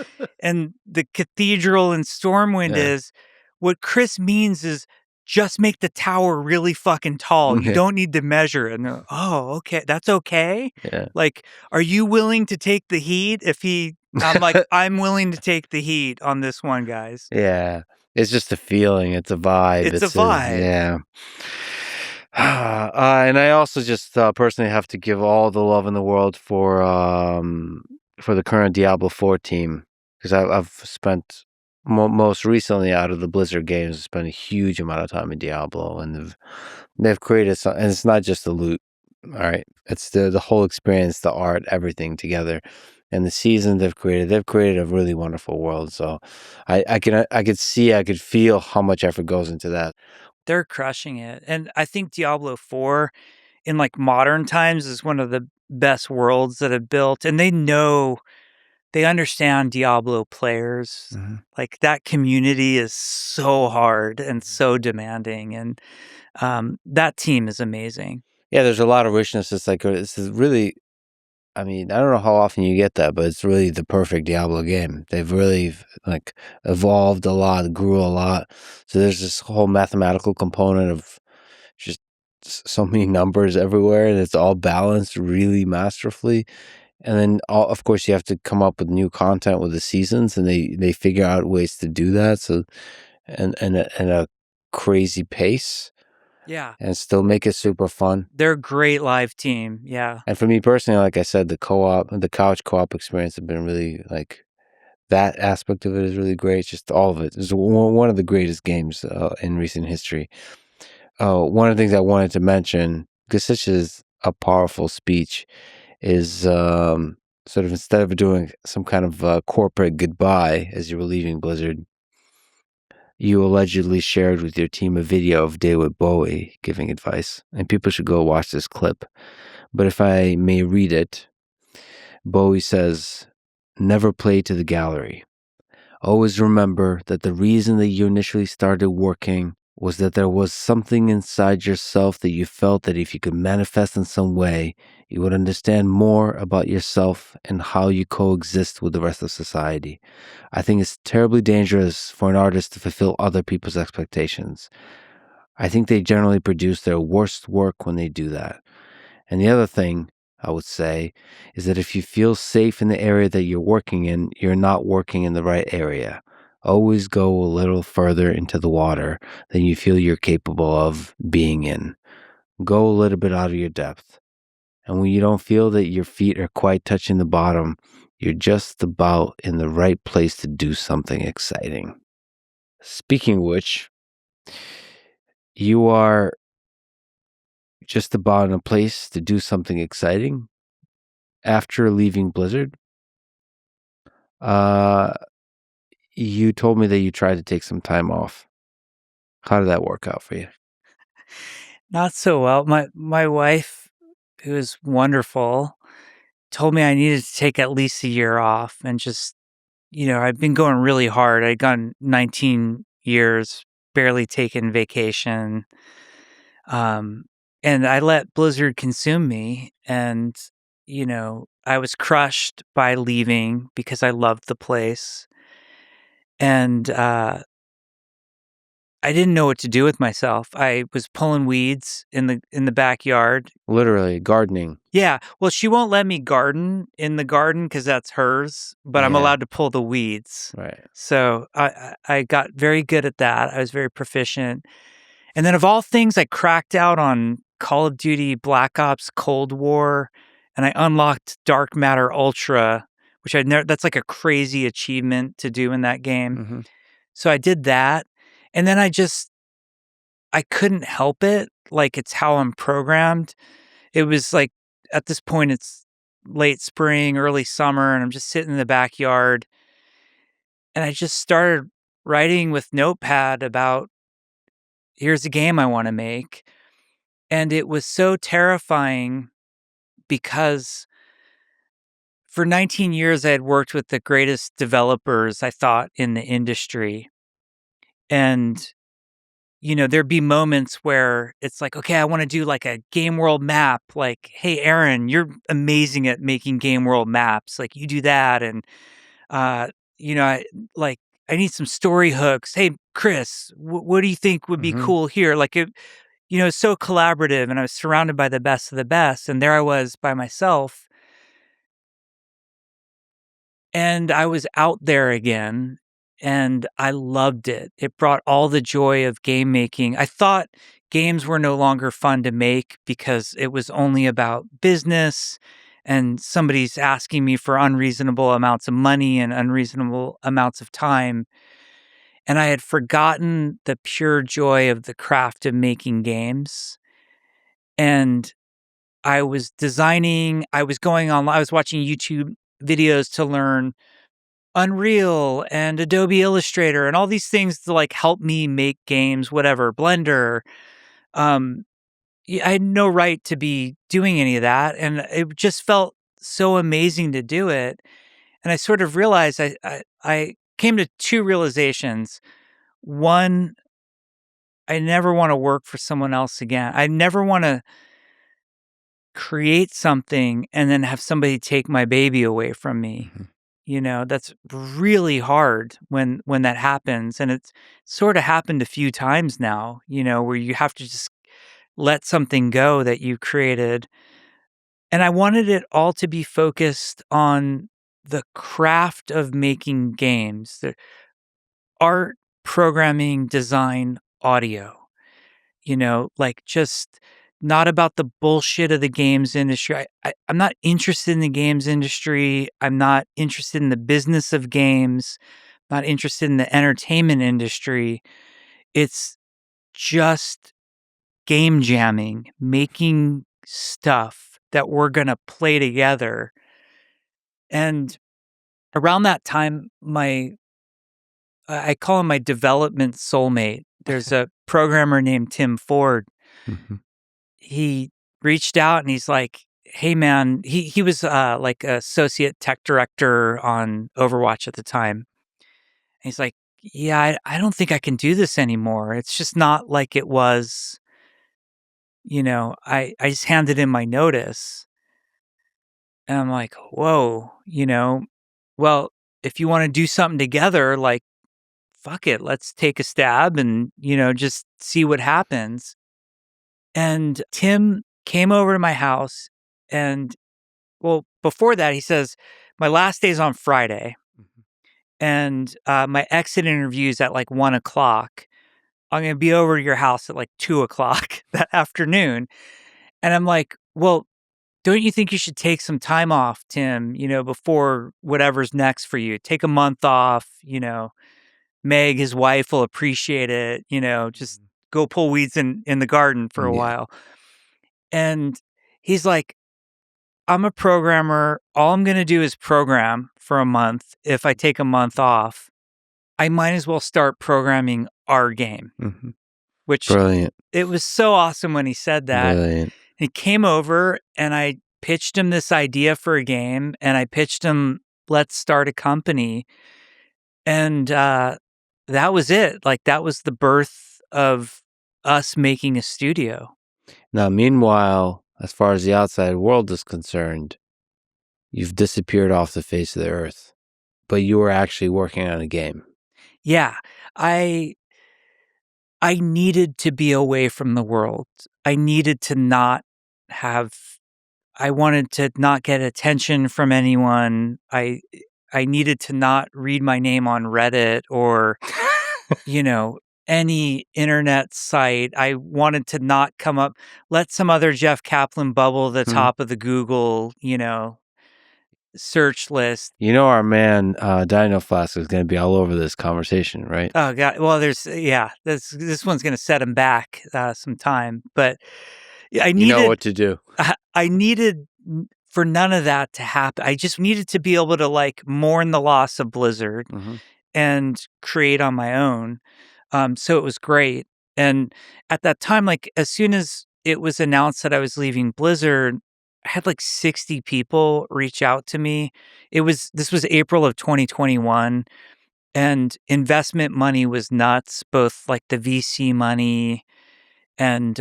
and the cathedral and Stormwind is. What Chris means is just make the tower really fucking tall. You don't need to measure it. And they're like, oh, okay. That's okay. Yeah. Like, are you willing to take the heat I'm like, I'm willing to take the heat on this one, guys. Yeah. It's just a feeling. It's a vibe. It's a vibe. Yeah. And I also just personally have to give all the love in the world for the current Diablo IV team, because I've spent most recently out of the Blizzard games, spent a huge amount of time in Diablo, and they've created and it's not just the loot, all right, it's the whole experience, the art, everything together, and the season they've created a really wonderful world. So I could feel how much effort goes into that. They're crushing it. And I think Diablo IV in like modern times is one of the best worlds that have built. And they understand Diablo players. Mm-hmm. Like that community is so hard and so demanding. And that team is amazing. Yeah, there's a lot of richness. It's really, I mean, I don't know how often you get that, but it's really the perfect Diablo game. They've really like evolved a lot, grew a lot. So there's this whole mathematical component of just so many numbers everywhere, and it's all balanced really masterfully. And then, of course, you have to come up with new content with the seasons, and they figure out ways to do that. So, and a crazy pace. Yeah. And still make it super fun. They're a great live team. Yeah. And for me personally, like I said, the couch co-op experience have been really, like, that aspect of it is really great. Just all of it. It's one of the greatest games in recent history. One of the things I wanted to mention, because such is a powerful speech, is sort of instead of doing some kind of corporate goodbye as you were leaving Blizzard, you allegedly shared with your team a video of David Bowie giving advice, and people should go watch this clip. But if I may read it, Bowie says, "Never play to the gallery. Always remember that the reason that you initially started working was that there was something inside yourself that you felt that if you could manifest in some way, you would understand more about yourself and how you coexist with the rest of society. I think it's terribly dangerous for an artist to fulfill other people's expectations. I think they generally produce their worst work when they do that. And the other thing, I would say, is that if you feel safe in the area that you're working in, you're not working in the right area. Always go a little further into the water than you feel you're capable of being in. Go a little bit out of your depth. And when you don't feel that your feet are quite touching the bottom, you're just about in the right place to do something exciting. Speaking of which, you are just about in a place to do something exciting after leaving Blizzard. You told me that you tried to take some time off. How did that work out for you? Not so well. My wife, who is wonderful, told me I needed to take at least a year off and just, I've been going really hard. I'd gone 19 years, barely taken vacation. And I let Blizzard consume me. And, I was crushed by leaving because I loved the place. And I didn't know what to do with myself. I was pulling weeds in the backyard. Literally, gardening. Yeah. Well, she won't let me garden in the garden because that's hers, but I'm Yeah. allowed to pull the weeds. Right. So I got very good at that. I was very proficient. And then of all things, I cracked out on Call of Duty Black Ops Cold War, and I unlocked Dark Matter Ultra, which I'd never, that's like a crazy achievement to do in that game. Mm-hmm. So I did that. And then I couldn't help it. Like, it's how I'm programmed. It was like, at this point, it's late spring, early summer, and I'm just sitting in the backyard. And I just started writing with Notepad about, here's a game I want to make. And it was so terrifying because for 19 years, I had worked with the greatest developers, I thought, in the industry. And there'd be moments where it's like, okay, I want to do like a game world map. Like, hey, Aaron, you're amazing at making game world maps. Like, you do that. And, I need some story hooks. Hey, Chris, what do you think would be Mm-hmm. cool here? Like, it's so collaborative, and I was surrounded by the best of the best. And there I was by myself. And I was out there again, and I loved it. It brought all the joy of game making. I thought games were no longer fun to make because it was only about business, and somebody's asking me for unreasonable amounts of money and unreasonable amounts of time. And I had forgotten the pure joy of the craft of making games. And I was designing, I was going online, I was watching YouTube videos to learn Unreal and Adobe Illustrator and all these things to like help me make games, whatever, Blender. I had no right to be doing any of that. And it just felt so amazing to do it. And I sort of realized I came to two realizations. One, I never want to work for someone else again. I never want to create something and then have somebody take my baby away from me. Mm-hmm. That's really hard when that happens. And it's sort of happened a few times now, where you have to just let something go that you created. And I wanted it all to be focused on the craft of making games, the art, programming, design, audio, like just not about the bullshit of the games industry. I'm not interested in the games industry. I'm not interested in the business of games. Not interested in the entertainment industry. It's just game jamming, making stuff that we're going to play together. And around that time, I call him my development soulmate. There's a programmer named Tim Ford. Mm-hmm. He reached out and he's like, hey man, he was like associate tech director on Overwatch at the time. And he's like, yeah, I don't think I can do this anymore. It's just not like it was, I just handed in my notice. And I'm like, whoa, well, if you want to do something together, like, fuck it, let's take a stab and, just see what happens. And Tim came over to my house and Well, before that, he says, my last day's on Friday, and my exit interview's at like 1:00. I'm going to be over to your house at like 2:00 that afternoon. And I'm like, well, don't you think you should take some time off, Tim, before whatever's next for you? Take a month off, Meg, his wife, will appreciate it, just go pull weeds in the garden for a while. And he's like, I'm a programmer. All I'm going to do is program for a month. If I take a month off, I might as well start programming our game, which Brilliant. It was so awesome when he said that. Brilliant. He came over and I pitched him this idea for a game, and I pitched him, let's start a company. And that was it. Like, that was the birth of us making a studio. Now, meanwhile, as far as the outside world is concerned, you've disappeared off the face of the earth, but you were actually working on a game. Yeah. I needed to be away from the world. I needed to not I wanted to not get attention from anyone. I needed to not read my name on Reddit or, any internet site. I wanted to not come up, let some other Jeff Kaplan bubble the top of the Google, search list. Our man, Dino Flask, is going to be all over this conversation, right? Oh, God. Well, this one's going to set him back some time. But I needed... You know what to do. I needed for none of that to happen. I just needed to be able to, like, mourn the loss of Blizzard and create on my own. So it was great. And at that time, like, as soon as it was announced that I was leaving Blizzard, I had like 60 people reach out to me. This was April of 2021, and investment money was nuts, both like the VC money and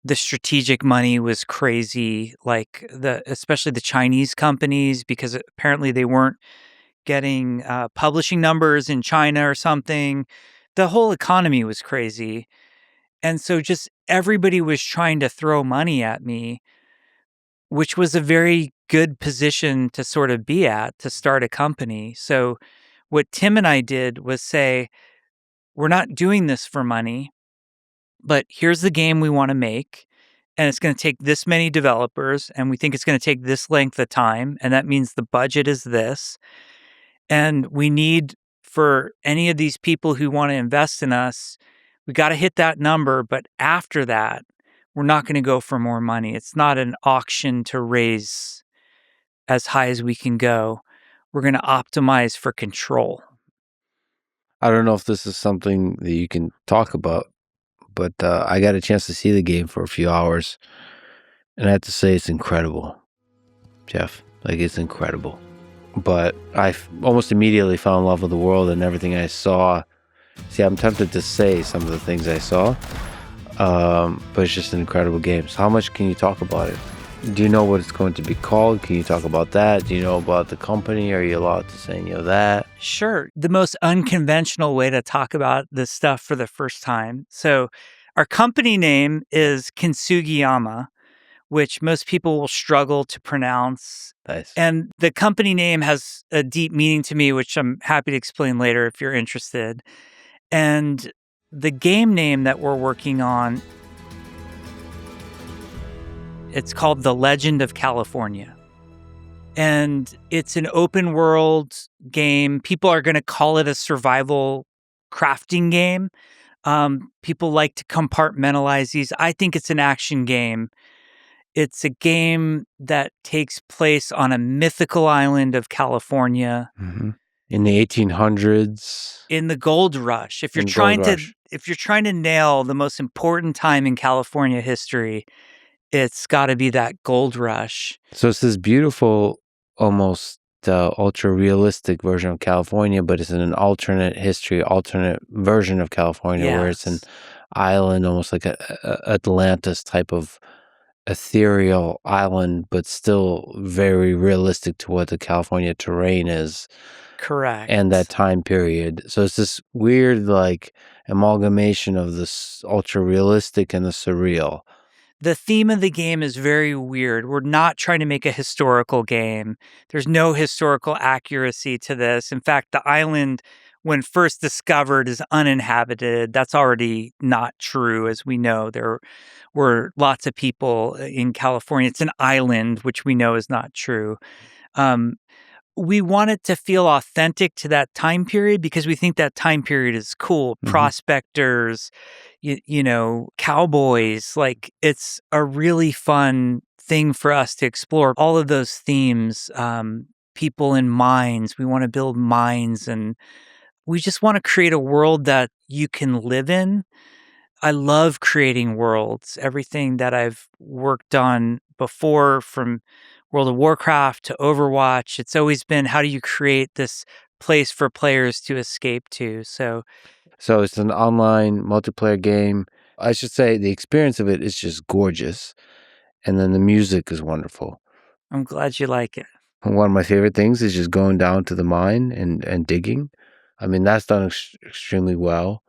the strategic money was crazy, like especially the Chinese companies, because apparently they weren't getting publishing numbers in China or something. The whole economy was crazy. And so just everybody was trying to throw money at me, which was a very good position to sort of be at to start a company. So what Tim and I did was say, we're not doing this for money, but here's the game we want to make. And it's going to take this many developers, and we think it's going to take this length of time. And that means the budget is this. And we need, for any of these people who want to invest in us, we got to hit that number. But after that, we're not going to go for more money. It's not an auction to raise as high as we can go. We're going to optimize for control. I don't know if this is something that you can talk about, but I got a chance to see the game for a few hours, and I have to say it's incredible, Jeff. Like, it's incredible. But I almost immediately fell in love with the world and everything I saw. See, I'm tempted to say some of the things I saw, but it's just an incredible game. So how much can you talk about it? Do you know what it's going to be called? Can you talk about that? Do you know about the company? Are you allowed to say any of that? Sure. The most unconventional way to talk about this stuff for the first time. So our company name is Kintsugiyama, which most people will struggle to pronounce. Nice. And the company name has a deep meaning to me, which I'm happy to explain later if you're interested. And the game name that we're working on, it's called The Legend of California. And it's an open world game. People are going to call it a survival crafting game. People like to compartmentalize these. I think it's an action game. It's a game that takes place on a mythical island of California. In the 1800s. In the gold rush. If you're trying to nail the most important time in California history, it's got to be that gold rush. So it's this beautiful, almost ultra realistic version of California, but it's in an alternate history, alternate version of California, where it's an island, almost like a Atlantis type of ethereal island, but still very realistic to what the California terrain is. Correct. And that time period. So it's this weird, like, amalgamation of this ultra realistic and the surreal. The theme of the game is very weird. We're not trying to make a historical game. There's no historical accuracy to this. In fact, the island, when first discovered, is uninhabited. That's already not true, as we know. There were lots of people in California. It's an island, which we know is not true. We want it to feel authentic to that time period because we think that time period is cool. Prospectors, cowboys, like it's a really fun thing for us to explore. All of those themes, people in mines, we want to build mines and we just want to create a world that you can live in. I love creating worlds. Everything that I've worked on before, from World of Warcraft to Overwatch, it's always been how do you create this place for players to escape to? So it's an online multiplayer game. I should say the experience of it is just gorgeous. And then the music is wonderful. I'm glad you like it. One of my favorite things is just going down to the mine and digging. I mean, that's done extremely well.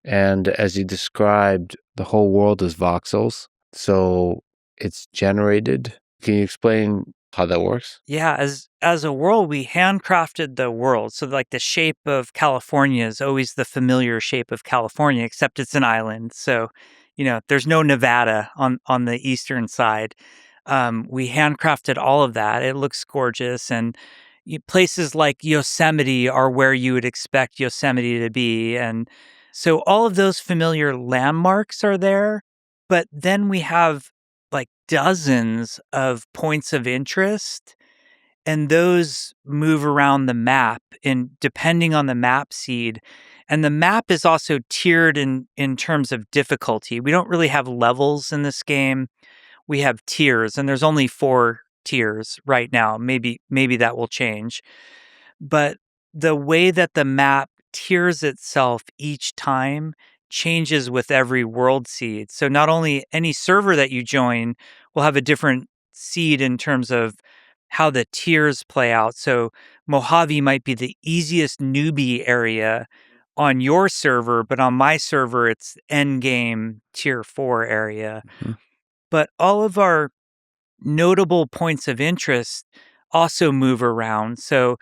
And as you described, the whole world is voxels. So it's generated. Can you explain how that works? Yeah, as a world, we handcrafted the world. So like the shape of California is always the familiar shape of California, except it's an island. So, there's no Nevada on the eastern side. We handcrafted all of that. It looks gorgeous. And places like Yosemite are where you would expect Yosemite to be. And so all of those familiar landmarks are there. But then we have like dozens of points of interest, and those move around the map and depending on the map seed. And the map is also tiered in terms of difficulty. We don't really have levels in this game. We have tiers, and there's only 4 tiers right now. Maybe that will change. But the way that the map tiers itself each time changes with every world seed. So not only any server that you join will have a different seed in terms of how the tiers play out. So Mojave might be the easiest newbie area on your server, but on my server, it's end game tier 4 area. But all of our notable points of interest also move around. So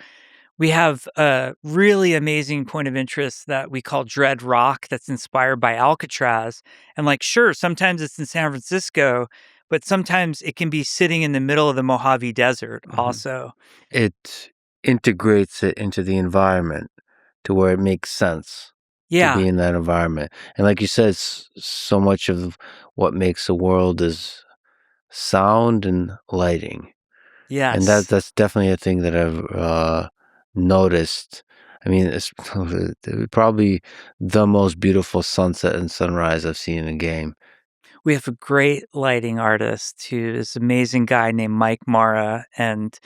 we have a really amazing point of interest that we call Dread Rock that's inspired by Alcatraz. And sure, sometimes it's in San Francisco, but sometimes it can be sitting in the middle of the Mojave Desert also. It integrates it into the environment to where it makes sense to be in that environment. And like you said, so much of what makes a world is sound and lighting. Yes. And that's definitely a thing that I've noticed. I mean, it's probably the most beautiful sunset and sunrise I've seen in a game. We have a great lighting artist who is an amazing guy named Mike Mara. And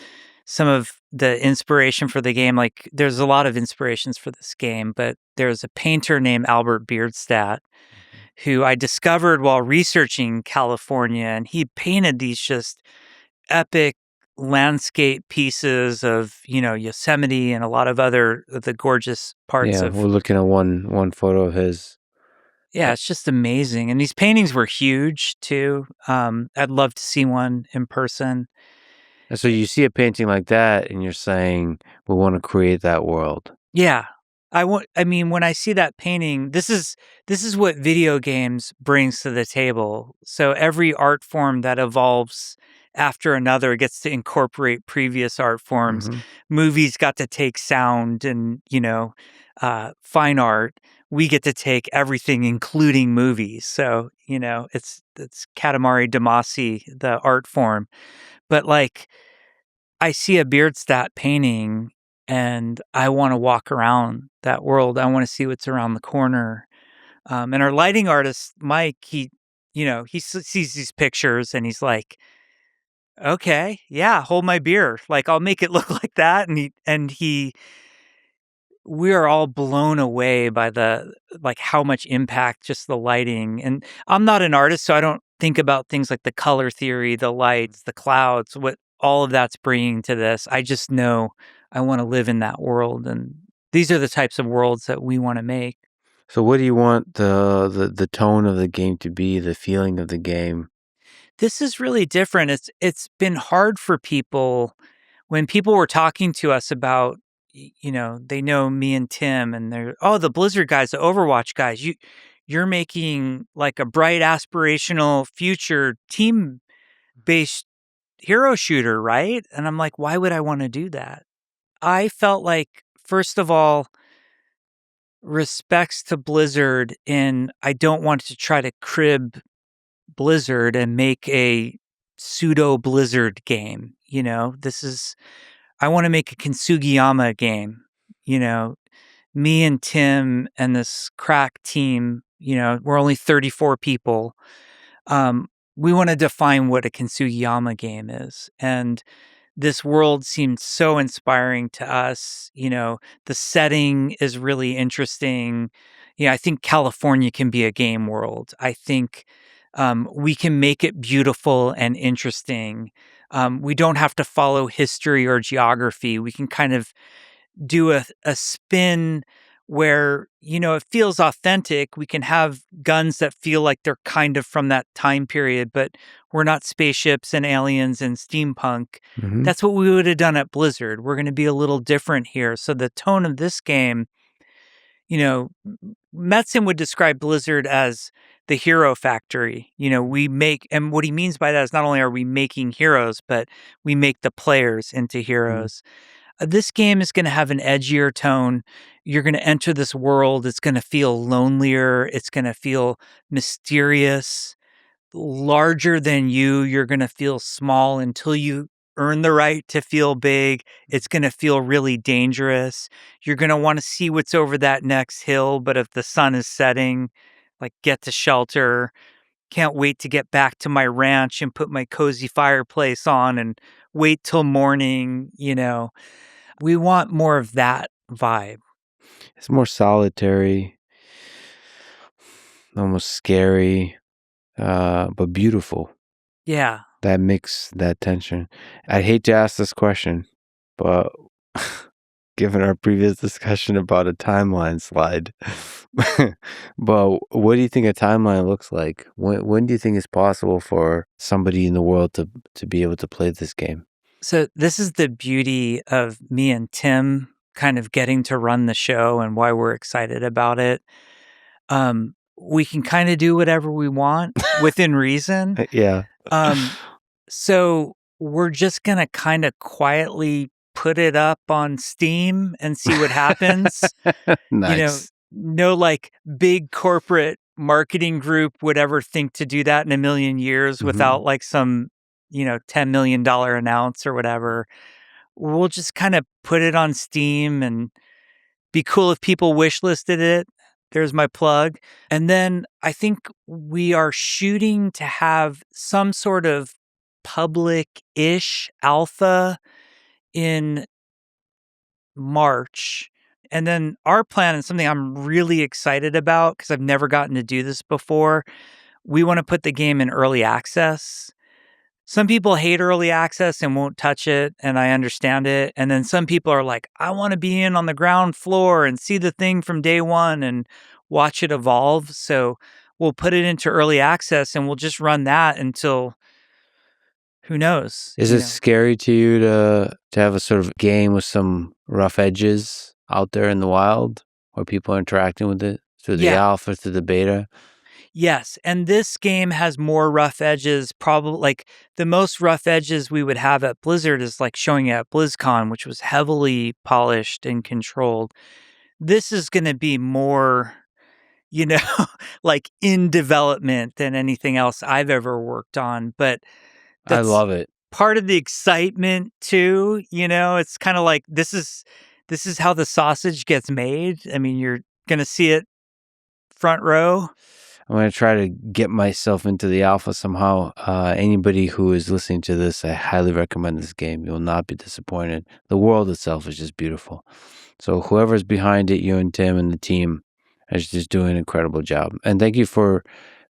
some of the inspiration for the game, there's a lot of inspirations for this game, but there's a painter named Albert Beardstadt who I discovered while researching California. And he painted these just epic landscape pieces of, Yosemite and a lot of the gorgeous parts of. We're looking at one photo of his. Yeah, it's just amazing. And these paintings were huge too. I'd love to see one in person. And so you see a painting like that and you're saying, we want to create that world. Yeah. When I see that painting, this is what video games brings to the table. So every art form that evolves after another gets to incorporate previous art forms. Movies got to take sound and, fine art. We get to take everything, including movies. So, it's Katamari Damacy, the art form. But I see a Beardstadt painting and I want to walk around that world. I want to see what's around the corner. And our lighting artist, Mike, he sees these pictures and he's like, okay, yeah, hold my beer. I'll make it look like that. We are all blown away by how much impact just the lighting. And I'm not an artist, so I don't think about things like the color theory, the lights, the clouds, what all of that's bringing to this. I just know I want to live in that world. And these are the types of worlds that we want to make. So what do you want the tone of the game to be, the feeling of the game? This is really different. It's been hard for people when people were talking to us about, they know me and Tim, and they're, oh, the Blizzard guys, the Overwatch guys. You're making like a bright, aspirational future team based hero shooter, right? And I'm like, why would I want to do that? I felt like, first of all, respects to Blizzard, and I don't want to try to crib Blizzard and make a pseudo Blizzard game. I want to make a Kintsugiyama game. You know, Me and Tim and this crack team, we're only 34 people. We want to define what a Kintsugiyama game is. And this world seemed so inspiring to us. The setting is really interesting. I think California can be a game world. I think we can make it beautiful and interesting. We don't have to follow history or geography. We can kind of do a spin where, it feels authentic. We can have guns that feel like they're kind of from that time period, but we're not spaceships and aliens and steampunk. Mm-hmm. That's what we would have done at Blizzard. We're going to be a little different here. So the tone of this game, Metzen would describe Blizzard as the hero factory. We make, and what he means by that is not only are we making heroes, but we make the players into heroes. This game is going to have an edgier tone. You're going to enter this world. It's going to feel lonelier. It's going to feel mysterious, larger than you. You're going to feel small until you earn the right to feel big. It's going to feel really dangerous. You're going to want to see what's over that next hill. But if the sun is setting, like, get to shelter. Can't wait to get back to my ranch and put my cozy fireplace on and wait till morning. We want more of that vibe. It's more solitary, almost scary, but beautiful. Yeah. That mix, that tension. I'd hate to ask this question, but given our previous discussion about a timeline slide, but what do you think a timeline looks like? When do you think it's possible for somebody in the world to be able to play this game? So this is the beauty of me and Tim kind of getting to run the show and why we're excited about it. We can kind of do whatever we want within reason. Yeah. So we're just going to kind of quietly put it up on Steam and see what happens. Nice. No like big corporate marketing group would ever think to do that in a million years without like some, $10 million announce or whatever. We'll just kind of put it on Steam and be cool if people wishlisted it. There's my plug. And then I think we are shooting to have some sort of public-ish alpha in March. And then our plan, and something I'm really excited about because I've never gotten to do this before, we want to put the game in early access. Some people hate early access and won't touch it, and I understand it. And then some people are like, I want to be in on the ground floor and see the thing from day one and watch it evolve. So we'll put it into early access and we'll just run that until who knows. Is it scary to you to have a sort of game with some rough edges out there in the wild where people are interacting with it through the alpha, through the beta? Yes, and this game has more rough edges. Probably like the most rough edges we would have at Blizzard is like showing it at BlizzCon, which was heavily polished and controlled. This is going to be more, like in development than anything else I've ever worked on. But I love it. Part of the excitement too. It's kind of like this is how the sausage gets made. I mean, you're going to see it front row. I'm going to try to get myself into the alpha somehow. Anybody who is listening to this, I highly recommend this game. You will not be disappointed. The world itself is just beautiful. So whoever's behind it, you and Tim and the team, is just doing an incredible job. And thank you for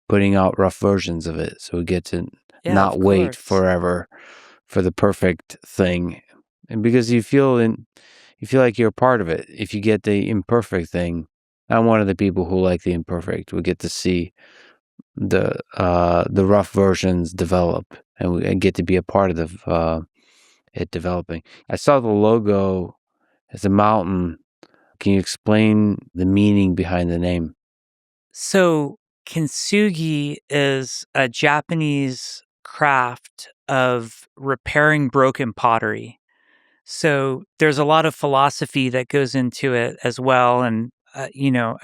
putting out rough versions of it so we get to not wait forever for the perfect thing. And because you feel like you're a part of it. If you get the imperfect thing, I'm one of the people who like the imperfect. We get to see the rough versions develop, and get to be a part of it developing. I saw the logo as a mountain. Can you explain the meaning behind the name? So, kintsugi is a Japanese craft of repairing broken pottery. So, there's a lot of philosophy that goes into it as well. And, I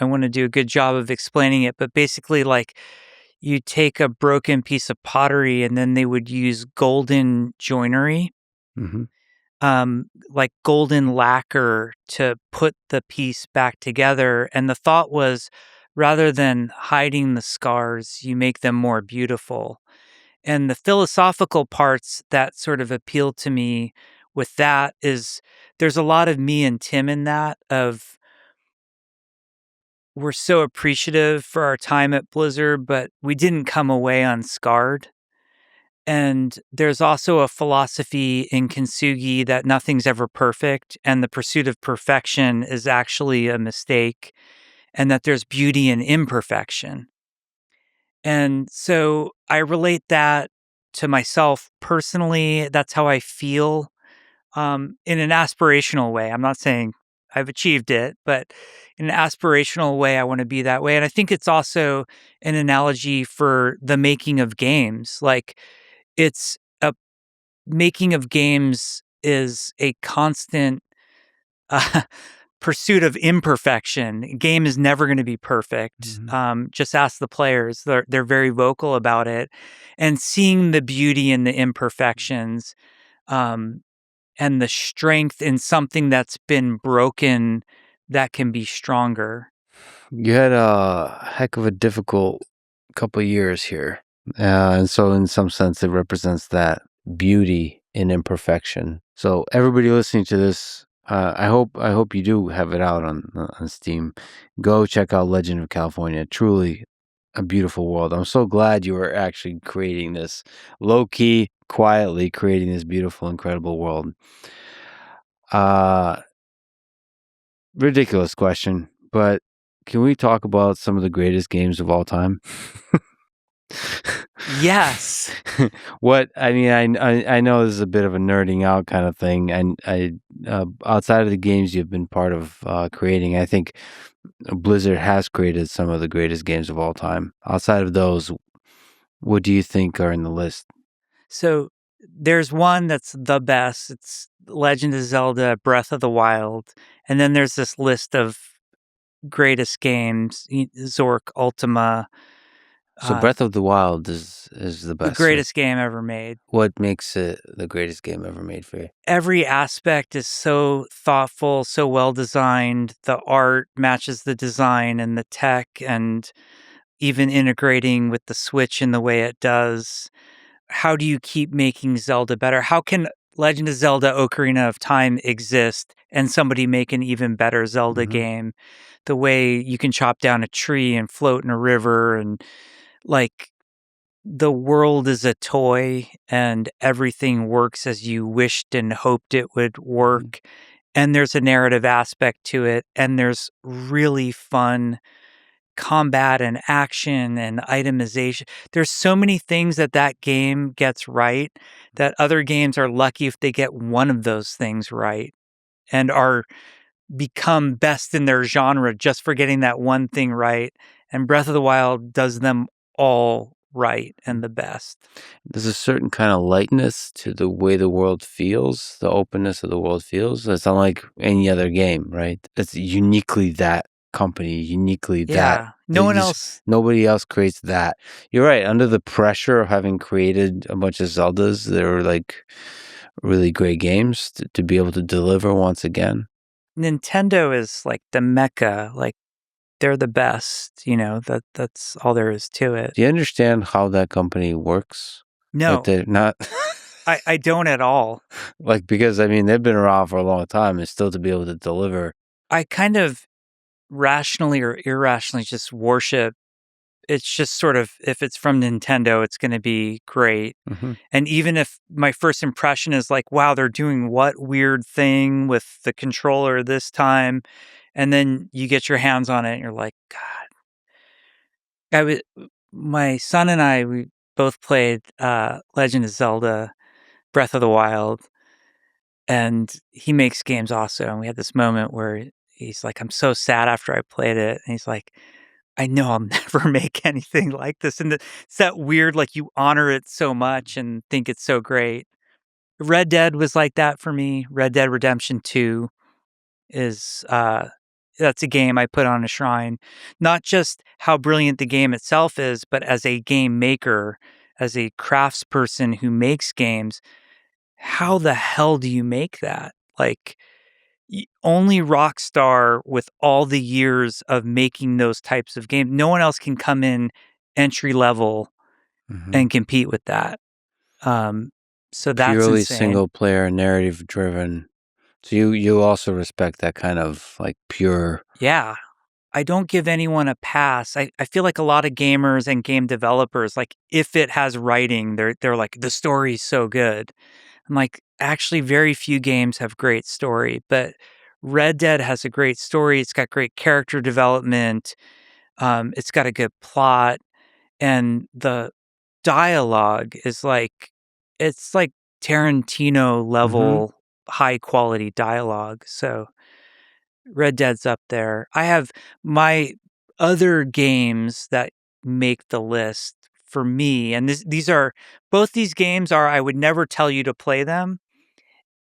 want to do a good job of explaining it. But basically, like, you take a broken piece of pottery and then they would use golden joinery, Mm-hmm. like golden lacquer to put the piece back together. And the thought was rather than hiding the scars, you make them more beautiful. And the philosophical parts that sort of appeal to me with that is there's a lot of me and Tim in that of we're so appreciative for our time at Blizzard, but we didn't come away unscarred. And there's also a philosophy in Kintsugi that nothing's ever perfect, and the pursuit of perfection is actually a mistake, and that there's beauty in imperfection. And so I relate that to myself personally. That's how I feel in an aspirational way. I'm not saying I've achieved it, but in an aspirational way, I want to be that way. And I think it's also an analogy for the making of games. Like, it's a making of games is a constant uh, pursuit of imperfection. A game is never going to be perfect. Just ask the players; they're very vocal about it, and seeing the beauty in the imperfections, and the strength in something that's been broken that can be stronger. You had a heck of a difficult couple of years here. And so in some sense, it represents that beauty in imperfection. So everybody listening to this, I hope you do have it out on Steam. Go check out Legend of California. Truly a beautiful world. I'm so glad you were actually creating this low key, quietly creating this beautiful, incredible world. Ridiculous question, but can we talk about some of the greatest games of all time? Yes. What I mean, I know this is a bit of a nerding out kind of thing, and outside of the games you've been part of creating, I think Blizzard has created some of the greatest games of all time. Outside of those, what do you think are in the list? So there's one that's the best. It's Legend of Zelda Breath of the Wild. And then there's this list of greatest games, Zork, Ultima, So Breath of the Wild is the the best. greatest game ever made. What makes it the greatest game ever made for you? Every aspect is so thoughtful, so well designed. The art matches the design and the tech, and even integrating with the Switch in the way it does. How do you keep making Zelda better? How can Legend of Zelda Ocarina of Time exist and somebody make an even better Zelda game? The way you can chop down a tree and float in a river, and like the world is a toy and everything works as you wished and hoped it would work. And there's a narrative aspect to it, and there's really fun combat and action and itemization. There's so many things that that game gets right that other games are lucky if they get one of those things right and are become best in their genre just for getting that one thing right. And Breath of the Wild does them all right and the best. There's a certain kind of lightness to the way the world feels, the openness of the world feels. It's not like any other game, right? It's uniquely that company, uniquely that. Yeah. No one else. Nobody else creates that. You're right. Under the pressure of having created a bunch of Zeldas, they're like really great games to be able to deliver once again. Nintendo is like the mecca, like they're the best, that's all there is to it. Do you understand how that company works? No. Like they're not. I don't at all. Like, because I mean, they've been around for a long time and still to be able to deliver. I kind of rationally or irrationally just worship. It's just sort of, if it's from Nintendo, it's going to be great. And even if my first impression is like, wow, they're doing what weird thing with the controller this time, and then you get your hands on it and you're like, God, my son and I, we both played Legend of Zelda Breath of the Wild, and he makes games also. And we had this moment where he's like, I'm so sad after I played it. And he's like, I know I'll never make anything like this. And it's that weird, like you honor it so much and think it's so great. Red Dead was like that for me. Red Dead Redemption 2 is that's a game I put on a shrine. Not just how brilliant the game itself is, but as a game maker, as a craftsperson who makes games, how the hell do you make that? Like only Rockstar with all the years of making those types of games. No one else can come in entry level and compete with that. So that's Purely insane. single player, narrative driven. So you also respect that kind of like pure. Yeah. I don't give anyone a pass. I feel like a lot of gamers and game developers, like if it has writing, they're like, the story's so good. I'm like, actually very few games have great story, but Red Dead has a great story. It's got great character development. It's got a good plot, and the dialogue is like, it's like Tarantino level high quality dialogue. So Red Dead's up there. I have my other games that make the list for me, and these are both these games are I would never tell you to play them.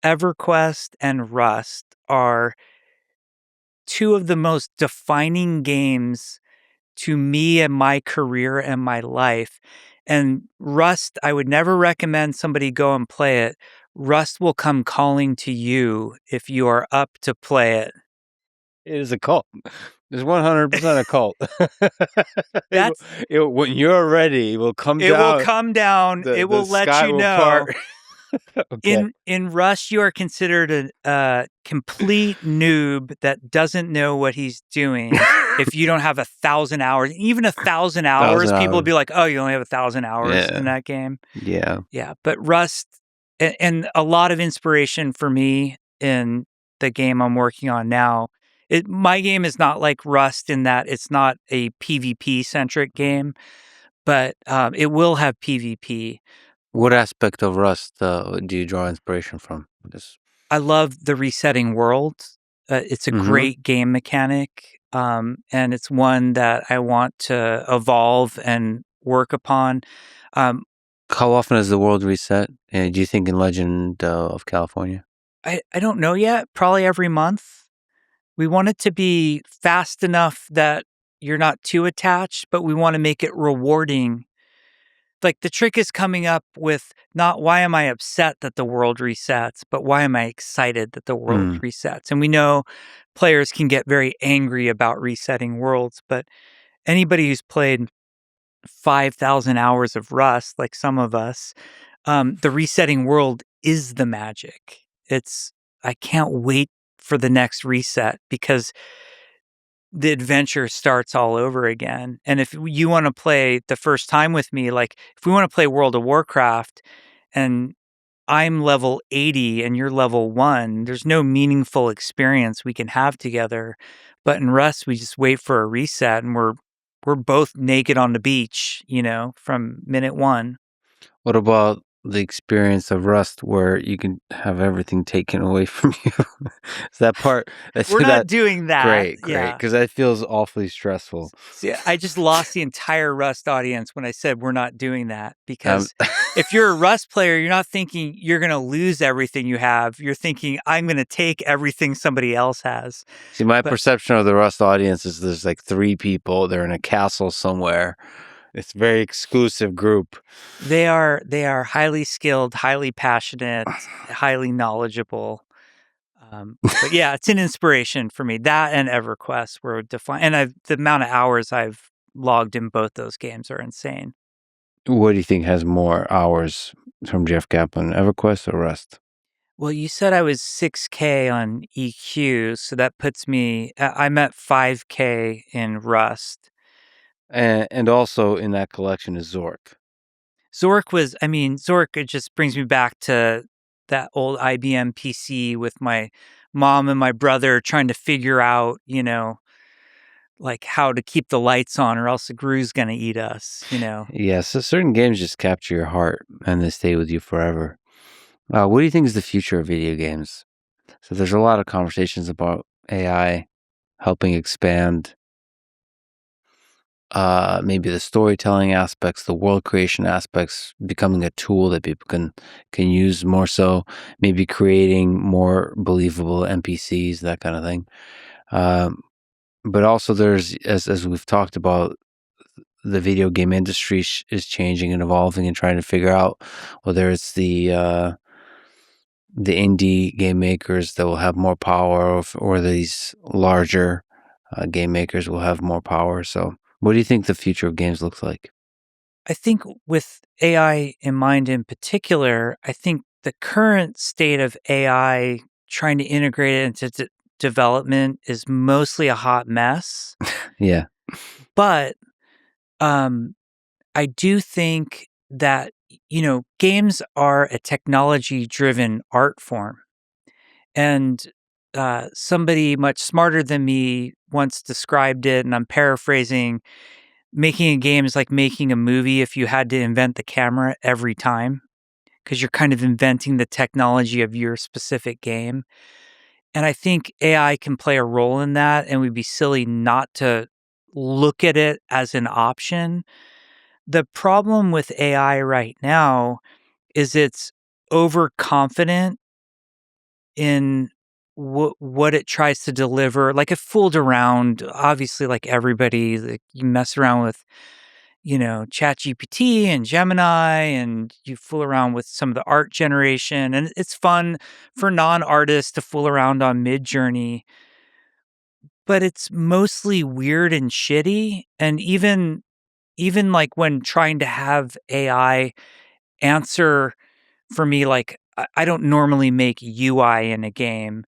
EverQuest and Rust are two of the most defining games to me and my career and my life. And Rust, I would never recommend somebody go and play it. Rust will come calling to you if you are up to play it. It is a cult. It's 100% a cult. That's When you're ready, it will come it down. will come down. The It will let sky you will know. part. Okay. In Rust, you are considered a complete noob that doesn't know what he's doing. If you don't have 1,000 hours, even 1,000 hours, people would be like, "Oh, you only have 1,000 hours in that game." Yeah. Yeah, but Rust and a lot of inspiration for me in the game I'm working on now. My game is not like Rust in that it's not a PvP centric game, but it will have PvP. What aspect of Rust do you draw inspiration from? I love the resetting world. It's a great game mechanic, and it's one that I want to evolve and work upon. Um, How often is the world reset? Do you think in Legend of California? I don't know yet. Probably every month. We want it to be fast enough that you're not too attached, but we want to make it rewarding. Like the trick is coming up with not why am I upset that the world resets, but why am I excited that the world resets? And we know players can get very angry about resetting worlds, but anybody who's played 5,000 hours of Rust, like some of us, the resetting world is the magic. I can't wait for the next reset because the adventure starts all over again. And if you want to play the first time with me, like if we want to play World of Warcraft and I'm level 80 and you're level 1, there's no meaningful experience we can have together. But in Rust, we just wait for a reset and we're both naked on the beach, from minute 1. What about the experience of Rust where you can have everything taken away from you? Is that part? We're not doing that. Great, Yeah. because that feels awfully stressful. See, I just lost the entire Rust audience when I said we're not doing that because if you're a Rust player, you're not thinking you're going to lose everything you have. You're thinking I'm going to take everything somebody else has. See, my perception of the Rust audience is there's like 3 people. They're in a castle somewhere. It's a very exclusive group. They are highly skilled, highly passionate, highly knowledgeable. But yeah, it's an inspiration for me. That and EverQuest were defined, and the amount of hours I've logged in both those games are insane. What do you think has more hours from Jeff Kaplan, EverQuest or Rust? Well, you said I was 6K on EQ, so that puts me. I'm at 5K in Rust. And also in that collection is Zork. Zork, it just brings me back to that old IBM PC with my mom and my brother trying to figure out, like how to keep the lights on or else the Gru's going to eat us, Yeah, so certain games just capture your heart and they stay with you forever. What do you think is the future of video games? So there's a lot of conversations about AI helping expand maybe the storytelling aspects, the world creation aspects, becoming a tool that people can use more so, maybe creating more believable NPCs, that kind of thing. But also there's, as we've talked about, the video game industry is changing and evolving and trying to figure out whether it's the indie game makers that will have more power, or these larger game makers will have more power. So, what do you think the future of games looks like? I think with AI in mind in particular, I think the current state of AI trying to integrate it into development is mostly a hot mess. Yeah. But um, I do think that, games are a technology driven art form. And somebody much smarter than me once described it, and I'm paraphrasing, making a game is like making a movie if you had to invent the camera every time, because you're kind of inventing the technology of your specific game. And I think AI can play a role in that, and we'd be silly not to look at it as an option. The problem with AI right now is it's overconfident in what it tries to deliver. Like, it fooled around, obviously, like everybody. Like, you mess around with, ChatGPT and Gemini, and you fool around with some of the art generation, and it's fun for non-artists to fool around on Midjourney, but it's mostly weird and shitty. And even like when trying to have AI answer for me, like I don't normally make UI in a game.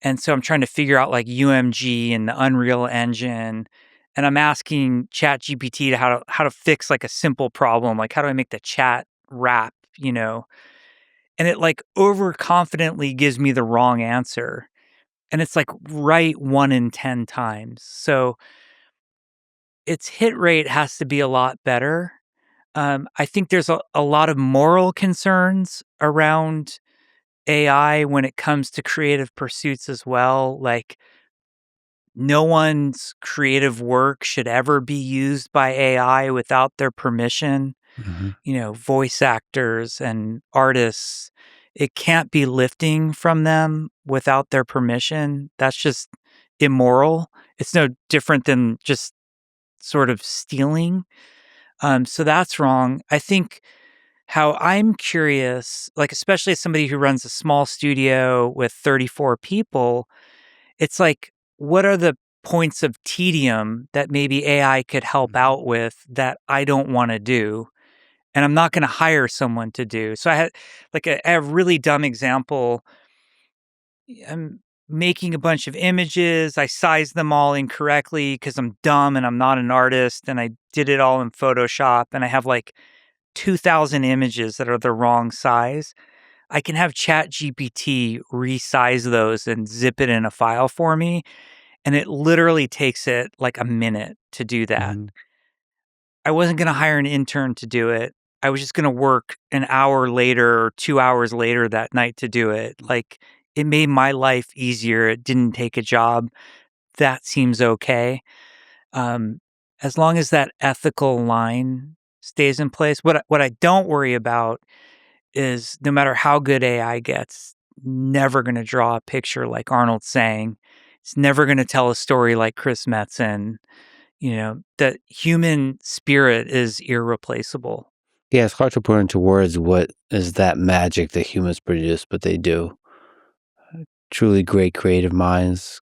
And so I'm trying to figure out like UMG and the Unreal Engine. And I'm asking ChatGPT to how to fix like a simple problem. Like, how do I make the chat rap, And it like overconfidently gives me the wrong answer. And it's like right 1 in 10 times. So its hit rate has to be a lot better. I think there's a lot of moral concerns around AI when it comes to creative pursuits as well. Like, no one's creative work should ever be used by AI without their permission. Hmm. Voice actors and artists, it can't be lifting from them without their permission. That's just immoral. It's no different than just sort of stealing. So that's wrong. I think how I'm curious, like, especially as somebody who runs a small studio with 34 people, it's like, what are the points of tedium that maybe AI could help out with that I don't want to do? And I'm not going to hire someone to do. So I had like a really dumb example. I'm making a bunch of images. I sized them all incorrectly because I'm dumb and I'm not an artist. And I did it all in Photoshop. And I have like 2,000 images that are the wrong size. I can have ChatGPT resize those and zip it in a file for me. And it literally takes it like a minute to do that. Hmm. I wasn't going to hire an intern to do it. I was just going to work an hour later or 2 hours later that night to do it. Like, it made my life easier. It didn't take a job. That seems okay. Um, as long as that ethical line stays in place. What I don't worry about is no matter how good AI gets, never going to draw a picture like Arnold's saying. It's never going to tell a story like Chris Metzen. The human spirit is irreplaceable. Yeah, it's hard to put into words what is that magic that humans produce, but they do. Truly great creative minds,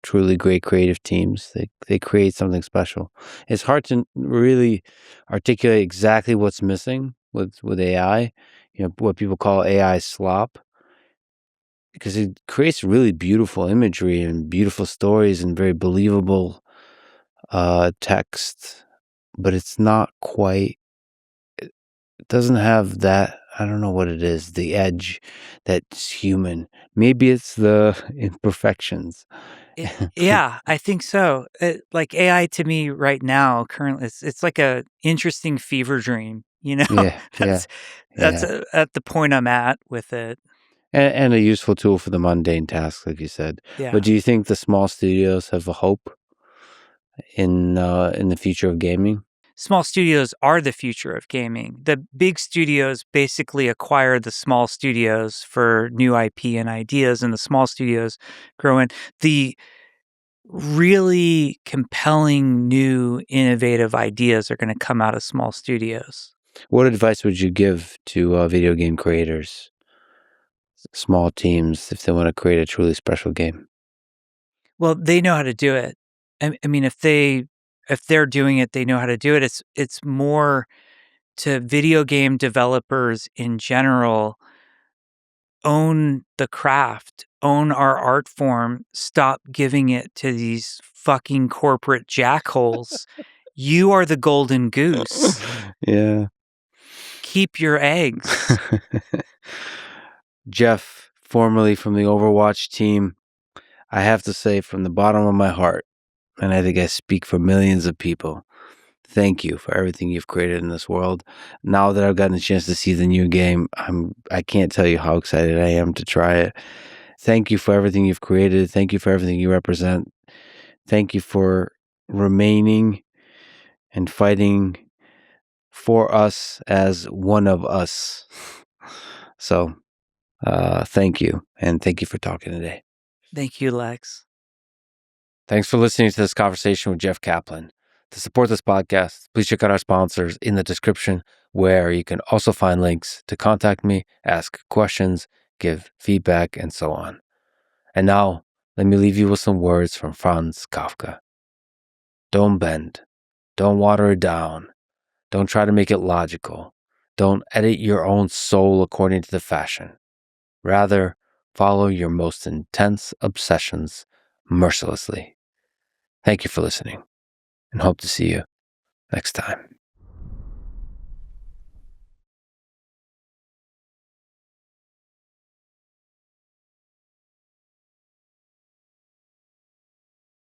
truly great creative teams. They create something special. It's hard to really articulate exactly what's missing with AI. What people call AI slop, because it creates really beautiful imagery and beautiful stories and very believable text, but it's not quite. It doesn't have that. I don't know what it is. The edge that's human. Maybe it's the imperfections. Yeah, I think so. Like AI to me right now, currently, it's like a interesting fever dream. Yeah, yeah, That's that's yeah. at the point I'm at with it. And a useful tool for the mundane tasks, like you said. But Yeah. do you think the small studios have a hope in the future of gaming? Small studios are the future of gaming. The big studios basically acquire the small studios for new IP and ideas, and the small studios grow in. The really compelling, new, innovative ideas are going to come out of small studios. What advice would you give to video game creators, small teams, if they want to create a truly special game? Well, they know how to do it. I mean, if they're doing it, they know how to do it. It's more to video game developers in general. Own the craft, own our art form, stop giving it to these fucking corporate jackholes. You are the golden goose. Yeah. Keep your eggs. Jeff, formerly from the Overwatch team, I have to say from the bottom of my heart, and I think I speak for millions of people, thank you for everything you've created in this world. Now that I've gotten a chance to see the new game, I can't tell you how excited I am to try it. Thank you for everything you've created. Thank you for everything you represent. Thank you for remaining and fighting for us as one of us. So, thank you. And thank you for talking today. Thank you, Lex. Thanks for listening to this conversation with Jeff Kaplan. To support this podcast, please check out our sponsors in the description, where you can also find links to contact me, ask questions, give feedback, and so on. And now, let me leave you with some words from Franz Kafka. Don't bend. Don't water it down. Don't try to make it logical. Don't edit your own soul according to the fashion. Rather, follow your most intense obsessions mercilessly. Thank you for listening, and hope to see you next time.